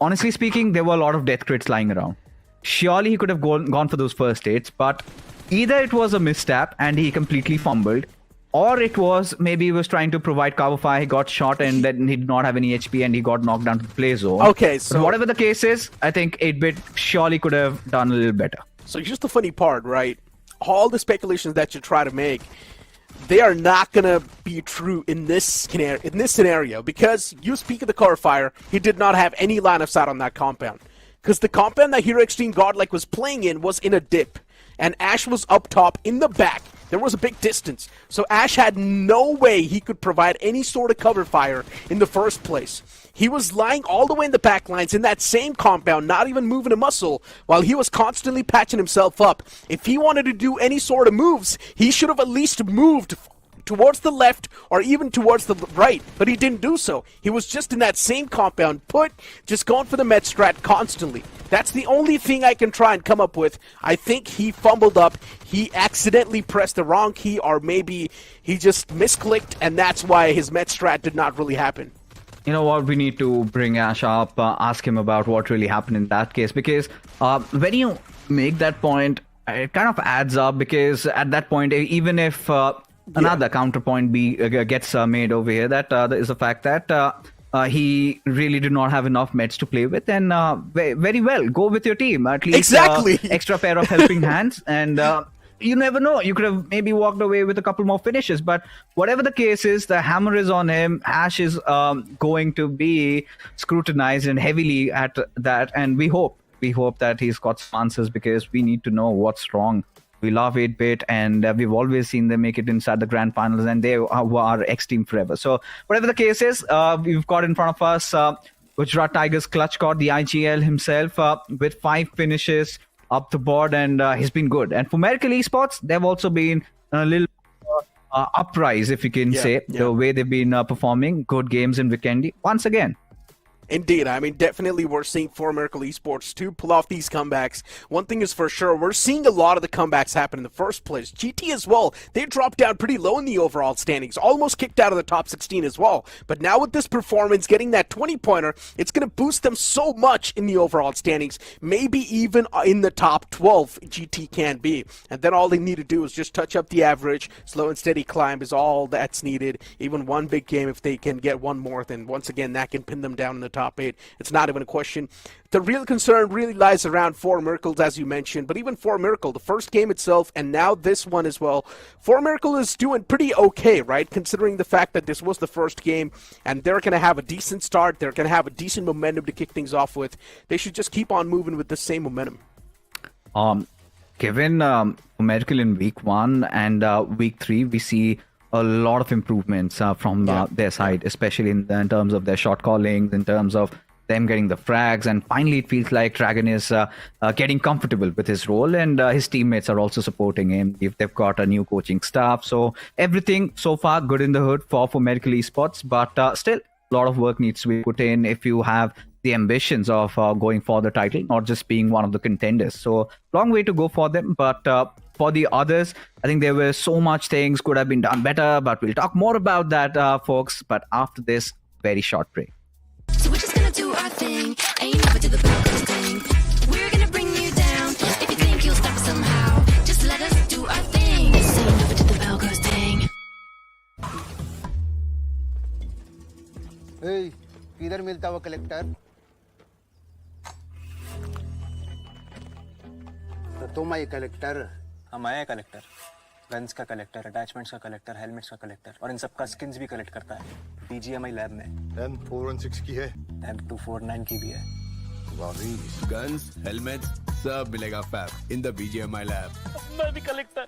honestly speaking, there were a lot of death crits lying around. Surely he could have gone for those first eights, but either it was a misstep and he completely fumbled, or it was maybe he was trying to provide cover fire, he got shot and then he did not have any HP and he got knocked down to the play zone. Okay, so but whatever the case is, I think 8-bit surely could have done a little better. So here's the funny part, right? All the speculations that you try to make, they are not going to be true in this scenario, because you speak of the cover fire, he did not have any line of sight on that compound. Because the compound that Hero Extreme Godlike was playing in was in a dip. And Ash was up top in the back. There was a big distance. So Ash had no way he could provide any sort of cover fire in the first place. He was lying all the way in the back lines in that same compound, not even moving a muscle, while he was constantly patching himself up. If he wanted to do any sort of moves, he should have at least moved towards the left or even towards the right, but he didn't do so. He was just in that same compound, just going for the med strat constantly. That's the only thing I can try and come up with. I think he fumbled up, he accidentally pressed the wrong key, or maybe he just misclicked, and that's why his med strat did not really happen. You know what, we need to bring Ash up, ask him about what really happened in that case, because when you make that point, it kind of adds up, because at that point, even if another counterpoint gets made over here, that is the fact that he really did not have enough meds to play with, and very well, go with your team, at least extra pair of helping hands, and you never know, you could have maybe walked away with a couple more finishes. But whatever the case is, the hammer is on him. Ash is going to be scrutinized and heavily at that, and we hope that he's got some answers, because we need to know what's wrong. We love 8-bit, and we've always seen them make it inside the grand finals, and they are X-Team forever. So whatever the case is, we've got in front of us Gujarat Tigers Clutchcourt, the IGL himself, with 5 finishes up the board, and he's been good. And for Miracle Esports, they've also been a little uprise, if you can say, the way they've been performing. Good games in Vikendi once again. Indeed, I mean, definitely we're seeing for Miracle Esports to pull off these comebacks. One thing is for sure, we're seeing a lot of the comebacks happen in the first place. GT as well, they dropped down pretty low in the overall standings, almost kicked out of the top 16 as well. But now with this performance, getting that 20-pointer, it's going to boost them so much in the overall standings, maybe even in the top 12 GT can be. And then all they need to do is just touch up the average. Slow and steady climb is all that's needed. Even one big game, if they can get one more, then once again, that can pin them down in the top 8. It's not even a question. The real concern really lies around 4 Miracles, as you mentioned, but even 4 Miracle, the first game itself, and now this one as well, 4 Miracle is doing pretty okay, right? Considering the fact that this was the first game, and they're going to have a decent start, they're going to have a decent momentum to kick things off with. They should just keep on moving with the same momentum. Given Miracle in week 1 and week 3, we see a lot of improvements from their side, especially in terms of their shot callings, in terms of them getting the frags, and finally it feels like Dragon is getting comfortable with his role, and his teammates are also supporting him. If they've got a new coaching staff, so everything so far good in the hood for Miracle Esports, but still a lot of work needs to be put in if you have the ambitions of going for the title, not just being one of the contenders. So long way to go for them, but for the others, I think there were so much things could have been done better, but we'll talk more about that, folks, but after this very short break. So we're just gonna do our thing, ain't never do the Broncos thing. We're gonna bring you down, if you think you'll stop somehow, just let us do our thing. This ain't never do the Broncos thing. Hey, किधर मिलता वो collector? तो तुम आई collector? हम आए collector. Guns का collector, attachments का collector, helmets का कलेक्टर और इन सब का स्किन्स भी कलेक्ट करता है BGMI लैब में। M416 की है, M249 की भी है। गन्स, हेलमेट्स सब मिलेगा fab in the BGMI lab. मैं भी collector.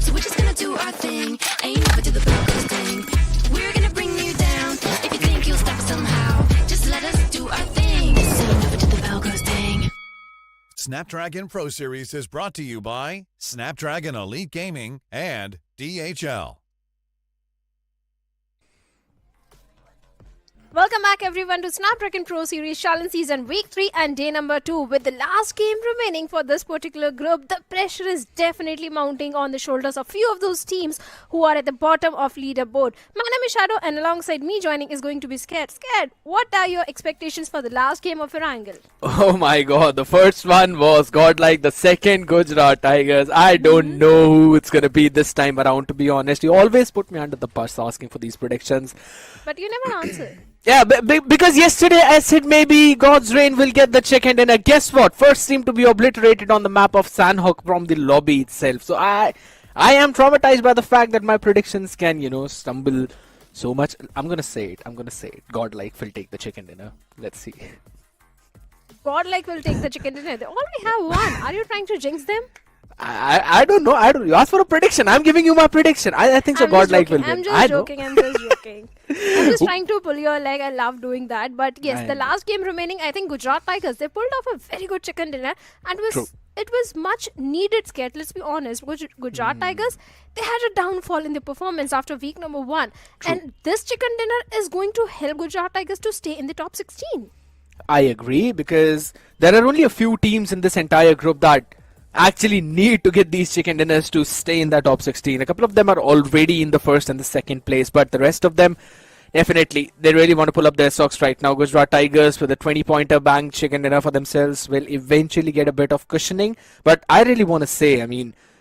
So we're just gonna do our thing. Ain't never do the Broncos thing. We're gonna bring you down. If you think you'll stop us somehow, just let us do our thing. Ain't never do the Broncos thing. Snapdragon Pro Series is brought to you by Snapdragon Elite Gaming and DHL. Welcome back everyone to Snapdragon Pro Series Challenge Season Week 3 and day number 2. With the last game remaining for this particular group, the pressure is definitely mounting on the shoulders of few of those teams who are at the bottom of leaderboard. My name is Shadow and alongside me joining is going to be Scared. Scared, what are your expectations for the last game of Erangel? Oh my god, the first one was godlike, the second Gujarat Tigers. I don't know who it's gonna be this time around, to be honest. You always put me under the bus asking for these predictions. But you never answer. Yeah, because yesterday I said maybe God's Rain will get the chicken dinner. Guess what? First team to be obliterated on the map of Sanhok from the lobby itself. So I am traumatized by the fact that my predictions can, stumble so much. I'm gonna say it. Godlike will take the chicken dinner. Let's see. Godlike will take the chicken dinner. They already have one. Are you trying to jinx them? I don't know. You asked for a prediction. I'm giving you my prediction. I think so. Godlike will win. I'm just joking. I'm just trying to pull your leg. I love doing that. But yes, the last game remaining, I think Gujarat Tigers, they pulled off a very good chicken dinner. And it was much needed, Scared. Let's be honest. Gujarat Tigers, they had a downfall in their performance after week number 1. And this chicken dinner is going to help Gujarat Tigers to stay in the top 16. I agree, because there are only a few teams in this entire group that actually need to get these chicken dinners to stay in the top 16. A couple of them are already in the first and the second place, but the rest of them, definitely, they really want to pull up their socks right now. Gujarat Tigers with a 20-pointer banked chicken dinner for themselves will eventually get a bit of cushioning. But I really want to say,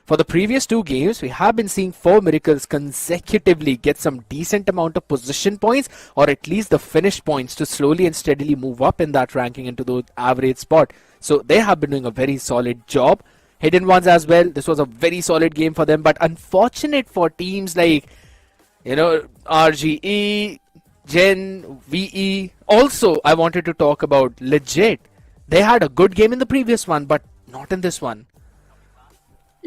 for the previous 2 games, we have been seeing 4 Miracles consecutively get some decent amount of position points, or at least the finish points, to slowly and steadily move up in that ranking into the average spot. So they have been doing a very solid job. hidden ones as well. This was a very solid game for them, but unfortunate for teams like, RGE, Gen, VE. Also, I wanted to talk about Legit. They had a good game in the previous one, but not in this one.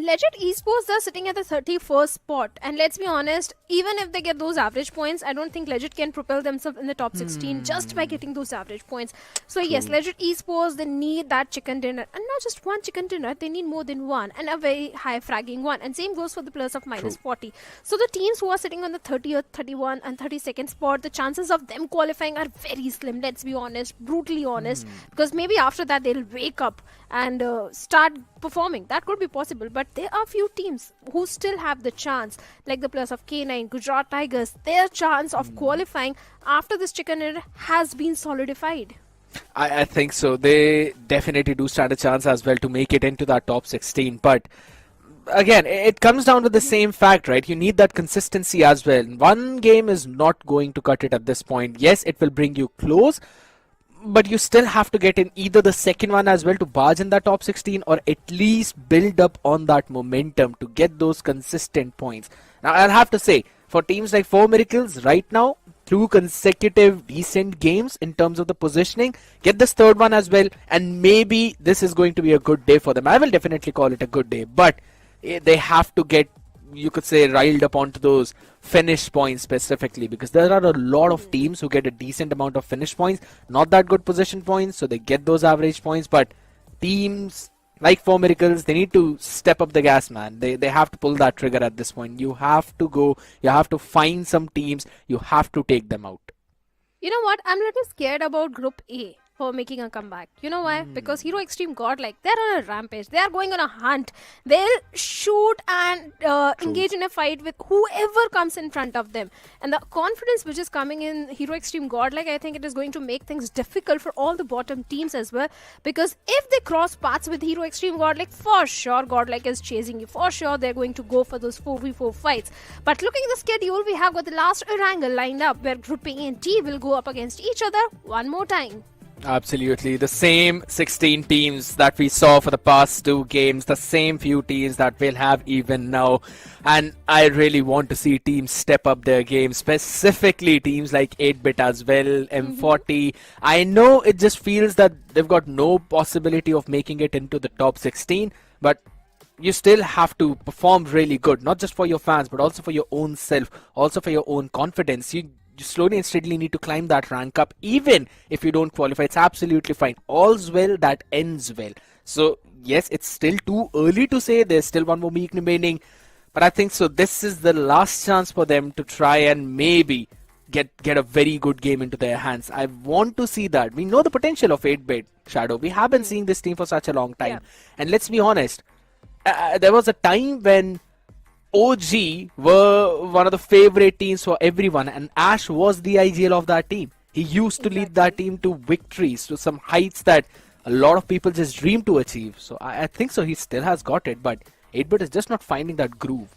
Legit Esports, they're sitting at the 31st spot, and let's be honest, even if they get those average points, I don't think Legit can propel themselves in the top 16 just by getting those average points. So yes, Legit Esports, they need that chicken dinner, and not just one chicken dinner, they need more than one, and a very high fragging one, and same goes for the players of minus 40. So the teams who are sitting on the 30th, 31 and 32nd spot, the chances of them qualifying are very slim, let's be honest, brutally honest, because maybe after that they'll wake up and start performing. That could be possible, but there are few teams who still have the chance, like the players of K9, Gujarat Tigers. Their chance of qualifying after this chicken dinner has been solidified. I think so. They definitely do stand a chance as well to make it into that top 16. But again, it comes down to the same fact, right? You need that consistency as well. One game is not going to cut it at this point. Yes, it will bring you close, but you still have to get in either the second one as well to barge in that top 16, or at least build up on that momentum to get those consistent points. Now, I'll have to say, for teams like 4 Miracles right now, 2 consecutive decent games in terms of the positioning, get this third one as well, and maybe this is going to be a good day for them. I will definitely call it a good day, but they have to get, you could say, riled up onto those finish points specifically, because there are a lot of teams who get a decent amount of finish points, not that good position points, so they get those average points. But teams like 4 Miracles, they need to step up the gas, man. They have to pull that trigger at this point. You have to go, you have to find some teams, you have to take them out. You know what? I'm a little scared about Group A for making a comeback. You know why? Because Hero Extreme Godlike, they're on a rampage. They are going on a hunt. They'll shoot and engage in a fight with whoever comes in front of them. And the confidence which is coming in Hero Extreme Godlike, I think it is going to make things difficult for all the bottom teams as well. Because if they cross paths with Hero Extreme Godlike, for sure Godlike is chasing you. For sure they're going to go for those 4v4 fights. But looking at the schedule, we have got the last Erangel lined up, where Group A and D will go up against each other one more time. Absolutely. The same 16 teams that we saw for the past 2 games, the same few teams that we'll have even now. And I really want to see teams step up their game, specifically teams like 8-Bit as well, M40. I know it just feels that they've got no possibility of making it into the top 16, but you still have to perform really good, not just for your fans, but also for your own self, also for your own confidence. You slowly and steadily need to climb that rank up. Even if you don't qualify, it's absolutely fine. All's well that ends well. So yes, it's still too early to say. There's still one more week remaining, but I think so this is the last chance for them to try and maybe get a very good game into their hands. I want to see that. We know the potential of 8-Bit, Shadow. We have been seeing this team for such a long time, and let's be honest, there was a time when OG were one of the favorite teams for everyone, and Ash was the ideal of that team. He used to lead that team to victories, to some heights that a lot of people just dream to achieve. So I think so he still has got it, but 8-Bit is just not finding that groove.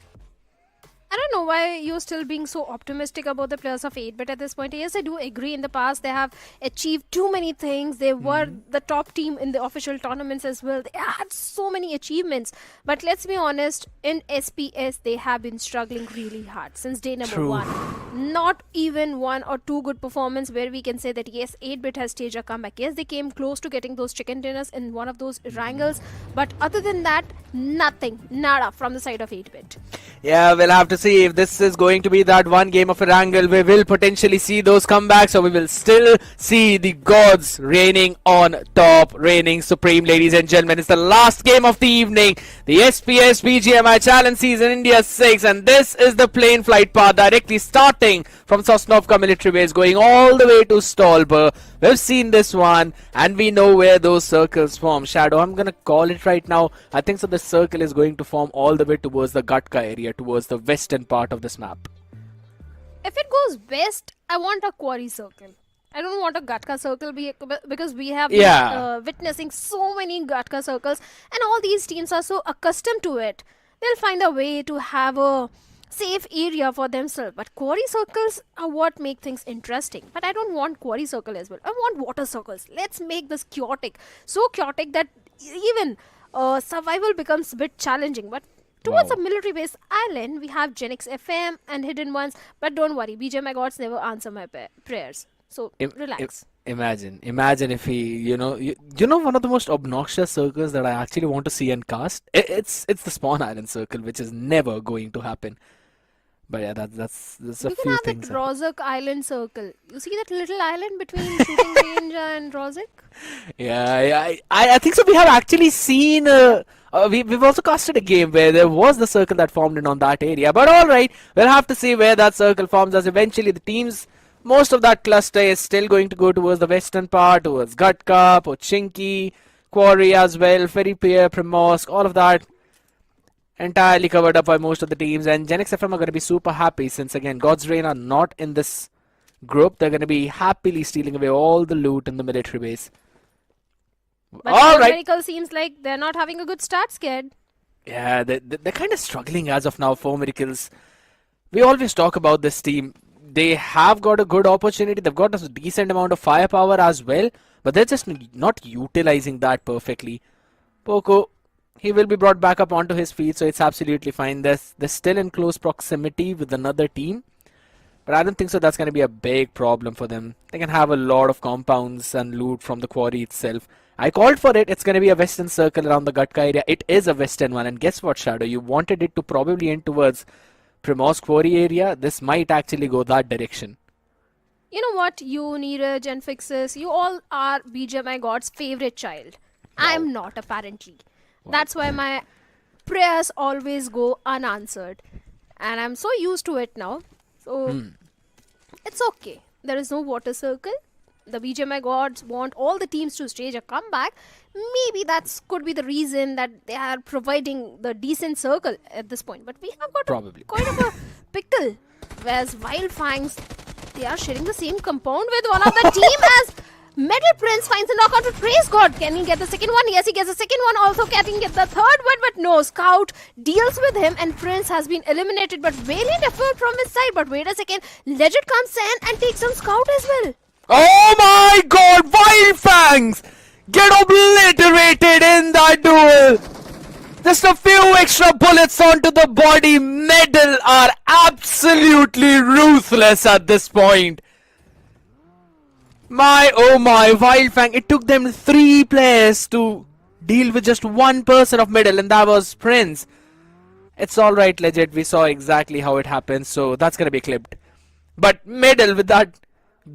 I don't know why you're still being so optimistic about the players of 8-Bit at this point. Yes, I do agree. In the past, they have achieved too many things. They were the top team in the official tournaments as well. They had so many achievements. But let's be honest, in SPS, they have been struggling really hard since day number 1. Not even 1 or 2 good performance where we can say that, yes, 8-Bit has staged a comeback. Yes, they came close to getting those chicken dinners in one of those Erangels. But other than that, nothing, nada from the side of 8-Bit. Yeah, we'll have to see if this is going to be that one game of Erangel. We will potentially see those comebacks, or we will still see the gods reigning on top, reigning supreme, ladies and gentlemen. It's the last game of the evening, the SPS BGMI Challenge Season India 6, and this is the plane flight path directly starting from Sosnovka military base, going all the way to Stolber. We've seen this one, and we know where those circles form. Shadow, I'm going to call it right now. I think so the circle is going to form all the way towards the Gatka area, towards the western part of this map. If it goes west, I want a quarry circle. I don't want a Gatka circle because we have been witnessing so many Gatka circles, and all these teams are so accustomed to it. They'll find a way to have a safe area for themselves. But quarry circles are what make things interesting. But I don't want quarry circle as well. I want water circles. Let's make this chaotic. So chaotic that even survival becomes a bit challenging. But towards a military-based island, we have Genix FM and Hidden Ones. But don't worry, BGMI gods never answer my prayers. So relax. Imagine if he, you know, one of the most obnoxious circles that I actually want to see and cast. It's the Spawn Island circle, which is never going to happen. But yeah, that's a You few can have things. that Rozak Island circle. You see that little island between shooting range and Rozak? Yeah, I think so. We have actually seen. We've also casted a game where there was the circle that formed in on that area. But all right, we'll have to see where that circle forms. As eventually the teams, most of that cluster is still going to go towards the western part, towards Gutka, Pochinki, Quarry as well, Ferry Pier, Primorsk, all of that entirely covered up by most of the teams. And Genix FM are going to be super happy since again God's Reign are not in this group. They're going to be happily stealing away all the loot in the military base. But all right. Medical seems like they're not having a good start, scared. Yeah, they're kind of struggling as of now. 4 Miracles. We always talk about this team. They have got a good opportunity. They've got a decent amount of firepower as well. But they're just not utilizing that perfectly. Poco, he will be brought back up onto his feet, so it's absolutely fine. They're still in close proximity with another team. But I don't think so that's going to be a big problem for them. They can have a lot of compounds and loot from the quarry itself. I called for it. It's going to be a western circle around the Gutka area. It is a western one. And guess what, Shadow? You wanted it to probably end towards Primorsk quarry area. This might actually go that direction. You know what? You, Neeraj and Fixes, you all are BGMI God's favorite child. I'm not, apparently. That's why my prayers always go unanswered. And I'm so used to it now. So, it's okay. There is no water circle. The BGMI gods want all the teams to stage a comeback. Maybe that could be the reason that they are providing the decent circle at this point. But we have got quite of a pickle. Whereas Wild Fangs, they are sharing the same compound with one of the team as Metal Prince finds a knockout with Praise God. Can he get the second one? Yes, he gets the second one. Also, can he get the third one? But no, Scout deals with him and Prince has been eliminated. But valiant effort from his side. But wait a second, Legend comes in and takes on Scout as well. Oh my god, Wild Fangs get obliterated in that duel. Just a few extra bullets onto the body. Medal are absolutely ruthless at this point. My oh my, Wild Fang, it took them 3 players to deal with just one person of Medal, and that was Prince. It's alright, Legend, we saw exactly how it happened, so that's gonna be clipped. But Medal, with that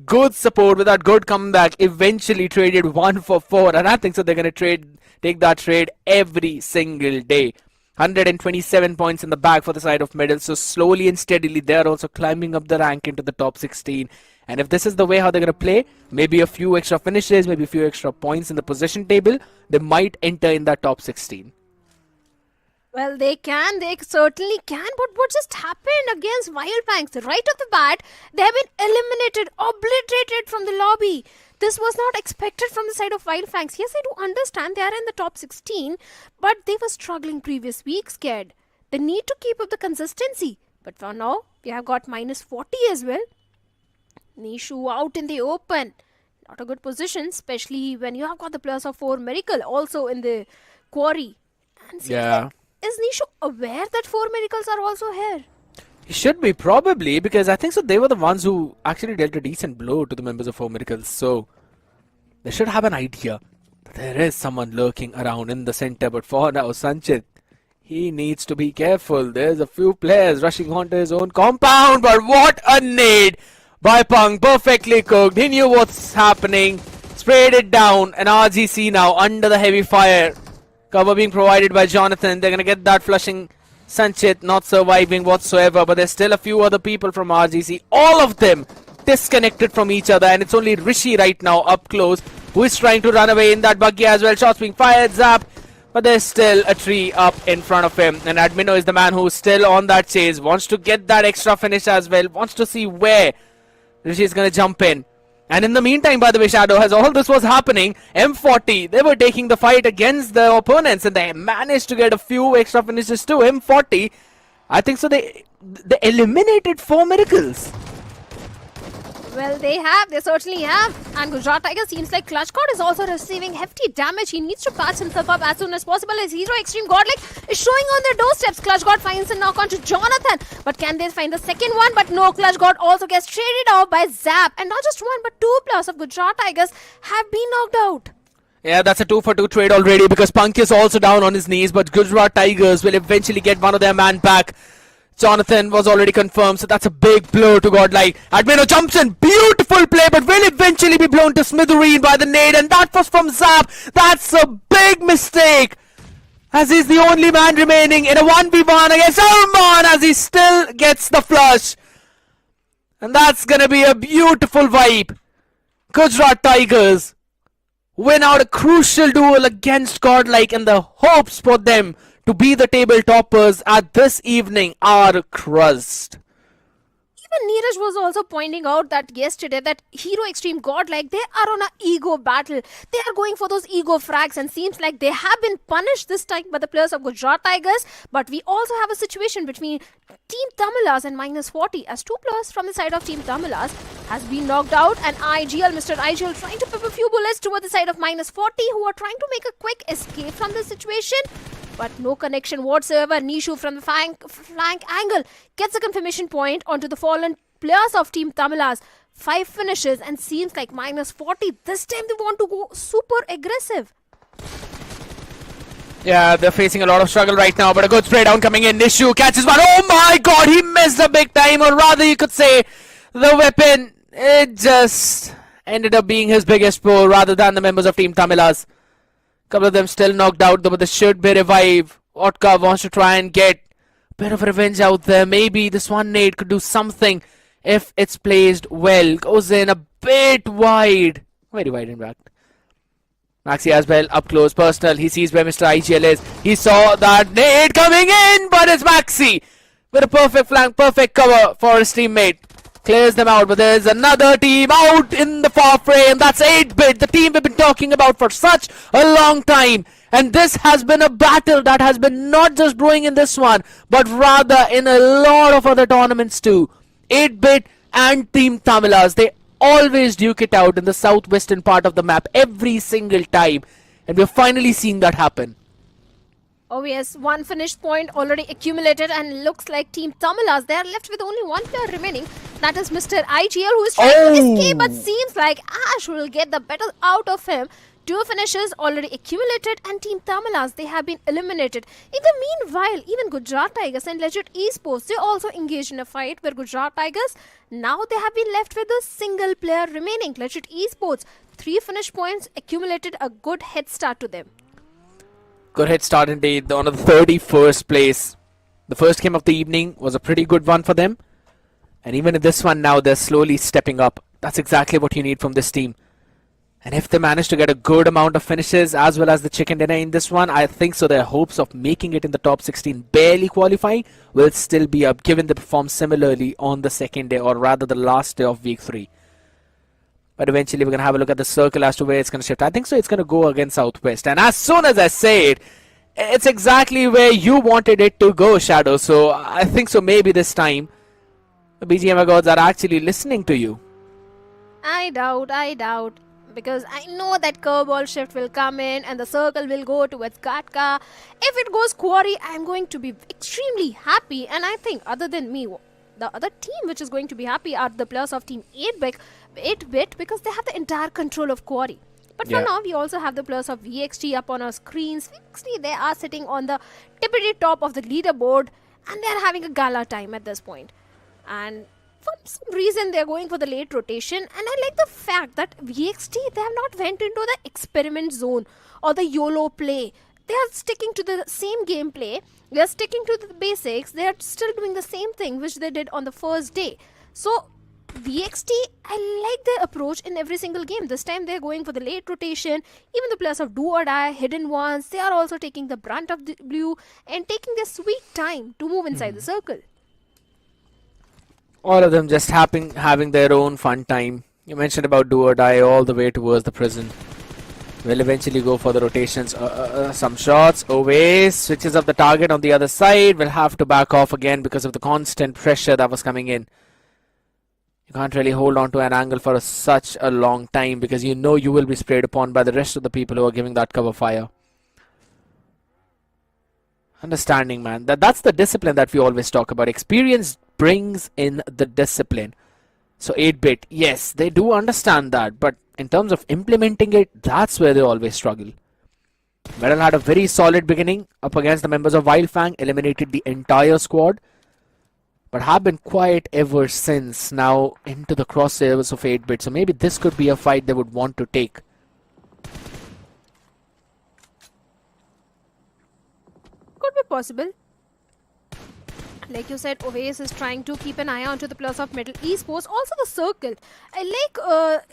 good support, with that good comeback, eventually traded 1 for 4, and I think so they're gonna take that trade every single day. 127 points in the bag for the side of Medal, so slowly and steadily they're also climbing up the rank into the top 16. And if this is the way how they're gonna play, maybe a few extra finishes, maybe a few extra points in the position table, they might enter in that top 16. Well, they certainly can, but what just happened against Wild Fangs? Right off the bat, they have been eliminated, obliterated from the lobby. This was not expected from the side of Wild Fangs. Yes, I do understand they are in the top 16, but they were struggling previous week, scared. They need to keep up the consistency. But for now, we have got minus 40 as well. Nishu out in the open. Not a good position, especially when you have got the players of 4 Miracle also in the quarry. And yeah. Is Nishu aware that 4 Miracles are also here? He should be, probably, because I think so they were the ones who actually dealt a decent blow to the members of 4 Miracles. So, they should have an idea that there is someone lurking around in the center. But for now, Sanchit, he needs to be careful. There's a few players rushing onto his own compound. But what a nade by Punk, perfectly cooked. He knew what's happening, sprayed it down, and RGC now under the heavy fire. Cover being provided by Jonathan. They're going to get that flushing. Sanchit not surviving whatsoever, but there's still a few other people from RGC. All of them disconnected from each other, and it's only Rishi right now up close who is trying to run away in that buggy as well. Shots being fired, zap, but there's still a tree up in front of him. And Admino is the man who's still on that chase, wants to get that extra finish as well, wants to see where Rishi is going to jump in. And in the meantime, by the way, Shadow, as all this was happening, M40, they were taking the fight against their opponents, and they managed to get a few extra finishes too. M40, I think so they eliminated 4 Miracles. Well, they certainly have. And Gujarat Tigers seems like Clutchcod is also receiving hefty damage. He needs to patch himself up as soon as possible as Hero Extreme Godlike is showing on their doorsteps. Clutchcod finds a knock onto Jonathan. But can they find the second one? But no, Clutchcod also gets traded off by Zap. And not just one, but two players of Gujarat Tigers have been knocked out. Yeah, that's a 2-for-2 trade already because Punk is also down on his knees, but Gujarat Tigers will eventually get one of their man back. Jonathan was already confirmed, so that's a big blow to Godlike. Admino jumps in, beautiful play, but will eventually be blown to smithereen by the nade, and that was from Zap. That's a big mistake, as he's the only man remaining in a 1v1 against Arman, as he still gets the flush. And that's gonna be a beautiful vibe. Gujarat Tigers win out a crucial duel against Godlike, and the hopes for them to be the table toppers at this evening are crushed. Even Neeraj was also pointing out that yesterday that Hero Extreme Godlike, they are on an ego battle. They are going for those ego frags, and seems like they have been punished this time by the players of Gujarat Tigers. But we also have a situation between Team Tamilas and -40, as two players from the side of Team Tamilas has been knocked out, and Mr. IGL trying to pip a few bullets toward the side of -40, who are trying to make a quick escape from this situation. But no connection whatsoever. Nishu from the flank angle gets a confirmation point onto the fallen players of Team Tamilas. 5 finishes, and seems like -40. This time they want to go super aggressive. Yeah, they're facing a lot of struggle right now, but a good spray down coming in. Nishu catches one. Oh my god, he missed a big time, or rather you could say the weapon, it just ended up being his biggest blow rather than the members of Team Tamilas. Couple of them still knocked out, but this should be revived. Otka wants to try and get a bit of revenge out there. Maybe this one nade could do something if it's placed well. Goes in a bit wide. Very wide in fact. Maxi as well, up close, personal. He sees where Mr. IGL is. He saw that nade coming in, but it's Maxi with a perfect flank, perfect cover for his teammate. Clears them out, but there's another team out in the far fray, and that's 8-Bit, the team we've been talking about for such a long time. And this has been a battle that has been not just brewing in this one, but rather in a lot of other tournaments too. 8-Bit and Team Tamilas, they always duke it out in the southwestern part of the map every single time, and we're finally seeing that happen. Oh yes, one finished point already accumulated, and looks like Team Tamilas, they are left with only one player remaining. That is Mr. IGL, who is trying to escape, but seems like Ash will get the better out of him. 2 finishes already accumulated, and Team Tamilas, they have been eliminated. In the meanwhile, even Gujarat Tigers and Legit Esports, they also engaged in a fight where Gujarat Tigers, now they have been left with a single player remaining. Legit Esports, 3 finished points accumulated, a good head start to them. Good head start indeed, on the 31st place. The first game of the evening was a pretty good one for them. And even in this one now, they're slowly stepping up. That's exactly what you need from this team. And if they manage to get a good amount of finishes as well as the chicken dinner in this one, I think so their hopes of making it in the top 16, barely qualifying, will still be up, given they perform similarly on the second day, or rather the last day of week 3. But eventually we're going to have a look at the circle as to where it's going to shift. I think so it's going to go against Southwest. And as soon as I say it, it's exactly where you wanted it to go, Shadow. So I think so maybe this time the BGMI gods are actually listening to you. I doubt. Because I know that curveball shift will come in and the circle will go towards Gatka. If it goes Quarry, I'm going to be extremely happy. And I think other than me, the other team which is going to be happy are the players of Team 8-Bit, because they have the entire control of Quarry. But for now, we also have the players of VXT up on our screens. VXT, they are sitting on the tippity top of the leaderboard, and they are having a gala time at this point. And for some reason, they are going for the late rotation. And I like the fact that VXT, they have not went into the experiment zone or the YOLO play. They are sticking to the same gameplay. They are sticking to the basics. They are still doing the same thing which they did on the first day. So VXT, I like their approach in every single game. This time they're going for the late rotation. Even the players of Do or Die, Hidden Ones, they are also taking the brunt of the blue and taking their sweet time to move inside the circle. All of them just having their own fun time. You mentioned about Do or Die all the way towards the prison. We'll eventually go for the rotations. Some shots. Always switches up the target on the other side. We'll have to back off again because of the constant pressure that was coming in. You can't really hold on to an angle for such a long time because you know you will be sprayed upon by the rest of the people who are giving that cover fire. Understanding, man. That's the discipline that we always talk about. Experience brings in the discipline. So 8-bit, yes, they do understand that, but in terms of implementing it, that's where they always struggle. Metal had a very solid beginning up against the members of Wildfang, eliminated the entire squad, but have been quiet ever since. Now into the crosshairs of 8-bit, so maybe this could be a fight they would want to take. Could be possible. Like you said, Oasis is trying to keep an eye on to the plus of Metal Esports. Also the circle. I like,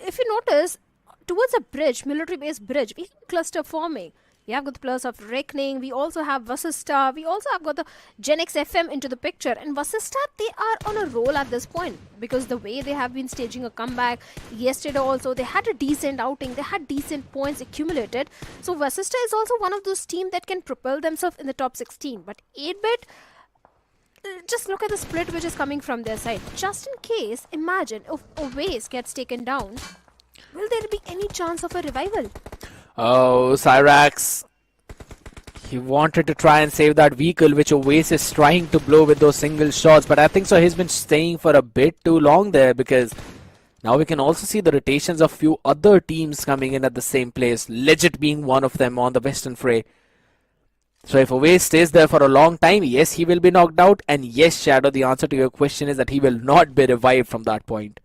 if you notice, towards a bridge, military-based bridge, we have cluster forming. We have got the plus of Reckoning. We also have Vasista. We also have got the Gen X FM into the picture. And Vasista, they are on a roll at this point because the way they have been staging a comeback. Yesterday also, they had a decent outing. They had decent points accumulated. So Vasista is also one of those teams that can propel themselves in the top 16. But 8-bit, just look at the split which is coming from their side. Just in case, imagine if Oasis gets taken down, will there be any chance of a revival? Oh, Cyrax. He wanted to try and save that vehicle which Oasis is trying to blow with those single shots. But I think so he's been staying for a bit too long there because now we can also see the rotations of few other teams coming in at the same place. Legit being one of them on the Western Fray. So if Oasis stays there for a long time, yes, he will be knocked out. And yes, Shadow, the answer to your question is that he will not be revived from that point.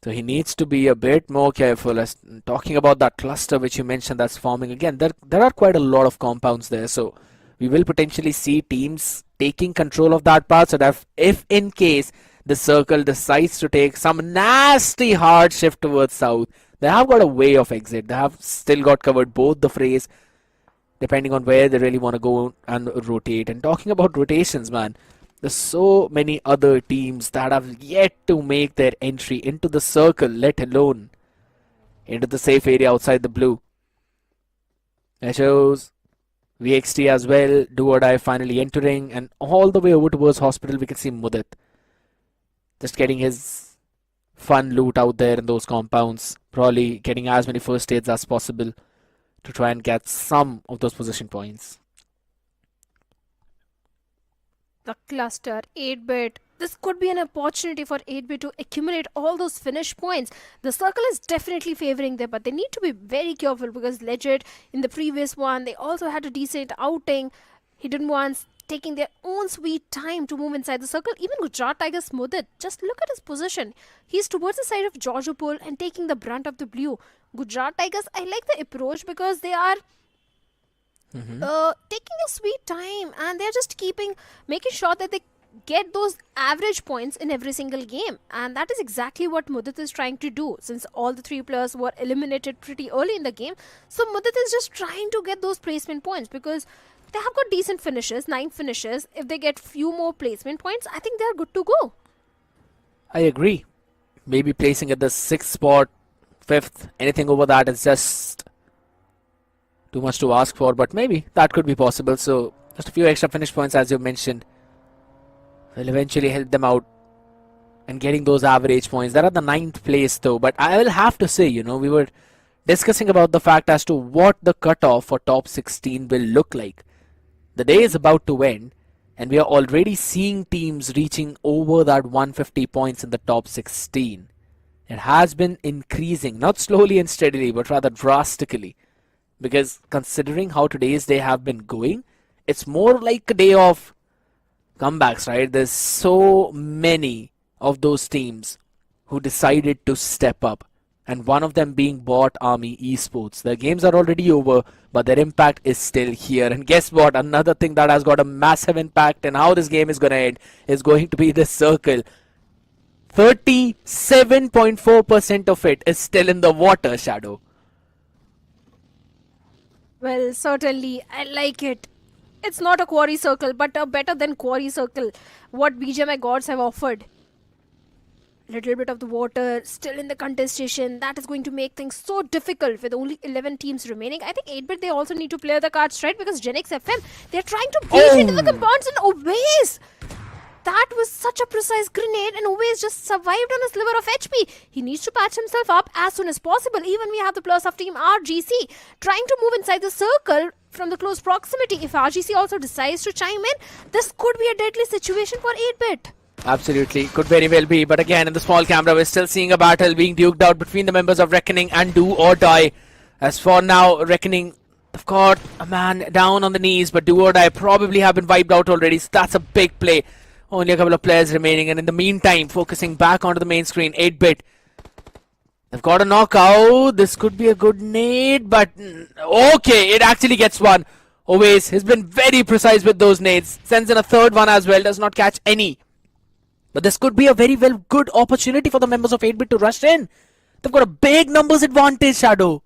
So he needs to be a bit more careful. As talking about that cluster which you mentioned that's forming again, there are quite a lot of compounds there. So we will potentially see teams taking control of that part. So that if in case the circle decides to take some nasty hard shift towards south, they have got a way of exit. They have still got covered both the frays, depending on where they really want to go and rotate. And talking about rotations, man, there's so many other teams that have yet to make their entry into the circle, let alone into the safe area outside the blue. That shows VXT as well, Do or Die finally entering, and all the way over towards hospital we can see Mudit just getting his fun loot out there in those compounds, probably getting as many first aids as possible to try and get some of those position points. The cluster, 8-bit. This could be an opportunity for 8-bit to accumulate all those finish points. The circle is definitely favoring them, but they need to be very careful because legit in the previous one, they also had a decent outing. Hidden ones taking their own sweet time to move inside the circle. Even Gujarat Tiger Smudit, just look at his position. He's towards the side of Georgiopol and taking the brunt of the blue. Gujarat Tigers, I like the approach because they are taking a sweet time and they're just making sure that they get those average points in every single game, and that is exactly what Mudit is trying to do since all the 3 players were eliminated pretty early in the game. So Mudit is just trying to get those placement points because they have got decent finishes, 9 finishes. If they get few more placement points, I think they're good to go. I agree. Maybe placing at the 6th spot, 5th, anything over that is just too much to ask for, but maybe that could be possible. So just a few extra finish points, as you mentioned, will eventually help them out and getting those average points. They're at the 9th place though, but I will have to say, we were discussing about the fact as to what the cutoff for top 16 will look like. The day is about to end and we are already seeing teams reaching over that 150 points in the top 16. It has been increasing, not slowly and steadily, but rather drastically. Because considering how today's day have been going, it's more like a day of comebacks, right? There's so many of those teams who decided to step up. And one of them being Bot Army Esports. Their games are already over, but their impact is still here. And guess what? Another thing that has got a massive impact and how this game is going to end is going to be this circle. 37.4% of it is still in the water, Shadow. Well, certainly, I like it. It's not a quarry circle, but a better than quarry circle. What BGMI gods have offered. Little bit of the water still in the contestation. That is going to make things so difficult with only 11 teams remaining. I think 8-bit, they also need to play the cards right because Gen X FM, they're trying to breach into the compounds and Oasis. that was such a precise grenade, and always just survived on a sliver of HP. He needs to patch himself up as soon as possible. Even we have the plus of Team RGC trying to move inside the circle from the close proximity. If RGC also decides to chime in, this could be a deadly situation for 8-bit. Absolutely, could very well be. But again, in the small camera, we're still seeing a battle being duked out between the members of Reckoning and Do or Die. As for now, Reckoning have got a man down on the knees, but Do or Die probably have been wiped out already. So that's a big play. Only a couple of players remaining, and in the meantime, focusing back onto the main screen, 8-bit. They've got a knockout. This could be a good nade, but okay, it actually gets one. Always has been very precise with those nades. Sends in a third one as well, does not catch any. But this could be a very good opportunity for the members of 8-bit to rush in. They've got a big numbers advantage, Shadow.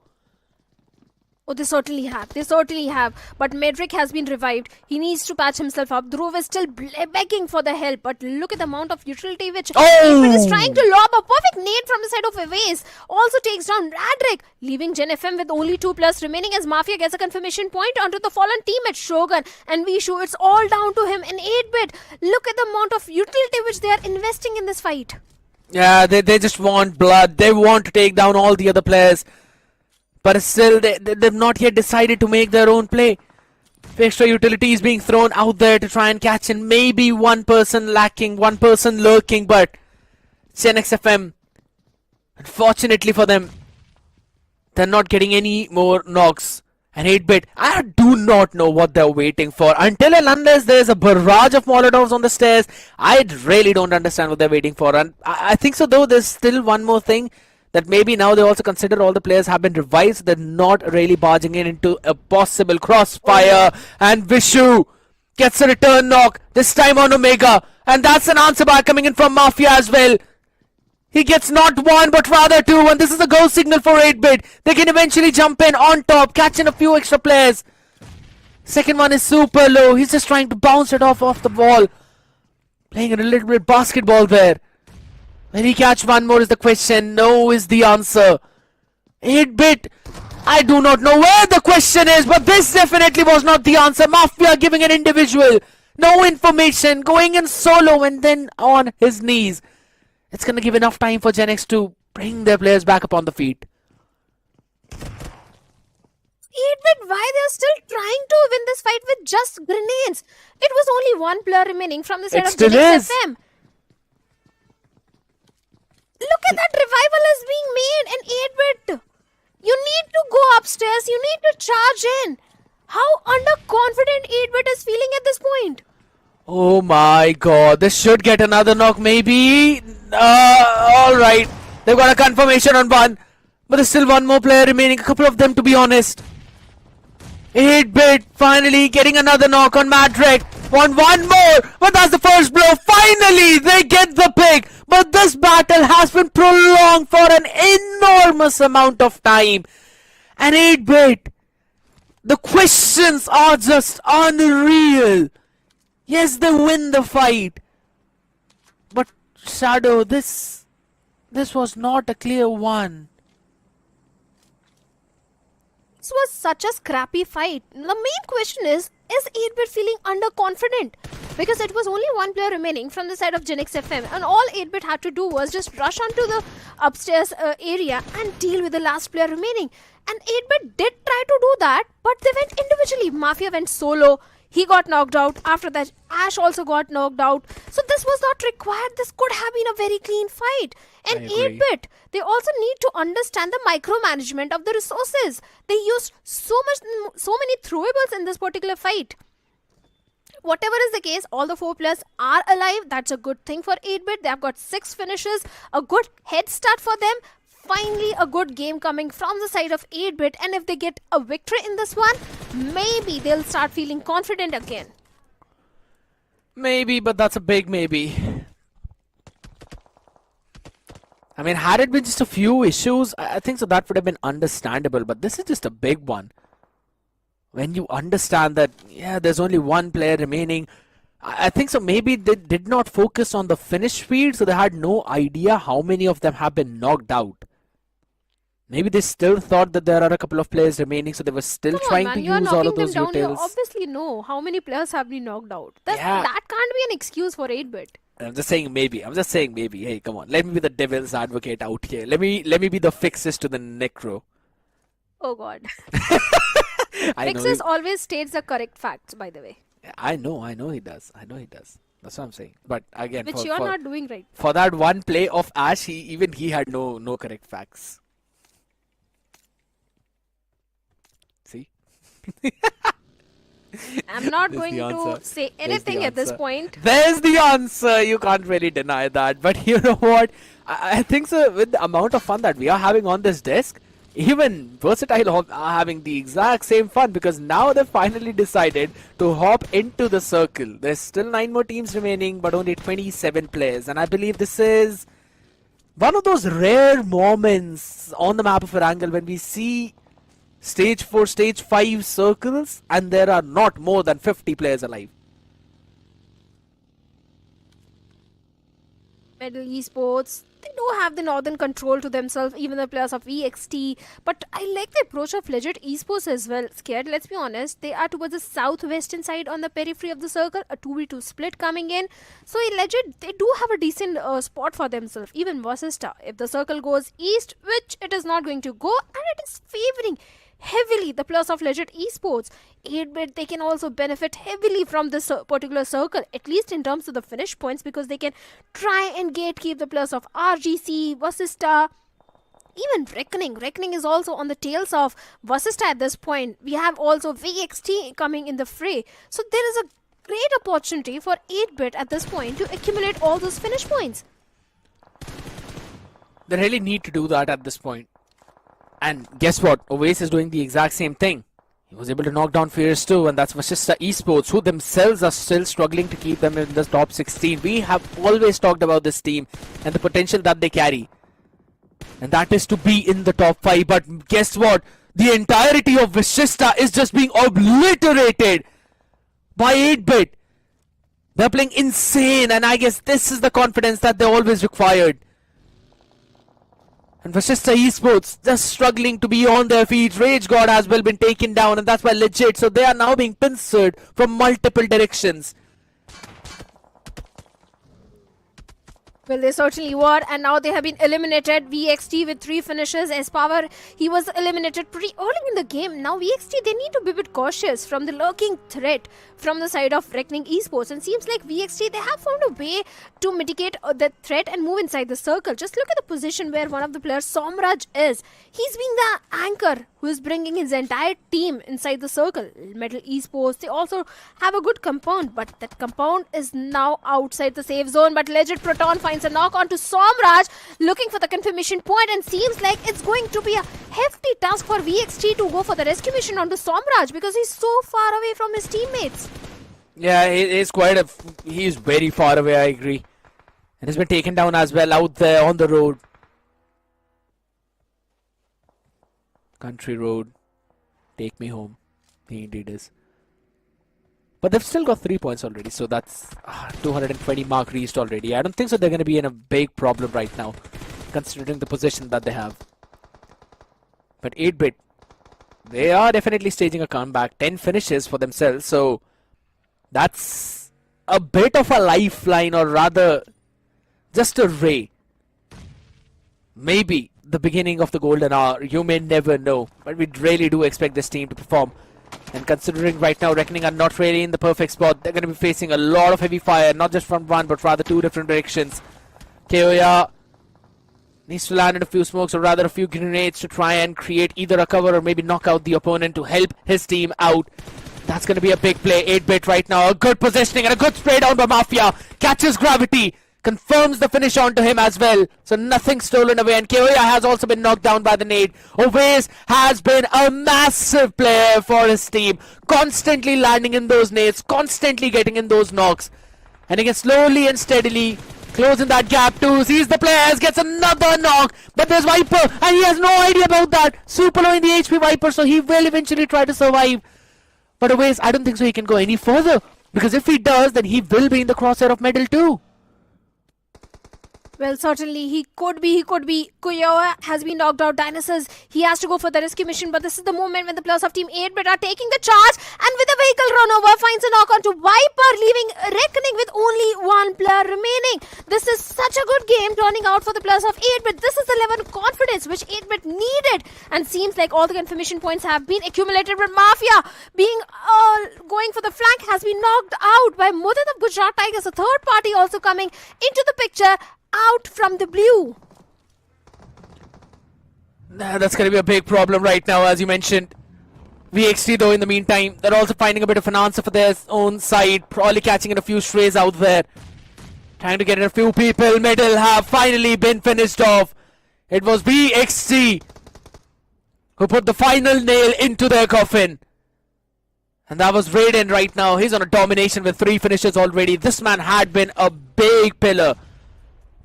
Oh, they certainly have. They certainly have. But Medric has been revived. He needs to patch himself up. Dhruv is still begging for the help. But look at the amount of utility which David is trying to lob. A perfect nade from the side of Evase. Also takes down Radric, leaving Gen FM with only 2+ remaining as Mafia gets a confirmation point onto the fallen teammate Shogun. And Vishu, it's all down to him in 8-bit. Look at the amount of utility which they are investing in this fight. Yeah, they just want blood. They want to take down all the other players. But still, they've not yet decided to make their own play. Extra utility is being thrown out there to try and catch in. Maybe one person lacking, one person lurking, but Gen XFM, unfortunately for them, they're not getting any more knocks. And 8-bit, I do not know what they're waiting for. Until and unless there's a barrage of Molotovs on the stairs, I really don't understand what they're waiting for. And I think so, though, there's still one more thing. That maybe now they also consider all the players have been revised. They're not really barging into a possible crossfire. And Vishu gets a return knock, this time on Omega. And that's an answer back coming in from Mafia as well. He gets not one, but rather two. And this is a go signal for 8-bit. They can eventually jump in on top, catch in a few extra players. Second one is super low. He's just trying to bounce it off the wall. Playing a little bit basketball there. Will he catch one more is the question. No is the answer. 8-bit, I do not know where the question is, but this definitely was not the answer. Mafia giving an individual. No information. Going in solo and then on his knees. It's going to give enough time for Gen X to bring their players back up on the feet. 8-bit, why they're still trying to win this fight with just grenades? It was only one player remaining from the side of Gen XFM. Look at that revival is being made in 8-bit. You need to go upstairs. You need to charge in. How underconfident 8-bit is feeling at this point. Oh my god. This should get another knock maybe. Alright. They've got a confirmation on one. But there's still one more player remaining. A couple of them to be honest. 8-bit finally getting another knock on Madrek. Want one more, but that's the first blow. Finally, they get the pick. But this battle has been prolonged for an enormous amount of time. And 8-bit, the questions are just unreal. Yes, they win the fight. But Shadow, this was not a clear one. This was such a scrappy fight. The main question is 8-bit feeling underconfident? Because it was only one player remaining from the side of Gen XFM, and all 8-bit had to do was just rush onto the upstairs area and deal with the last player remaining. And 8-bit did try to do that, but they went individually. Mafia went solo. He got knocked out. After that, Ash also got knocked out. So this was not required. This could have been a very clean fight. And 8-bit, they also need to understand the micromanagement of the resources. They used so many throwables in this particular fight. Whatever is the case, all the 4 players are alive. That's a good thing for 8-bit. They have got 6 finishes. A good head start for them. Finally, a good game coming from the side of 8-bit. And if they get a victory in this one, maybe they'll start feeling confident again. Maybe, but that's a big maybe. I mean, had it been just a few issues, I think so that would have been understandable. But this is just a big one. When you understand that, yeah, there's only one player remaining. I think so maybe they did not focus on the finish speed, so they had no idea how many of them have been knocked out. Maybe they still thought that there are a couple of players remaining, so they were still Come on, trying man, to you're use all knocking of them those down. You utils. obviously know how many players have been knocked out. Yeah. That can't be an excuse for 8-bit. I'm just saying maybe. Hey, come on. Let me be the devil's advocate out here. Let me be the fixes to the necro. Oh God. I know Fixes he- always states the correct facts, by the way. I know he does. That's what I'm saying. But again, Which you're not doing right. For that one play of Ash, he had no correct facts. See? I'm not There's going the to answer. say There's anything the at this answer. point. There's the answer. You can't really deny that. But you know what? I think so. With the amount of fun that we are having on this desk, even Versatile are having the exact same fun because now they've finally decided to hop into the circle. There's still 9 more teams remaining, but only 27 players. And I believe this is one of those rare moments on the map of Erangel when we see Stage 4, Stage 5 circles and there are not more than 50 players alive. Medal Esports, they do have the northern control to themselves, even the players of EXT. But I like the approach of Legit Esports as well. Scared, let's be honest, they are towards the southwestern side on the periphery of the circle, a 2v2 split coming in. So Legit, they do have a decent spot for themselves, even Vasista. If the circle goes east, which it is not going to go, and it is favoring heavily the players of Legit Esports. 8-bit, they can also benefit heavily from this particular circle, at least in terms of the finish points, because they can try and gatekeep the players of RGC, Vasista, even Reckoning. Reckoning is also on the tails of Vasista at this point. We have also VXT coming in the fray. So there is a great opportunity for 8-bit at this point to accumulate all those finish points. They really need to do that at this point. And guess what? Oasis is doing the exact same thing. He was able to knock down Fierce too, and that's Vasista Esports, who themselves are still struggling to keep them in the top 16. We have always talked about this team and the potential that they carry. And that is to be in the top 5. But guess what? The entirety of Vasista is just being obliterated by 8-bit. They're playing insane, and I guess this is the confidence that they always required. And Vasista Esports just struggling to be on their feet. Rage God has well been taken down, and that's why Legit. So they are now being pincered from multiple directions. Well, they certainly were, and now they have been eliminated. VXT with 3 finishes. S-Power, he was eliminated pretty early in the game. Now VXT, they need to be a bit cautious from the lurking threat from the side of Reckoning Esports. And seems like VXT, they have found a way to mitigate that threat and move inside the circle. Just look at the position where one of the players, Somraj, is. He's being the anchor who is bringing his entire team inside the circle. Medal Esports, they also have a good compound, but that compound is now outside the safe zone. But Legit Proton finds a knock onto Somraj, looking for the confirmation point, and seems like it's going to be a hefty task for VXT to go for the rescue mission onto Somraj because he's so far away from his teammates. Yeah, he's very far away, I agree. And he's been taken down as well out there on the road. Country road, take me home. He indeed is. But they've still got 3 points already, so that's 220 mark reached already. I don't think so they're going to be in a big problem right now, considering the position that they have. But 8-bit, they are definitely staging a comeback. 10 finishes for themselves, so that's a bit of a lifeline, or rather, just a ray. Maybe the beginning of the golden hour. You may never know, but we really do expect this team to perform. And considering right now Reckoning are not really in the perfect spot, they're going to be facing a lot of heavy fire, not just from one, but rather 2 different directions. Keoya needs to land in a few smokes, or rather a few grenades, to try and create either a cover or maybe knock out the opponent to help his team out. That's going to be a big play. 8-bit right now, a good positioning and a good spray down by Mafia. Catches Gravity, confirms the finish onto him as well. So nothing stolen away, and Keoya has also been knocked down by the nade. Oways has been a massive player for his team, constantly landing in those nades, constantly getting in those knocks. And he can slowly and steadily closing that gap too. Sees the players, gets another knock, but there's Viper, and he has no idea about that. Super low in the HP Viper, so he will eventually try to survive. But Oways, I don't think so he can go any further, because if he does, then he will be in the crosshair of Medal too. Well, certainly he could be. Kuyoa has been knocked out. Dinosaurs, he has to go for the rescue mission, but this is the moment when the players of Team 8-Bit are taking the charge, and with a vehicle run over, finds a knock onto Viper, leaving Reckoning with only one player remaining. This is such a good game turning out for the players of 8-Bit. This is the level of confidence which 8-Bit needed, and seems like all the confirmation points have been accumulated, but Mafia, being going for the flank, has been knocked out by Mudit of Gujarat Tigers, a third party also coming into the picture. Out from the blue. That's going to be a big problem right now, as you mentioned. VXT, though, in the meantime, they're also finding a bit of an answer for their own side. Probably catching in a few strays out there. Trying to get in a few people. Middle have finally been finished off. It was VXT who put the final nail into their coffin. And that was Raiden right now. He's on a domination with 3 finishes already. This man had been a big pillar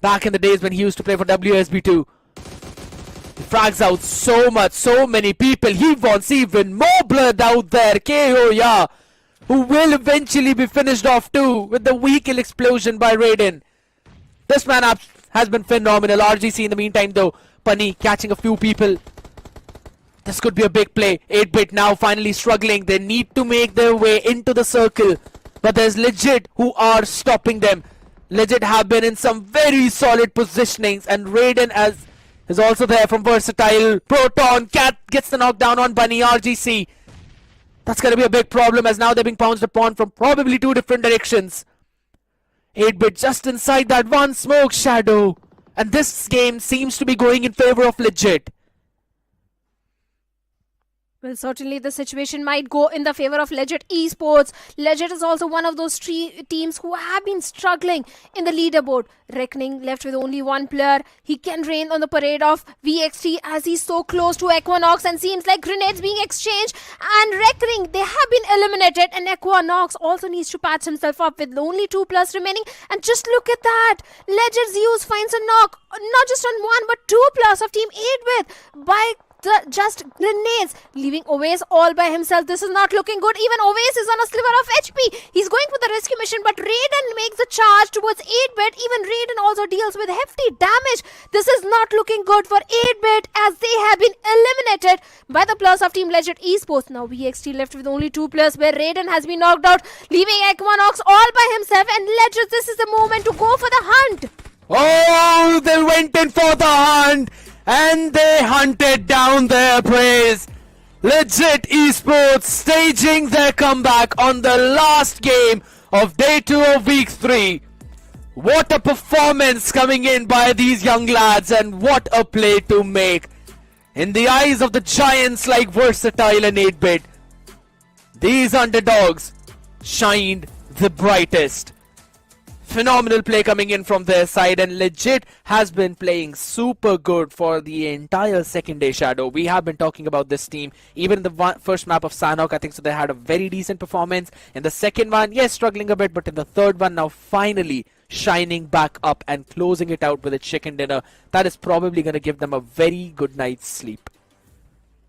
back in the days when he used to play for WSB2. He frags out so much, so many people. He wants even more blood out there. KO, yeah. Who will eventually be finished off too with the vehicle explosion by Raiden. This man has been phenomenal. RGC in the meantime though. Punny catching a few people. This could be a big play. 8-Bit now finally struggling. They need to make their way into the circle. But there's Legit who are stopping them. Legit have been in some very solid positionings, and Raiden is also there from Versatile. Proton Cat gets the knockdown on Bunny. RGC. That's going to be a big problem, as now they're being pounced upon from probably 2 different directions. 8-Bit just inside that one smoke shadow, and this game seems to be going in favor of Legit. Well, certainly the situation might go in the favor of Legit Esports. Legit is also one of those teams who have been struggling in the leaderboard. Reckoning left with only one player. He can reign on the parade of VXT as he's so close to Equinox, and seems like grenades being exchanged. And Reckoning, they have been eliminated, and Equinox also needs to patch himself up with only 2 players remaining. And just look at that. Legit Zeus finds a knock, not just on 1 but 2 players of Team 8-Bit by just grenades, leaving Oves all by himself. This is not looking good. Even Oves is on a sliver of HP. He's going for the rescue mission, but Raiden makes the charge towards 8-Bit. Even Raiden also deals with hefty damage. This is not looking good for 8-Bit, as they have been eliminated by the players of Team Legit Esports. Now VXT left with only 2 players, where Raiden has been knocked out, leaving Equinox all by himself. And Legit, this is the moment to go for the hunt. Oh, they went in for the hunt, and they hunted down their prey. Legit Esports staging their comeback on the last game of day 2 of week 3. What a performance coming in by these young lads, and what a play to make. In the eyes of the giants like Versatile and 8-Bit, these underdogs shined the brightest. Phenomenal play coming in from their side, and Legit has been playing super good for the entire second day Shadow. We have been talking about this team even in the first map of Sanhok. I think so they had a very decent performance. In the second one, yes, struggling a bit, but in the third one, now finally shining back up and closing it out with a chicken dinner. That is probably going to give them a very good night's sleep.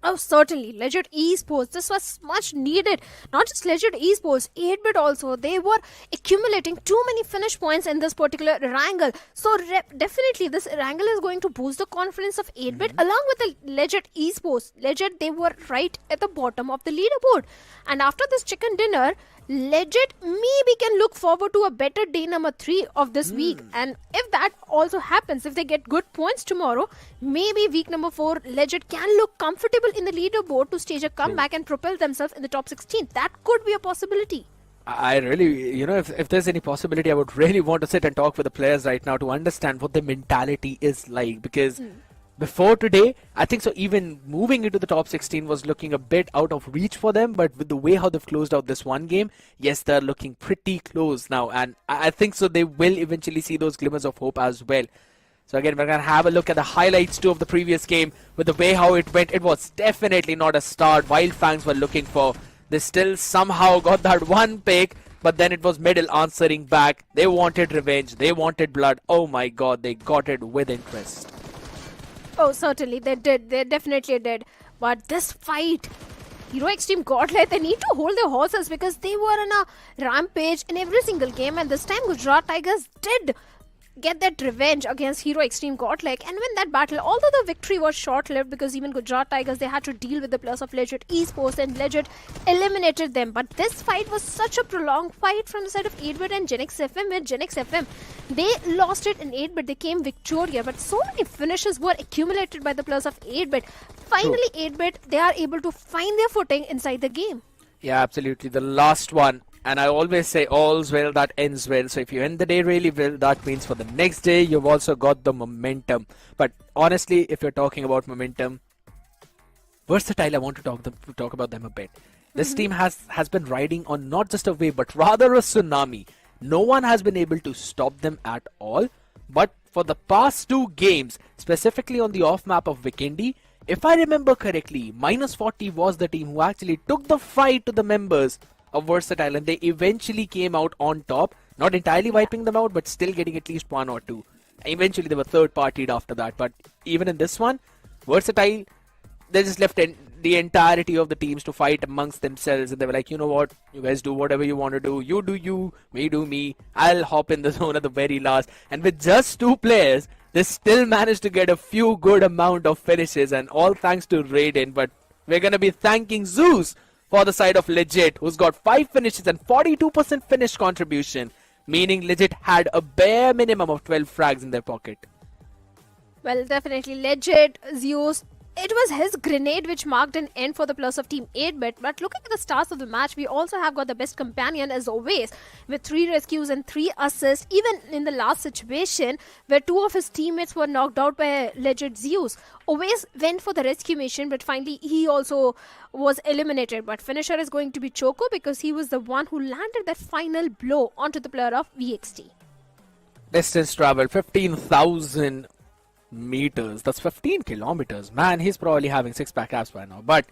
Oh, certainly. Legit Esports, this was much needed. Not just Legit Esports, 8-Bit also. They were accumulating too many finish points in this particular Erangel. So definitely this Erangel is going to boost the confidence of 8-Bit along with the Legit Esports. Legit, they were right at the bottom of the leaderboard. And after this chicken dinner, Legit maybe can look forward to a better day number 3 of this week. And if that also happens, if they get good points tomorrow, maybe week number 4, Legit can look comfortable in the leaderboard to stage a comeback and propel themselves in the top 16. That could be a possibility. I really, if there's any possibility, I would really want to sit and talk with the players right now to understand what the mentality is like, because before today, I think so even moving into the top 16 was looking a bit out of reach for them, but with the way how they've closed out this one game, yes, they're looking pretty close now, and I think so they will eventually see those glimmers of hope as well. So again, we're going to have a look at the highlights too of the previous game. With the way how it went, it was definitely not a start Wild Fangs were looking for. They still somehow got that one pick, but then it was Middle answering back. They wanted revenge, they wanted blood. Oh my god, they got it with interest. Oh, certainly they did. They definitely did. But this fight, Heroics team Godlight, they need to hold their horses because they were on a rampage in every single game, and this time Gujarat Tigers did get that revenge against Hero Extreme Godlike and win that battle. Although the victory was short-lived because even Gujarat Tigers, they had to deal with the plus of Legit Esports and Legit eliminated them. But this fight was such a prolonged fight from the side of 8-bit and Genix FM, where Genix FM, they lost it in 8-bit, they came victorious. But so many finishes were accumulated by the plus of 8-bit. Finally, 8-bit, they are able to find their footing inside the game. Yeah, absolutely. The last one. And I always say all's well that ends well. So if you end the day really well, that means for the next day, you've also got the momentum. But honestly, if you're talking about momentum, Versatile, I want to talk about them a bit. This team has been riding on not just a wave, but rather a tsunami. No one has been able to stop them at all. But for the past 2 games, specifically on the off-map of Vikendi, if I remember correctly, -40 was the team who actually took the fight to the members of Versatile, and they eventually came out on top, not entirely wiping them out, but still getting at least 1 or 2. Eventually, they were third-partied after that, but even in this one, Versatile, they just left the entirety of the teams to fight amongst themselves, and they were like, you know what, you guys do whatever you want to do, you do you, we do me, I'll hop in the zone at the very last, and with just 2 players, they still managed to get a few good amount of finishes, and all thanks to Raiden, but we're going to be thanking Zeus for the side of Legit, who's got 5 finishes and 42% finish contribution, meaning Legit had a bare minimum of 12 frags in their pocket. Well, definitely Legit, Zeus, it was his grenade which marked an end for the plus of Team 8-bit. But looking at the stars of the match, we also have got the best companion as always, with 3 rescues and 3 assists, even in the last situation where 2 of his teammates were knocked out by Legit Zeus. Always went for the rescue mission, but finally he also was eliminated. But finisher is going to be Choco because he was the one who landed that final blow onto the player of VXT. Distance travel, 15,000 meters. That's 15 kilometers. Man, he's probably having 6-pack abs by now. But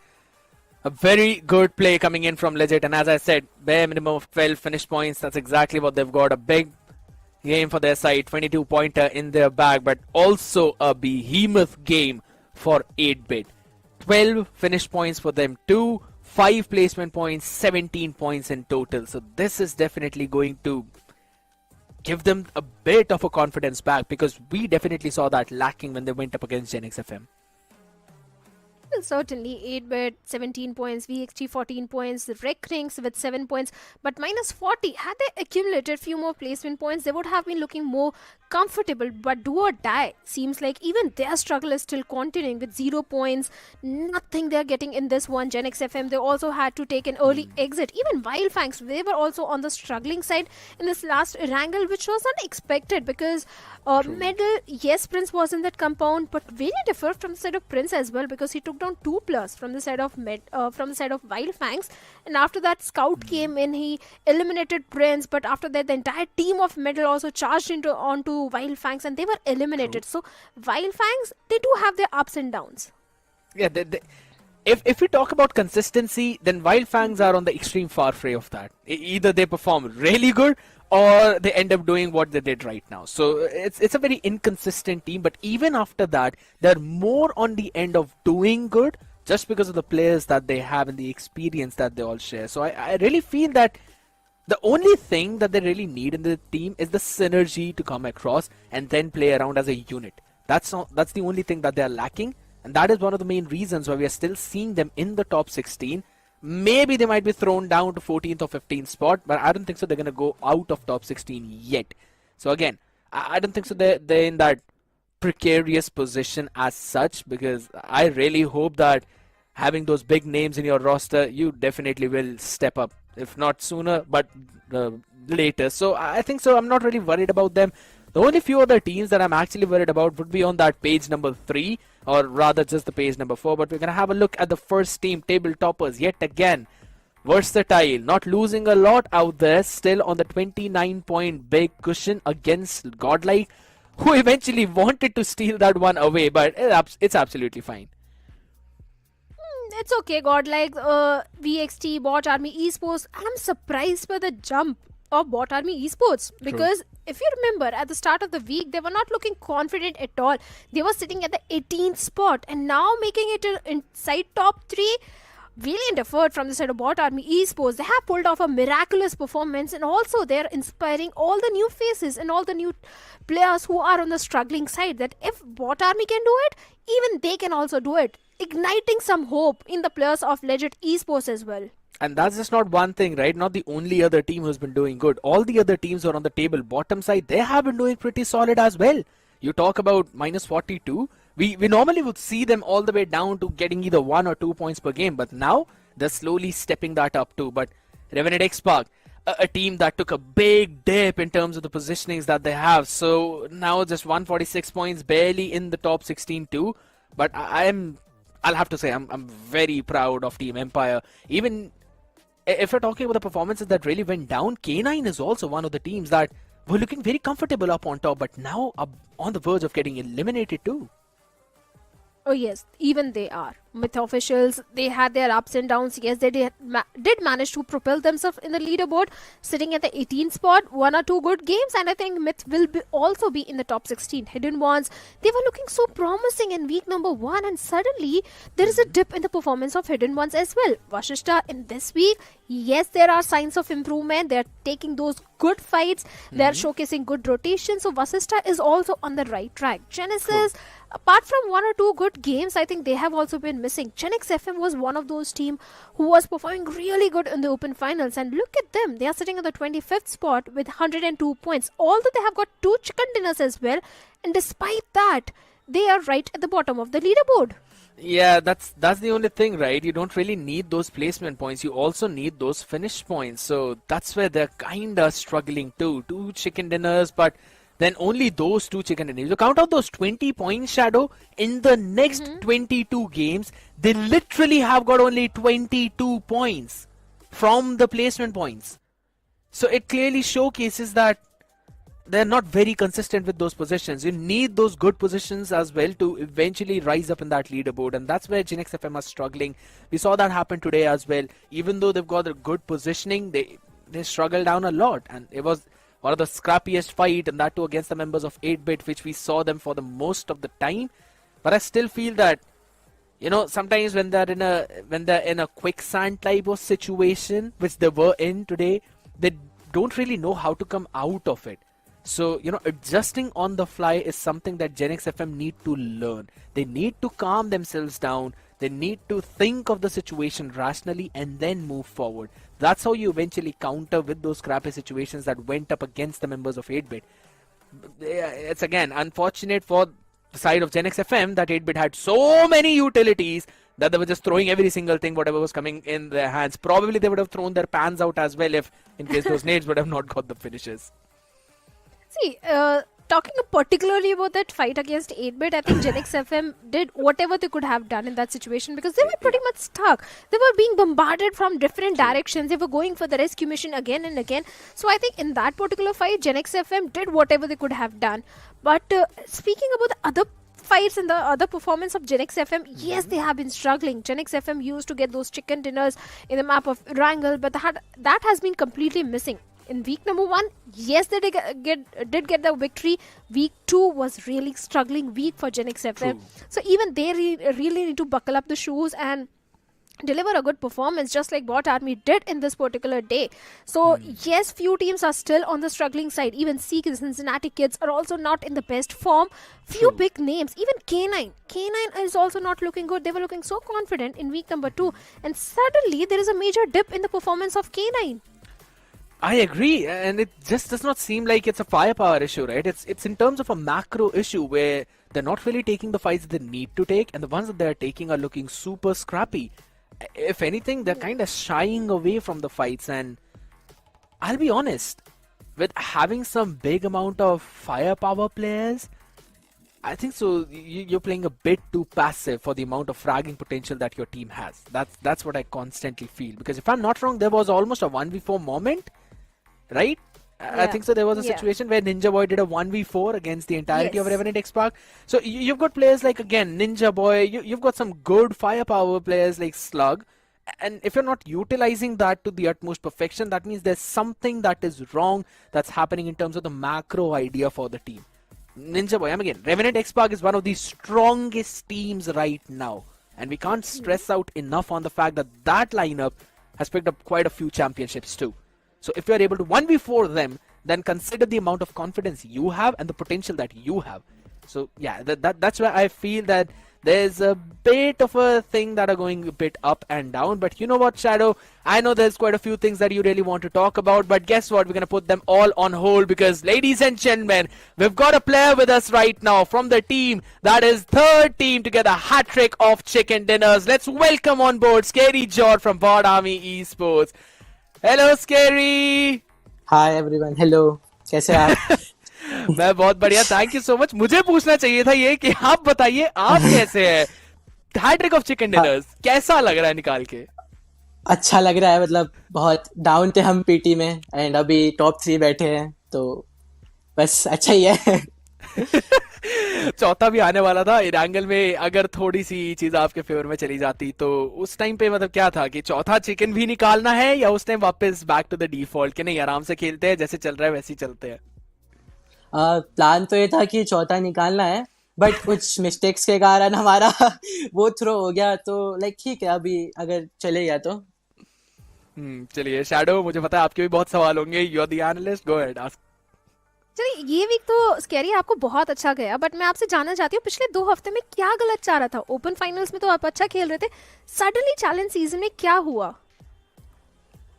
a very good play coming in from Legit. And as I said, bare minimum of 12 finish points. That's exactly what they've got. A big game for their side. 22-pointer in their bag. But also a behemoth game for 8-bit. 12 finish points for them too. 5 placement points. 17 points in total. So this is definitely going to give them a bit of a confidence back, because we definitely saw that lacking when they went up against Genix FM. Well, certainly 8-bit 17 points, VXT 14 points, the Rec Rings with 7 points, but -40. Had they accumulated few more placement points, they would have been looking more comfortable. But do or die, seems like even their struggle is still continuing with 0 points. Nothing they're getting in this one. Genix FM, they also had to take an early exit. Even Wildfangs, they were also on the struggling side in this last Erangel, which was unexpected because Medal, yes, Prince was in that compound, but very different from the side of Prince as well, because he took down 2+ from the side of Wildfangs, and after that Scout came in, he eliminated Prince, but after that the entire team of Medal also charged onto Wildfangs and they were eliminated. So Wildfangs, they do have their ups and downs. Yeah, if we talk about consistency, then Wildfangs are on the extreme far fray of that. Either they perform really good or they end up doing what they did right now. So it's a very inconsistent team, but even after that, they're more on the end of doing good just because of the players that they have and the experience that they all share. So I really feel that the only thing that they really need in the team is the synergy to come across and then play around as a unit. That's the only thing that they're lacking, and that is one of the main reasons why we are still seeing them in the top 16. Maybe they might be thrown down to 14th or 15th spot, but I don't think so they're going to go out of top 16 yet. So again, I don't think so they're in that precarious position as such, because I really hope that having those big names in your roster, you definitely will step up, if not sooner, but later. So I think so. I'm not really worried about them. The only few other teams that I'm actually worried about would be on that page number 3, or rather just the page number 4. But we're going to have a look at the first team, table toppers, yet again. Versatile, not losing a lot out there, still on the 29-point big cushion against Godlike, who eventually wanted to steal that one away, but it's absolutely fine. It's okay, Godlike, VXT, Bot Army Esports. I'm surprised by the jump of Bot Army Esports, because if you remember, at the start of the week, they were not looking confident at all. They were sitting at the 18th spot, and now making it inside top 3. Valiant effort from the side of Bot Army Esports. They have pulled off a miraculous performance, and also they're inspiring all the new faces and all the new players who are on the struggling side, that if Bot Army can do it, even they can also do it, igniting some hope in the players of Legit Esports as well. And that's just not one thing, right? Not the only other team who's been doing good. All the other teams who are on the table bottom side, they have been doing pretty solid as well. You talk about minus 42. We normally would see them all the way down to getting either 1 or 2 points per game, but now they're slowly stepping that up too. But Revenant X-Park, a team that took a big dip in terms of the positionings that they have. So now just 146 points, barely in the top 16 too. But I'll have to say, I'm very proud of Team Empire. Even if we're talking about the performances that really went down, K9 is also one of the teams that were looking very comfortable up on top, but now up on the verge of getting eliminated too. Oh yes, even they are. Myth officials, they had their ups and downs. Yes, they did manage to propel themselves in the leaderboard, sitting at the 18th spot. 1 or 2 good games, and I think Myth will also be in the top 16. Hidden Ones, they were looking so promising in week number 1, and suddenly there is a dip in the performance of Hidden Ones as well. Vashishta in this week, yes, there are signs of improvement. They are taking those good fights. They are showcasing good rotation. So Vasishta is also on the right track. Genesis, apart from 1 or 2 good games, I think they have also been missing. Genix FM was one of those teams who was performing really good in the Open Finals, and look at them. They are sitting at the 25th spot with 102 points, although they have got 2 chicken dinners as well, and despite that, they are right at the bottom of the leaderboard. Yeah, that's the only thing, right? You don't really need those placement points. You also need those finish points. So that's where they're kind of struggling too. 2 chicken dinners, but then only those 2 chicken dinners. You count out those 20 points, Shadow, in the next 22 games, they literally have got only 22 points from the placement points. So it clearly showcases that they're not very consistent with those positions. You need those good positions as well to eventually rise up in that leaderboard, and that's where Genix FM are struggling. We saw that happen today as well. Even though they've got a good positioning, they struggle down a lot, and it was one of the scrappiest fight, and that too against the members of 8-bit, which we saw them for the most of the time. But I still feel that, you know, sometimes when they're in a quicksand type of situation, which they were in today, they don't really know how to come out of it. So, you know, adjusting on the fly is something that Genix FM need to learn. They need to calm themselves down. They need to think of the situation rationally and then move forward. That's how you eventually counter with those crappy situations that went up against the members of 8-bit. It's again unfortunate for the side of Genix FM that 8-bit had so many utilities that they were just throwing every single thing, whatever was coming in their hands. Probably they would have thrown their pans out as well if, in case those nades would have not got the finishes. See, talking particularly about that fight against 8-bit, I think Genix FM did whatever they could have done in that situation, because they were pretty much stuck. They were being bombarded from different directions. They were going for the rescue mission again and again. So I think in that particular fight, Genix FM did whatever they could have done. But speaking about the other fights and the other performance of Genix FM, yes, they have been struggling. Genix FM used to get those chicken dinners in the map of Erangel, but that has been completely missing. In week number 1, yes, they did get the victory. Week 2 was really struggling week for Genix FM. So even they really need to buckle up the shoes and deliver a good performance, just like Bot Army did in this particular day. So yes, few teams are still on the struggling side. Even Seek and Cincinnati Kids are also not in the best form. Few big names, even K9 is also not looking good. They were looking so confident in week number 2, and suddenly there is a major dip in the performance of K9. I agree, and it just does not seem like it's a firepower issue, right? It's in terms of a macro issue where they're not really taking the fights they need to take, and the ones that they're taking are looking super scrappy. If anything, they're kind of shying away from the fights, and I'll be honest, with having some big amount of firepower players, I think so you're playing a bit too passive for the amount of fragging potential that your team has. That's what I constantly feel, because if I'm not wrong, there was almost a 1v4 moment, right? I think so. There was a situation where Ninja Boy did a 1v4 against the entirety of Revenant X-Park. So you've got players like, again, Ninja Boy. You've got some good firepower players like Slug. And if you're not utilizing that to the utmost perfection, that means there's something that is wrong that's happening in terms of the macro idea for the team. Ninja Boy, again, Revenant X-Park is one of the strongest teams right now. And we can't stress out enough on the fact that that lineup has picked up quite a few championships too. So if you're able to 1v4 them, then consider the amount of confidence you have and the potential that you have. So yeah, that's why I feel that there's a bit of a thing that are going a bit up and down. But you know what, Shadow? I know there's quite a few things that you really want to talk about, but guess what? We're going to put them all on hold because, ladies and gentlemen, we've got a player with us right now from the team that is third team to get a hat-trick of chicken dinners. Let's welcome on board Scary George from Bot Army Esports. Hello, Scary! Hi everyone, hello. कैसे आप? मैं बहुत बढ़िया, thank you so much. मुझे पूछना चाहिए था ये कि आप बताइए आप कैसे हैं? हैट्रिक ऑफ चिकन डिनर्स कैसा लग रहा है निकाल के? अच्छा लग रहा है, मतलब बहुत डाउन थे हम पीटी में एंड अभी टॉप 3 बैठे हैं, तो बस अच्छा ही है. चौथा भी आने वाला था इरांगल में. अगर थोड़ी सी चीज आपके फेवर में चली जाती तो उस टाइम पे मतलब क्या था कि चौथा चिकन भी निकालना है या उस टाइम वापस बैक टू द डिफॉल्ट कि नहीं आराम से खेलते हैं, जैसे चल रहा है वैसे ही चलते हैं? प्लान तो ये था कि चौथा निकालना है, बट कुछ मिस्टेक्स के कारण हमारा वो थ्रो हो गया, तो लाइक ठीक है अभी अगर चलेगा तो. चलिए शैडो, मुझे पता है आपके भी बहुत सवाल होंगे. You are the analyst, go ahead ask. चलिए, ये वीक तो स्कैरी आपको बहुत अच्छा गया, बट मैं आपसे जानना चाहती हूँ पिछले 2 हफ्ते में क्या गलत चाह रहा था? ओपन फाइनल्स में तो आप अच्छा खेल रहे थे, सडनली चैलेंज सीजन में क्या हुआ?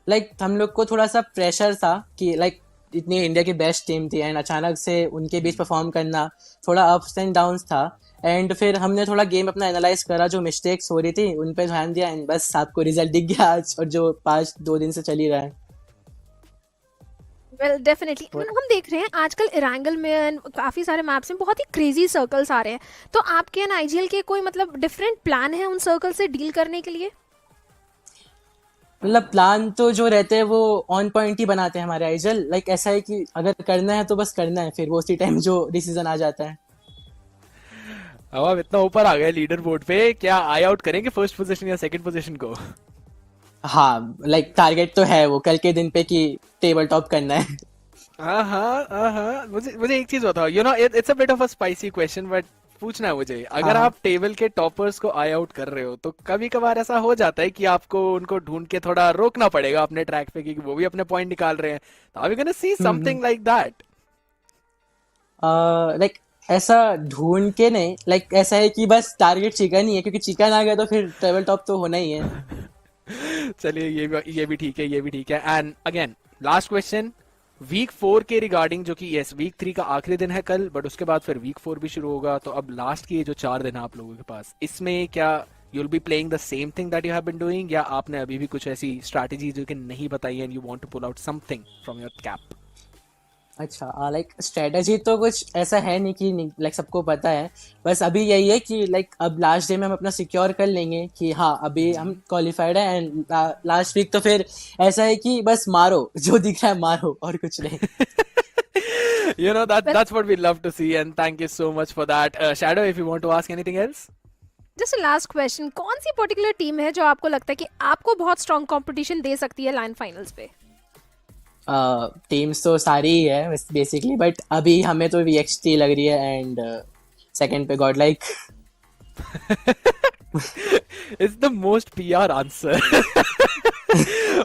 लाइक हम लोग को थोड़ा सा प्रेशर था कि लाइक इतनी इंडिया की बेस्ट टीम थी एंड अचानक से उनके बीच परफॉर्म करना थोड़ा अप्स एंड डाउन्स था. एंड फिर हमने थोड़ा गेम अपना एनालाइज करा, जो मिस्टेक्स हो रही थी उन पे ध्यान दिया एंड बस आपको रिजल्ट दिख गया आज, और जो 2 दिन से चल ही रहा है. वेल डेफिनेटली हम देख रहे हैं आजकल इरांगल में काफ़ी सारे मैप्स में बहुत ही क्रेजी सर्कल्स आ रहे हैं, तो आपके एंड आईजीएल के कोई मतलब डिफरेंट प्लान है उन सर्कल से डील करने के लिए? मतलब प्लान तो जो रहते हैं वो ऑन पॉइंट ही बनाते हैं हमारे आईजीएल. लाइक ऐसा है कि अगर करना है तो बस करना है, फिर वो उसी टाइम जो डिसीजन आ जाता है. अब आप इतना ऊपर आ गए लीडर बोर्ड पे, क्या आई आउट करेंगे फर्स्ट पोजीशन या सेकंड पोजीशन को? हाँ, लाइक टारगेट तो है वो कल के दिन पे कि टेबल टॉप करना है. हाँ. मुझे एक चीज बताओ, you know it's a bit of a spicy question, but पूछना है मुझे, अगर आप टेबल के टॉपर्स को आई आउट कर रहे हो तो कभी कभार ऐसा हो जाता है कि आपको उनको ढूंढ के थोड़ा रोकना पड़ेगा अपने ट्रैक पे, क्योंकि वो भी अपने पॉइंट निकाल रहे हैं. तो are we gonna see something like that? Like ऐसा ढूंढ के नहीं, लाइक ऐसा है कि बस टारगेट चिकन ही है, क्योंकि चिकन आ गया तो फिर टेबल टॉप तो होना ही है. चलिए ये भी ठीक है. And again last question, week 4 के रिगार्डिंग, जो कि यस वीक 3 का आखिरी दिन है कल, बट उसके बाद फिर वीक 4 भी शुरू होगा. तो अब लास्ट की ये जो 4 दिन है आप लोगों के पास, इसमें क्या you will be playing the same thing that you have been doing, या आपने अभी भी कुछ ऐसी स्ट्रैटेजी जो कि नहीं बताई and you want to pull out something from your cap? अच्छा, लाइक स्ट्रेटजी तो कुछ ऐसा है नहीं कि लाइक सबको पता है, बस अभी यही है कि लाइक अब लास्ट डे में हम अपना सिक्योर कर लेंगे कि हाँ अभी हम क्वालिफाइड है. एंड लास्ट वीक तो फिर ऐसा है कि बस मारो, जो दिख रहा है मारो, और कुछ नहीं. You know, that's what we love to see, and thank you so much for that. Shadow, if you want to ask anything else? Just last question, कौन सी पर्टिकुलर टीम है जो आपको लगता है कि आपको बहुत स्ट्रॉन्ग कंपटीशन दे सकती है LAN फाइनल्स पे? टीम्स तो सारी ही है बेसिकली, बट अभी हमें तो VXT लग रही है एंड सेकंड पे God like. It's the most PR answer.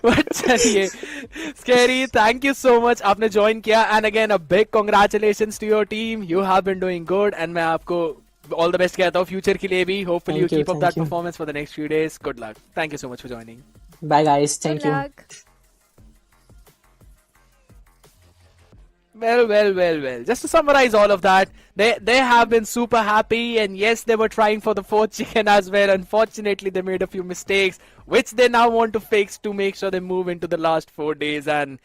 But चलिए, Scary, thank you so much आपने ज्वाइन किया, and again a big congratulations to your team. You have been doing good, and मैं आपको all the best कहता हूँ future के लिए भी. Hopefully you keep up that performance for the next few days. Good luck. Thank you so much for joining. Bye guys, thank you. Well. Just to summarize all of that, they have been super happy, and yes, they were trying for the 4th chicken as well. Unfortunately, they made a few mistakes, which they now want to fix to make sure they move into the last 4 days. And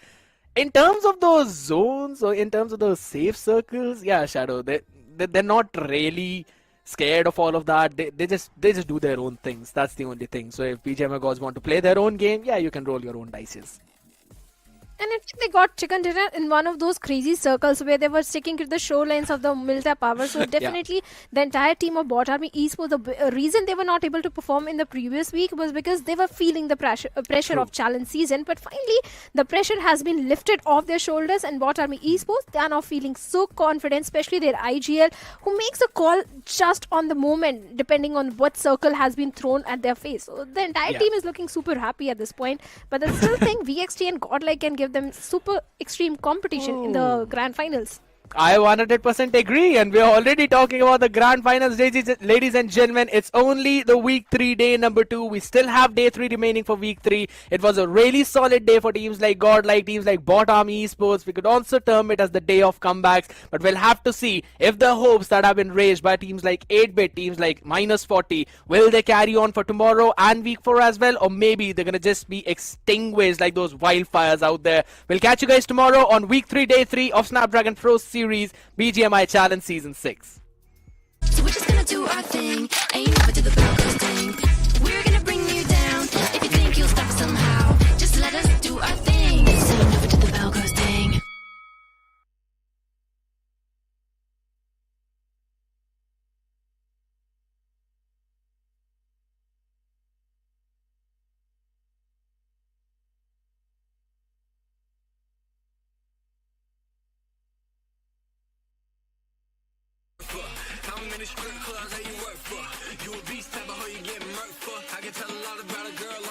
in terms of those zones, or in terms of those safe circles, yeah, Shadow, they're not really scared of all of that. They just do their own things. That's the only thing. So if BGMI gods want to play their own game, yeah, you can roll your own dices. And in fact, they got chicken dinner in one of those crazy circles where they were sticking to the shorelines of the Milta Power. So definitely the entire team of Bot Army Esports, the reason they were not able to perform in the previous week was because they were feeling the pressure of challenge season. But finally, the pressure has been lifted off their shoulders, and Bot Army Esports, they are now feeling so confident, especially their IGL, who makes a call just on the moment, depending on what circle has been thrown at their face. So the entire team is looking super happy at this point. But I still think VXT and Godlike can give them super extreme competition in the grand finals. I 100% agree, and we're already talking about the grand finals, ladies and gentlemen. It's only the week 3 day number 2. We still have day 3 remaining for week 3. It was a really solid day for teams like Godlike, teams like Bot Army Esports. We could also term it as the day of comebacks, but we'll have to see if the hopes that have been raised by teams like 8-bit, teams like -40, will they carry on for tomorrow and week 4 as well, or maybe they're going to just be extinguished like those wildfires out there. We'll catch you guys tomorrow on week 3 day 3 of Snapdragon Pro Series BGMI Challenge Season 6. So we're just gonna do our thing. Ain't never to the bell goes ding. We're gonna bring you down. If you think you'll stop us somehow, just let us do our thing. Say never to the bell goes ding. How many strip clubs that you work for? You a beast type of hoe you get murked for. I can tell a lot about a girl